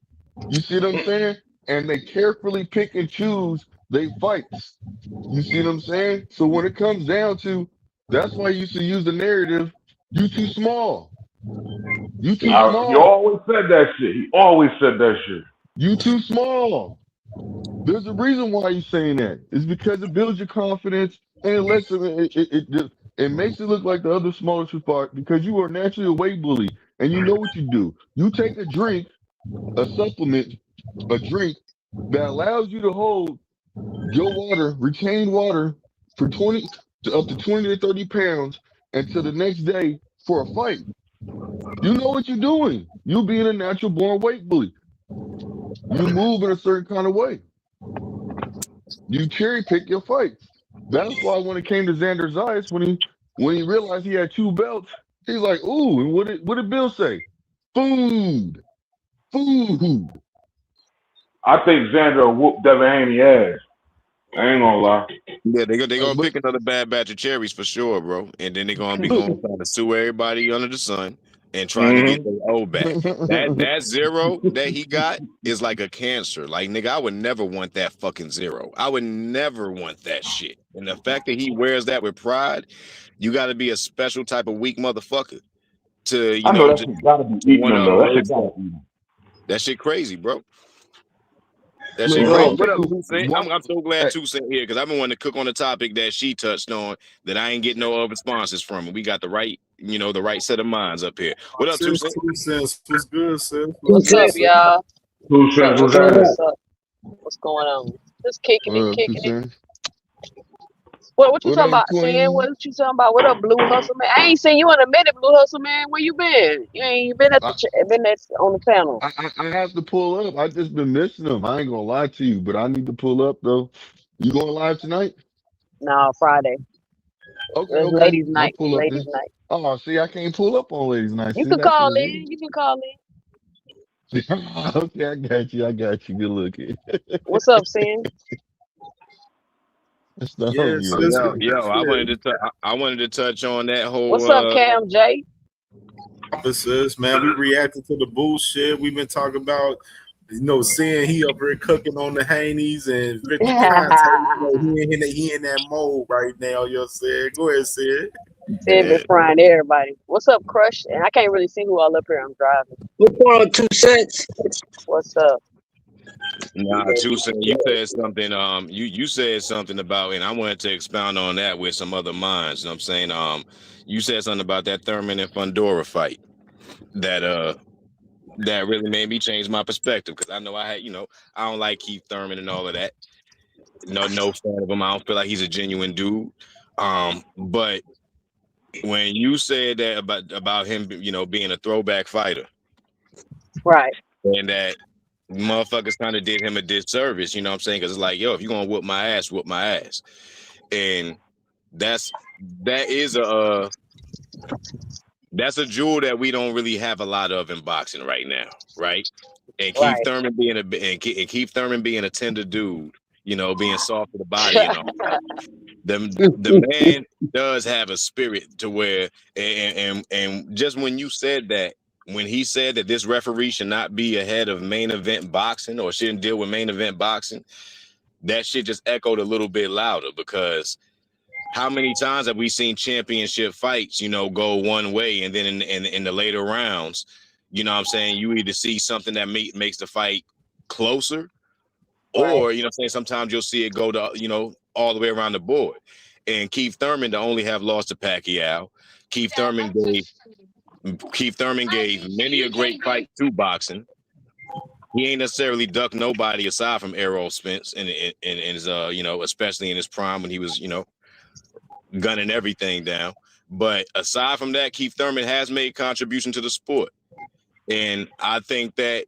[SPEAKER 22] You see what I'm saying? And they carefully pick and choose their fights. You see what I'm saying? So when it comes down to, that's why you used to use the narrative, you too small. You too small.
[SPEAKER 2] You always said that shit. He always said that shit.
[SPEAKER 22] You too small. There's a reason why he's saying that. It's because it builds your confidence and it lets it makes it look like the other smaller sport because you are naturally a weight bully and you know what you do. You take a drink, a supplement, a drink that allows you to hold your water, retained water, for up to 20 to 30 pounds until the next day for a fight. You know what you're doing. You being a natural born weight bully. You move in a certain kind of way. You cherry pick your fights. That's why when it came to Xander Zayas, when he realized he had 2 belts, he's like, ooh, and what did Bill say? Food. Food.
[SPEAKER 2] I think Xander will whoop Devin Haney ass. I ain't gonna lie.
[SPEAKER 6] Yeah, they're gonna pick another bad batch of cherries for sure, bro. And then they're gonna be going trying to sue everybody under the sun and trying to get their old back. That zero that he got is like a cancer. Like, nigga, I would never want that fucking zero. I would never want that shit. And the fact that he wears that with pride, you got to be a special type of weak motherfucker to,
[SPEAKER 2] I know that shit gotta be eating him though. That shit gotta eat him.
[SPEAKER 6] that shit crazy, bro. That
[SPEAKER 22] Look,
[SPEAKER 6] shit
[SPEAKER 22] I'll
[SPEAKER 6] crazy. What
[SPEAKER 22] tell
[SPEAKER 6] up,
[SPEAKER 22] you,
[SPEAKER 6] Toussaint? I'm so glad Toussaint here because I've been wanting to cook on the topic that she touched on that I ain't getting no other responses from. And we got the right, the right set of minds up here. What up,
[SPEAKER 3] Sis,
[SPEAKER 6] Toussaint?
[SPEAKER 3] 2 cents. What's good, sis?
[SPEAKER 7] What's up, y'all?
[SPEAKER 2] What's up?
[SPEAKER 7] What's up? What's going on? Just kicking it, kicking it. What you
[SPEAKER 22] What
[SPEAKER 7] talking
[SPEAKER 22] up,
[SPEAKER 7] about, Sin?
[SPEAKER 22] Queen?
[SPEAKER 7] What you talking about? What up, Blue Hustle Man? I ain't seen you in a minute, Blue Hustle Man. Where you been? You ain't been at the on the panel.
[SPEAKER 22] I have to pull up. I just been missing them. I ain't gonna lie to you, but I need to pull up though. You going live tonight?
[SPEAKER 7] No, Friday.
[SPEAKER 22] Okay,
[SPEAKER 7] It's
[SPEAKER 22] okay.
[SPEAKER 7] ladies'
[SPEAKER 22] I'll
[SPEAKER 7] night.
[SPEAKER 22] pull up
[SPEAKER 7] Ladies'
[SPEAKER 22] then.
[SPEAKER 7] night.
[SPEAKER 22] Oh, see, I can't pull up on ladies' night.
[SPEAKER 7] You
[SPEAKER 22] See,
[SPEAKER 7] can
[SPEAKER 22] that's
[SPEAKER 7] call
[SPEAKER 22] what it
[SPEAKER 7] in. You can call in.
[SPEAKER 22] is. Okay, I got you. Good looking.
[SPEAKER 7] What's up, Sin?
[SPEAKER 22] That's the
[SPEAKER 3] Yes,
[SPEAKER 22] homie.
[SPEAKER 6] Yo, I wanted to touch on that whole.
[SPEAKER 7] What's up, Cam J?
[SPEAKER 3] Sis, man, we reacted to the bullshit. We've been talking about, seeing he up here cooking on the Haneys and Ricky Conte. He in that mode right now. Yo, Sid, go ahead, Sid.
[SPEAKER 7] Sid been frying everybody. What's up, Crush? And I can't really see who all up here. I'm driving.
[SPEAKER 18] What's going on, 2 cents?
[SPEAKER 7] What's up?
[SPEAKER 6] Nah, Toussaint, you said something. You said something about, and I wanted to expound on that with some other minds. You know what I'm saying? You said something about that Thurman and Fundora fight that really made me change my perspective because I know I don't like Keith Thurman and all of that. No fan of him. I don't feel like he's a genuine dude. But when you said that about him, being a throwback fighter,
[SPEAKER 7] right,
[SPEAKER 6] and that motherfuckers kind of did him a disservice, you know what I'm saying? Because it's like, yo, if you're gonna whoop my ass, whoop my ass. And that's a jewel that we don't really have a lot of in boxing right now, right? And Keith Thurman being a tender dude, being soft to the body and all that. The man does have a spirit to where and just when you said that, when he said that this referee should not be ahead of main event boxing or shouldn't deal with main event boxing, that shit just echoed a little bit louder because how many times have we seen championship fights, go one way and then in the later rounds, you know what I'm saying, you either see something that makes the fight closer or, you know what I'm saying, sometimes you'll see it go to, all the way around the board. And Keith Thurman to only have lost to Pacquiao, Keith Thurman gave many a great fight to boxing. He ain't necessarily ducked nobody aside from Errol Spence in his especially in his prime when he was, gunning everything down. But aside from that, Keith Thurman has made contribution to the sport. And I think that,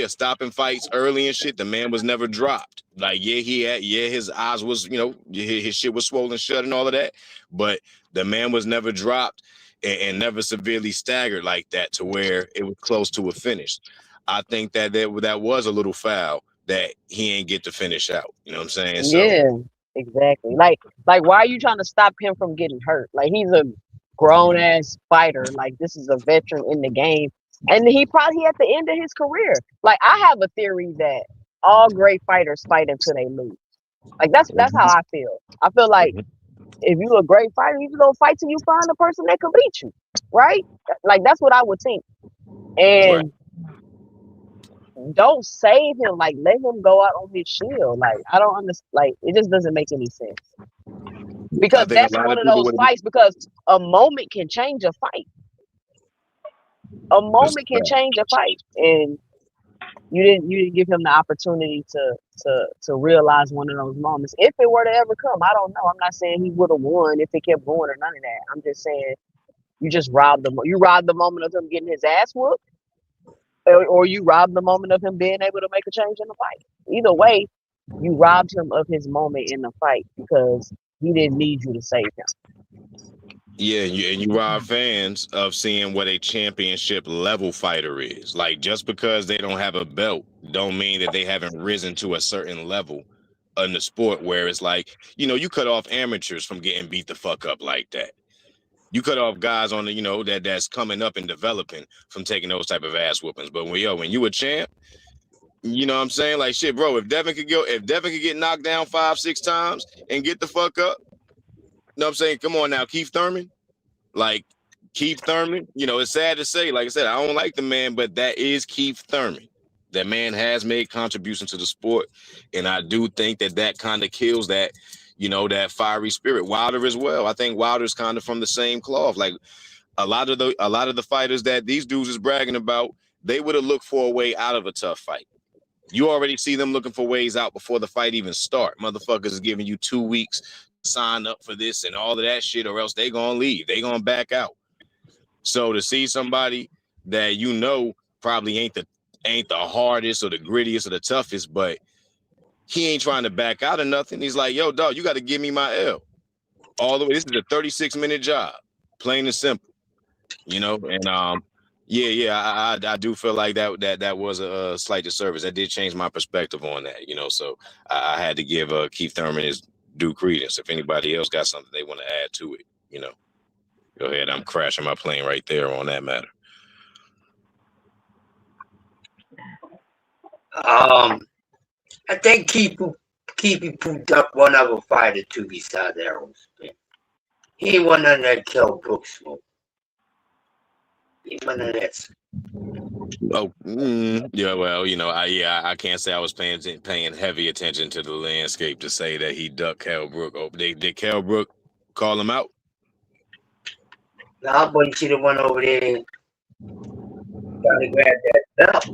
[SPEAKER 6] stopping fights early and shit, the man was never dropped. Like, his eyes was, his shit was swollen shut and all of that. But the man was never dropped and never severely staggered like that to where it was close to a finish. I think that was a little foul that he ain't get to finish out. You know what I'm saying?
[SPEAKER 7] Yeah, exactly. Like why are you trying to stop him from getting hurt? Like, he's a grown ass fighter. Like, this is a veteran in the game. And he probably at the end of his career. Like, I have a theory that all great fighters fight until they lose. Like, that's how I feel. I feel like if you're a great fighter, you don't fight till you find a person that can beat you, right? Like, that's what I would think. And don't save him. Like, let him go out on his shield. Like, I don't understand. Like, it just doesn't make any sense. Because that's one of those fights. Because a moment can change a fight. A moment can change a fight, and you didn't give him the opportunity to realize one of those moments. If it were to ever come, I don't know. I'm not saying he would have won if it kept going or none of that. I'm just saying you just robbed him. You robbed the moment of him getting his ass whooped, or you robbed the moment of him being able to make a change in the fight. Either way, you robbed him of his moment in the fight because he didn't need you to save him.
[SPEAKER 6] Yeah, and you rob fans of seeing what a championship level fighter is. Like, just because they don't have a belt don't mean that they haven't risen to a certain level in the sport where it's like, you cut off amateurs from getting beat the fuck up like that. You cut off guys on the, that's coming up and developing from taking those type of ass whoopings. But when you a champ, you know what I'm saying? Like, shit, bro, if Devin could get knocked down 5-6 times and get the fuck up, you know what I'm saying? Come on now, Keith Thurman. Like, Keith Thurman, it's sad to say, like I said, I don't like the man, but that is Keith Thurman. That man has made contributions to the sport, and I do think that kind of kills that, that fiery spirit. Wilder as well. I think Wilder's kind of from the same cloth. Like, a lot of the fighters that these dudes is bragging about, they would have looked for a way out of a tough fight. You already see them looking for ways out before the fight even start. Motherfuckers is giving you 2 weeks to sign up for this and all of that shit, or else they gonna leave. They gonna back out. So to see somebody that probably ain't the hardest or the grittiest or the toughest, but he ain't trying to back out of nothing. He's like, yo, dog, you got to give me my L. All the way. This is a 36-minute job, plain and simple. And I do feel like that was a slight disservice. That did change my perspective on that. So I had to give Keith Thurman his due credence. If anybody else got something they want to add to it, go ahead. I'm crashing my plane right there on that matter.
[SPEAKER 16] I think Keepy pooped up one other fight or two besides Errol Spence. He ain't one of that Kell Brooks smoke. He ain't one of that.
[SPEAKER 6] Oh, yeah. Well, I can't say I was paying heavy attention to the landscape to say that he ducked Kell Brook. Oh, did Kell Brook call him out?
[SPEAKER 16] Nah, boy, he should have went over there and got to grab that belt.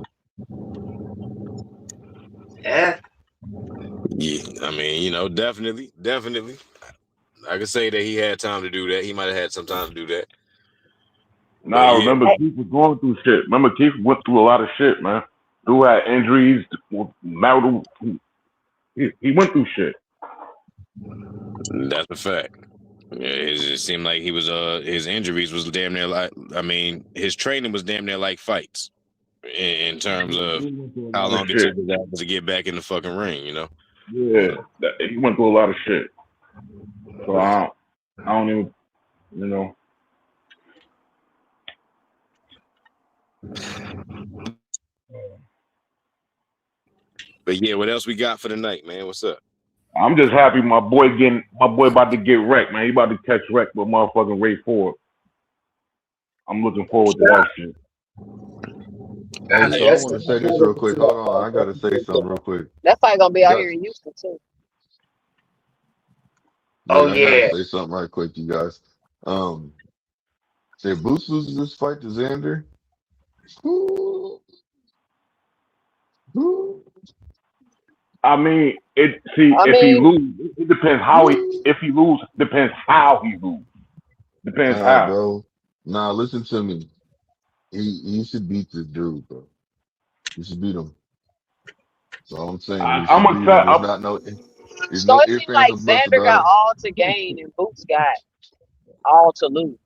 [SPEAKER 16] Yeah.
[SPEAKER 6] Yeah, I mean, definitely. I could say that he had time to do that. He might have had some time to do that.
[SPEAKER 2] Nah, remember, Keith was going through shit. Remember, Keith went through a lot of shit, man. Dude had injuries, marital. He went through shit.
[SPEAKER 6] That's a fact. Yeah, it seemed like he was his injuries was damn near like, his training was damn near like fights in terms of how long it took to get back in the fucking ring,
[SPEAKER 2] Yeah, he went through a lot of shit. So I don't even,
[SPEAKER 6] But yeah, what else we got for the night, man? What's up?
[SPEAKER 2] I'm just happy my boy about to get wrecked, man. He about to catch wrecked with motherfucking Ray Ford. I'm looking forward to that shit.
[SPEAKER 22] Hey, so I want to say this real quick. Hold on, I gotta say something real quick.
[SPEAKER 7] That fight gonna be out here in Houston too.
[SPEAKER 22] I gotta say something right quick, you guys. Say Boots loses this fight to Xander.
[SPEAKER 2] I mean, if he lose, it depends how if he lose, depends how he lose. Depends how.
[SPEAKER 22] Bro. Nah, listen to me. He should beat this dude, bro. You should beat him. That's all I'm saying.
[SPEAKER 2] I'm excited.
[SPEAKER 7] So it seems like Xander got all to gain and Boots got all to lose.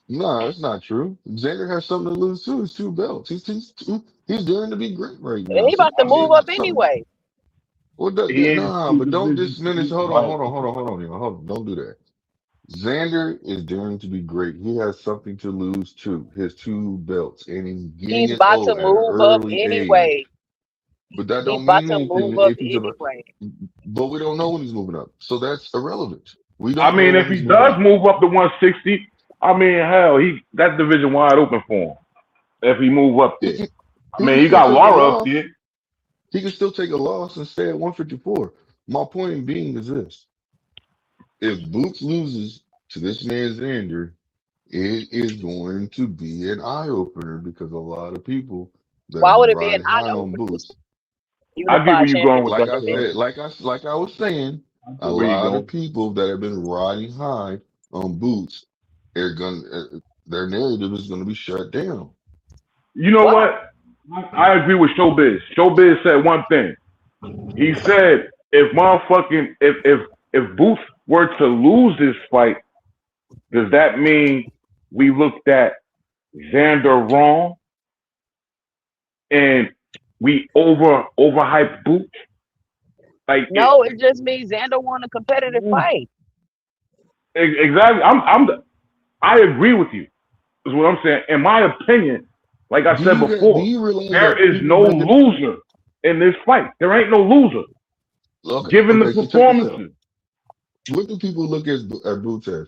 [SPEAKER 22] No, that's not true. Xander has something to lose too. It's 2 belts. He's daring to be great right now.
[SPEAKER 7] And he about to move up anyway.
[SPEAKER 22] Well, but don't diminish. Hold on. Don't do that. Xander is daring to be great. He has something to lose too. His 2 belts, and he's
[SPEAKER 7] about to move up anyway.
[SPEAKER 22] But that don't mean anything if he's but we don't know when he's moving up, so that's irrelevant.
[SPEAKER 2] If he does move up to 160, hell, that division wide open for him. If he move up there, he got Lara up there.
[SPEAKER 22] He can still take a loss and stay at 154. My point being is this: if Boots loses to this man Xander, it is going to be an eye opener because a lot of people that
[SPEAKER 7] why would it
[SPEAKER 22] riding
[SPEAKER 7] be an eye
[SPEAKER 22] high on
[SPEAKER 7] opener?
[SPEAKER 22] Boots.
[SPEAKER 2] I get where you going with
[SPEAKER 22] like I said, like I was saying, a lot of people that have been riding high on Boots, their narrative is going to be shut down.
[SPEAKER 2] You know what? I agree with Showbiz. Showbiz said one thing. He said if Boots were to lose this fight, does that mean we looked at Xander wrong and we overhyped Boots? Like
[SPEAKER 7] No, it just means Xander won a competitive fight.
[SPEAKER 2] Exactly. I agree with you. Is what I'm saying. In my opinion, like I said before, there is no loser in this fight. There ain't no loser. Given the
[SPEAKER 22] So check this out.
[SPEAKER 2] performances.
[SPEAKER 22] What do people look at Boots as?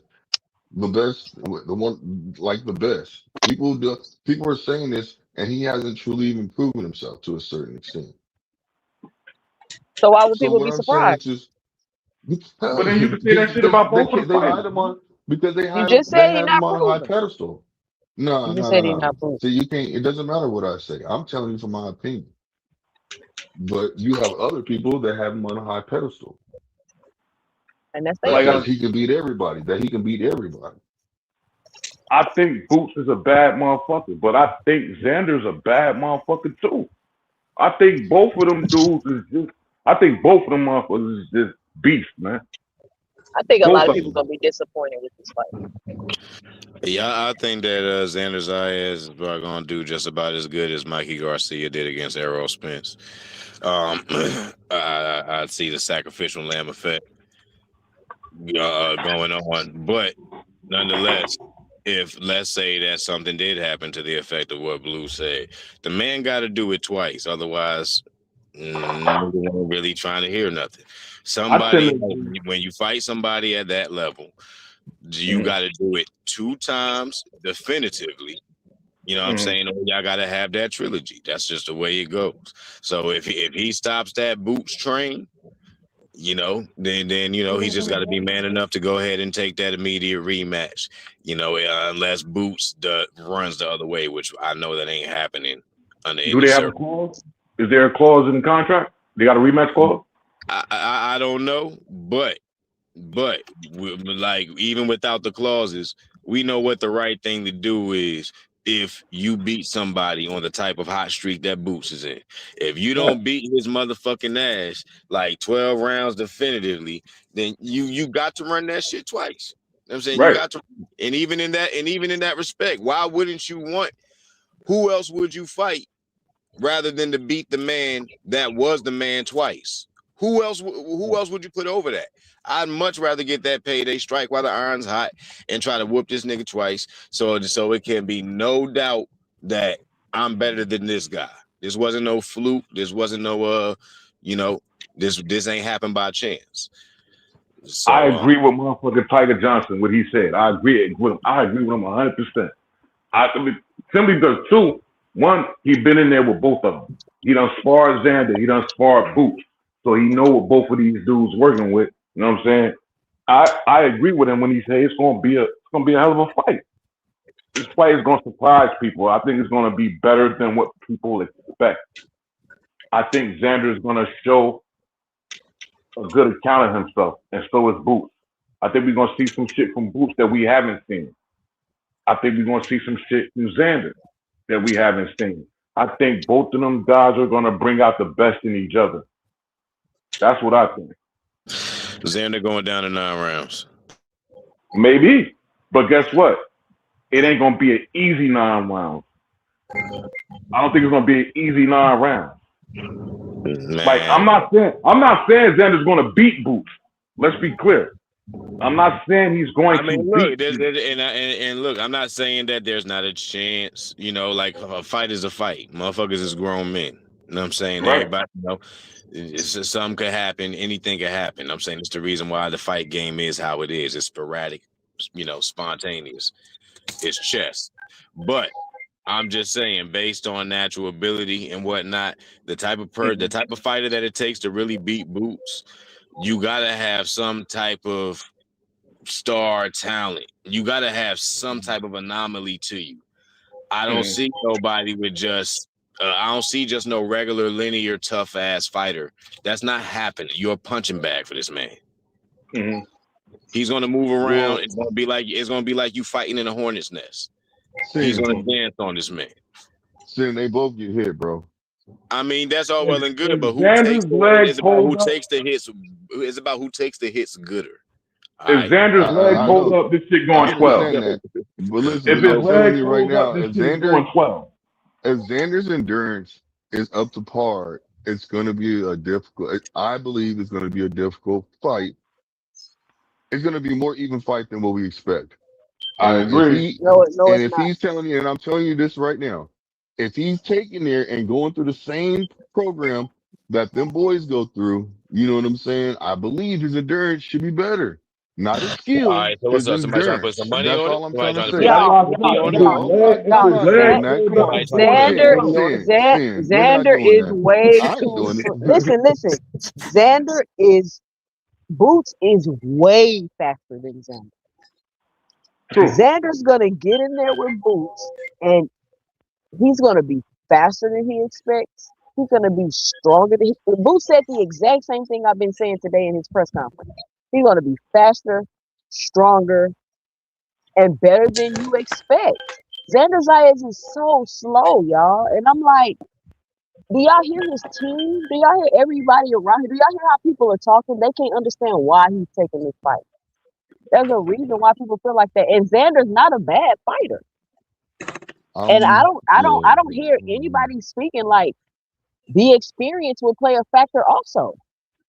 [SPEAKER 22] The best, the one like the best. People are saying this, and he hasn't truly even proven himself to a certain extent.
[SPEAKER 7] So why would
[SPEAKER 22] So
[SPEAKER 7] people
[SPEAKER 22] what
[SPEAKER 7] be
[SPEAKER 22] I'm saying
[SPEAKER 7] surprised?
[SPEAKER 22] is,
[SPEAKER 2] But then you can say that shit about both of the
[SPEAKER 22] they had
[SPEAKER 2] fighters.
[SPEAKER 22] him on because they
[SPEAKER 7] You
[SPEAKER 22] had him
[SPEAKER 7] just said he's not
[SPEAKER 22] on a high
[SPEAKER 7] proven.
[SPEAKER 22] pedestal. No,
[SPEAKER 7] You just
[SPEAKER 22] no,
[SPEAKER 7] said
[SPEAKER 22] no,
[SPEAKER 7] he's
[SPEAKER 22] no.
[SPEAKER 7] not proven.
[SPEAKER 22] So you can't. It doesn't matter what I say. I'm telling you from my opinion. But you have other people that have him on a high pedestal.
[SPEAKER 7] And that's
[SPEAKER 2] Like
[SPEAKER 22] That he can beat everybody.
[SPEAKER 2] I think Boots is a bad motherfucker, but I think Xander's a bad motherfucker too. I think both of them dudes is just. I think both of them motherfuckers is just beast, man.
[SPEAKER 7] I think a
[SPEAKER 2] Both
[SPEAKER 7] lot of
[SPEAKER 2] of
[SPEAKER 7] people
[SPEAKER 2] them.
[SPEAKER 7] gonna be disappointed with this fight.
[SPEAKER 6] Yeah, I think that Xander Zayas is probably going to do just about as good as Mikey Garcia did against Errol Spence. I'd see the sacrificial lamb effect going on. But nonetheless, if let's say that something did happen to the effect of what Blue said, the man got to do it twice. Otherwise, nobody really trying to hear nothing. Somebody, when you fight somebody at that level, you got to do it 2 times definitively. You know what I'm saying? Or y'all got to have that trilogy. That's just the way it goes. So if he stops that Boots train, then he's just got to be man enough to go ahead and take that immediate rematch. Unless Boots runs the other way, which I know that ain't happening under
[SPEAKER 2] Do
[SPEAKER 6] any
[SPEAKER 2] they have a clause? Is there a clause in the contract? They got a rematch clause?
[SPEAKER 6] I don't know, but like even without the clauses, we know what the right thing to do is. If you beat somebody on the type of hot streak that Boots is in, if you don't beat his motherfucking ass like 12 rounds definitively, then you got to run that shit twice. You know what I'm saying?
[SPEAKER 2] Right.
[SPEAKER 6] You got to, and even in that respect, why wouldn't you want? Who else would you fight rather than to beat the man that was the man twice? Who else would you put over that? I'd much rather get that payday, strike while the iron's hot, and try to whoop this nigga twice, so it can be no doubt that I'm better than this guy. This wasn't no fluke. This wasn't no this ain't happened by chance. So,
[SPEAKER 2] I agree with motherfucking Tiger Johnson, what he said. I agree with him. I agree with him 100%. Simply because 2, 1, he been in there with both of them. He done sparred Xander. He done sparred Boots. So he know what both of these dudes working with. You know what I'm saying? I agree with him when he say it's gonna be a hell of a fight. This fight is gonna surprise people. I think it's gonna be better than what people expect. I think Xander is gonna show a good account of himself, and so is Boots. I think we're gonna see some shit from Boots that we haven't seen. I think we're gonna see some shit from Xander that we haven't seen. I think both of them guys are gonna bring out the best in each other. That's what I think.
[SPEAKER 6] Xander going down to 9 rounds.
[SPEAKER 2] Maybe, but guess what? It ain't gonna be an easy 9 rounds. I don't think it's gonna be an easy 9 rounds.
[SPEAKER 6] Man.
[SPEAKER 2] Like I'm not saying Xander's gonna beat Boots. Let's be clear. I'm not saying he's going to beat.
[SPEAKER 6] And look, I'm not saying that there's not a chance. Like a fight is a fight. Motherfuckers is grown men. You know what I'm saying?
[SPEAKER 2] Right.
[SPEAKER 6] Everybody, something could happen. Anything could happen. I'm saying it's the reason why the fight game is how it is. It's sporadic, spontaneous. It's chess. But I'm just saying, based on natural ability and whatnot, the type of fighter that it takes to really beat Boots, you gotta have some type of star talent. You got to have some type of anomaly to you. I don't see nobody with just I don't see just no regular linear tough ass fighter. That's not happening. You're a punching bag for this man. He's gonna move around.
[SPEAKER 22] Well,
[SPEAKER 6] It's gonna be like you fighting in a hornet's nest. He's gonna dance on this man.
[SPEAKER 22] They both get hit, bro.
[SPEAKER 6] I mean, that's all well and good, but
[SPEAKER 2] Xander's legs hold up.
[SPEAKER 6] the hits? It's about who takes the hits gooder.
[SPEAKER 2] If Xander's legs
[SPEAKER 22] I
[SPEAKER 2] hold
[SPEAKER 22] know.
[SPEAKER 2] up, this shit
[SPEAKER 22] I
[SPEAKER 2] going 12.
[SPEAKER 22] understand that. But listen,
[SPEAKER 2] If his
[SPEAKER 22] I'm telling
[SPEAKER 2] legs
[SPEAKER 22] you right
[SPEAKER 2] hold up,
[SPEAKER 22] now,
[SPEAKER 2] this shit's going 12.
[SPEAKER 22] if Xander's endurance is up to par, it's going to be a difficult. I believe it's going to be a difficult fight. It's going to be a more even fight than what we expect.
[SPEAKER 2] I
[SPEAKER 22] And if
[SPEAKER 2] agree.
[SPEAKER 22] he
[SPEAKER 7] No,
[SPEAKER 22] and
[SPEAKER 7] it's
[SPEAKER 22] if
[SPEAKER 7] not.
[SPEAKER 22] he's telling you, and I'm telling you this right now, if he's taking there and going through the same program that them boys go through, you know what I'm saying? I believe his endurance should be better. Not his
[SPEAKER 6] All
[SPEAKER 22] skill,
[SPEAKER 6] right, so what's
[SPEAKER 22] his
[SPEAKER 6] up? Somebody trying to put some
[SPEAKER 22] endurance.
[SPEAKER 6] money
[SPEAKER 22] That's
[SPEAKER 6] on it?
[SPEAKER 22] all I'm
[SPEAKER 6] Somebody
[SPEAKER 22] trying to
[SPEAKER 6] trying to put
[SPEAKER 22] say.
[SPEAKER 6] some
[SPEAKER 7] Y'all,
[SPEAKER 6] money on it?
[SPEAKER 22] No, I'm not. I'm not doing that. Come on,
[SPEAKER 6] Somebody trying to put some
[SPEAKER 22] Sin,
[SPEAKER 6] money on it?
[SPEAKER 22] We're not
[SPEAKER 7] Xander
[SPEAKER 22] doing
[SPEAKER 7] is
[SPEAKER 22] that.
[SPEAKER 7] way
[SPEAKER 22] I ain't
[SPEAKER 7] too.
[SPEAKER 22] doing it.
[SPEAKER 7] Listen. Xander is Boots is way faster than Xander.
[SPEAKER 2] True.
[SPEAKER 7] Xander's gonna get in there with Boots, and he's gonna be faster than he expects. He's gonna be stronger than Boots said the exact same thing I've been saying today in his press conference. He's gonna be faster, stronger, and better than you expect. Xander Zayas is so slow, y'all. And I'm like, do y'all hear his team? Do y'all hear everybody around here? Do y'all hear how people are talking? They can't understand why he's taking this fight. There's a reason why people feel like that. And Xander's not a bad fighter. And I don't hear anybody speaking like the experience will play a factor also.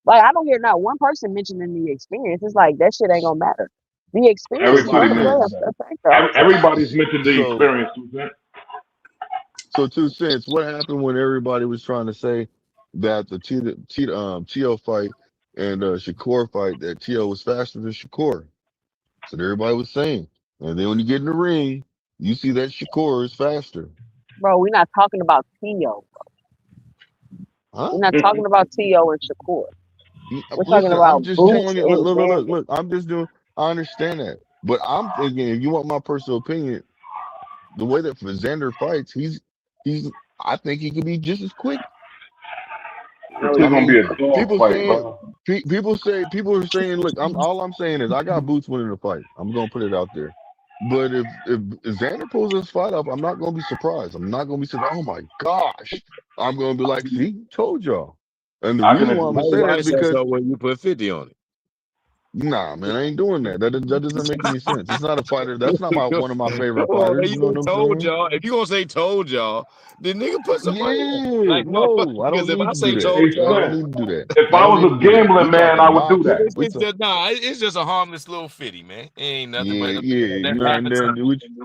[SPEAKER 7] Like I don't hear not one person mentioning the experience. It's like that shit ain't gonna matter. The experience is gonna play a factor also.
[SPEAKER 2] Everybody's mentioned the
[SPEAKER 22] So,
[SPEAKER 2] experience.
[SPEAKER 22] so 2 cents. What happened when everybody was trying to say that the Tio fight and Shakur fight, that Tio was faster than Shakur? So everybody was saying, and then when you get in the ring, you see that Shakur is faster.
[SPEAKER 7] Bro, we're not talking about Tio.
[SPEAKER 22] Huh?
[SPEAKER 7] We're not talking about Tio and Shakur. We're talking
[SPEAKER 22] Listen, I'm
[SPEAKER 7] about
[SPEAKER 22] just
[SPEAKER 7] Boots
[SPEAKER 22] telling you.
[SPEAKER 7] and Xander.
[SPEAKER 22] Look. I'm just doing. I understand that, but I'm thinking if you want my personal opinion, the way that Xander fights, he's. I think he could be just as quick.
[SPEAKER 2] It's
[SPEAKER 22] I
[SPEAKER 2] gonna be
[SPEAKER 22] mean,
[SPEAKER 2] a dog
[SPEAKER 22] people
[SPEAKER 2] fight,
[SPEAKER 22] saying,
[SPEAKER 2] bro.
[SPEAKER 22] people are saying, look, all I'm saying is I got Boots winning the fight. I'm gonna put it out there. But if Xander pulls this fight up, I'm not gonna be surprised. I'm not gonna be surprised. Oh my gosh! I'm gonna be like, see, told y'all. And the reason why I'm gonna say that is because
[SPEAKER 6] So when you put 50 on it.
[SPEAKER 22] nah, man, I ain't doing that. That doesn't make any sense. It's not a fighter. That's not one of my favorite fighters. You know what I'm
[SPEAKER 6] told
[SPEAKER 22] saying?
[SPEAKER 6] y'all. If you gonna say told y'all, the nigga put some money on it.
[SPEAKER 22] Yeah,
[SPEAKER 6] Like motherfucker.
[SPEAKER 22] no, I
[SPEAKER 6] Because
[SPEAKER 22] don't
[SPEAKER 6] if
[SPEAKER 22] need
[SPEAKER 6] I
[SPEAKER 22] to do
[SPEAKER 6] say
[SPEAKER 22] that.
[SPEAKER 6] told
[SPEAKER 22] I
[SPEAKER 6] y'all,
[SPEAKER 22] don't need to do that.
[SPEAKER 2] If
[SPEAKER 22] I
[SPEAKER 2] I
[SPEAKER 22] don't
[SPEAKER 2] was
[SPEAKER 22] need to
[SPEAKER 2] a
[SPEAKER 22] do that. We
[SPEAKER 2] gambling man,
[SPEAKER 22] talking
[SPEAKER 2] I would do
[SPEAKER 22] boxing.
[SPEAKER 2] that.
[SPEAKER 6] it's just a harmless little 50, man. It ain't nothing but
[SPEAKER 22] Yeah.
[SPEAKER 6] that's
[SPEAKER 22] No,
[SPEAKER 6] half
[SPEAKER 22] and
[SPEAKER 6] a
[SPEAKER 22] then
[SPEAKER 6] time.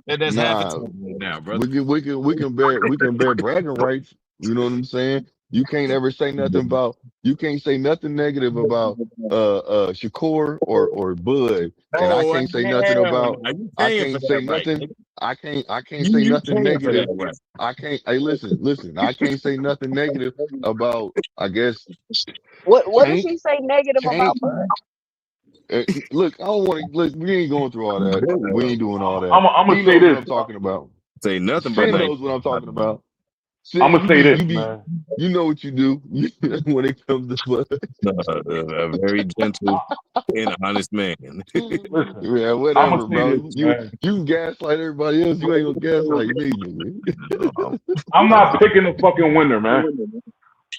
[SPEAKER 6] That's half a
[SPEAKER 22] nah,
[SPEAKER 6] time right now, brother.
[SPEAKER 22] we can bear bragging rights. You know what I'm saying? You can't ever say nothing about. You can't say nothing negative about Shakur or Bud, and I
[SPEAKER 6] Oh
[SPEAKER 22] can't say nothing
[SPEAKER 6] hell
[SPEAKER 22] about.
[SPEAKER 6] no. You
[SPEAKER 22] I
[SPEAKER 6] paying for
[SPEAKER 22] can't say
[SPEAKER 6] that right,
[SPEAKER 22] nothing.
[SPEAKER 6] nigga.
[SPEAKER 22] I can't say
[SPEAKER 6] You
[SPEAKER 22] nothing
[SPEAKER 6] paying for that
[SPEAKER 22] negative.
[SPEAKER 6] right.
[SPEAKER 22] I can't. Hey, listen. I can't say nothing negative about. I guess
[SPEAKER 7] What does
[SPEAKER 22] Tank.
[SPEAKER 7] he say negative about
[SPEAKER 22] Tank.
[SPEAKER 7] Bud?
[SPEAKER 22] Look, I don't want to. Look, we ain't going through all that. We ain't doing all that.
[SPEAKER 2] I'm
[SPEAKER 22] He
[SPEAKER 2] gonna say
[SPEAKER 22] knows what
[SPEAKER 2] this.
[SPEAKER 22] I'm talking about.
[SPEAKER 6] Say nothing but
[SPEAKER 22] Sin
[SPEAKER 6] nice.
[SPEAKER 22] knows what I'm talking about.
[SPEAKER 2] I'm
[SPEAKER 22] Sin,
[SPEAKER 2] gonna say this, man.
[SPEAKER 22] you know what you do when it comes to Bud.
[SPEAKER 6] A very gentle and honest man.
[SPEAKER 2] Listen,
[SPEAKER 22] Yeah,
[SPEAKER 2] I'm gonna
[SPEAKER 22] whatever,
[SPEAKER 2] say
[SPEAKER 22] bro.
[SPEAKER 2] this,
[SPEAKER 22] You
[SPEAKER 2] man.
[SPEAKER 22] can gaslight everybody else. You ain't gonna gaslight me, nigga.
[SPEAKER 2] I'm not picking a fucking winner, man.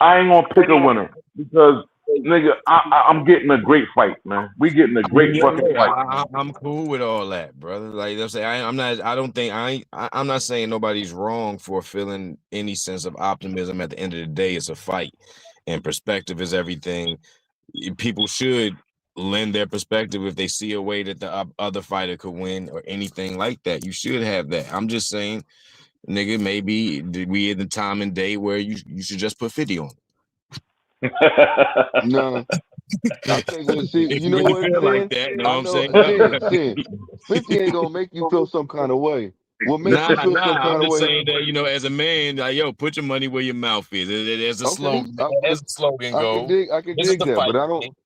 [SPEAKER 2] I ain't gonna pick a winner because nigga, I'm getting a great fight, man. We getting a great fucking fight.
[SPEAKER 6] I'm cool with all that, brother. Like I'm saying, I'm not. I don't think I'm not saying nobody's wrong for feeling any sense of optimism. At the end of the day, it's a fight, and perspective is everything. People should lend their perspective if they see a way that the other fighter could win or anything like that. You should have that. I'm just saying, nigga, maybe we in the time and day where you should just put 50 on it.
[SPEAKER 22] No, I think we'll see.
[SPEAKER 6] If
[SPEAKER 22] You
[SPEAKER 6] you
[SPEAKER 22] know
[SPEAKER 6] really
[SPEAKER 22] what,
[SPEAKER 6] feel like
[SPEAKER 22] Sin?
[SPEAKER 6] that, you know what
[SPEAKER 22] I
[SPEAKER 6] I'm
[SPEAKER 22] know,
[SPEAKER 6] saying?
[SPEAKER 22] Sin. 50 ain't gonna make you feel some kind of way. What makes
[SPEAKER 6] Nah.
[SPEAKER 22] you feel some
[SPEAKER 6] I'm
[SPEAKER 22] kind of
[SPEAKER 6] just
[SPEAKER 22] way?
[SPEAKER 6] saying that, as a man, like, yo, put your money where your mouth is. There's a
[SPEAKER 22] Okay,
[SPEAKER 6] slogan. As the slogan
[SPEAKER 22] I can
[SPEAKER 6] goes,
[SPEAKER 22] dig. I can
[SPEAKER 6] this is
[SPEAKER 22] dig
[SPEAKER 6] the
[SPEAKER 22] that,
[SPEAKER 6] fight.
[SPEAKER 22] but I don't.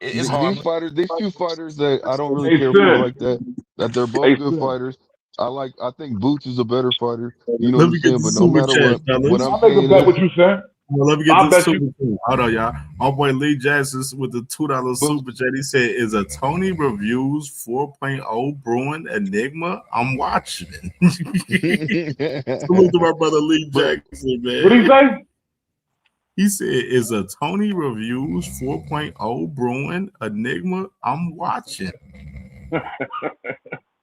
[SPEAKER 6] It's
[SPEAKER 22] These
[SPEAKER 6] harmless.
[SPEAKER 22] fighters, these two fighters that I don't really
[SPEAKER 2] Hey,
[SPEAKER 22] care for
[SPEAKER 2] Sin.
[SPEAKER 22] like that. That they're both
[SPEAKER 2] Hey,
[SPEAKER 22] good
[SPEAKER 2] Sin.
[SPEAKER 22] fighters. I think Boots is a better fighter. You know what
[SPEAKER 3] Let
[SPEAKER 22] I'm
[SPEAKER 3] me get
[SPEAKER 22] saying?
[SPEAKER 3] the
[SPEAKER 22] But no
[SPEAKER 3] super
[SPEAKER 22] matter
[SPEAKER 3] chat,
[SPEAKER 22] what
[SPEAKER 3] fellas.
[SPEAKER 22] I'm
[SPEAKER 2] I'll make a
[SPEAKER 22] saying
[SPEAKER 2] bet
[SPEAKER 22] is,
[SPEAKER 2] with you, Sin.
[SPEAKER 3] Well, let me get
[SPEAKER 2] I'll
[SPEAKER 3] this
[SPEAKER 2] bet you.
[SPEAKER 3] super chat. Hold on, y'all. My boy Lee Jackson with the $2
[SPEAKER 22] but
[SPEAKER 3] super chat. He said, "Is a Tony Reviews 4.0 brewing enigma? I'm watching." Salute to my brother Lee
[SPEAKER 22] but
[SPEAKER 3] Jackson,
[SPEAKER 2] What do you
[SPEAKER 3] man.
[SPEAKER 2] say?
[SPEAKER 3] He said, "Is a Tony Reviews 4.0 brewing enigma? I'm watching."
[SPEAKER 2] I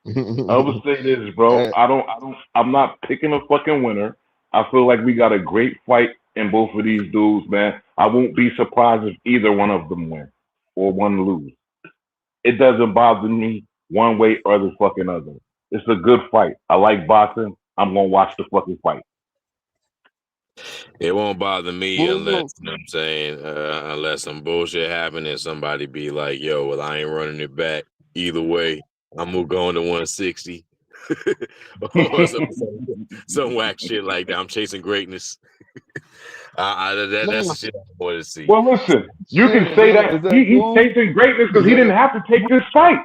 [SPEAKER 2] would say this, bro. I'm not picking a fucking winner. I feel like we got a great fight in both of these dudes, man. I won't be surprised if either one of them win or one lose. It doesn't bother me one way or the fucking other. It's a good fight. I like boxing. I'm gonna watch the fucking fight.
[SPEAKER 6] It won't bother me
[SPEAKER 22] Well,
[SPEAKER 6] unless, you know what I'm saying, unless some bullshit happen and somebody be like, yo, well, I ain't running it back. Either way, I'm gonna go into 160. Or some whack shit like that. I'm chasing greatness. That's the shit I want to see.
[SPEAKER 2] Well, listen, you can say that he's chasing greatness because he didn't have to take this fight.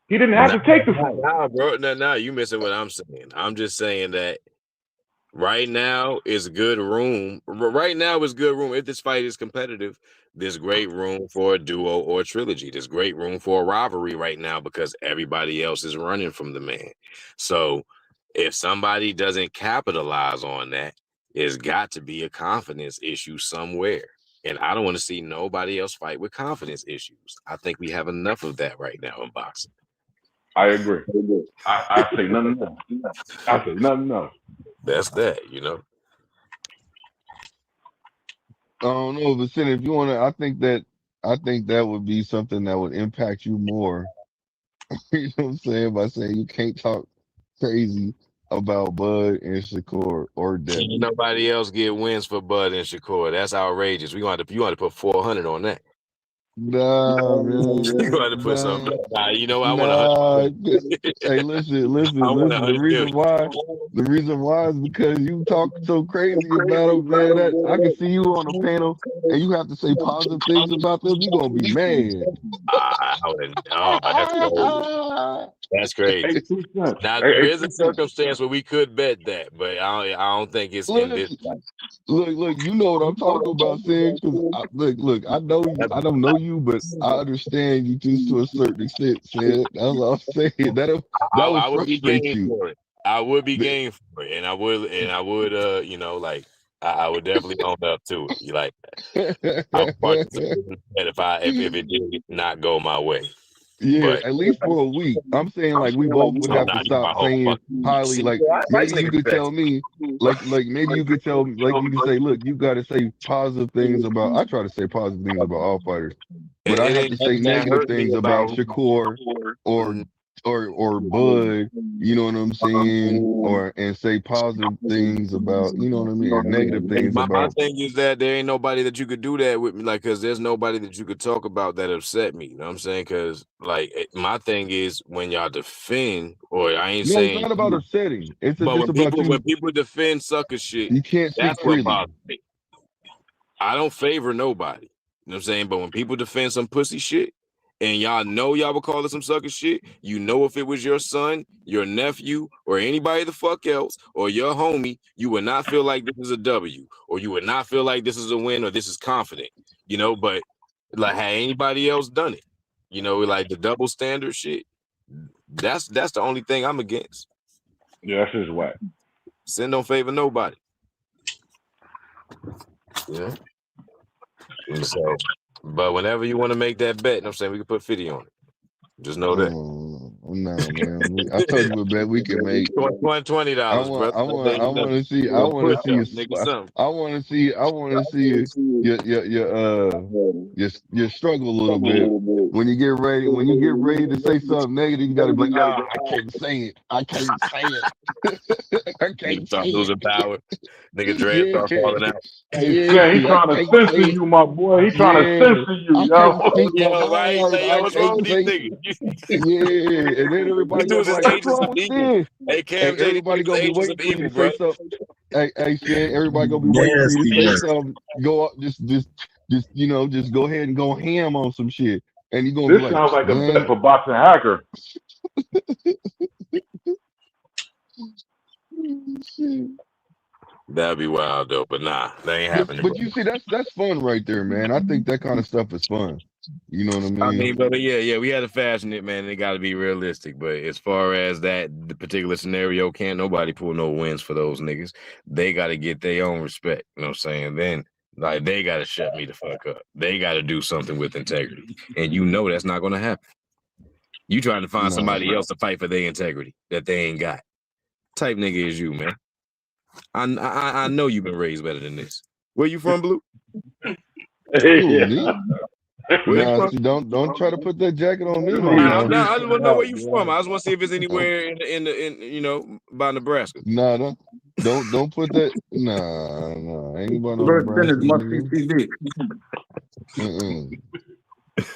[SPEAKER 2] He didn't have to take the fight.
[SPEAKER 6] Nah, bro. Nah, you missing what I'm saying. I'm just saying that right now is good room. Right now is good room. If this fight is competitive, there's great room for a duo or a trilogy. There's great room for a rivalry right now because everybody else is running from the man. So if somebody doesn't capitalize on that, it's got to be a confidence issue somewhere. And I don't want to see nobody else fight with confidence issues. I think we have enough of that right now in boxing.
[SPEAKER 2] I agree. I say nothing else. I say nothing else.
[SPEAKER 6] That's that, you know.
[SPEAKER 22] I don't know, but Sin, if you want to, I think that would be something that would impact you more. You know what I'm saying? By saying you can't talk crazy about Bud and Shakur or Devin.
[SPEAKER 6] Can't nobody else get wins for Bud and Shakur. That's outrageous. You want to put 400 on that.
[SPEAKER 22] Nah, man.
[SPEAKER 6] You got to put something. Nah, you know I want 100.
[SPEAKER 22] Hey, listen. The reason why is because you talk so crazy about them, man. That I can see you on a panel and you have to say positive things about them. You gonna be mad.
[SPEAKER 6] That's crazy. Now there is a circumstance where we could bet that, but I don't think it's in this.
[SPEAKER 22] Look, you know what I'm talking about, saying. Look, I know you. I don't know you, but I understand you just to a certain extent, Sid. That's all I'm saying.
[SPEAKER 6] I would be game for it. I would be game for it, and I would, you know, like I would definitely own up to it. You like that? I'll participate if it did not go my way.
[SPEAKER 22] Yeah,
[SPEAKER 6] but,
[SPEAKER 22] at least for a week. I'm saying like we both would have to stop saying highly. Like maybe you could tell me, like maybe you could tell, like you could say, look, you got to say positive things about. I try to say positive things about all fighters, but I have to say negative things about Shakur or Bud. You know what I'm saying? And say positive things about, you know what I mean, and negative things
[SPEAKER 6] my
[SPEAKER 22] about.
[SPEAKER 6] thing is that there ain't nobody that you could do that with me, like, because there's nobody that you could talk about that upset me. You know what I'm saying? Because like my thing is when y'all defend, or I ain't saying
[SPEAKER 22] it's not about upsetting. It's
[SPEAKER 6] but
[SPEAKER 22] just about you.
[SPEAKER 6] When people defend sucker shit,
[SPEAKER 22] you can't speak
[SPEAKER 6] that's
[SPEAKER 22] freely.
[SPEAKER 6] what bothers me. I don't favor nobody. You know what I'm saying? But when people defend some pussy shit, and y'all know y'all would call it some sucker shit, you know if it was your son, your nephew, or anybody the fuck else, or your homie, you would not feel like this is a W, or you would not feel like this is a win, or this is confident, you know, but like had anybody else done it, you know, like the double standard shit, that's the only thing I'm against.
[SPEAKER 2] Yeah, that's just whack.
[SPEAKER 6] Sin don't favor nobody. Yeah. And so, but whenever you want to make that bet, you know what I'm saying, we can put 50 on it. Just know that.
[SPEAKER 22] No, man. I told you what bet we can make.
[SPEAKER 6] $20, bro.
[SPEAKER 22] I want to see. I want to see your struggle a little bit when you get ready. When you get ready to say something negative, you gotta be like, I can't say it. I can't
[SPEAKER 6] start losing power. Nigga Dre start falling out.
[SPEAKER 2] Yeah, he trying to censor you, my boy. He trying to censor you, yo.
[SPEAKER 6] Yo, right? Yo, what's wrong with these niggas?
[SPEAKER 22] Yeah, and then everybody goes like, what's wrong with this?
[SPEAKER 6] Hey, CamJNetwork,
[SPEAKER 22] everybody gonna be waiting for you to say something. Hey, Shin, everybody gonna be waiting for you to say something. Go up, just you know, just go ahead and go ham on some shit. And you gonna
[SPEAKER 2] this
[SPEAKER 22] be like,
[SPEAKER 2] sounds like a bet for boxing hacker.
[SPEAKER 6] That'd be wild though, but nah, that ain't happening.
[SPEAKER 22] But you see, that's fun right there, man. I think that kind of stuff is fun. You know what I mean?
[SPEAKER 6] But yeah, we had to fashion it, man. It got to be realistic. But as far as the particular scenario, can't nobody pull no wins for those niggas. They got to get their own respect. You know what I'm saying? Like they gotta shut me the fuck up. They gotta do something with integrity, and you know that's not gonna happen. You trying to find
[SPEAKER 22] No.
[SPEAKER 6] somebody else to fight for their integrity that they ain't got. Type nigga is you, man. I know you've been raised better than this. Where you from, Blue?
[SPEAKER 22] Who, me?
[SPEAKER 6] Where you
[SPEAKER 22] Nah,
[SPEAKER 6] from?
[SPEAKER 22] see, don't try to put that jacket on me, my
[SPEAKER 6] I
[SPEAKER 22] man.
[SPEAKER 6] just want to know where you from. I just want to see if it's anywhere in you know by Nebraska.
[SPEAKER 22] Nah, don't put that. Nah, ain't about no
[SPEAKER 8] Bert
[SPEAKER 22] Nebraska,
[SPEAKER 8] Dennis must be
[SPEAKER 22] nigga.
[SPEAKER 8] TV.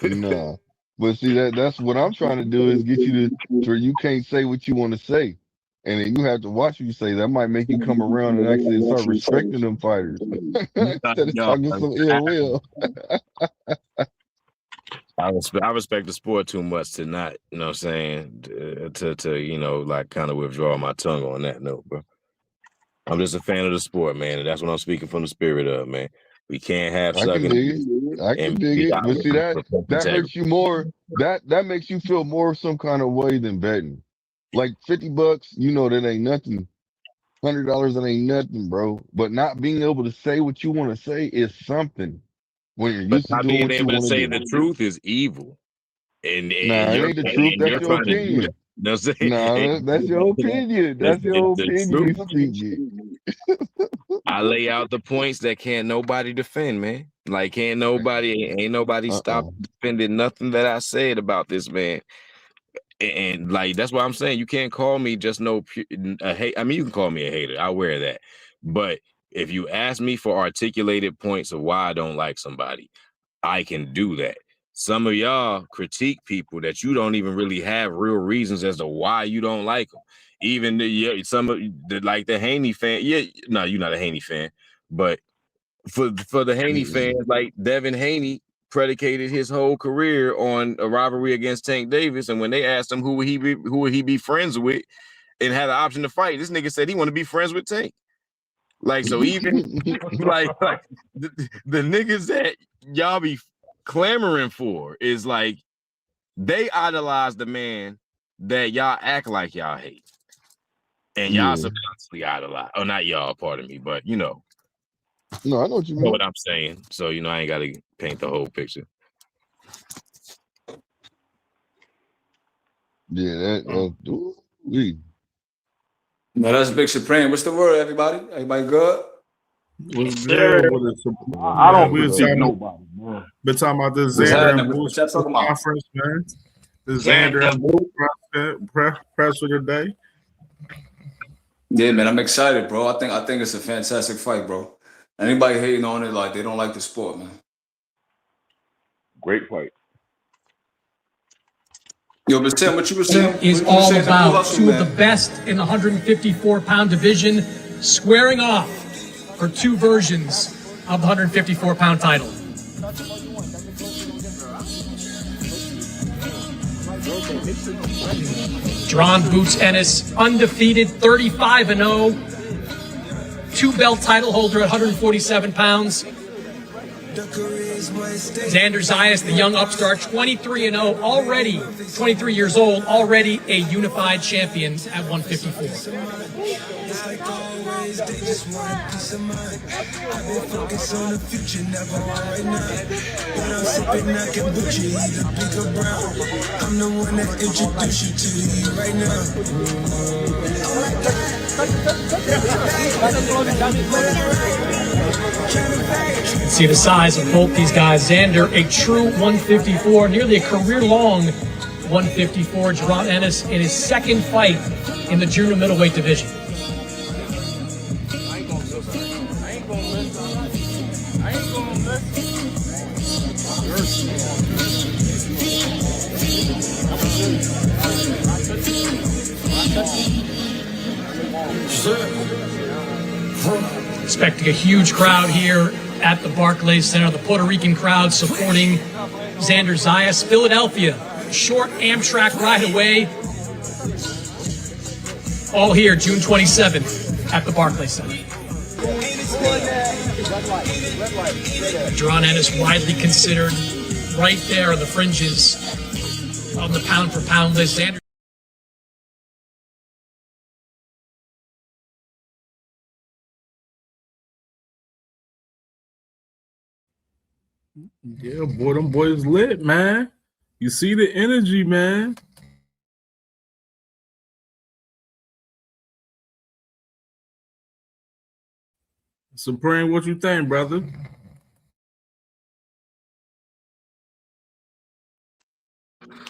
[SPEAKER 22] Nah. But see that's what I'm trying to do is get you to where you can't say what you want to say. And then you have to watch what you say. That might make you come around and actually start respecting them fighters. Instead of talking some ill will.
[SPEAKER 6] I respect the sport too much to not, you know what I'm saying, to you know, like kind of withdraw my tongue on that note, bro. I'm just a fan of the sport, man, and that's what I'm speaking from the spirit of, man. We can't have
[SPEAKER 22] I can
[SPEAKER 6] sucking
[SPEAKER 22] dig it. I can
[SPEAKER 6] and
[SPEAKER 22] dig
[SPEAKER 6] be
[SPEAKER 22] it. But see that
[SPEAKER 6] integrity.
[SPEAKER 22] hurts you more. That makes you feel more some kind of way than betting. Like $50, you know that ain't nothing. $100 that ain't nothing, bro. But not being able to say what you want to say is something when you're
[SPEAKER 6] But
[SPEAKER 22] used to
[SPEAKER 6] not
[SPEAKER 22] doing
[SPEAKER 6] being
[SPEAKER 22] what you
[SPEAKER 6] able to
[SPEAKER 22] want to
[SPEAKER 6] say
[SPEAKER 22] do.
[SPEAKER 6] the truth is evil. And
[SPEAKER 22] Nah, it
[SPEAKER 6] you're
[SPEAKER 22] ain't the truth. That's your
[SPEAKER 6] trying to do that.
[SPEAKER 22] opinion.
[SPEAKER 6] You know what I'm saying?
[SPEAKER 22] Nah, that's your opinion. That's your
[SPEAKER 6] The
[SPEAKER 22] opinion
[SPEAKER 6] truth.
[SPEAKER 22] speaking.
[SPEAKER 6] I lay out the points that can't nobody defend, man. Like ain't nobody stop defending nothing that I said about this man. And like that's why I'm saying you can't call me just a hate. I mean, you can call me a hater. I'll wear that. But if you ask me for articulated points of why I don't like somebody, I can do that. Some of y'all critique people that you don't even really have real reasons as to why you don't like them. Even some of like the Haney fan. Yeah, no, you're not a Haney fan, but for the Haney fans, like Devin Haney predicated his whole career on a rivalry against Tank Davis, and when they asked him who would he be friends with, and had an option to fight, this nigga said he want to be friends with Tank. Like so, even like the niggas that y'all be clamoring for is like they idolize the man that y'all act like y'all hate, and y'all subconsciously idolize. Oh, not y'all, pardon me, but you know.
[SPEAKER 22] No, I know what you
[SPEAKER 6] You know
[SPEAKER 22] mean.
[SPEAKER 6] what I'm saying. So, you know, I ain't got to paint the whole picture.
[SPEAKER 22] Yeah,
[SPEAKER 8] No, that's Big Supreme. What's the word, everybody? Everybody good?
[SPEAKER 3] What's good with it?
[SPEAKER 2] I don't
[SPEAKER 3] We're
[SPEAKER 2] critique
[SPEAKER 3] talking,
[SPEAKER 2] nobody, man.
[SPEAKER 3] we're talking about this
[SPEAKER 8] What's
[SPEAKER 3] Xander
[SPEAKER 8] happening?
[SPEAKER 3] and
[SPEAKER 8] What
[SPEAKER 3] Boost
[SPEAKER 8] y'all talking about?
[SPEAKER 3] conference, man. The Xander and Boost press for today.
[SPEAKER 8] Yeah, man, I'm excited, bro. I think it's a fantastic fight, bro. Anybody hating on it, like they don't like the sport, man.
[SPEAKER 2] Great fight.
[SPEAKER 8] Yo, but Tim, what you were saying
[SPEAKER 9] Is
[SPEAKER 8] what you were
[SPEAKER 9] all
[SPEAKER 8] saying to Blue
[SPEAKER 9] about
[SPEAKER 8] Hustle,
[SPEAKER 9] two of
[SPEAKER 8] man.
[SPEAKER 9] the best in the 154-pound division squaring off for two versions of the 154-pound title. Drawn Boots Ennis, undefeated, 35-0, two-belt title holder at 147 pounds. Xander Zayas, the young upstart, 23-0, already 23 years old, already a unified champion at 154.
[SPEAKER 15] I'm the one that introduced you to you right
[SPEAKER 9] You can see the size of both these guys. Xander, a true 154, nearly a career-long 154. Gerard Ennis in his second fight in the junior middleweight division. Expecting a huge crowd here at the Barclays Center. The Puerto Rican crowd supporting Xander Zayas. Philadelphia, short Amtrak ride away. All here, June 27th at the Barclays Center. Gerard Ennis, widely considered right there on the fringes on the pound-for-pound list. Xander
[SPEAKER 3] Yeah, boy, them boys lit, man. You see the energy, man. Supreme, what you think, brother?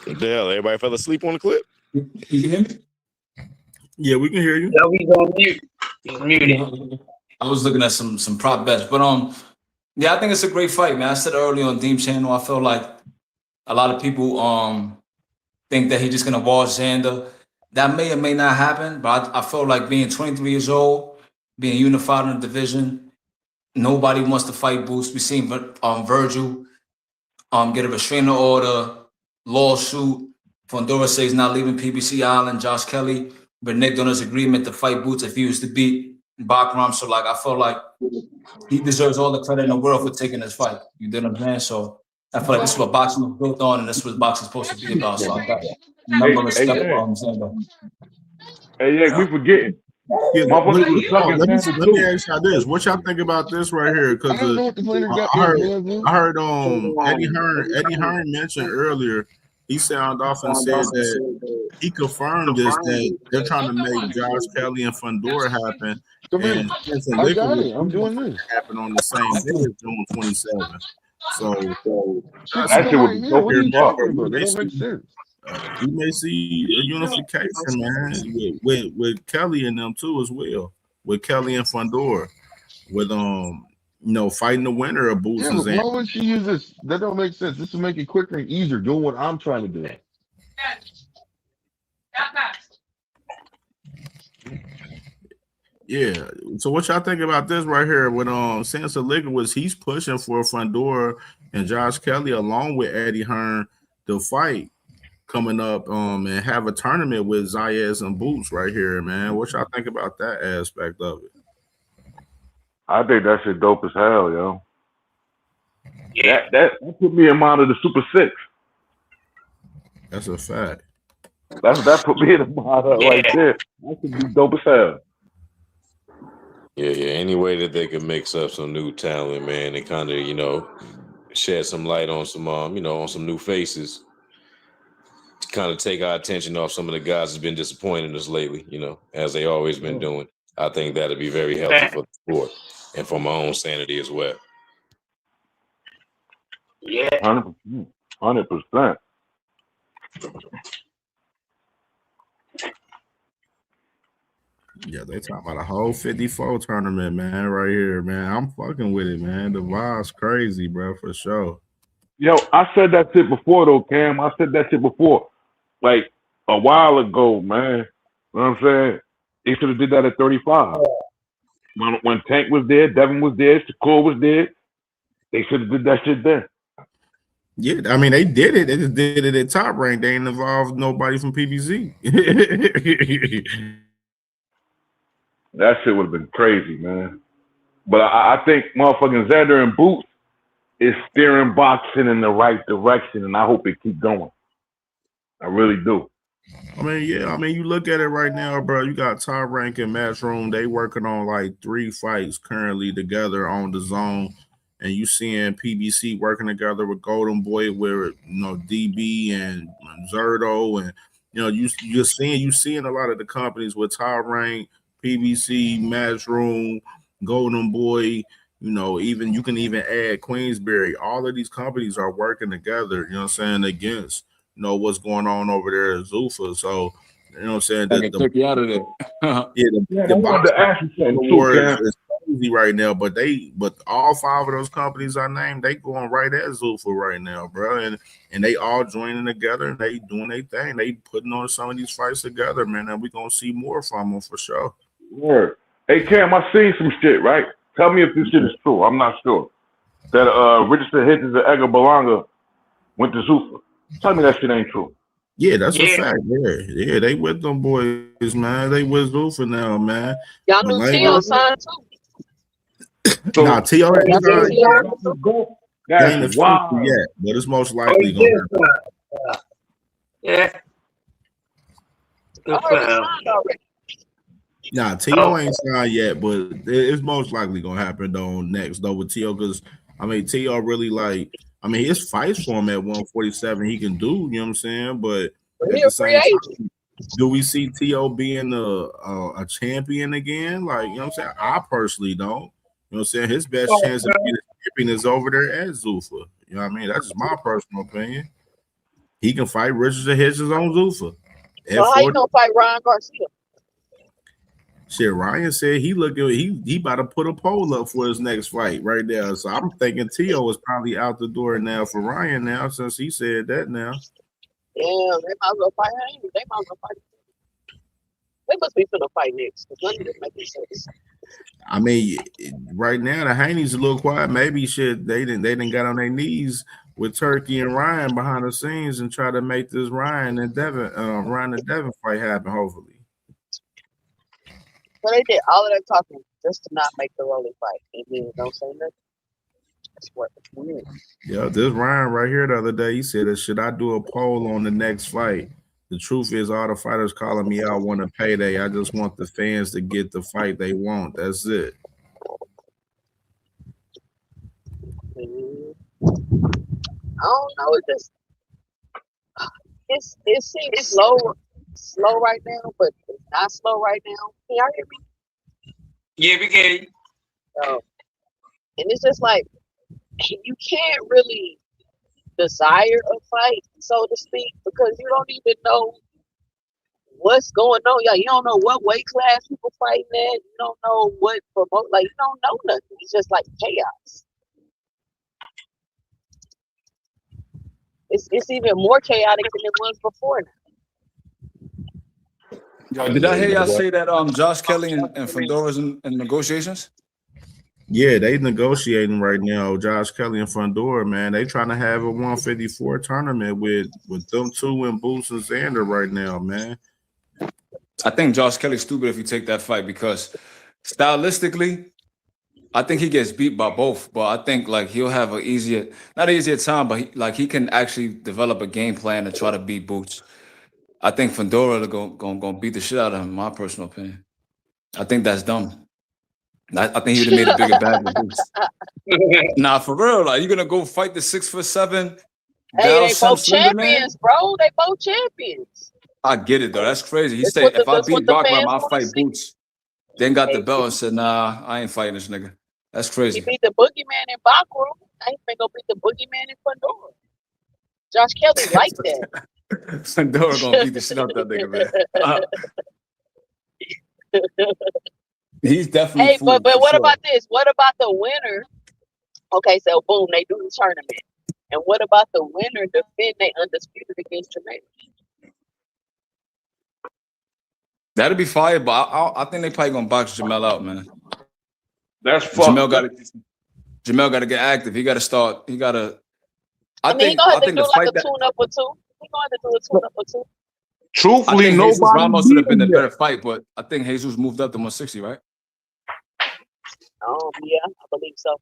[SPEAKER 6] What the hell? Everybody fell asleep on the clip?
[SPEAKER 8] You hear me?
[SPEAKER 3] Yeah, we can hear you.
[SPEAKER 16] Yeah, we on mute. He's muted.
[SPEAKER 8] I was looking at some prop bets, but yeah, I think it's a great fight, man. I said earlier on Deem Channel, I feel like a lot of people think that he's just gonna wash Xander. That may or may not happen, but I feel like being 23 years old, being unified in the division, nobody wants to fight Boots. We've seen Virgil get a restraining order, lawsuit. Fundora says he's not leaving PBC Island. Josh Kelly reneged on his agreement to fight Boots if he was to beat Bakram. So like I feel like he deserves all the credit in the world for taking this fight. You did what I'm saying? So I feel like this is what boxing was built on, and this is what boxing is supposed to be about. So I got number of respect for Xander.
[SPEAKER 2] Hey, yeah, we forgetting.
[SPEAKER 3] Yeah,
[SPEAKER 2] Motherfuckers was sucking
[SPEAKER 3] let me
[SPEAKER 2] Xander
[SPEAKER 3] ask y'all this. What y'all think about this right here? Because
[SPEAKER 22] I don't know what the player got
[SPEAKER 3] I
[SPEAKER 22] there, man.
[SPEAKER 3] heard Eddie Hearn mentioned earlier. He sounded off and said that he confirmed this, that they're trying to make Josh Kelly and Fundora happen. And
[SPEAKER 22] I got it. I'm doing this.
[SPEAKER 3] Happen on the same day as June 27th. So
[SPEAKER 22] that shit would be so weird. That don't make sense.
[SPEAKER 3] We may see a unification, man, with Kelly and them too as well. With Kelly and Fundora, with fighting the winner of Boots and
[SPEAKER 22] Why
[SPEAKER 3] Xander.
[SPEAKER 22] would she use this? That don't make sense. This will make it quicker and easier doing what I'm trying to do.
[SPEAKER 3] Yeah. So what y'all think about this right here? When Sansa Liga he's pushing for Fundora and Josh Kelly along with Eddie Hearn to fight coming up and have a tournament with Zayas and Boots right here, man. What y'all think about that aspect of it?
[SPEAKER 2] I think that shit dope as hell, yo. Yeah, that put me in mind of the Super Six.
[SPEAKER 3] That's a fact.
[SPEAKER 2] That put me in the mind of right there. That could be dope as hell.
[SPEAKER 6] Yeah. Any way that they can mix up some new talent, man, and kind of, shed some light on some, on some new faces. To kind of take our attention off some of the guys that's been disappointing us lately, as they always been doing. I think that'd be very healthy for the sport and for my own sanity as well.
[SPEAKER 16] Yeah.
[SPEAKER 2] 100%.
[SPEAKER 3] Yeah, they talking about a whole 54 tournament, man, right here, man. I'm fucking with it, man. The vibe's crazy, bro, for sure.
[SPEAKER 2] Yo, I said that shit before, though, Cam. I said that shit before. Like, a while ago, man. You know what I'm saying? They should have did that at 35. When Tank was there, Devin was there, Shakur was there. They should have did that shit then.
[SPEAKER 3] Yeah, I mean, they did it. They just did it at Top Rank. They ain't involved nobody from PBC.
[SPEAKER 2] That shit would have been crazy, man. But I think motherfucking Xander and Boots is steering boxing in the right direction, and I hope it keep going. I really do.
[SPEAKER 3] I mean, yeah. I mean, you look at it right now, bro. You got Top Rank and Matchroom. They working on like 3 fights currently together on the zone, and you seeing PBC working together with Golden Boy, with DB and Zerto, and you're seeing a lot of the companies with Top Rank, PBC, Matchroom, Golden Boy. Even you can even add Queensberry. All of these companies are working together. You know what I'm saying, against what's going on over there at Zuffa. So, what I'm saying,
[SPEAKER 21] took you out of there.
[SPEAKER 2] The boxing
[SPEAKER 3] war is crazy right now, but all 5 of those companies I named, they going right at Zuffa right now, bro, and they all joining together and they doing their thing. They putting on some of these fights together, man, and we gonna see more from them for sure.
[SPEAKER 2] Word. Hey Cam, I seen some shit, right? Tell me if this shit is true. I'm not sure. That Richardson, Hitchins, and Edgar Berlanga went to Zuffa. Tell me that shit ain't true.
[SPEAKER 3] Yeah, that's a fact. Yeah, they with them boys, man. They with Zuffa now, man.
[SPEAKER 7] Y'all knew T.O. signed too.
[SPEAKER 3] Nah, T.O. ain't signed yet.
[SPEAKER 2] That's wild.
[SPEAKER 3] Yet, but it's most likely gonna happen.
[SPEAKER 16] Yeah. Good for him.
[SPEAKER 3] Nah, T.O. ain't signed yet, but it's most likely gonna happen though next though with T.O. because I mean, T.O. really like. I mean, his fights for him at 147, he can do. You know what I'm saying? But at
[SPEAKER 7] He
[SPEAKER 3] the
[SPEAKER 7] a free
[SPEAKER 3] same
[SPEAKER 7] agent.
[SPEAKER 3] time, do we see T.O. being a champion again? Like, you know what I'm saying? I personally don't. You know what I'm saying? His best chance of being a champion is over there at Zuffa. You know what I mean? That's just my personal opinion. He can fight Richardson Hitchins on Zuffa.
[SPEAKER 7] So how you gonna fight Ryan Garcia?
[SPEAKER 3] Shit, Ryan said he about to put a poll up for his next fight right there. So I'm thinking T.O. is probably out the door now for Ryan now since he said that now.
[SPEAKER 7] Yeah, they might as well fight him. They might as well fight him. They must be finna fight next because none of this making sense.
[SPEAKER 3] I mean, right now the Haney's a little quiet. Maybe shit they didn't got on their knees with Turkey and Ryan behind the scenes and try to make this Ryan and Devin fight happen. Hopefully.
[SPEAKER 7] So they did all of that talking just to not make the Rolly fight, and then don't say nothing. That's what it's weird.
[SPEAKER 3] Yeah, this Ryan right here the other day, he said, should I do a poll on the next fight? The truth is all the fighters calling me out want a payday. I just want the fans to get the fight they want. That's it.
[SPEAKER 7] I don't know. It seems slow right now, but it's not slow right now. Can y'all hear me?
[SPEAKER 18] Yeah, we can.
[SPEAKER 7] And it's just like you can't really desire a fight, so to speak, because you don't even know what's going on. You don't know what weight class people fighting at. You don't know what promote. Like, you don't know nothing. It's just like chaos. It's even more chaotic than it was before now.
[SPEAKER 8] Yo, did I hear y'all say that Josh Kelly and Fondora's in negotiations?
[SPEAKER 3] Yeah, they negotiating right now. Josh Kelly and Fundora, man, they trying to have a 154 tournament with them two and Boots and Xander right now, man.
[SPEAKER 8] I think Josh Kelly's stupid if you take that fight because stylistically, I think he gets beat by both. But I think like he'll have not an easier time, but he can actually develop a game plan to try to beat Boots. I think Fundora gonna beat the shit out of him. In my personal opinion, I think that's dumb. I think he would have made a bigger bag than Boots. Nah, for real. Like, you're gonna go fight the 6'7".
[SPEAKER 7] Hey, they both champions, bro. They both champions.
[SPEAKER 8] I get it though. That's crazy. He said, if I beat Rockman, I'll fight Boots. Then got the belt and said, nah, I ain't fighting this nigga. That's crazy.
[SPEAKER 7] He beat the boogeyman in Bakru. I ain't gonna beat the boogeyman in Pandora. Josh Kelly like that.
[SPEAKER 8] Pandora gonna beat the shit out of that nigga, man. He's definitely.
[SPEAKER 7] Hey, but what about this? What about the winner? Okay, so boom, they do the tournament. And what about the winner defend they undisputed against Jamel?
[SPEAKER 8] That'd be fire, but I think they probably gonna box Jamel out, man.
[SPEAKER 2] That's fucked.
[SPEAKER 8] Jamel gotta get active. He gotta start. He gotta.
[SPEAKER 7] I mean, he gonna have to do like a tune-up or two. He gonna have to do a tune-up or two.
[SPEAKER 2] Truthfully,
[SPEAKER 8] I think
[SPEAKER 2] nobody.
[SPEAKER 8] Jesus Ramos would have been a better fight, but I think Jesus moved up to 160, right?
[SPEAKER 7] Yeah, I believe so.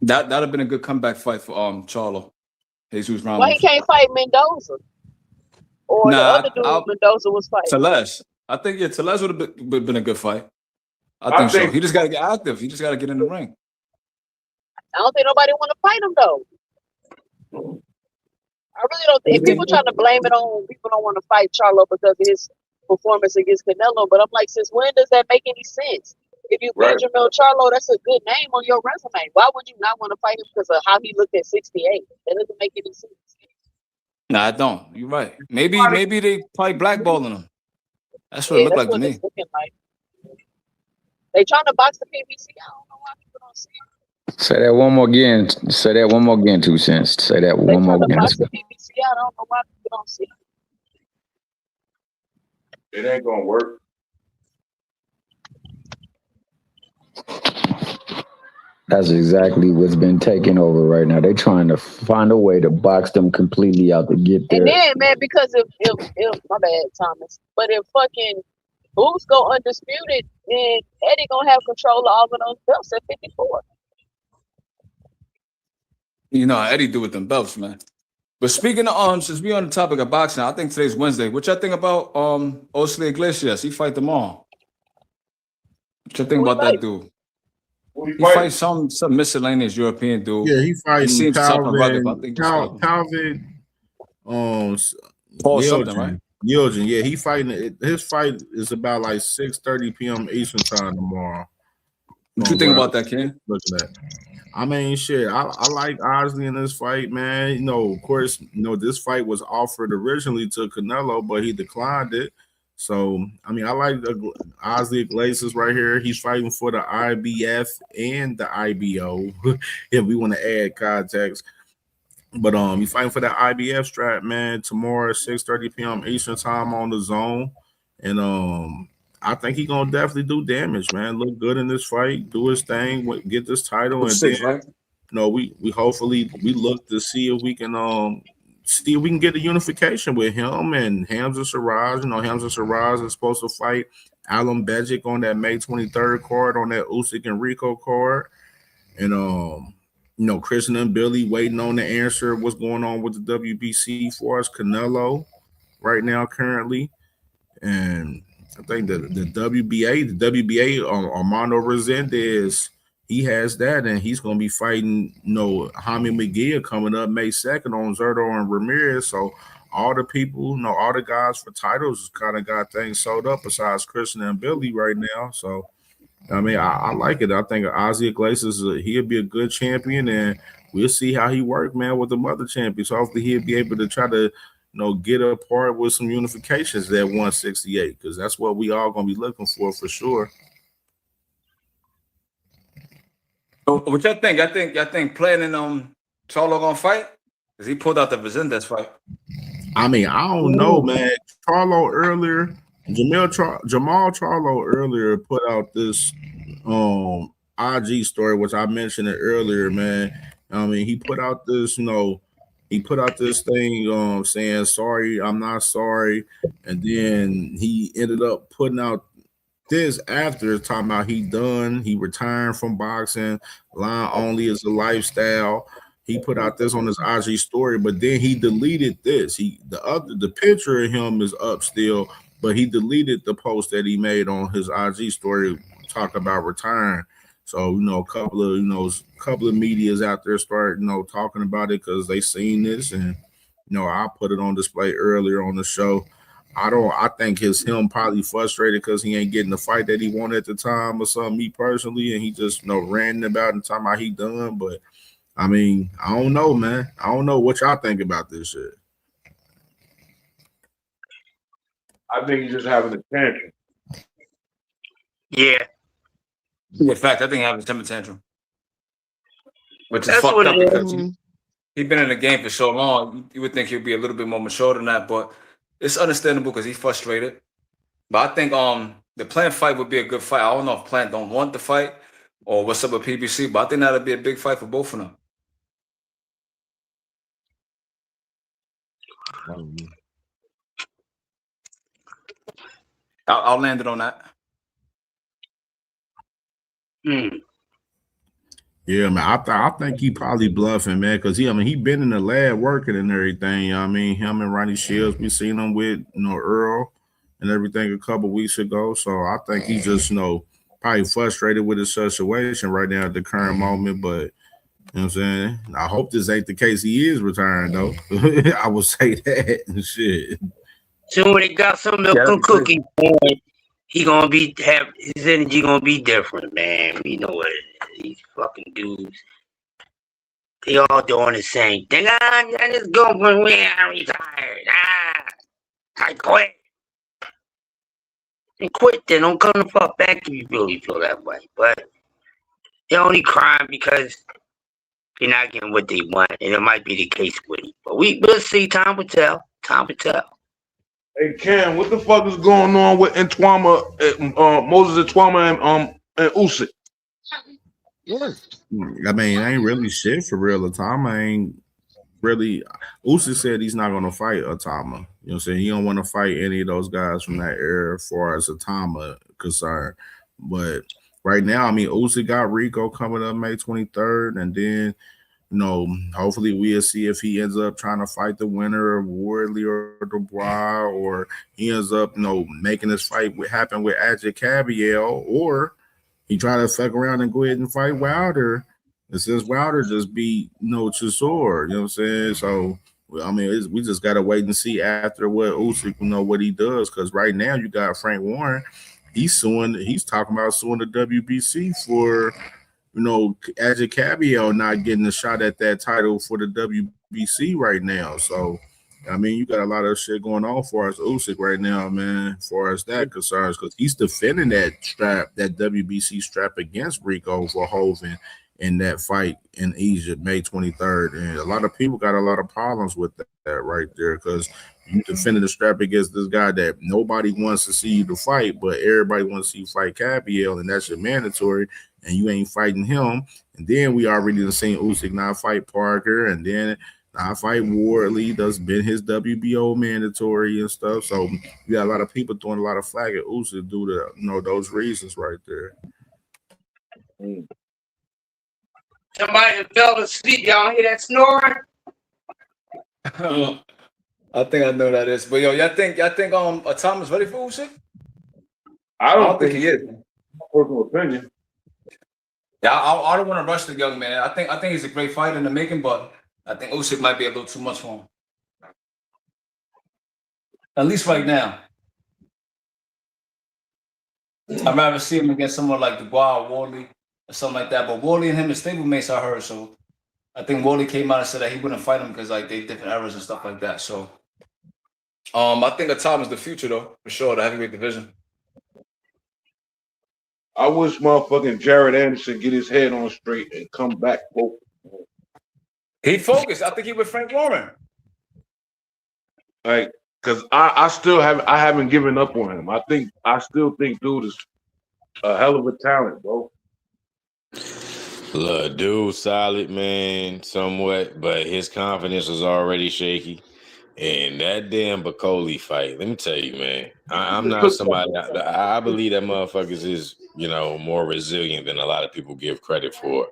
[SPEAKER 8] That'd have been a good comeback fight for Charlo. Jesus Ramos.
[SPEAKER 7] Why he can't fight Mendoza? Or the other dude Mendoza was fighting?
[SPEAKER 8] Teles. I think Teles would have been a good fight. I think so. He just got to get active. He just got to get in the ring.
[SPEAKER 7] I don't think nobody want to fight him though. I really don't think. If people trying to blame it on people don't want to fight Charlo because of his performance against Canelo, but I'm like, since when does that make any sense? If you beat Jamel Charlo, that's a good name on your resume. Why would you not want to fight him because of how he looked at 68? That doesn't make any sense.
[SPEAKER 8] Nah, I don't. You're right. Maybe they probably blackballing him. That's what it looked like to me.
[SPEAKER 7] Like. They trying to box the PBC. I don't know why people don't see it.
[SPEAKER 4] Say that one more again. Say that one more again, 2 cents. Say that one more again.
[SPEAKER 7] Box the PBC. I don't know why people don't see it.
[SPEAKER 2] It ain't gonna work.
[SPEAKER 4] That's exactly what's been taking over right now. They're trying to find a way to box them completely out to get there.
[SPEAKER 7] And then, man, because if my bad, Thomas, but if fucking Boots go undisputed, then Eddie gonna have control of all of those belts at 54.
[SPEAKER 8] You know how Eddie do with them belts, man. But speaking of since we on the topic of boxing, I think today's Wednesday. What y'all think about Oscar Iglesias? He fight tomorrow. What y'all think about that dude? He fights some miscellaneous European dude.
[SPEAKER 3] Yeah, he
[SPEAKER 8] He
[SPEAKER 3] fighting
[SPEAKER 8] seems tough and rugged, but I think this fight.
[SPEAKER 3] Calvin
[SPEAKER 8] Paul something, right?
[SPEAKER 3] Yildirim. Yeah, he fighting. His fight is about like 6:30 p.m. Eastern time tomorrow.
[SPEAKER 8] What you think about that, Ken?
[SPEAKER 3] Looking at. I mean, shit. I like Osley in this fight, man. You know, of course, you know this fight was offered originally to Canelo, but he declined it. So, I mean, I like Osley Iglesias right here. He's fighting for the IBF and the IBO, if we want to add context. But he's fighting for the IBF strap, man. Tomorrow, 6:30 p.m. Eastern time on the zone, and I think he's gonna definitely do damage, man. Look good in this fight, do his thing, get this title, and then,
[SPEAKER 8] right?
[SPEAKER 3] you know, we hopefully we look to see if we can get a unification with him and Hamza Siraj. You know, Hamza Siraj is supposed to fight Alan Bejic on that May 23rd card, on that Usyk and Rico card, and you know, Christian and Billy waiting on the answer of what's going on with the WBC for us, Canelo right now currently, and I think the WBA Armando Resendez, he has that, and he's going to be fighting, you know, Jaime McGill coming up May 2nd on Zurdo and Ramirez. So all the people, you know, all the guys for titles kind of got things sold up besides Christian and Billy right now. So, I mean, I like it. I think Ozzy Iglesias, he'll be a good champion, and we'll see how he works, man, with the mother champion. So hopefully he'll be able to try to, you know, get a part with some unifications at 168, because that's what we all gonna be looking for sure.
[SPEAKER 8] So what y'all think? I think planning on Charlo gonna fight? Because he pulled out the Resendez fight.
[SPEAKER 3] I mean, I don't know, man. Charlo earlier, Jamal Charlo earlier put out this IG story, which I mentioned it earlier, man. I mean, he put out this, you know, he put out this thing saying, sorry, I'm not sorry. And then he ended up putting out this after talking about he retired from boxing, line only is a lifestyle. He put out this on his IG story, but then he deleted this. The picture of him is up still, but he deleted the post that he made on his IG story talking about retiring. So, you know, a couple of medias out there started, you know, talking about it because they seen this, and, you know, I put it on display earlier on the show. I think it's him probably frustrated because he ain't getting the fight that he wanted at the time or something, me personally, and he just, you know, ranting about it and talking about he done. But I mean, I don't know, man. I don't know what y'all think about this shit.
[SPEAKER 2] I think he's just having a tantrum.
[SPEAKER 16] Yeah.
[SPEAKER 8] In fact, I think he having a temper tantrum, which is
[SPEAKER 16] That's
[SPEAKER 8] fucked
[SPEAKER 16] what
[SPEAKER 8] up
[SPEAKER 16] it is.
[SPEAKER 8] because he's been in the game for so long. You would think he'd be a little bit more mature than that, but it's understandable because he's frustrated. But I think the Plant fight would be a good fight. I don't know if Plant don't want the fight or what's up with PBC, but I think that'd be a big fight for both of them. I'll land it on that.
[SPEAKER 3] Yeah, man. I think he probably bluffing, man, because he been in the lab working and everything. You know what I mean, him and Ronnie Shields, we seen him with, you know, Earl and everything a couple weeks ago. So I think he just, you know, probably frustrated with his situation right now at the current moment. But you know what I'm saying? I hope this ain't the case. He is retiring though. I will say that and shit.
[SPEAKER 16] So when he got some milk and cookies, man, he gonna have his energy gonna be different, man. You know what it is. These fucking dudes, they all doing the same thing. I just go from where I'm retired. I quit. And quit then. Don't come the fuck back if you really feel that way. But they're only crying because they're not getting what they want, and it might be the case with him. But we'll see. Time will tell. Time will tell.
[SPEAKER 2] Hey Cam, what the fuck is going on with Moses Ntwama and Usyk?
[SPEAKER 22] Yes.
[SPEAKER 3] I mean, I ain't really shit for real. Atama ain't really. Usyk said he's not gonna fight Atama. You know what I'm saying? He don't want to fight any of those guys from that era as far as Atama concerned. But right now, I mean, Usyk got Rico coming up May 23rd, and then, you know, hopefully we'll see if he ends up trying to fight the winner of Wardley or Dubois, or he ends up, you know, making this fight happen with Adjikabiel, or he tried to fuck around and go ahead and fight Wilder. And since Wilder just beat Chisora, you know what I'm saying? So, I mean, we just got to wait and see after what Usyk, what he does. Because right now you got Frank Warren. He's talking about suing the WBC for, as a caveat, not getting a shot at that title for the WBC right now. So, I mean, you got a lot of shit going on for us Usyk right now, man, as far as that concerns, because he's defending that WBC strap against Rico Verhoeven in that fight in Egypt, May 23rd. And a lot of people got a lot of problems with that right there, because you defended the strap against this guy that nobody wants to see you to fight, but everybody wants to see you fight Capiel, and that's your mandatory, and you ain't fighting him. And then we already seen Usyk not fight Parker, and then not fight Wardley. That's been his WBO mandatory and stuff. So you got a lot of people throwing a lot of flag at Usyk due to those reasons right there.
[SPEAKER 16] Somebody fell asleep. Y'all hear that snoring?
[SPEAKER 8] I think I know what that is. But yo, y'all think Thomas ready for Usyk?
[SPEAKER 2] I don't think he is. Personal opinion.
[SPEAKER 8] Yeah, I don't want to rush the young man. I think he's a great fighter in the making, but I think Usyk might be a little too much for him. At least right now. I'd rather see him against someone like Dubois or Wardley or something like that. But Wardley and him are stablemates, I heard. So I think Wardley came out and said that he wouldn't fight him because they different eras and stuff like that. So I think Tom is the future though, for sure, the heavyweight division.
[SPEAKER 2] I wish motherfucking Jared Anderson get his head on straight and come back.
[SPEAKER 8] He focused. I think he with Frank Warren.
[SPEAKER 2] Like, cause I haven't given up on him. I still think dude is a hell of a talent, bro.
[SPEAKER 6] Look, dude, solid, man, somewhat, but his confidence was already shaky. And that damn Bacoli fight, let me tell you, man, I'm not somebody, I believe that motherfuckers is, more resilient than a lot of people give credit for.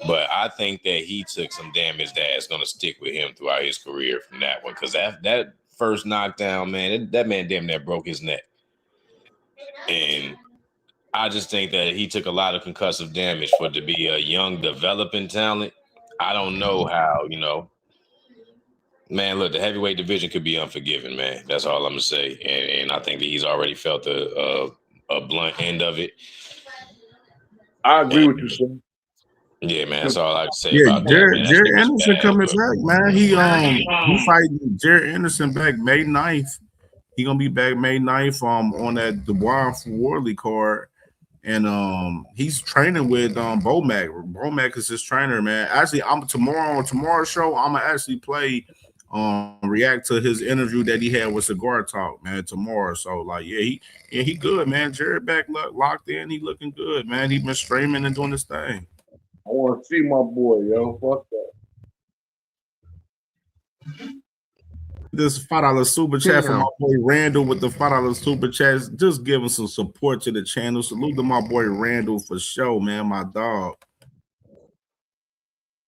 [SPEAKER 6] But I think that he took some damage that's going to stick with him throughout his career from that one. Because that first knockdown, man, that man damn near broke his neck. And I just think that he took a lot of concussive damage for it to be a young, developing talent. I don't know how, Man, look, the heavyweight division could be unforgiving, man. That's all I'm going to say. And I think that he's already felt a blunt end of it.
[SPEAKER 2] I agree with you, sir.
[SPEAKER 6] Yeah, man, that's all I can say about that, man.
[SPEAKER 3] Jared Anderson coming back, man. He fighting Jared Anderson back May 9th. He gonna be back May 9th on that Dubois Wardley card. And he's training with Bomac. Bomac is his trainer, man. Actually, on tomorrow's show, I'm gonna actually play react to his interview that he had with Cigar Talk, man, tomorrow. So like, he good, man. Jared back locked in, he looking good, man. He been streaming and doing his thing.
[SPEAKER 2] I want to see my boy, yo. Fuck that.
[SPEAKER 3] This $5 super chat from my boy Randall with the $5 super chat. Just giving some support to the channel. Salute to my boy Randall for sure, man. My dog.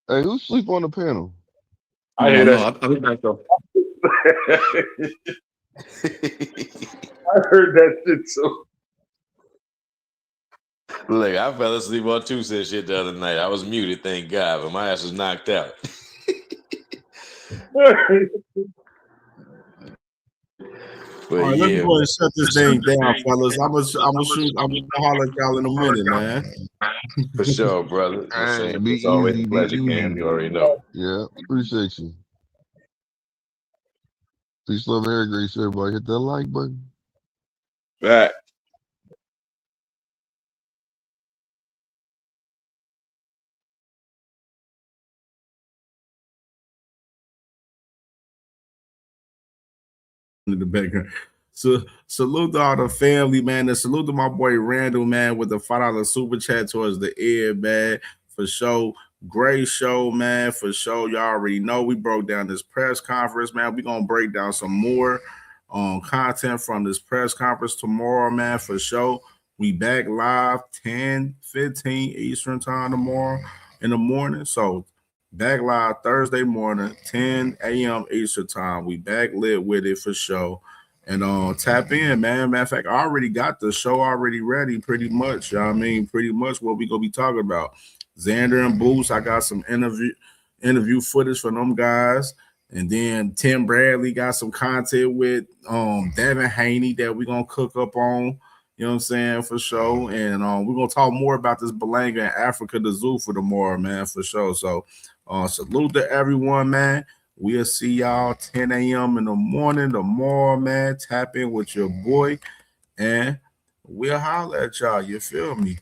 [SPEAKER 22] Hey, who sleep on the panel?
[SPEAKER 2] I hear that.
[SPEAKER 8] I'll be back though.
[SPEAKER 2] I heard that shit too.
[SPEAKER 6] Look, I fell asleep on Tuesday shit the other night. I was muted, thank God, but my ass was knocked out.
[SPEAKER 3] All right, let's go and shut this thing down, fellas. I'm gonna holler at y'all in a minute, man.
[SPEAKER 6] For sure, brother.
[SPEAKER 22] Hey,
[SPEAKER 6] It's always a pleasure, Cam. You already know.
[SPEAKER 22] Yeah, appreciate you. Peace, love, and hair grace, everybody. Hit that like button.
[SPEAKER 2] Right.
[SPEAKER 3] In the background. So salute to all the family, man. And salute to my boy Randall, man, with the $5 super chat towards the end, man. For sure. Great show, man. For sure. Y'all already know we broke down this press conference, man. We're gonna break down some more content from this press conference tomorrow, man. For sure. We back live 10:15 Eastern time tomorrow in the morning. So back live Thursday morning, 10 a.m. Eastern time. We back lit with it for sure. And tap in, man. Matter of fact, I already got the show already ready, pretty much. You know what I mean? Pretty much what we gonna be talking about. Xander and Boost. I got some interview footage from them guys. And then Tim Bradley got some content with Devin Haney that we're gonna cook up on. You know what I'm saying? For sure. And we're gonna talk more about this Berlanga in Africa, the Zuffa tomorrow, man, for sure. So salute to everyone, man. We'll see y'all 10 a.m. in the morning tomorrow, man. Tap in with your boy, and we'll holler at y'all. You feel me?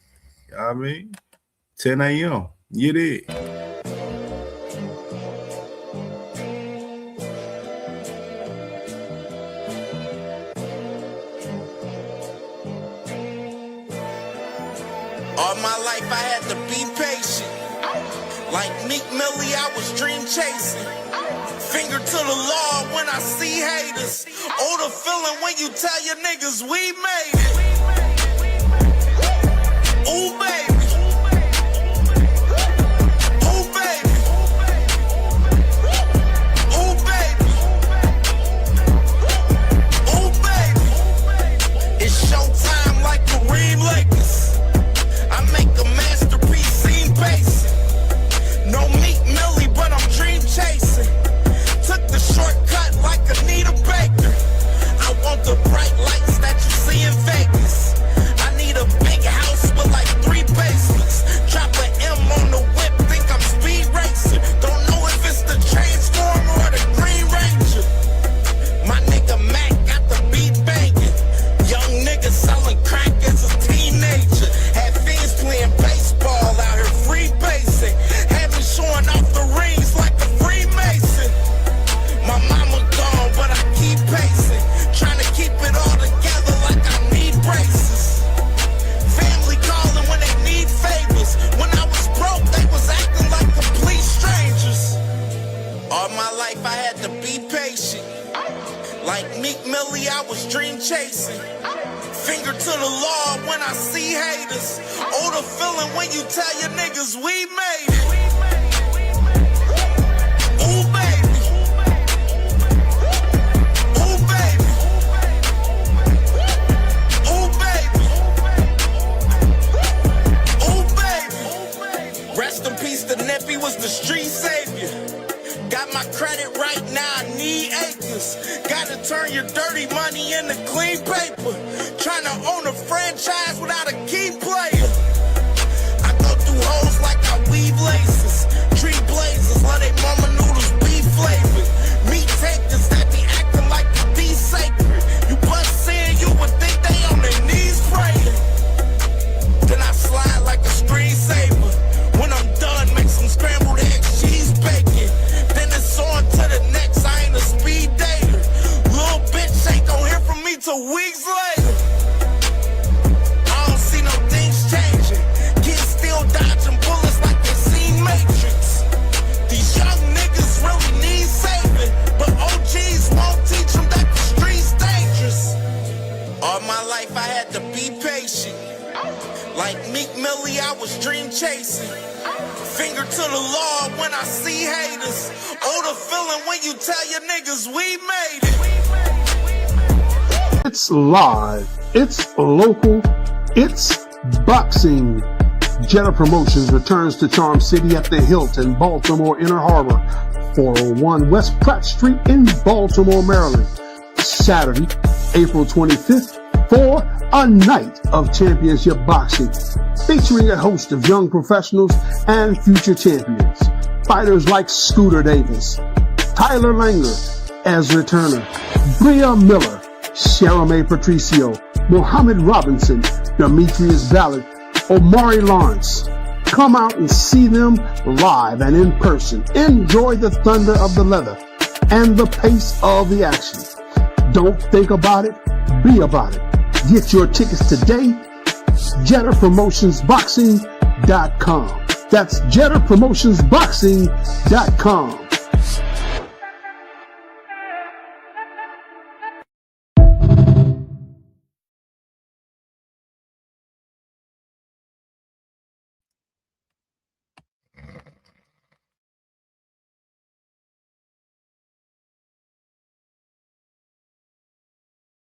[SPEAKER 3] You know what I mean? 10 a.m. You did.
[SPEAKER 11] All my life I had to be patient. Like Meek Millie, I was dream chasing. Finger to the law when I see haters. Oh, the feeling when you tell your niggas we made it. Ooh, baby. Ooh, baby. Ooh, baby. Ooh, baby. It's showtime like Kareem Lakers. I make a masterpiece, scene pacing. No Meek Millie, but I'm dream chasing. Took the shortcut like Anita Baker. I want the bright lights that you see in Vegas. I need a big house with like 3 basements. Drop an M on the whip, think I'm speed racing. Don't know if it's the Transformer or the Green Ranger. My nigga Mac got the beat banging. Young nigga selling crack as a teenager. Had fiends playing baseball out here free basing. Had me showing off the rings like a Freemason. My mama gone, but I keep pacing. Trying to keep it all together like I need braces. Family calling when they need favors. When I was broke, they was acting like complete strangers. All my life I had to be patient. Like Meek Millie, I was dream chasing. Finger to the law when I see haters. Oh, the feeling when you tell your niggas we made it. Ooh, baby. Ooh, baby. Ooh, baby. Ooh, baby. Rest in peace, the Nippy was the street savior. Got my credit right now, I need acres. Gotta turn your dirty money into clean paper. Trying to own a franchise without a key player. I go through hoes like I weave laces. Tree blazers, let they mama noodles be flavored. Meat takers that be acting like the D sacred. You bust in, you would think they on their knees praying. Then I slide like a screensaver. When I'm done, make some scrambled eggs, cheese bacon. Then it's on to the next, I ain't a speed dater. Little bitch ain't gon' hear from me till weeks later. I don't see no things changing. Kids still dodging bullets like they seen Matrix. These young niggas really need saving, but OGs won't teach them that the street's dangerous. All my life I had to be patient. Like Meek Millie, I was dream chasing. Finger to the law when I see haters. Oh, the feeling when you tell your niggas we made it.
[SPEAKER 14] It's live. It's local. It's boxing. Jetta Promotions returns to Charm City at the Hilton, Baltimore Inner Harbor, 401 West Pratt Street in Baltimore, Maryland. Saturday, April 25th, for a night of championship boxing, featuring a host of young professionals and future champions. Fighters like Scooter Davis, Tyler Langer, Ezra Turner, Bria Miller, Sharamay Patricio, Muhammad Robinson, Demetrius Ballard, Omari Lawrence. Come out and see them live and in person. Enjoy the thunder of the leather and the pace of the action. Don't think about it, be about it. Get your tickets today. JettaPromotionsBoxing.com. That's JettaPromotionsBoxing.com.